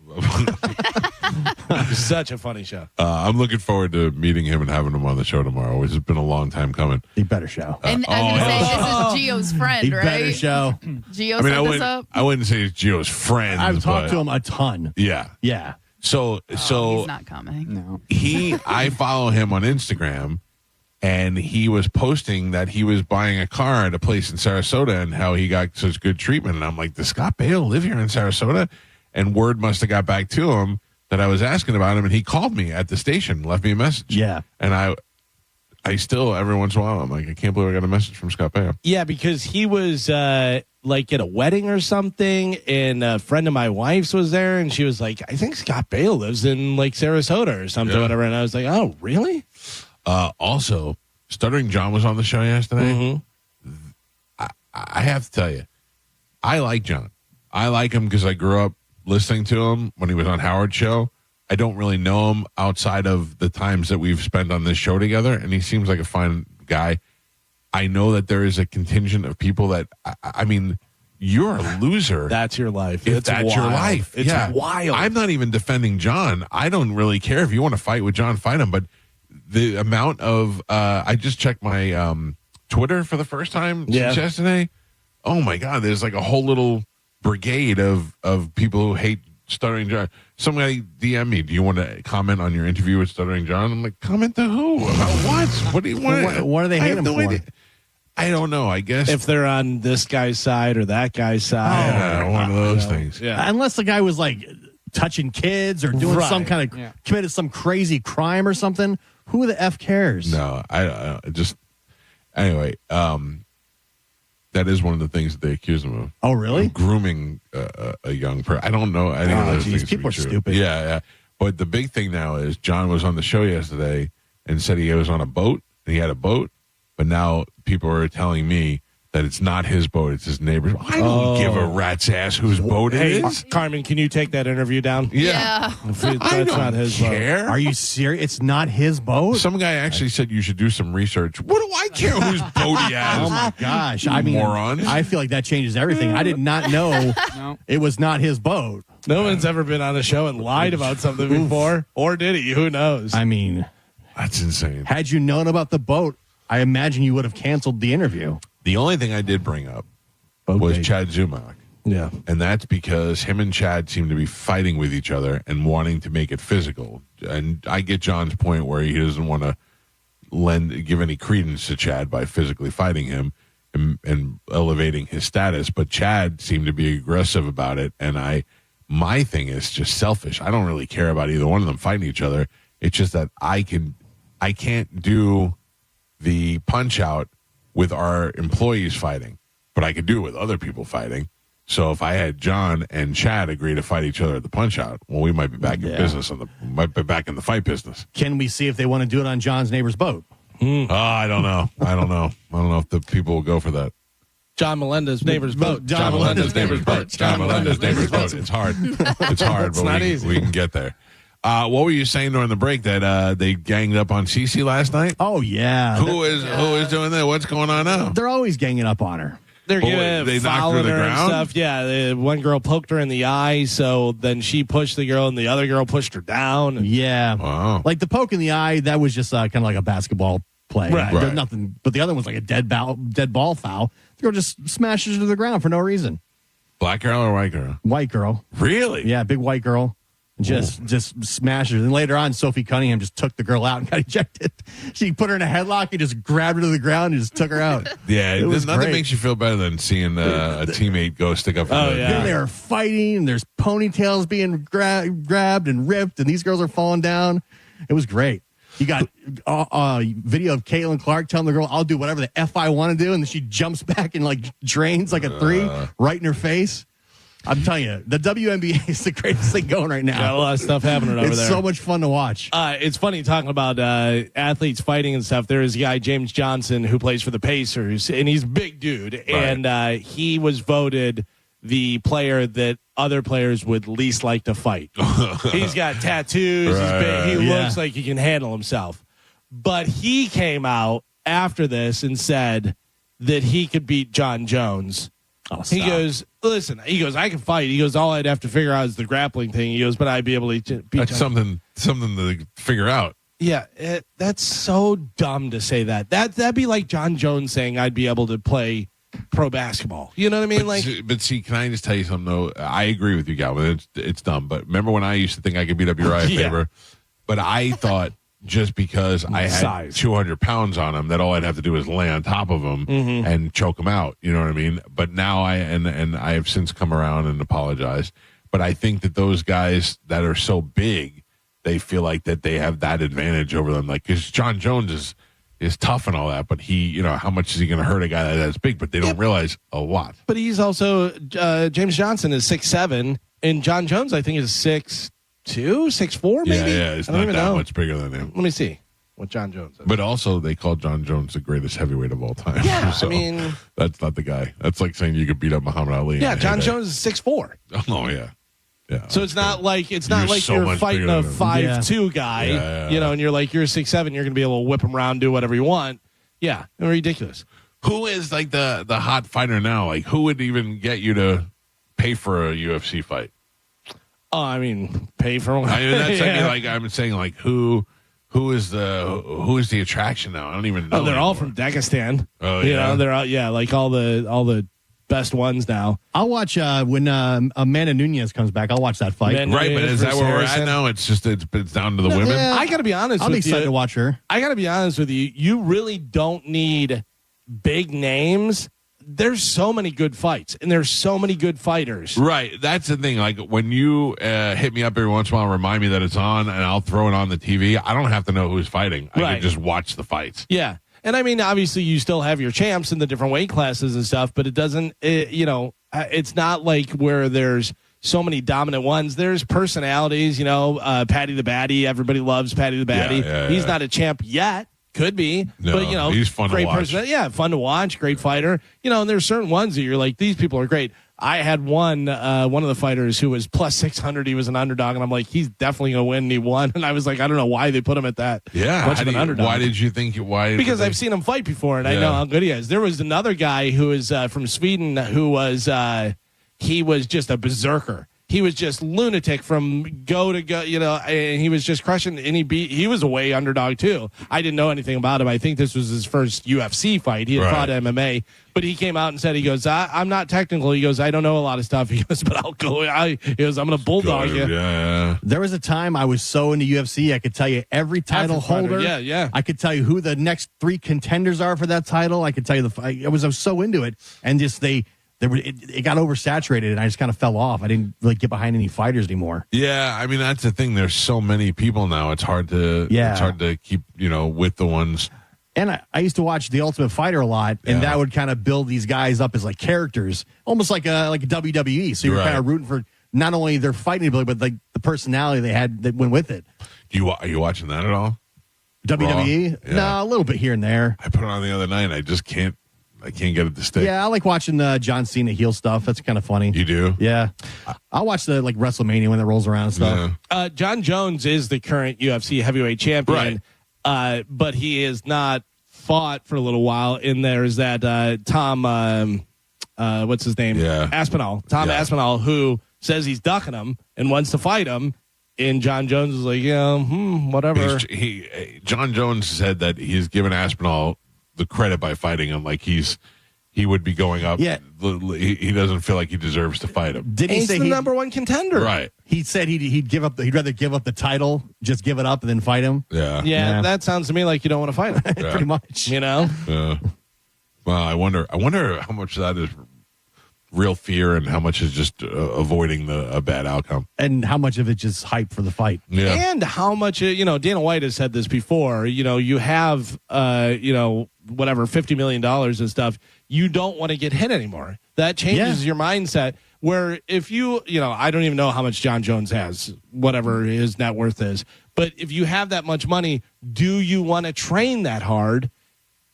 [SPEAKER 2] Such a funny show.
[SPEAKER 8] I'm looking forward to meeting him and having him on the show tomorrow, which has been a long time coming.
[SPEAKER 2] He better show.
[SPEAKER 4] And I was going to say, this is Gio's friend,
[SPEAKER 2] he
[SPEAKER 4] right?
[SPEAKER 2] better show.
[SPEAKER 4] Gio set this up?
[SPEAKER 8] I wouldn't say it's Gio's friend.
[SPEAKER 2] I've talked to him a ton.
[SPEAKER 8] Yeah.
[SPEAKER 2] Yeah.
[SPEAKER 8] So
[SPEAKER 4] he's not coming.
[SPEAKER 6] No.
[SPEAKER 8] I follow him on Instagram, and he was posting that he was buying a car at a place in Sarasota and how he got such good treatment. And I'm like, does Scott Baio live here in Sarasota? And word must have got back to him that I was asking about him, and he called me at the station, left me a message.
[SPEAKER 2] Yeah.
[SPEAKER 8] And I still, every once in a while, I'm like, I can't believe I got a message from Scott Baio.
[SPEAKER 2] Yeah, because he was like at a wedding or something, and a friend of my wife's was there, and she was like, I think Scott Baio lives in like Sarasota or something, whatever. And I was like, oh, really?
[SPEAKER 8] Also, Stuttering John was on the show yesterday. I have to tell you, I like John. I like him because I grew up listening to him when he was on Howard's show. I don't really know him outside of the times that we've spent on this show together, and he seems like a fine guy. I know that there is a contingent of people that, I mean, you're a loser.
[SPEAKER 2] That's your life.
[SPEAKER 8] If that's your life.
[SPEAKER 2] It's wild.
[SPEAKER 8] I'm not even defending John. I don't really care. If you want to fight with John, fight him. But the amount of, I just checked my Twitter for the first time since yesterday. Oh, my God. There's like a whole little brigade of people who hate Stuttering John. Some guy DM me, do you want to comment on your interview with Stuttering John? I'm like, comment to who? About what? What do you want?
[SPEAKER 5] What do they hate him for?
[SPEAKER 8] Idea. I don't know. I guess
[SPEAKER 2] if they're on this guy's side or that guy's side.
[SPEAKER 8] One of those things.
[SPEAKER 2] Yeah.
[SPEAKER 5] Unless the guy was like touching kids or doing some kind of committed some crazy crime or something. Who the F cares?
[SPEAKER 8] No, I just anyway. That is one of the things that they accuse him of.
[SPEAKER 5] Oh, really?
[SPEAKER 8] Grooming a young person. I don't know. I think those things
[SPEAKER 5] people are
[SPEAKER 8] true.
[SPEAKER 5] stupid.
[SPEAKER 8] Yeah. But the big thing now is John was on the show yesterday and said he was on a boat and he had a boat, but now people are telling me that it's not his boat, it's his neighbor's. I don't give a rat's ass whose boat it is.
[SPEAKER 2] Carmen, can you take that interview down?
[SPEAKER 8] Yeah.
[SPEAKER 2] That's not his
[SPEAKER 8] care.
[SPEAKER 5] Are you serious? It's not his boat?
[SPEAKER 8] Some guy actually said you should do some research. What do I care whose boat he has?
[SPEAKER 5] Oh, my gosh. I mean,
[SPEAKER 8] moron.
[SPEAKER 5] I feel like that changes everything. I did not know it was not his boat.
[SPEAKER 2] No one's ever been on a show and lied about something before. Or did he? Who knows?
[SPEAKER 5] I mean,
[SPEAKER 8] that's insane.
[SPEAKER 5] Had you known about the boat, I imagine you would have canceled the interview.
[SPEAKER 8] The only thing I did bring up was Chad Zumach.
[SPEAKER 2] Yeah.
[SPEAKER 8] And that's because him and Chad seem to be fighting with each other and wanting to make it physical. And I get John's point where he doesn't want to give any credence to Chad by physically fighting him and elevating his status. But Chad seemed to be aggressive about it. And my thing is just selfish. I don't really care about either one of them fighting each other. It's just that I can't do the punch out with our employees fighting, but I could do it with other people fighting. So if I had John and Chad agree to fight each other at the punch out, well, we might be back in business might be back in the fight business.
[SPEAKER 5] Can we see if they want to do it on John's neighbor's boat?
[SPEAKER 8] I don't know. I don't know if the people will go for that.
[SPEAKER 2] John Melendez's neighbor's boat.
[SPEAKER 8] John Melendez's neighbor's boat. John Melendez's neighbor's boat. It's hard. It's hard,
[SPEAKER 2] It's
[SPEAKER 8] but
[SPEAKER 2] not easy.
[SPEAKER 8] We can get there. What were you saying during the break that they ganged up on Cece last night?
[SPEAKER 5] Oh, yeah.
[SPEAKER 8] Who is doing that? What's going on now?
[SPEAKER 5] They're always ganging up on her.
[SPEAKER 2] They're
[SPEAKER 8] they knocked her
[SPEAKER 2] following
[SPEAKER 8] to the
[SPEAKER 2] her and
[SPEAKER 8] ground?
[SPEAKER 2] stuff. Yeah, one girl poked her in the eye, so then she pushed the girl, and the other girl pushed her down.
[SPEAKER 5] Yeah.
[SPEAKER 8] Wow.
[SPEAKER 5] Like the poke in the eye, that was just kind of like a basketball play.
[SPEAKER 2] Right.
[SPEAKER 5] There's nothing, but the other one's like a dead ball foul. The girl just smashes her to the ground for no reason.
[SPEAKER 8] Black girl or white girl?
[SPEAKER 5] White girl.
[SPEAKER 8] Really?
[SPEAKER 5] Yeah, big white girl. Just smashed her. And later on, Sophie Cunningham just took the girl out and got ejected. She put her in a headlock and just grabbed her to the ground and just took her out.
[SPEAKER 8] Yeah,
[SPEAKER 5] It was
[SPEAKER 8] nothing
[SPEAKER 5] great.
[SPEAKER 8] makes you feel better than seeing a teammate go stick up for
[SPEAKER 5] Then they were fighting, and there's ponytails being grabbed and ripped, and these girls are falling down. It was great. You got video of Caitlin Clark telling the girl, I'll do whatever the F I want to do, and then she jumps back and like drains like a three right in her face. I'm telling you, the WNBA is the greatest thing going right now.
[SPEAKER 2] Got a lot of stuff happening over
[SPEAKER 5] it's
[SPEAKER 2] there.
[SPEAKER 5] so much fun to watch.
[SPEAKER 2] It's funny talking about athletes fighting and stuff. There is a guy, James Johnson, who plays for the Pacers, and he's a big dude.
[SPEAKER 8] Right.
[SPEAKER 2] And he was voted the player that other players would least like to fight. He's got tattoos. He's big. He looks like he can handle himself. But he came out after this and said that he could beat John Jones. He goes, listen, I can fight. He goes, all I'd have to figure out is the grappling thing. He goes, but I'd be able to beat
[SPEAKER 8] That's
[SPEAKER 2] John.
[SPEAKER 8] something to figure out.
[SPEAKER 2] Yeah, that's so dumb to say that. That'd be like John Jones saying I'd be able to play pro basketball. You know what I mean?
[SPEAKER 8] But see, can I just tell you something, though? I agree with you, Galvin. It's dumb. But remember when I used to think I could beat up Uriah Faber? But I thought just because I had
[SPEAKER 2] Size.
[SPEAKER 8] 200 pounds on him, that all I'd have to do is lay on top of him and choke him out. You know what I mean? But now I have since come around and apologized. But I think that those guys that are so big, they feel like that they have that advantage over them. Like, because John Jones is tough and all that, but how much is he going to hurt a guy that's big? But they don't realize a lot.
[SPEAKER 2] But he's also James Johnson is 6'7", and John Jones I think is 6'2", 6'4", maybe.
[SPEAKER 8] Yeah, it's
[SPEAKER 2] I don't
[SPEAKER 8] not
[SPEAKER 2] even
[SPEAKER 8] that
[SPEAKER 2] know.
[SPEAKER 8] much bigger than him.
[SPEAKER 2] Let me see what John Jones is.
[SPEAKER 8] But also, they call John Jones the greatest heavyweight of all time.
[SPEAKER 2] Yeah,
[SPEAKER 8] so
[SPEAKER 2] I mean,
[SPEAKER 8] that's not the guy. That's like saying you could beat up Muhammad Ali.
[SPEAKER 2] yeah,
[SPEAKER 8] in a
[SPEAKER 2] John
[SPEAKER 8] heyday.
[SPEAKER 2] Jones is 6'4".
[SPEAKER 8] Oh yeah, yeah.
[SPEAKER 2] So it's not like
[SPEAKER 8] You're so
[SPEAKER 2] you're
[SPEAKER 8] much
[SPEAKER 2] fighting
[SPEAKER 8] bigger
[SPEAKER 2] a
[SPEAKER 8] than him.
[SPEAKER 2] 5'2" guy, and you're like you're 6'7", you're gonna be able to whip him around, do whatever you want. Yeah, ridiculous.
[SPEAKER 8] Who is like the hot fighter now? Like, who would even get you to pay for a UFC fight?
[SPEAKER 2] Oh, I mean, pay for one.
[SPEAKER 8] I mean, that's I'm saying like who is the attraction now? I don't even know.
[SPEAKER 2] Oh, they're all
[SPEAKER 8] anymore.
[SPEAKER 2] from Dagestan.
[SPEAKER 8] Oh,
[SPEAKER 2] you
[SPEAKER 8] yeah.
[SPEAKER 2] know, they're all like all the best ones now.
[SPEAKER 5] I'll watch when Amanda Nunez comes back. I'll watch that fight.
[SPEAKER 8] Right, but is that where we're at now? It's just it's down to the women.
[SPEAKER 5] yeah.
[SPEAKER 2] I got to be honest.
[SPEAKER 5] I'll be
[SPEAKER 2] with
[SPEAKER 5] excited
[SPEAKER 2] you.
[SPEAKER 5] to watch her.
[SPEAKER 2] I got to be honest with you. You really don't need big names. There's so many good fights, and there's so many good fighters.
[SPEAKER 8] Right, that's the thing. Like when you hit me up every once in a while, remind me that it's on, and I'll throw it on the TV. I don't have to know who's fighting. I
[SPEAKER 2] Right.
[SPEAKER 8] can just watch the fights.
[SPEAKER 2] Yeah. And I mean, obviously, you still have your champs in the different weight classes and stuff, but it doesn't, it's not like where there's so many dominant ones. There's personalities, Patty the Batty. Everybody loves Patty the Batty.
[SPEAKER 8] Yeah,
[SPEAKER 2] He's not a champ yet. Could be.
[SPEAKER 8] No,
[SPEAKER 2] but,
[SPEAKER 8] he's fun to
[SPEAKER 2] great
[SPEAKER 8] watch.
[SPEAKER 2] person. Yeah, fun to watch. Great fighter. And there's certain ones that you're like, these people are great. I had one of the fighters who was plus 600. He was an underdog, and I'm like, he's definitely going to win. And he won. And I was like, I don't know why they put him at that.
[SPEAKER 8] Yeah,
[SPEAKER 2] much of an underdog.
[SPEAKER 8] Why did you think? Why?
[SPEAKER 2] Because I've seen him fight before, and I know how good he is. There was another guy who is from Sweden who was he was just a berserker. He was just lunatic from go to go, and he was just crushing. And he was a way underdog too. I didn't know anything about him. I think this was his first UFC fight. He had fought MMA, but he came out and said, he goes, I'm not technical. He goes, I don't know a lot of stuff. He goes, but I'll go. He goes, I'm going to bulldog you.
[SPEAKER 8] Yeah.
[SPEAKER 5] There was a time I was so into UFC, I could tell you every title holder.
[SPEAKER 2] Yeah.
[SPEAKER 5] I could tell you who the next 3 contenders are for that title. I could tell you I was so into it, and just it got oversaturated, and I just kind of fell off. I didn't really get behind any fighters anymore.
[SPEAKER 8] Yeah, I mean that's the thing. There's so many people now. It's hard to keep with the ones.
[SPEAKER 5] And I used to watch The Ultimate Fighter a lot, and that would kind of build these guys up as like characters, almost like a WWE. So you're kind of rooting for not only their fighting ability, but like the personality they had that went with it.
[SPEAKER 8] Are you watching that at all?
[SPEAKER 5] WWE?
[SPEAKER 8] Yeah.
[SPEAKER 5] No, a little bit here and there.
[SPEAKER 8] I put it on the other night. I just can't get it to stick.
[SPEAKER 5] Yeah, I like watching John Cena heel stuff. That's kind of funny.
[SPEAKER 8] You do?
[SPEAKER 5] Yeah. I'll watch the WrestleMania when it rolls around and stuff.
[SPEAKER 8] Yeah.
[SPEAKER 2] John Jones is the current UFC heavyweight champion, but he has not fought for a little while. And there's that Tom, what's his name?
[SPEAKER 8] Yeah.
[SPEAKER 2] Aspinall. Tom Aspinall, who says he's ducking him and wants to fight him. And John Jones is like, whatever.
[SPEAKER 8] John Jones said that he's given Aspinall the credit by fighting him, like he would be going up.
[SPEAKER 5] Yeah.
[SPEAKER 8] He doesn't feel like he deserves to fight him.
[SPEAKER 5] Did he
[SPEAKER 2] He's
[SPEAKER 5] say
[SPEAKER 2] the number one contender?
[SPEAKER 8] Right.
[SPEAKER 5] He said he'd rather give up the title, just give it up, and then fight him.
[SPEAKER 8] Yeah.
[SPEAKER 2] That sounds to me like you don't want to fight him.
[SPEAKER 8] Yeah.
[SPEAKER 5] Pretty much.
[SPEAKER 8] Yeah. Well, I wonder how much of that is real fear and how much is just avoiding a bad outcome.
[SPEAKER 5] And how much of it just hype for the fight.
[SPEAKER 8] Yeah.
[SPEAKER 2] And how much, Dana White has said this before, you have, whatever, $50 million and stuff. You don't want to get hit anymore. That changes your mindset. Where if you, I don't even know how much John Jones has, whatever his net worth is. But if you have that much money, do you want to train that hard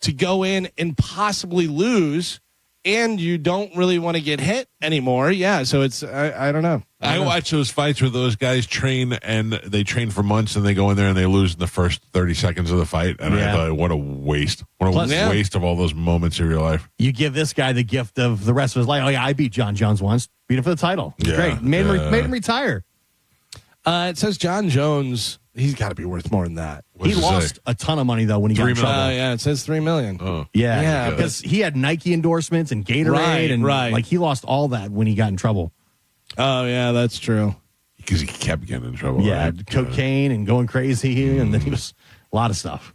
[SPEAKER 2] to go in and possibly lose? And you don't really want to get hit anymore. Yeah, so it's, I don't know.
[SPEAKER 8] I watch those fights where those guys train and they train for months and they go in there and they lose in the first 30 seconds of the fight. And I thought, what a waste. What a waste of all those moments of your life.
[SPEAKER 5] You give this guy the gift of the rest of his life. Oh, yeah, I beat John Jones once. Beat him for the title. It's great. Made him retire.
[SPEAKER 2] It says John Jones, he's got to be worth more than that.
[SPEAKER 5] He lost a ton of money, though, when he got in trouble.
[SPEAKER 2] Yeah, it says $3 million.
[SPEAKER 8] Oh.
[SPEAKER 5] Yeah, because he had Nike endorsements and Gatorade, and like he lost all that when he got in trouble.
[SPEAKER 2] Oh, yeah, that's true.
[SPEAKER 8] Because he kept getting in trouble.
[SPEAKER 5] Yeah,
[SPEAKER 8] right?
[SPEAKER 5] cocaine and going crazy, and then he was A lot of stuff.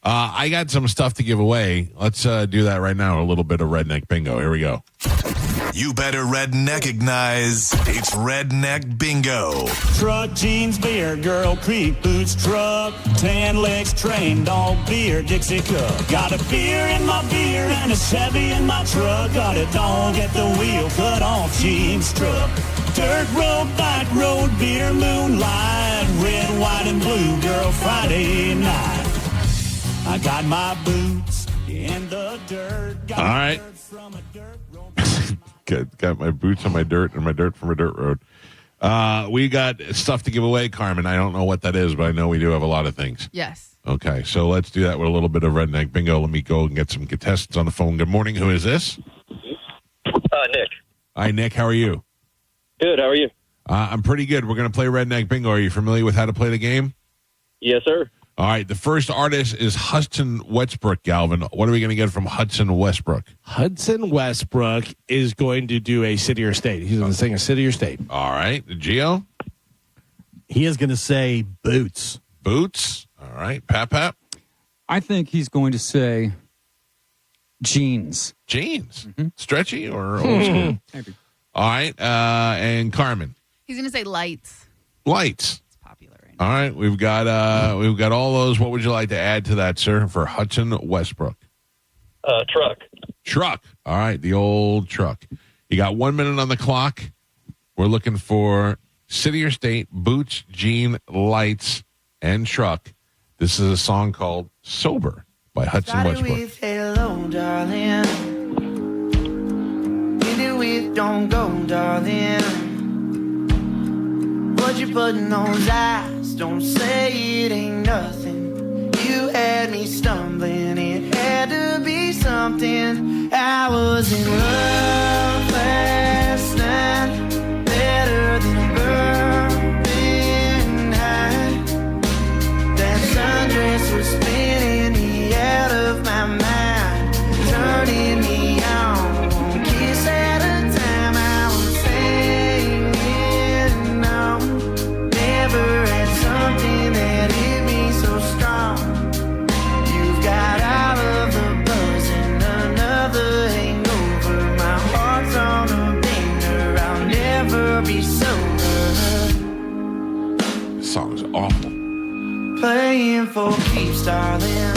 [SPEAKER 8] I got some stuff to give away. Let's do that right now. A little bit of Redneck Bingo. Here we go.
[SPEAKER 1] You better redneck-ignize. It's Redneck Bingo.
[SPEAKER 9] Truck, jeans, beer, girl, creep, boots, truck, tan legs, train, dog, beer, Dixie cup. Got a beer in my beer and a Chevy in my truck. Got a dog at the wheel, cut off jeans truck. Dirt road, bike road, beer, moonlight, red, white, and blue, girl, Friday night. I got my boots in the dirt. Got
[SPEAKER 8] all right. Got my boots on my dirt and my dirt from a dirt road. We got stuff to give away, Carmen. I don't know what that is, but I know we do have a lot of things.
[SPEAKER 4] Yes.
[SPEAKER 8] Okay, so let's do that with a little bit of Redneck Bingo. Let me go and get some contestants on the phone. Good morning. Who is this?
[SPEAKER 11] Nick.
[SPEAKER 8] Hi, Nick. How are you?
[SPEAKER 11] Good. How are you?
[SPEAKER 8] I'm pretty good. We're going to play Redneck Bingo. Are you familiar with how to play the game?
[SPEAKER 11] Yes, sir.
[SPEAKER 8] All right. The first artist is Hudson Westbrook, Galvin. What are we going to get from Hudson Westbrook?
[SPEAKER 2] Hudson Westbrook is going to do a city or state. He's going to sing a city or state.
[SPEAKER 8] All right. Gio?
[SPEAKER 5] He is going to say boots.
[SPEAKER 8] Boots. All right. Pap?
[SPEAKER 15] I think he's going to say jeans.
[SPEAKER 8] Jeans? Stretchy or old school?
[SPEAKER 15] Maybe.
[SPEAKER 8] All right. And Carmen?
[SPEAKER 4] He's going to say lights.
[SPEAKER 8] Lights.
[SPEAKER 4] It's popular right now.
[SPEAKER 8] All right. We've got all those. What would you like to add to that, sir, for Hudson Westbrook?
[SPEAKER 11] Truck.
[SPEAKER 8] Truck. All right. The old truck. You got 1 minute on the clock. We're looking for city or state, boots, jean, lights, and truck. This is a song called Sober by Hudson Westbrook.
[SPEAKER 16] Hello, darling. Ended with don't go, darling. What you put in those eyes? Don't say it ain't nothing. You had me stumbling. It had to be something. I was in love last night. Better than burning high. That sundress was spinning me out of my mind, turning me on. Kiss at a time, I was hanging on. Never had something that hit me so strong. You've got all of the buzz and another hangover. My heart's on a bender. I'll never be sober.
[SPEAKER 8] This song is awful.
[SPEAKER 16] Playing for keeps, darling.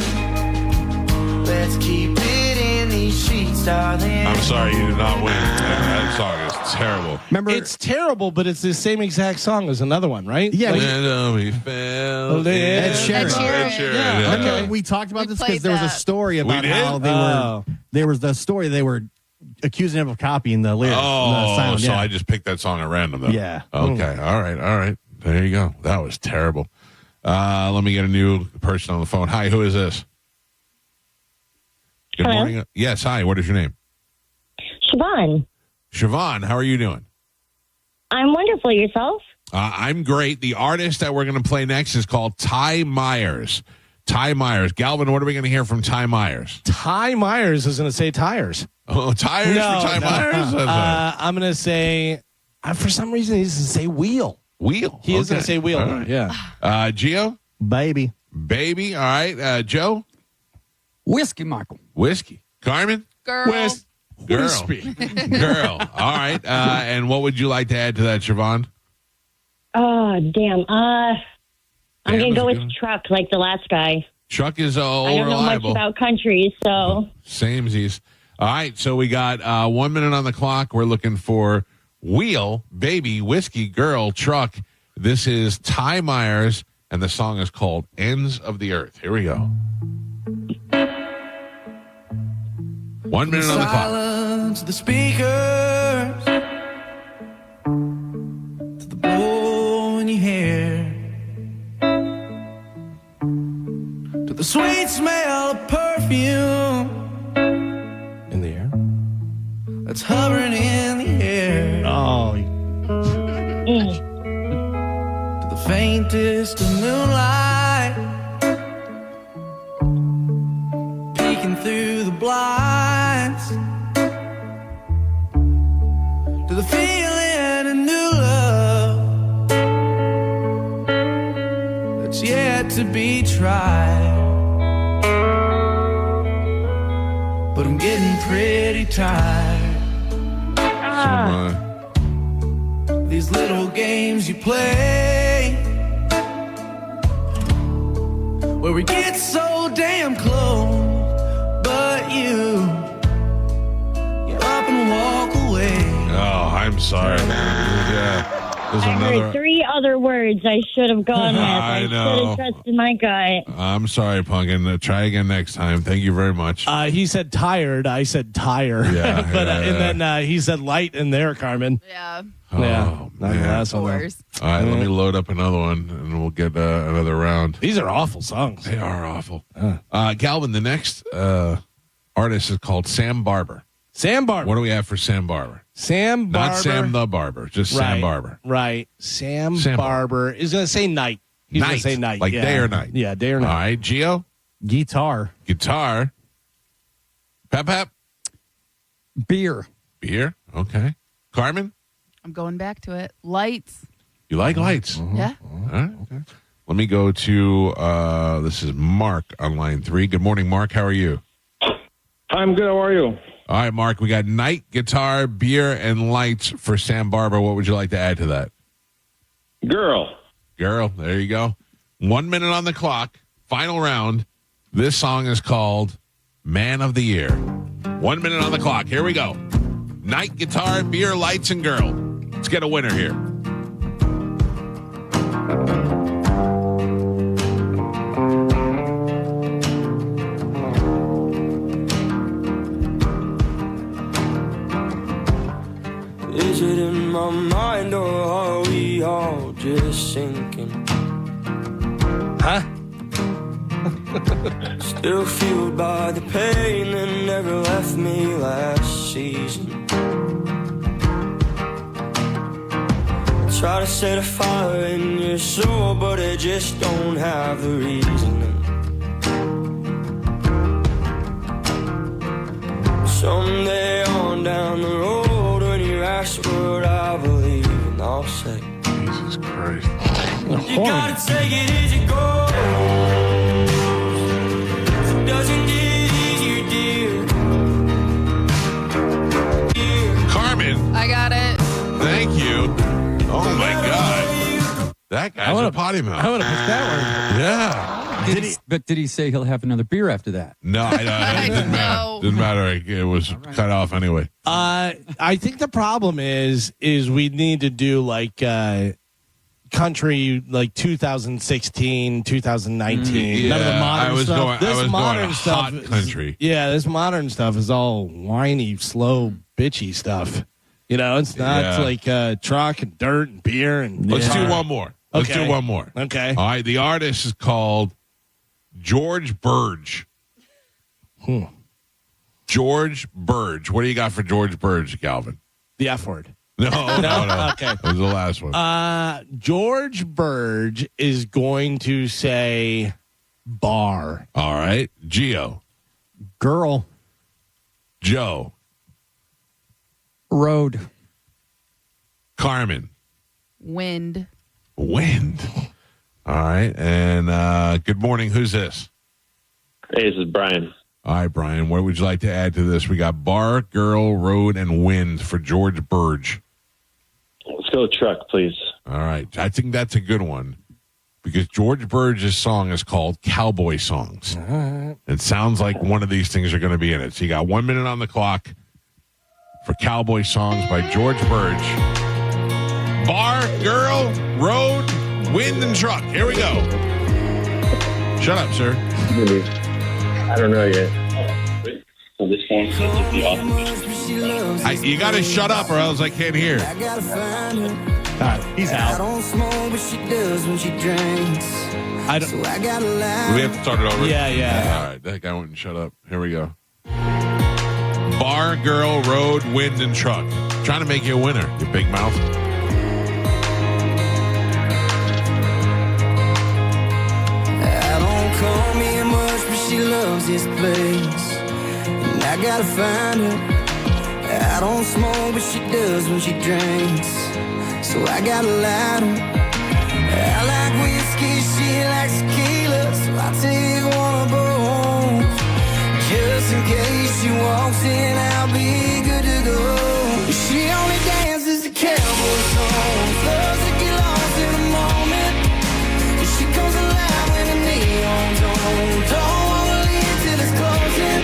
[SPEAKER 16] Let's keep it in these sheets, darling.
[SPEAKER 8] I'm sorry, you did not win. That song is terrible.
[SPEAKER 2] Remember, it's terrible, but it's the same exact song as another one, right?
[SPEAKER 5] Yeah.
[SPEAKER 8] We fell.
[SPEAKER 5] Ed Sheeran.
[SPEAKER 8] Yeah.
[SPEAKER 5] Remember we talked about this because
[SPEAKER 4] played
[SPEAKER 5] there was a
[SPEAKER 4] that.
[SPEAKER 5] story about
[SPEAKER 8] We did?
[SPEAKER 5] how they were. There was the story they were accusing him of copying the lyrics.
[SPEAKER 8] Oh, so I just picked that song at random, though.
[SPEAKER 5] Yeah.
[SPEAKER 8] Okay. All right. There you go. That was terrible. Let me get a new person on the phone. Hi, who is this? Good
[SPEAKER 17] Hello?
[SPEAKER 8] morning. Yes, hi. What is your name?
[SPEAKER 17] Siobhan.
[SPEAKER 8] Siobhan, how are you doing?
[SPEAKER 17] I'm wonderful. Yourself?
[SPEAKER 8] I'm great. The artist that we're going to play next is called Ty Myers. Ty Myers. Galvin, what are we going to hear from Ty Myers?
[SPEAKER 2] Ty Myers is going to say tires.
[SPEAKER 8] Oh, tires for Ty Myers?
[SPEAKER 2] I'm going to say, for some reason, he's going to say wheel.
[SPEAKER 8] Wheel.
[SPEAKER 2] He is going to say wheel.
[SPEAKER 8] All right.
[SPEAKER 2] Yeah.
[SPEAKER 8] Gio?
[SPEAKER 5] Baby.
[SPEAKER 8] Baby. All right. Joe?
[SPEAKER 15] Whiskey, Michael.
[SPEAKER 8] Whiskey. Carmen?
[SPEAKER 4] Girl.
[SPEAKER 8] Girl. Girl. All right. And what would you like to add to that, Siobhan?
[SPEAKER 17] Oh, damn. I'm going to
[SPEAKER 8] is
[SPEAKER 17] go
[SPEAKER 8] a
[SPEAKER 17] with
[SPEAKER 8] good one.
[SPEAKER 17] truck like the last guy.
[SPEAKER 8] Truck is
[SPEAKER 17] I don't know
[SPEAKER 8] reliable.
[SPEAKER 17] much about country, so.
[SPEAKER 8] Samesies. All right. So we got 1 minute on the clock. We're looking for wheel, baby, whiskey, girl, truck. This is Ty Myers, and the song is called Ends of the Earth. Here we go. 1 minute on the clock.
[SPEAKER 16] Silence the speakers to the blow in your hair, to the sweet smell of perfume
[SPEAKER 2] In the air.
[SPEAKER 16] that's hovering in the air,
[SPEAKER 2] Oh,
[SPEAKER 16] to the faintest of moonlight peeking through the blinds, to the feeling of new love that's is yet to be tried. But I'm getting pretty tired. These little games you play, where we get so damn close, but you up and walk away.
[SPEAKER 8] Oh, I'm sorry. Yeah. There's
[SPEAKER 17] I
[SPEAKER 8] another.
[SPEAKER 17] heard 3 other words I should have gone with.
[SPEAKER 8] I know.
[SPEAKER 17] should have trusted my gut.
[SPEAKER 8] I'm sorry, Pumpkin. Try again next time. Thank you very much.
[SPEAKER 2] He said tired. I said tire.
[SPEAKER 8] Yeah,
[SPEAKER 2] but
[SPEAKER 8] yeah.
[SPEAKER 2] and then he said light in there, Carmen.
[SPEAKER 4] Yeah.
[SPEAKER 2] Yeah.
[SPEAKER 8] Oh,
[SPEAKER 2] Not the
[SPEAKER 8] man.
[SPEAKER 2] last one, though.
[SPEAKER 8] All right, let me load up another one, and we'll get another round.
[SPEAKER 2] These are awful songs.
[SPEAKER 8] They are awful. Calvin, the next artist is called Sam Barber.
[SPEAKER 2] Sam Barber.
[SPEAKER 8] What do we have for Sam Barber?
[SPEAKER 2] Sam Barber.
[SPEAKER 8] Not Sam the Barber, just Sam Barber.
[SPEAKER 2] Right. Sam
[SPEAKER 8] Sam
[SPEAKER 2] Barber is going to say night. He's going to say night.
[SPEAKER 8] Like
[SPEAKER 2] yeah.
[SPEAKER 8] day or night?
[SPEAKER 2] Yeah, day or night.
[SPEAKER 8] All right, Gio?
[SPEAKER 5] Guitar.
[SPEAKER 8] Guitar. Pep?
[SPEAKER 15] Beer.
[SPEAKER 8] Beer. Okay. Carmen?
[SPEAKER 4] I'm going back to it. Lights.
[SPEAKER 8] You like lights?
[SPEAKER 4] Yeah.
[SPEAKER 8] All right. Okay. Let me go to, this is Mark on line 3. Good morning, Mark. How are you?
[SPEAKER 11] I'm good. How are you?
[SPEAKER 8] All right, Mark. We got night, guitar, beer, and lights for Sam Barber. What would you like to add to that?
[SPEAKER 11] Girl.
[SPEAKER 8] There you go. 1 minute on the clock. Final round. This song is called Man of the Year. 1 minute on the clock. Here we go. Night, guitar, beer, lights, and girl. Let's get a winner here.
[SPEAKER 16] Is it in my mind or are we all just sinking?
[SPEAKER 2] Huh?
[SPEAKER 16] Still fueled by the pain that never left me last season. I try to set a fire in your soul, but I just don't have the reason. Someday on down the road, when you ask what I believe, and I'll say,
[SPEAKER 8] Jesus Christ.
[SPEAKER 16] you gotta take it as it goes. It doesn't get easier, dear.
[SPEAKER 8] Carmen.
[SPEAKER 4] I got it.
[SPEAKER 8] Thank you. Oh, my God. That guy's a potty mouth.
[SPEAKER 2] I want to pick that
[SPEAKER 8] Yeah.
[SPEAKER 15] Did he say he'll have another beer after that?
[SPEAKER 8] No, it didn't matter. Didn't matter. It was cut off anyway.
[SPEAKER 2] one. I think the problem is we need to do like country like 2016, 2019. None of the modern stuff. This modern stuff
[SPEAKER 8] hot country.
[SPEAKER 2] Yeah, this modern stuff is all whiny, slow, bitchy stuff. You know, it's not
[SPEAKER 8] Yeah.
[SPEAKER 2] like truck and dirt and beer and.
[SPEAKER 8] Let's
[SPEAKER 2] guitar.
[SPEAKER 8] do one more. Let's
[SPEAKER 2] Okay.
[SPEAKER 8] do one more.
[SPEAKER 2] Okay.
[SPEAKER 8] All right. The artist is called George Burge. George Burge. What do you got for George Burge, Calvin?
[SPEAKER 2] The F word.
[SPEAKER 8] No.
[SPEAKER 2] Okay.
[SPEAKER 8] That was the last one.
[SPEAKER 2] George Burge is going to say bar.
[SPEAKER 8] All right. Gio.
[SPEAKER 5] Girl.
[SPEAKER 8] Joe.
[SPEAKER 15] Road.
[SPEAKER 8] Carmen.
[SPEAKER 4] Wind.
[SPEAKER 8] Wind. All right. And good morning. Who's this?
[SPEAKER 11] Hey, this is Brian.
[SPEAKER 8] All right, Brian. What would you like to add to this? We got bar, girl, road, and wind for George Burge.
[SPEAKER 11] Let's go truck, please.
[SPEAKER 8] All right. I think that's a good one because George Burge's song is called Cowboy Songs. It sounds like one of these things are going to be in it. So you got 1 minute on the clock for Cowboy Songs by George Burge. Bar, girl, road, wind, and truck. Here we go. Shut up, sir.
[SPEAKER 11] I don't know yet. So this one is the awesome.
[SPEAKER 8] You got to shut up or else I can't hear.
[SPEAKER 16] I gotta find her.
[SPEAKER 2] All right, he's
[SPEAKER 16] I
[SPEAKER 2] out.
[SPEAKER 16] don't smoke, but she does when she drinks.
[SPEAKER 2] I don't.
[SPEAKER 16] So I gotta lie.
[SPEAKER 8] Do we have to start it over?
[SPEAKER 2] Yeah.
[SPEAKER 8] All right. That guy wouldn't shut up. Here we go. Bar, girl, road, wind, and truck. Trying to make you a winner, you big mouth.
[SPEAKER 16] I don't call me much, but she loves this place. And I gotta find her. I don't smoke, but she does when she drinks. So I gotta light her. I like whiskey, she me like tequila, so I take one of both. Just in case she walks in, I'll be good to go. She only dances to cowboy songs, loves to get lost in the moment. She comes alive when the neon's on. Don't wanna leave till it's closing,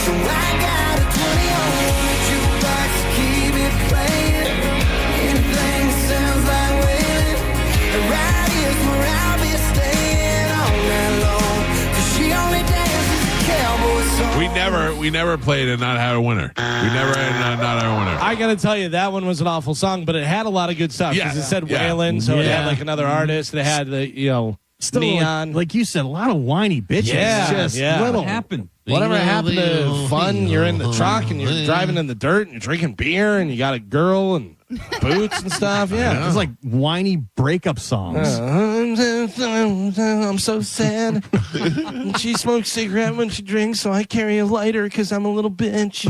[SPEAKER 16] so I got a 20 on the jukebox to keep it playing. Anything that sounds like wailing, right here's where I'll be staying all night long. 'Cause she only dances to cowboy songs.
[SPEAKER 8] We never played and not had a winner. We never had not had a winner.
[SPEAKER 2] I got to tell you, that one was an awful song, but it had a lot of good stuff.
[SPEAKER 8] Yeah.
[SPEAKER 2] It said
[SPEAKER 8] Yeah.
[SPEAKER 2] Waylon, so it had
[SPEAKER 5] Yeah.
[SPEAKER 2] like another artist. It had the,
[SPEAKER 5] Still,
[SPEAKER 2] neon.
[SPEAKER 5] like you said, a lot of whiny bitches.
[SPEAKER 2] Yeah,
[SPEAKER 5] Just
[SPEAKER 2] yeah.
[SPEAKER 5] little.
[SPEAKER 15] What happened?
[SPEAKER 2] Whatever happened to fun? You're in the truck and you're driving in the dirt and you're drinking beer and you got a girl and boots and stuff. Yeah.
[SPEAKER 5] It's like whiny breakup songs.
[SPEAKER 2] I'm so sad. She smokes cigarette when she drinks, so I carry a lighter because I'm a little bitch.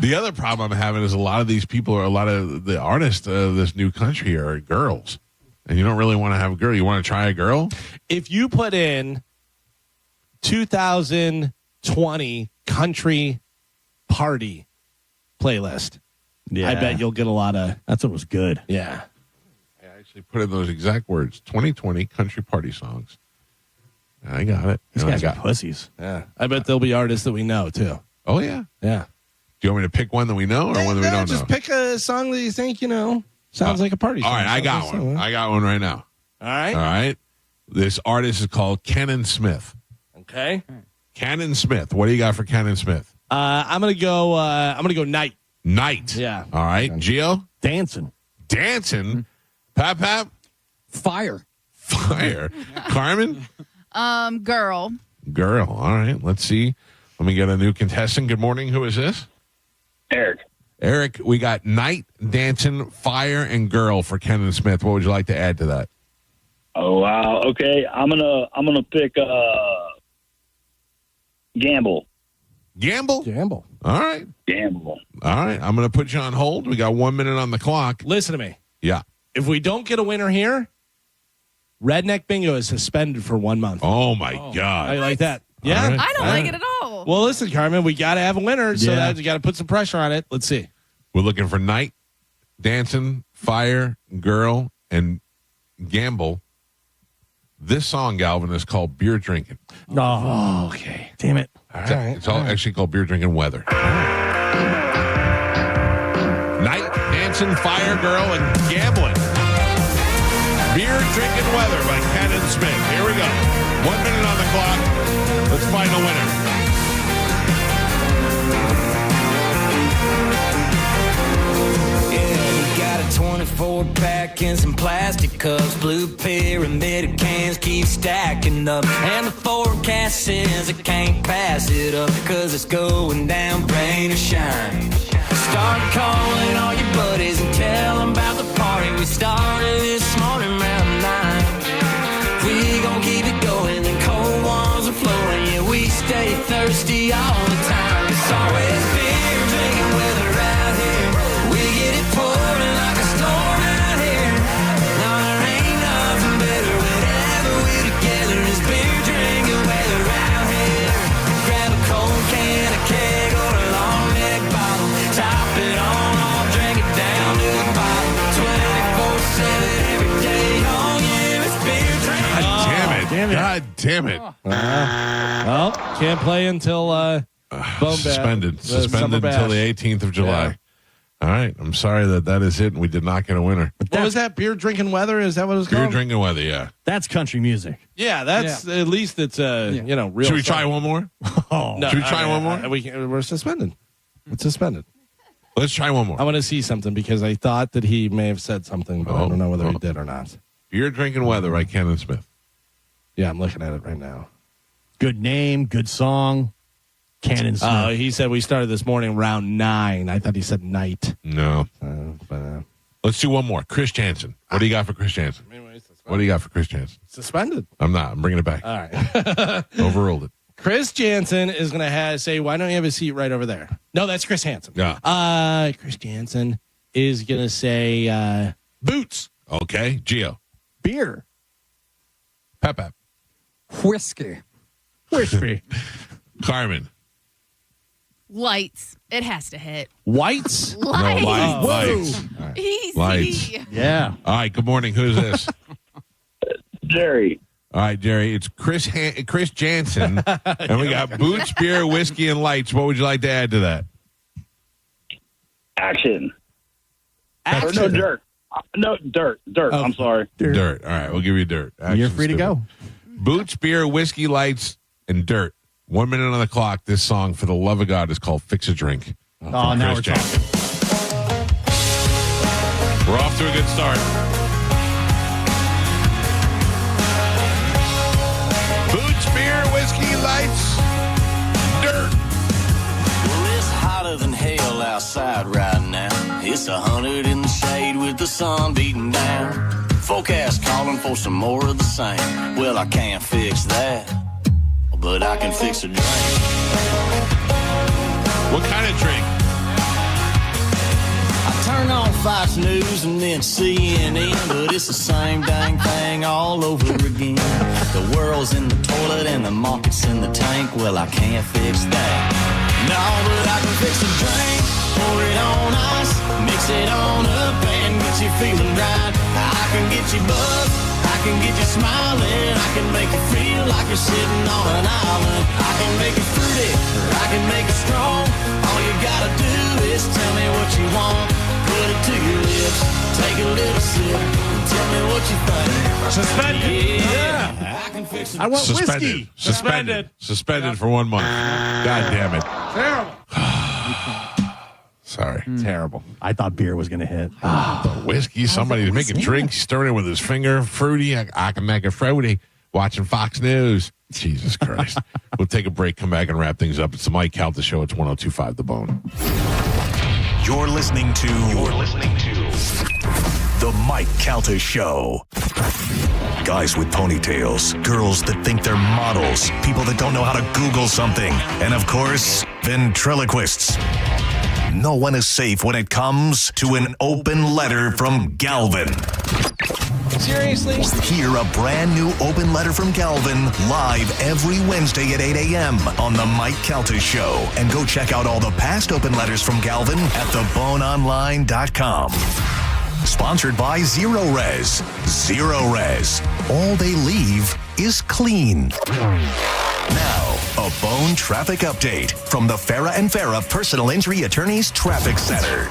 [SPEAKER 8] The other problem I'm having is a lot of these people, or a lot of the artists of this new country, are girls. And you don't really want to have a girl. You want to try a girl?
[SPEAKER 2] If you put in 2020 country party playlist,
[SPEAKER 5] Yeah.
[SPEAKER 2] I bet you'll get a lot of.
[SPEAKER 5] That's what was good.
[SPEAKER 2] Yeah.
[SPEAKER 8] I actually put in those exact words: 2020 country party songs. I got it.
[SPEAKER 5] These
[SPEAKER 8] And I
[SPEAKER 5] guys are
[SPEAKER 8] got.
[SPEAKER 5] pussies.
[SPEAKER 2] Yeah. I bet there'll be artists that we know too.
[SPEAKER 8] Oh yeah.
[SPEAKER 2] Yeah.
[SPEAKER 8] Do you want me to pick one that we know, or one that we don't
[SPEAKER 2] just
[SPEAKER 8] know?
[SPEAKER 2] pick a song that you think, sounds like a party song.
[SPEAKER 8] All right, I got one. I got one right now.
[SPEAKER 2] All right.
[SPEAKER 8] All right. This artist is called Cannon Smith.
[SPEAKER 2] Okay.
[SPEAKER 8] Cannon Smith. What do you got for Cannon Smith?
[SPEAKER 2] I'm gonna go Night.
[SPEAKER 8] Night.
[SPEAKER 2] Yeah.
[SPEAKER 8] All right. Gio?
[SPEAKER 5] Dancing.
[SPEAKER 8] Dancing. Pap.
[SPEAKER 15] Fire.
[SPEAKER 8] Fire. Carmen?
[SPEAKER 4] Girl.
[SPEAKER 8] Girl. All right. Let's see. Let me get a new contestant. Good morning. Who is this?
[SPEAKER 11] Eric.
[SPEAKER 8] Eric, we got Night, Dancing, Fire, and Girl for Cannon Smith. What would you like to add to that?
[SPEAKER 11] Oh wow. Okay, I'm gonna pick Gamble.
[SPEAKER 8] Gamble? All right.
[SPEAKER 11] Gamble.
[SPEAKER 8] All right. I'm going to put you on hold. We got 1 minute on the clock.
[SPEAKER 2] Listen to me.
[SPEAKER 8] Yeah.
[SPEAKER 2] If we don't get a winner here, Redneck Bingo is suspended for 1 month.
[SPEAKER 8] Oh my God.
[SPEAKER 2] I like that. Yeah.
[SPEAKER 8] right.
[SPEAKER 4] I don't like it at all.
[SPEAKER 2] Well, listen, Carmen, we got to have a winner, so
[SPEAKER 5] Yeah.
[SPEAKER 2] that you got to put some pressure on it. Let's see.
[SPEAKER 8] We're looking for Night, Dancing, Fire, Girl, and Gamble. This song, Galvin, is called Beer Drinking.
[SPEAKER 5] Oh,
[SPEAKER 2] okay.
[SPEAKER 5] damn it.
[SPEAKER 8] It's actually called Beer Drinking Weather. Night, Dancing, Fire, Girl, and Gambling. Beer Drinking Weather by Cannon Smith. Here we go. 1 minute on the clock. Let's find a winner.
[SPEAKER 16] Yeah, we got a 24-pack and some plastic cups. Blue pyramid cans keep stacking up. And the forecast says I can't pass it up, 'cause it's going down, rain or shine. Start calling all your buddies and tell them about the party we started this morning around 9. We gon' keep it going and cold ones are flowing. Yeah, we stay thirsty all the time. It's always beer drinking weather out here. We get it pouring like a storm out here. No, there ain't nothing better whenever we're together. It's beer drinking weather out here. Grab a cold can, a keg, or a long neck bottle. Top it on off, drink it down to the bottom. 24/7 every day, all year. It's beer drinking.
[SPEAKER 8] God damn it.
[SPEAKER 2] damn it.
[SPEAKER 8] God damn it.
[SPEAKER 2] Well, can't play until Bone
[SPEAKER 8] Suspended.
[SPEAKER 2] Bash, the Summer
[SPEAKER 8] Suspended until
[SPEAKER 2] Bash.
[SPEAKER 8] the 18th of July.
[SPEAKER 2] Yeah.
[SPEAKER 8] All right. I'm sorry that is it, and we did not get a winner.
[SPEAKER 2] What was that? Beer drinking weather? Is that what it's
[SPEAKER 8] Beer
[SPEAKER 2] called?
[SPEAKER 8] Drinking Weather, yeah.
[SPEAKER 5] That's country music.
[SPEAKER 2] Yeah, that's at least it's real.
[SPEAKER 8] Should we
[SPEAKER 2] stuff.
[SPEAKER 8] try one more?
[SPEAKER 5] Oh,
[SPEAKER 2] No,
[SPEAKER 8] Should we try one more?
[SPEAKER 2] We're suspended. It's suspended.
[SPEAKER 8] Let's try one more.
[SPEAKER 2] I want to see something because I thought that he may have said something, but I don't know whether he did or not.
[SPEAKER 8] Beer Drinking Weather by Cannon Smith.
[SPEAKER 2] Yeah, I'm looking at it right now.
[SPEAKER 5] good name, good song. Cannon Smith.
[SPEAKER 2] He said we started this morning around 9. I thought he said night.
[SPEAKER 8] No. Let's do one more. Chris Jansen. What do you got for Chris Jansen? What do you got for Chris Jansen?
[SPEAKER 2] Suspended.
[SPEAKER 8] I'm not. I'm bringing it back.
[SPEAKER 2] All right.
[SPEAKER 8] Overruled it.
[SPEAKER 2] Chris Jansen is going to say, why don't you have a seat right over there? No, that's Chris Hansen.
[SPEAKER 8] Yeah.
[SPEAKER 2] Chris Jansen is going to say boots.
[SPEAKER 8] Okay. Gio.
[SPEAKER 5] Beer.
[SPEAKER 8] Pep.
[SPEAKER 15] Whiskey.
[SPEAKER 5] Whiskey.
[SPEAKER 8] Carmen.
[SPEAKER 4] Lights. It has to hit.
[SPEAKER 2] Whites?
[SPEAKER 4] Lights.
[SPEAKER 8] No,
[SPEAKER 5] Whoa.
[SPEAKER 8] lights. All right.
[SPEAKER 4] Easy.
[SPEAKER 8] Lights.
[SPEAKER 5] Yeah.
[SPEAKER 8] All right, good morning. Who's this?
[SPEAKER 11] Jerry.
[SPEAKER 8] All right, Jerry. It's Chris Jansen. And we got boots, beer, whiskey, and lights. What would you like to add to that?
[SPEAKER 11] Action.
[SPEAKER 2] Action.
[SPEAKER 11] Or no, dirt. No, dirt.
[SPEAKER 2] Oh.
[SPEAKER 11] I'm sorry.
[SPEAKER 8] Dirt. All right, we'll give you dirt.
[SPEAKER 5] You're free to go.
[SPEAKER 8] Boots, beer, whiskey, lights, and dirt. 1 minute on the clock. This song, for the love of God, is called Fix a Drink.
[SPEAKER 5] Oh, now we're
[SPEAKER 8] Jansen. We're off to a good start. Boots, beer, whiskey, lights, dirt.
[SPEAKER 9] Well, it's hotter than hell outside right now. It's 100 in the shade with the sun beating down. Forecast calling for some more of the same. Well, I can't fix that, but I can fix a drink.
[SPEAKER 8] What kind of drink?
[SPEAKER 9] I turn on Fox News and then CNN, but it's the same dang thing all over again. The world's in the toilet and the market's in the tank. Well, I can't fix that. No, but I can fix a drink. Pour it on ice, mix it on up and get you feeling right. I can get you buzzed, I can get you smiling. I can make you feel like you're sitting on an island. I can make it fruity, or I can make it strong. All you gotta do is tell me what you want. Put it to your lips, take a little sip, and tell me what you think.
[SPEAKER 2] Suspended.
[SPEAKER 9] Yeah. I can fix it.
[SPEAKER 5] I want
[SPEAKER 8] Suspended.
[SPEAKER 5] whiskey.
[SPEAKER 8] Suspended for 1 month. God damn it.
[SPEAKER 2] Terrible.
[SPEAKER 8] Sorry.
[SPEAKER 5] Terrible. I thought beer was going to hit.
[SPEAKER 8] Whiskey, somebody's making drinks, stirring it with his finger. Fruity. I can make it fruity. Watching Fox News. Jesus Christ. We'll take a break, come back, and wrap things up. It's the Mike Calta Show. It's 102.5 The Bone.
[SPEAKER 1] You're listening to The Mike Calta Show. Guys with ponytails, girls that think they're models, people that don't know how to Google something, and of course, ventriloquists. No one is safe when it comes to an open letter from Galvin.
[SPEAKER 2] Seriously?
[SPEAKER 1] Hear a brand new open letter from Galvin live every Wednesday at 8 a.m. on The Mike Calta Show. And go check out all the past open letters from Galvin at theboneonline.com. Sponsored by Zero Res. Zero Res. All they leave is clean. Now, a Bone traffic update from the Farah and Farah Personal Injury Attorneys Traffic Center.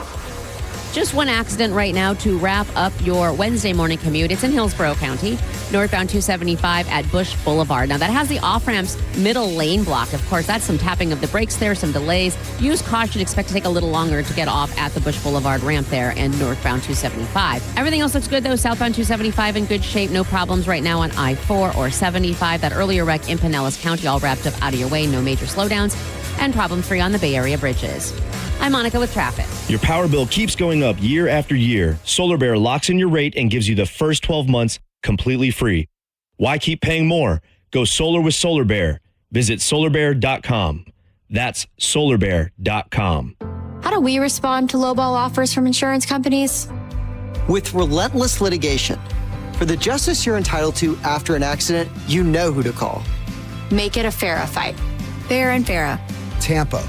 [SPEAKER 3] Just one accident right now to wrap up your Wednesday morning commute. It's in Hillsborough County, northbound 275 at Bush Boulevard. Now, that has the off-ramp's middle lane block. Of course, that's some tapping of the brakes there, some delays. Use caution. Expect to take a little longer to get off at the Bush Boulevard ramp there and northbound 275. Everything else looks good, though. Southbound 275 in good shape. No problems right now on I-4 or 75. That earlier wreck in Pinellas County all wrapped up out of your way. No major slowdowns. And problem-free on the Bay Area bridges. I'm Monica with traffic.
[SPEAKER 7] Your power bill keeps going up year after year. Solar Bear locks in your rate and gives you the first 12 months completely free. Why keep paying more? Go solar with Solar Bear. Visit solarbear.com. That's solarbear.com.
[SPEAKER 18] How do we respond to lowball offers from insurance companies?
[SPEAKER 20] With relentless litigation. For the justice you're entitled to after an accident, you know who to call.
[SPEAKER 18] Make it a Farah fight. Farah and Farah.
[SPEAKER 20] Tampa.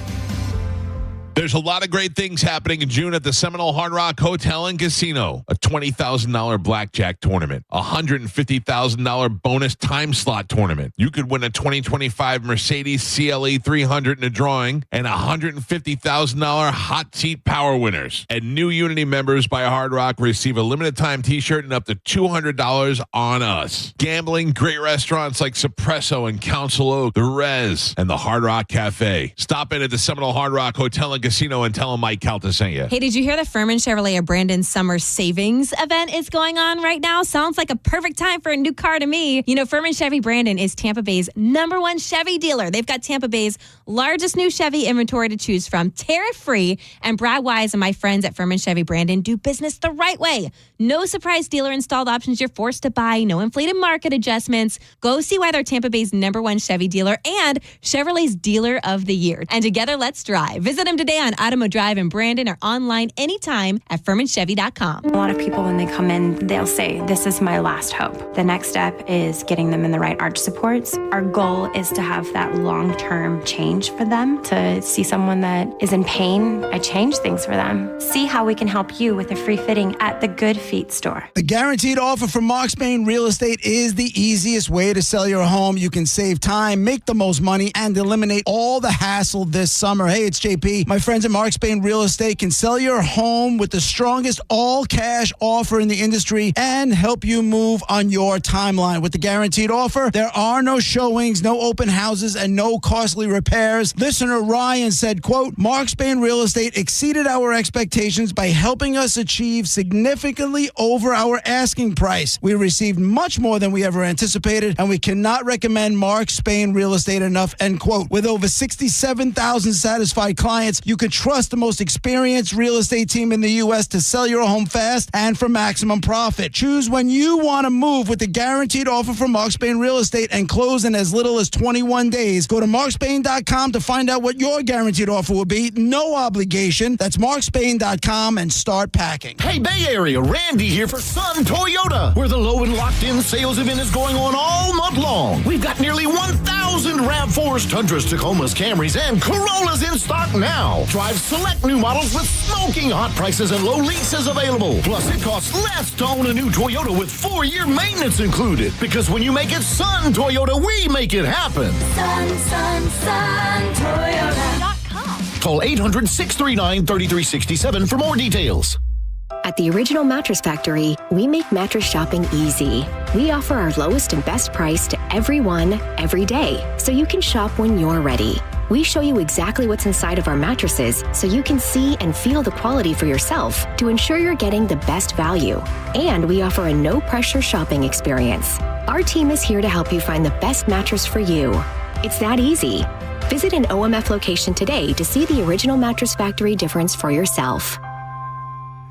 [SPEAKER 8] There's a lot of great things happening in June at the Seminole Hard Rock Hotel and Casino. A $20,000 blackjack tournament, a $150,000 bonus time slot tournament. You could win a 2025 Mercedes CLE 300 in a drawing and $150,000 hot seat power winners. And new Unity members by Hard Rock receive a limited time t-shirt and up to $200 on us. Gambling, great restaurants like Suppresso and Council Oak, The Rez, and the Hard Rock Cafe. Stop in at the Seminole Hard Rock Hotel and Casino and tell them Mike Calta sent you.
[SPEAKER 21] Hey, did you hear the Furman Chevrolet of Brandon Summer Savings event is going on right now? Sounds like a perfect time for a new car to me. You know, Furman Chevy Brandon is Tampa Bay's #1 Chevy dealer. They've got Tampa Bay's largest new Chevy inventory to choose from, tariff-free. And Brad Wise and my friends at Furman Chevy Brandon do business the right way. No surprise dealer installed options you're forced to buy. No inflated market adjustments. Go see why they're Tampa Bay's #1 Chevy dealer and Chevrolet's Dealer of the Year. And together, let's drive. Visit them today day on Automo Drive in Brandon or online anytime at FurmanChevy.com.
[SPEAKER 10] A lot of people, when they come in, they'll say, this is my last hope. The next step is getting them in the right arch supports. Our goal is to have that long-term change for them. To see someone that is in pain, I change things for them. See how we can help you with a free fitting at the Good Feet store.
[SPEAKER 12] The guaranteed offer from Mark Spain Real Estate is the easiest way to sell your home. You can save time, make the most money, and eliminate all the hassle this summer. Hey, it's JP. My friends at Mark Spain Real Estate can sell your home with the strongest all-cash offer in the industry and help you move on your timeline. With the guaranteed offer, there are no showings, no open houses, and no costly repairs. Listener Ryan said, quote, Mark Spain Real Estate exceeded our expectations by helping us achieve significantly over our asking price. We received much more than we ever anticipated, and we cannot recommend Mark Spain Real Estate enough, end quote. With over 67,000 satisfied clients, you can trust the most experienced real estate team in the U.S. to sell your home fast and for maximum profit. Choose when you want to move with the guaranteed offer from Mark Spain Real Estate and close in as little as 21 days. Go to markspain.com to find out what your guaranteed offer will be. No obligation. That's markspain.com and start packing.
[SPEAKER 13] Hey, Bay Area, Randy here for Sun Toyota, where the low and locked-in sales event is going on all month long. We've got nearly 1,000 RAV4s, Tundras, Tacomas, Camrys, and Corollas in stock now. Drive select new models with smoking hot prices and low leases available. Plus, it costs less to own a new Toyota with 4-year maintenance included. Because when you make it Sun Toyota, we make it happen.
[SPEAKER 23] Toyota.com.
[SPEAKER 13] Call 800-639-3367 for more details.
[SPEAKER 19] At the Original Mattress Factory, we make mattress shopping easy. We offer our lowest and best price to everyone, every day, so you can shop when you're ready. We show you exactly what's inside of our mattresses so you can see and feel the quality for yourself to ensure you're getting the best value. And we offer a no-pressure shopping experience. Our team is here to help you find the best mattress for you. It's that easy. Visit an OMF location today to see the Original Mattress Factory difference for yourself.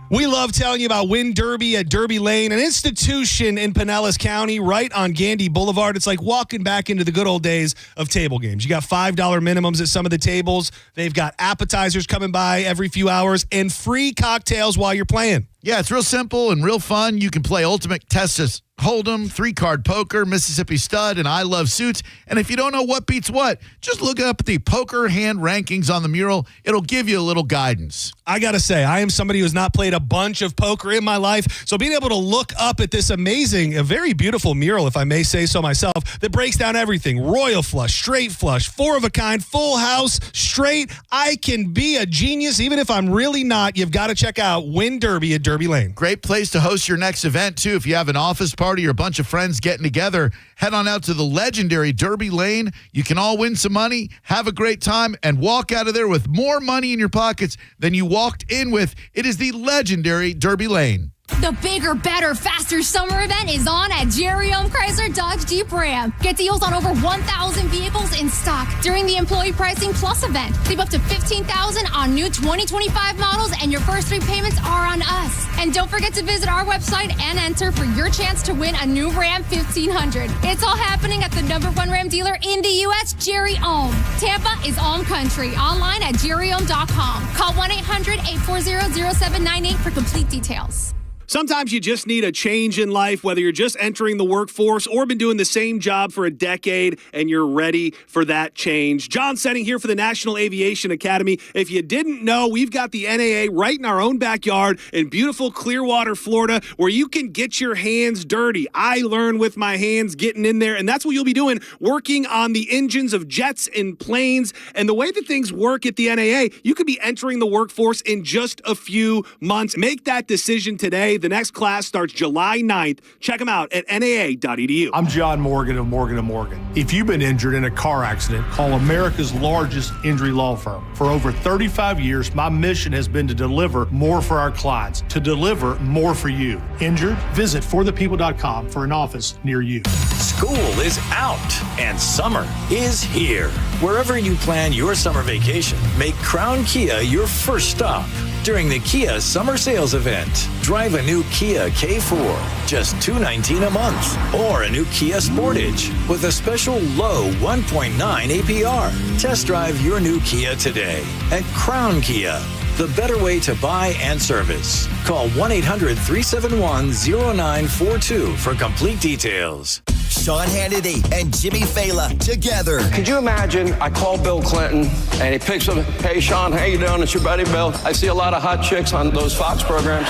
[SPEAKER 22] We love telling you about Win Derby at Derby Lane, an institution in Pinellas County, right on Gandy Boulevard. It's like walking back into the good old days of table games. You got $5 minimums at some of the tables. They've got appetizers coming by every few hours and free cocktails while you're playing.
[SPEAKER 25] Yeah, it's real simple and real fun. You can play Ultimate Texas Hold'em, 3-card poker, Mississippi Stud, and I Love Suits. And if you don't know what beats what, just look up the poker hand rankings on the mural. It'll give you a little guidance.
[SPEAKER 22] I got to say, I am somebody who's not played a bunch of poker in my life. So being able to look up at this amazing, a very beautiful mural, if I may say so myself, that breaks down everything. Royal flush, straight flush, 4 of a kind, full house, straight. I can be a genius even if I'm really not. You've got to check out Win Derby at Derby Lane.
[SPEAKER 25] Great place to host your next event, too. If you have an office party or a bunch of friends getting together, head on out to the legendary Derby Lane. You can all win some money, have a great time, and walk out of there with more money in your pockets than you walked in with. It is the legendary Derby Lane.
[SPEAKER 26] The bigger, better, faster summer event is on at Jerry Chrysler Dodge Jeep Ram. Get deals on over 1,000 vehicles in stock during the Employee Pricing Plus event. Save up to $15,000 on new 2025 models, and your first 3 payments are on us. And don't forget to visit our website and enter for your chance to win a new Ram 1500. It's all happening at the #1 Ram dealer in the U.S., Jerry Ohm. Tampa is Ohm Country. Online at jerryohm.com. Call 1-800-840-0798 for complete details.
[SPEAKER 22] Sometimes you just need a change in life, whether you're just entering the workforce or been doing the same job for a decade and you're ready for that change. John Setting here for the National Aviation Academy. If you didn't know, we've got the NAA right in our own backyard in beautiful Clearwater, Florida, where you can get your hands dirty. I learn with my hands getting in there, and that's what you'll be doing, working on the engines of jets and planes. And the way that things work at the NAA, you could be entering the workforce in just a few months. Make that decision today. The next class starts July 9th. Check them out at naa.edu.
[SPEAKER 27] I'm John Morgan of Morgan & Morgan. If you've been injured in a car accident, call America's largest injury law firm. For over 35 years, my mission has been to deliver more for our clients, to deliver more for you. Injured? Visit forthepeople.com for an office near you.
[SPEAKER 28] School is out and summer is here. Wherever you plan your summer vacation, make Crown Kia your first stop. during the Kia Summer Sales Event. Drive a new Kia K4, just $219 a month. Or a new Kia Sportage with a special low 1.9 APR. Test drive your new Kia today at Crown Kia, the better way to buy and service. Call 1-800-371-0942 for complete details.
[SPEAKER 4] Sean Hannity and Jimmy Fallon together.
[SPEAKER 6] Could you imagine I call Bill Clinton and he picks up, hey, Sean, how you doing? It's your buddy Bill. I see a lot of hot chicks on those Fox programs.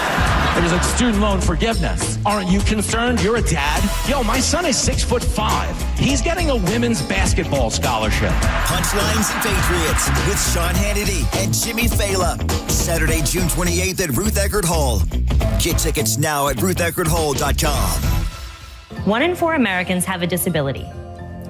[SPEAKER 11] It was like student loan forgiveness. Aren't you concerned? You're a dad. Yo, my son is 6'5". He's getting a women's basketball scholarship.
[SPEAKER 4] Punchlines and Patriots with Sean Hannity and Jimmy Fallon. Saturday, June 28th at Ruth Eckerd Hall. Get tickets now at rutheckerdhall.com.
[SPEAKER 14] 1 in 4 Americans have a disability.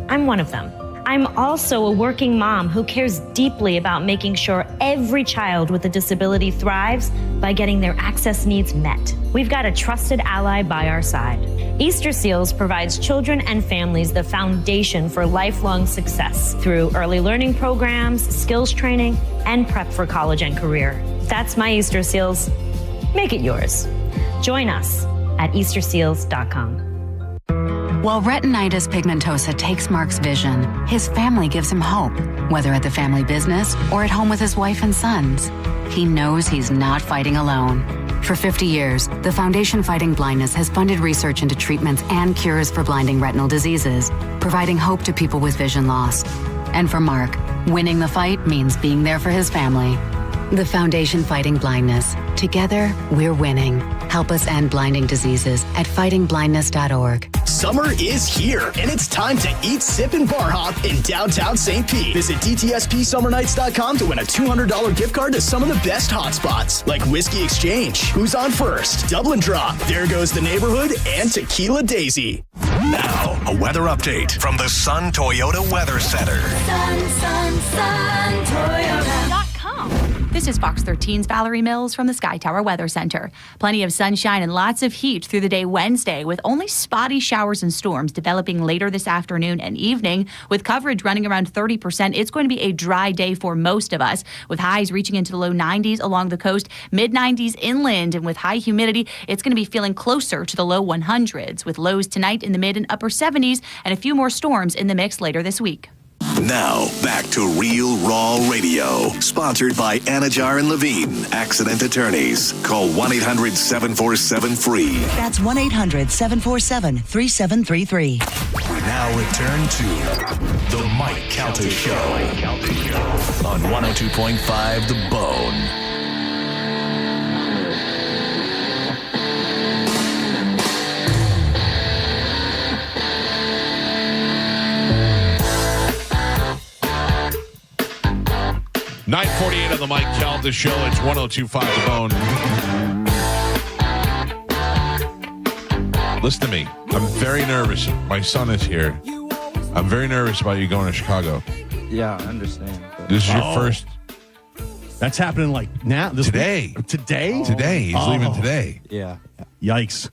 [SPEAKER 14] I'm one of them. I'm also a working mom who cares deeply about making sure every child with a disability thrives by getting their access needs met. We've got a trusted ally by our side. Easter Seals provides children and families the foundation for lifelong success through early learning programs, skills training, and prep for college and career. That's my Easter Seals. Make it yours. Join us at easterseals.com.
[SPEAKER 15] While retinitis pigmentosa takes Mark's vision, his family gives him hope, whether at the family business or at home with his wife and sons. He knows he's not fighting alone. For 50 years, the Foundation Fighting Blindness has funded research into treatments and cures for blinding retinal diseases, providing hope to people with vision loss. And for Mark, winning the fight means being there for his family. The Foundation Fighting Blindness. Together, we're winning. Help us end blinding diseases at fightingblindness.org.
[SPEAKER 16] Summer is here, and it's time to eat, sip, and bar hop in downtown St. Pete. Visit DTSPSummerNights.com to win a $200 gift card to some of the best hotspots, like Whiskey Exchange, Who's on First, Dublin Drop, There Goes the Neighborhood, and Tequila Daisy.
[SPEAKER 1] Now, a weather update from the Sun Toyota Weather Center.
[SPEAKER 23] Sun, Toyota.com. This is Fox 13's Valerie Mills from the Sky Tower Weather Center. Plenty of sunshine and lots of heat through the day Wednesday, with only spotty showers and storms developing later this afternoon and evening. With coverage running around 30%, it's going to be a dry day for most of us, with highs reaching into the low 90s along the coast, mid-90s inland, and with high humidity, it's going to be feeling closer to the low 100s, with lows tonight in the mid and upper 70s and a few more storms in the mix later this week.
[SPEAKER 1] Now, back to Real Raw Radio. Sponsored by Anajar and Levine, accident attorneys. Call 1-800-747-FREE.
[SPEAKER 17] That's 1-800-747-3733.
[SPEAKER 1] We now return to The Mike Calta Show on 102.5 The Bone.
[SPEAKER 8] $9:48 on the Mike Calta Show. It's 102.5 The Bone. Listen to me. I'm very nervous. My son is here. I'm very nervous about you going to Chicago.
[SPEAKER 24] Yeah, I understand.
[SPEAKER 8] This is your first.
[SPEAKER 5] That's happening like now.
[SPEAKER 8] Today.
[SPEAKER 5] Today?
[SPEAKER 8] Today. He's leaving today.
[SPEAKER 24] Yeah.
[SPEAKER 5] Yikes.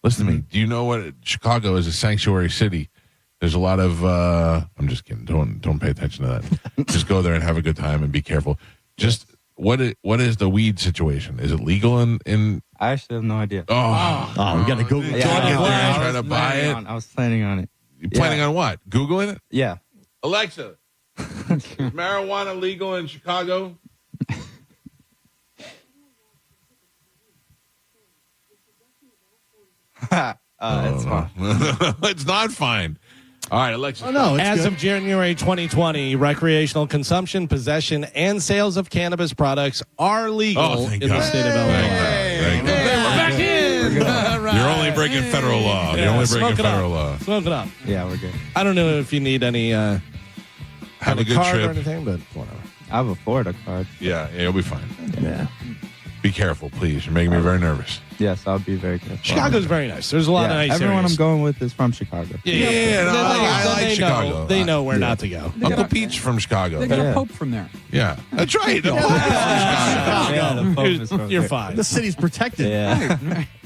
[SPEAKER 8] Listen to me. Do you know what Chicago is? A sanctuary city. There's a lot of. I'm just kidding. Don't pay attention to that. Just go there and have a good time and be careful. Just what is the weed situation? Is it legal in?
[SPEAKER 24] I actually have no idea.
[SPEAKER 5] We got to Google.
[SPEAKER 24] Yeah,
[SPEAKER 8] try to buy it.
[SPEAKER 24] I was planning on it.
[SPEAKER 8] You planning on what? Googling it?
[SPEAKER 24] Yeah.
[SPEAKER 8] Alexa, is marijuana legal in Chicago?
[SPEAKER 24] It's fine.
[SPEAKER 8] It's not fine. All right, Alexa.
[SPEAKER 2] As of January 2020, recreational consumption, possession, and sales of cannabis products are legal in the state of Illinois.
[SPEAKER 8] Thank God.
[SPEAKER 2] We're back in.
[SPEAKER 8] You're only breaking federal law. You're only breaking federal law.
[SPEAKER 2] Smoke it up.
[SPEAKER 24] Yeah, we're good.
[SPEAKER 2] I don't know if you need any
[SPEAKER 8] have a good
[SPEAKER 2] card
[SPEAKER 8] trip
[SPEAKER 2] or anything, but whatever.
[SPEAKER 24] I have a Florida card.
[SPEAKER 8] Yeah, you'll be fine.
[SPEAKER 2] Yeah.
[SPEAKER 8] Be careful, please. You're making me very nervous.
[SPEAKER 24] Yes, I'll be very careful.
[SPEAKER 2] Chicago's very nice. There's a lot of nice
[SPEAKER 24] everyone
[SPEAKER 2] areas.
[SPEAKER 24] I'm going with is from Chicago.
[SPEAKER 8] Yeah, I like Chicago.
[SPEAKER 2] They know where not to go.
[SPEAKER 8] Uncle Pete's from Chicago.
[SPEAKER 29] They got a pope from there.
[SPEAKER 8] Yeah, that's right. The Pope is from Chicago.
[SPEAKER 24] Yeah, the Pope is from
[SPEAKER 2] You're
[SPEAKER 24] there.
[SPEAKER 2] fine.
[SPEAKER 5] The city's protected.
[SPEAKER 24] Yeah.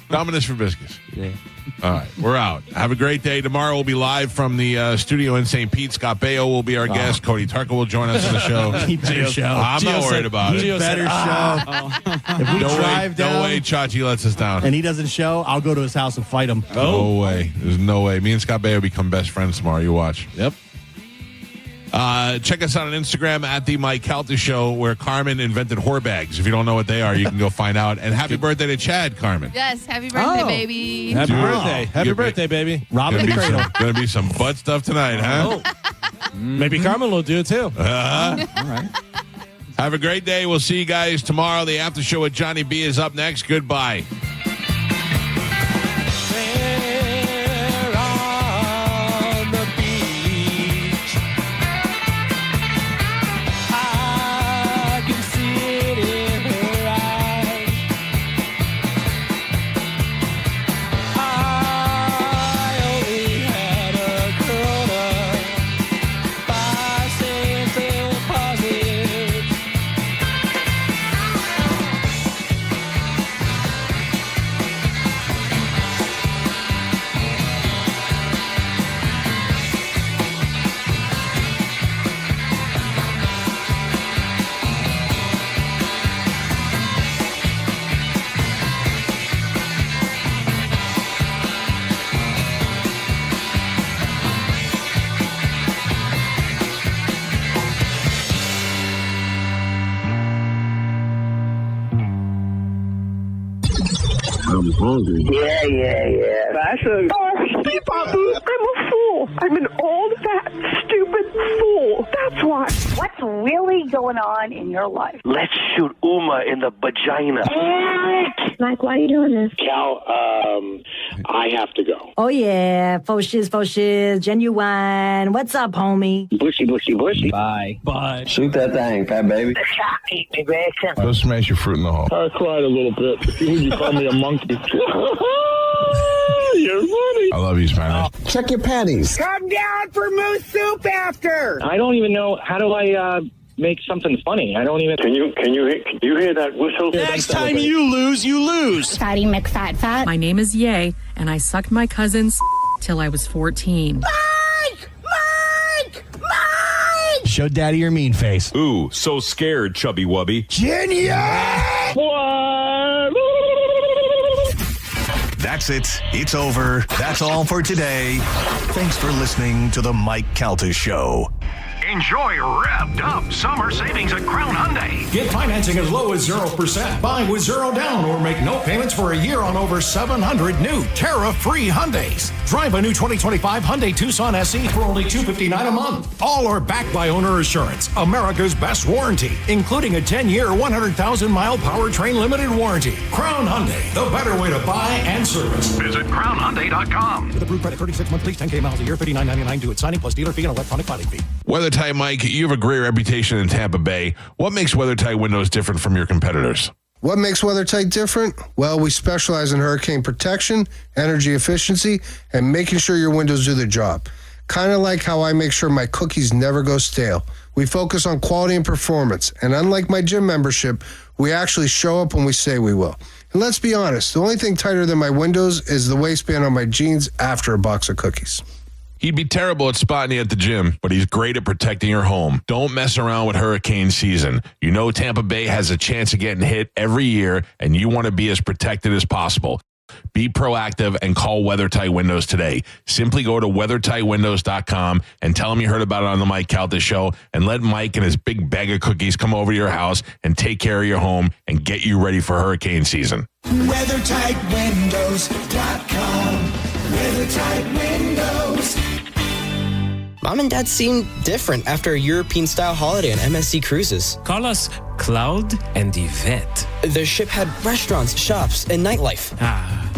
[SPEAKER 8] Dominus Verbiscus.
[SPEAKER 24] Yeah.
[SPEAKER 8] All right, we're out. Have a great day. Tomorrow we'll be live from the studio in St. Pete. Scott Baio will be our guest. Cody Turka will join us on the show.
[SPEAKER 5] Better show.
[SPEAKER 8] I'm not worried about it.
[SPEAKER 5] Better show. If we drive down
[SPEAKER 8] no way Chachi lets us down.
[SPEAKER 5] and he doesn't show, I'll go to his house and fight him.
[SPEAKER 8] No way. There's no way. Me and Scott Baio become best friends tomorrow. You watch.
[SPEAKER 2] Yep.
[SPEAKER 8] Check us out on Instagram at the Mike Calta Show, where Carmen invented whore bags. If you don't know what they are, you can go find out. And happy birthday to Chad, Carmen.
[SPEAKER 3] Yes, happy birthday, baby.
[SPEAKER 2] Happy birthday. Happy birthday, baby.
[SPEAKER 5] Robin the Cradle.
[SPEAKER 8] Gonna be some butt stuff tonight, huh?
[SPEAKER 2] Maybe Carmen will do it too.
[SPEAKER 8] All right. Have a great day. We'll see you guys tomorrow. The after show with Johnny B is up next. Goodbye.
[SPEAKER 7] I'm hungry.
[SPEAKER 9] Yeah. Fashion. I'm a fool. I'm an old, fat, stupid fool. That's why.
[SPEAKER 10] What's really going on in your life?
[SPEAKER 9] Let's shoot Uma in the vagina.
[SPEAKER 10] Mike, why are you doing this?
[SPEAKER 9] Cal, I have to go.
[SPEAKER 10] Oh, yeah. Faux shiz, genuine. What's up, homie?
[SPEAKER 9] Bushy.
[SPEAKER 7] Bye. Shoot that thing, fat baby.
[SPEAKER 9] Eat me, bacon.
[SPEAKER 7] Go smash your fruit in the hole.
[SPEAKER 9] I cried a little bit. You call me a monkey. You're funny.
[SPEAKER 7] I love you, Spanish. Check your panties.
[SPEAKER 9] Come down for moose soup after.
[SPEAKER 17] I don't even know. How do I make something funny? I don't even.
[SPEAKER 9] Can you hear that whistle?
[SPEAKER 10] Next time you lose, you lose. Fatty McFat.
[SPEAKER 18] My name is Ye, and I sucked my cousin's till I was 14.
[SPEAKER 10] Mike!
[SPEAKER 5] Show daddy your mean face.
[SPEAKER 20] Ooh, so scared, chubby wubby.
[SPEAKER 10] Genius!
[SPEAKER 1] That's it. It's over. That's all for today. Thanks for listening to the Mike Calta Show.
[SPEAKER 21] Enjoy revved up summer savings at Crown Hyundai.
[SPEAKER 29] Get financing as low as 0%. Buy with 0 down or make no payments for a year on over 700 new tariff-free Hyundais. Drive a new 2025 Hyundai Tucson SE for only $259 a month. All are backed by Owner Assurance, America's best warranty, including a 10-year, 100,000-mile powertrain limited warranty. Crown Hyundai, the better way to buy and service.
[SPEAKER 21] Visit CrownHyundai.com.
[SPEAKER 29] With approved credit, 36-month lease, 10K miles a year, $59.99 due at signing plus dealer fee and electronic filing fee.
[SPEAKER 8] WeatherTight Mike, you have a great reputation in Tampa Bay. What makes WeatherTight windows different from your competitors?
[SPEAKER 30] What makes WeatherTight different? Well, we specialize in hurricane protection, energy efficiency, and making sure your windows do their job. Kind of like how I make sure my cookies never go stale. We focus on quality and performance, and unlike my gym membership, we actually show up when we say we will. And let's be honest, the only thing tighter than my windows is the waistband on my jeans after a box of cookies.
[SPEAKER 8] He'd be terrible at spotting you at the gym, but he's great at protecting your home. Don't mess around with hurricane season. You know Tampa Bay has a chance of getting hit every year, and you want to be as protected as possible. Be proactive and call WeatherTight Windows today. Simply go to WeatherTightWindows.com and tell them you heard about it on the Mike Calta Show, and let Mike and his big bag of cookies come over to your house and take care of your home and get you ready for hurricane season.
[SPEAKER 31] WeatherTightWindows.com. WeatherTight Windows.
[SPEAKER 32] Mom and Dad seem different after a European-style holiday on MSC Cruises.
[SPEAKER 33] Call us Cloud and Yvette.
[SPEAKER 32] The ship had restaurants, shops, and nightlife.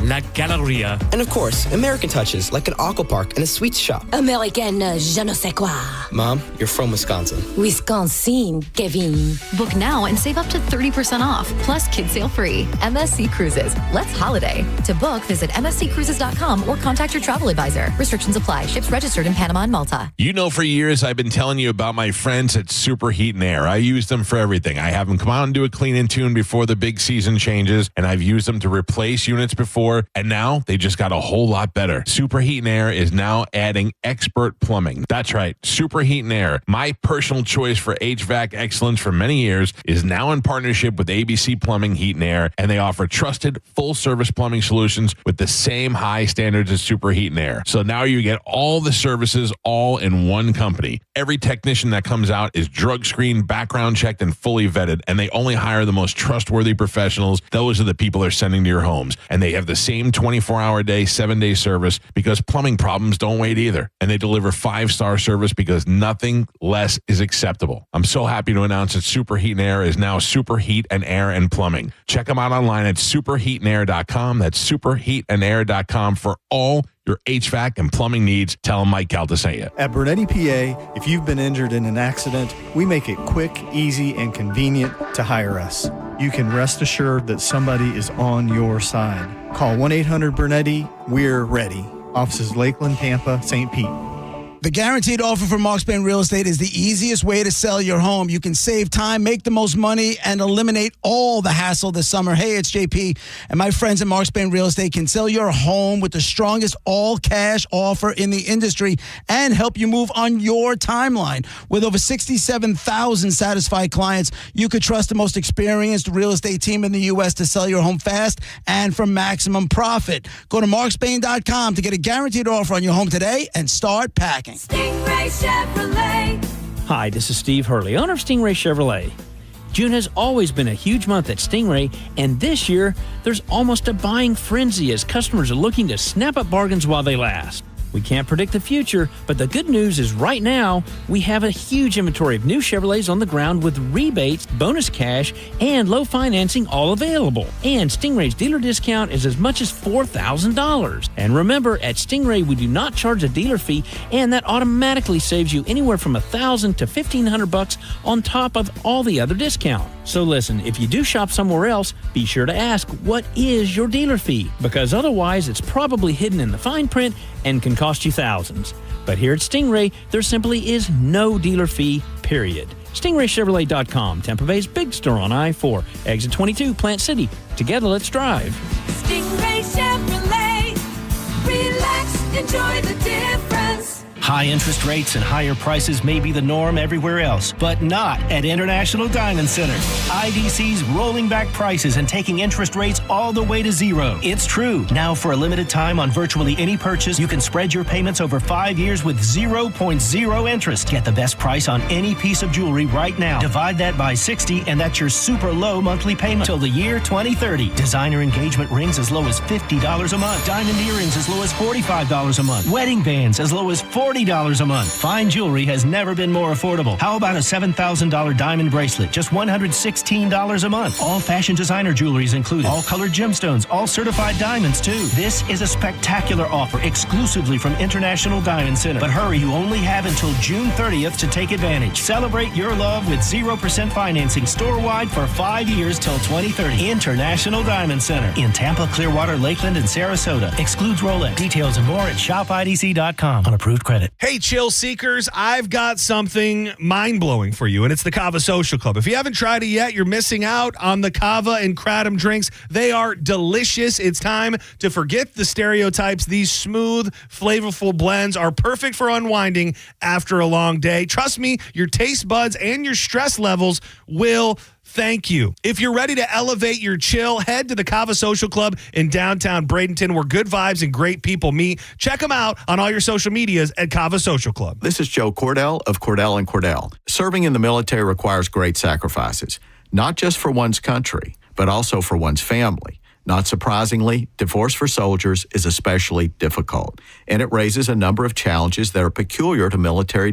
[SPEAKER 33] La Galleria.
[SPEAKER 32] And of course, American touches like an aqua park and a sweets shop.
[SPEAKER 10] American je ne sais quoi.
[SPEAKER 32] Mom, you're from Wisconsin.
[SPEAKER 10] Wisconsin, Kevin.
[SPEAKER 23] Book now and save up to 30% off, plus kids sale free. MSC Cruises. Let's holiday. To book, visit MSCCruises.com or contact your travel advisor. Restrictions apply. Ships registered in Panama and Malta.
[SPEAKER 8] You know, for years, I've been telling you about my friends at Super Heat and Air. I use them for everything. I have them come out and do a clean and tune before the big season changes, and I've used them to replace units before, and now they just got a whole lot better. Superheat and Air is now adding expert plumbing. That's right, Superheat and Air, my personal choice for HVAC excellence for many years, is now in partnership with ABC Plumbing, Heat and Air, and they offer trusted full-service plumbing solutions with the same high standards as Superheat and Air. So now you get all the services all in one company. Every technician that comes out is drug screened, background checked, and fully vetted, and they only hire the most trustworthy professionals. Those are the people they're sending to your homes, and they have the same 24-hour day, 7-day service, because plumbing problems don't wait either, and they deliver 5-star service because nothing less is acceptable. I'm so happy to announce that Superheat and Air is now Superheat and Air and Plumbing. Check them out online at superheatandair.com. That's superheatandair.com for all your HVAC and plumbing needs. Tell them Mike Calta sent you.
[SPEAKER 4] At Bernetti, PA, if you've been injured in an accident, we make it quick, easy, and convenient to hire us. You can rest assured that somebody is on your side. Call 1-800-BERNETTI. We're ready. Offices Lakeland, Tampa, St. Pete.
[SPEAKER 6] The guaranteed offer from Mark Spain Real Estate is the easiest way to sell your home. You can save time, make the most money, and eliminate all the hassle this summer. Hey, it's JP, and my friends at Mark Spain Real Estate can sell your home with the strongest all-cash offer in the industry and help you move on your timeline. With over 67,000 satisfied clients, you could trust the most experienced real estate team in the U.S. to sell your home fast and for maximum profit. Go to markspain.com to get a guaranteed offer on your home today and start packing.
[SPEAKER 11] Stingray Chevrolet.
[SPEAKER 12] Hi, this is Steve Hurley, owner of Stingray Chevrolet. June has always been a huge month at Stingray, and this year, there's almost a buying frenzy as customers are looking to snap up bargains while they last. We can't predict the future, but the good news is right now, we have a huge inventory of new Chevrolets on the ground with rebates, bonus cash, and low financing all available. And Stingray's dealer discount is as much as $4,000. And remember, at Stingray, we do not charge a dealer fee, and that automatically saves you anywhere from $1,000 to $1,500 on top of all the other discount. So listen, if you do shop somewhere else, be sure to ask, what is your dealer fee? Because otherwise, it's probably hidden in the fine print and can cost you thousands. But here at Stingray, there simply is no dealer fee, period. StingrayChevrolet.com, Tampa Bay's big store on I-4, exit 22, Plant City. Together, let's drive.
[SPEAKER 11] Stingray Chevrolet. Relax, enjoy the difference.
[SPEAKER 13] High interest rates and higher prices may be the norm everywhere else, but not at International Diamond Center. IDC's rolling back prices and taking interest rates all the way to zero. It's true. Now, for a limited time on virtually any purchase, you can spread your payments over 5 years with 0.0 interest. Get the best price on any piece of jewelry right now. Divide that by 60, and that's your super low monthly payment till the year 2030. Designer engagement rings as low as $50 a month. Diamond earrings as low as $45 a month. Wedding bands as low as $40 a month. Fine jewelry has never been more affordable. How about a $7,000 diamond bracelet? Just $116 a month. All fashion designer jewelry is included. All colored gemstones. All certified diamonds, too. This is a spectacular offer exclusively from International Diamond Center. But hurry, you only have until June 30th to take advantage. Celebrate your love with 0% financing store-wide for 5 years till 2030. International Diamond Center in Tampa, Clearwater, Lakeland, and Sarasota. Excludes Rolex. Details and more at shopidc.com on approved credit.
[SPEAKER 14] Hey, chill seekers, I've got something mind-blowing for you, and it's the Cava Social Club. If you haven't tried it yet, you're missing out on the Cava and Kratom drinks. They are delicious. It's time to forget the stereotypes. These smooth, flavorful blends are perfect for unwinding after a long day. Trust me, your taste buds and your stress levels will thank you. If you're ready to elevate your chill, head to the Cava Social Club in downtown Bradenton, where good vibes and great people meet. Check them out on all your social medias at Cava Social Club.
[SPEAKER 15] This is Joe Cordell of Cordell & Cordell. Serving in the military requires great sacrifices, not just for one's country, but also for one's family. Not surprisingly, divorce for soldiers is especially difficult, and it raises a number of challenges that are peculiar to military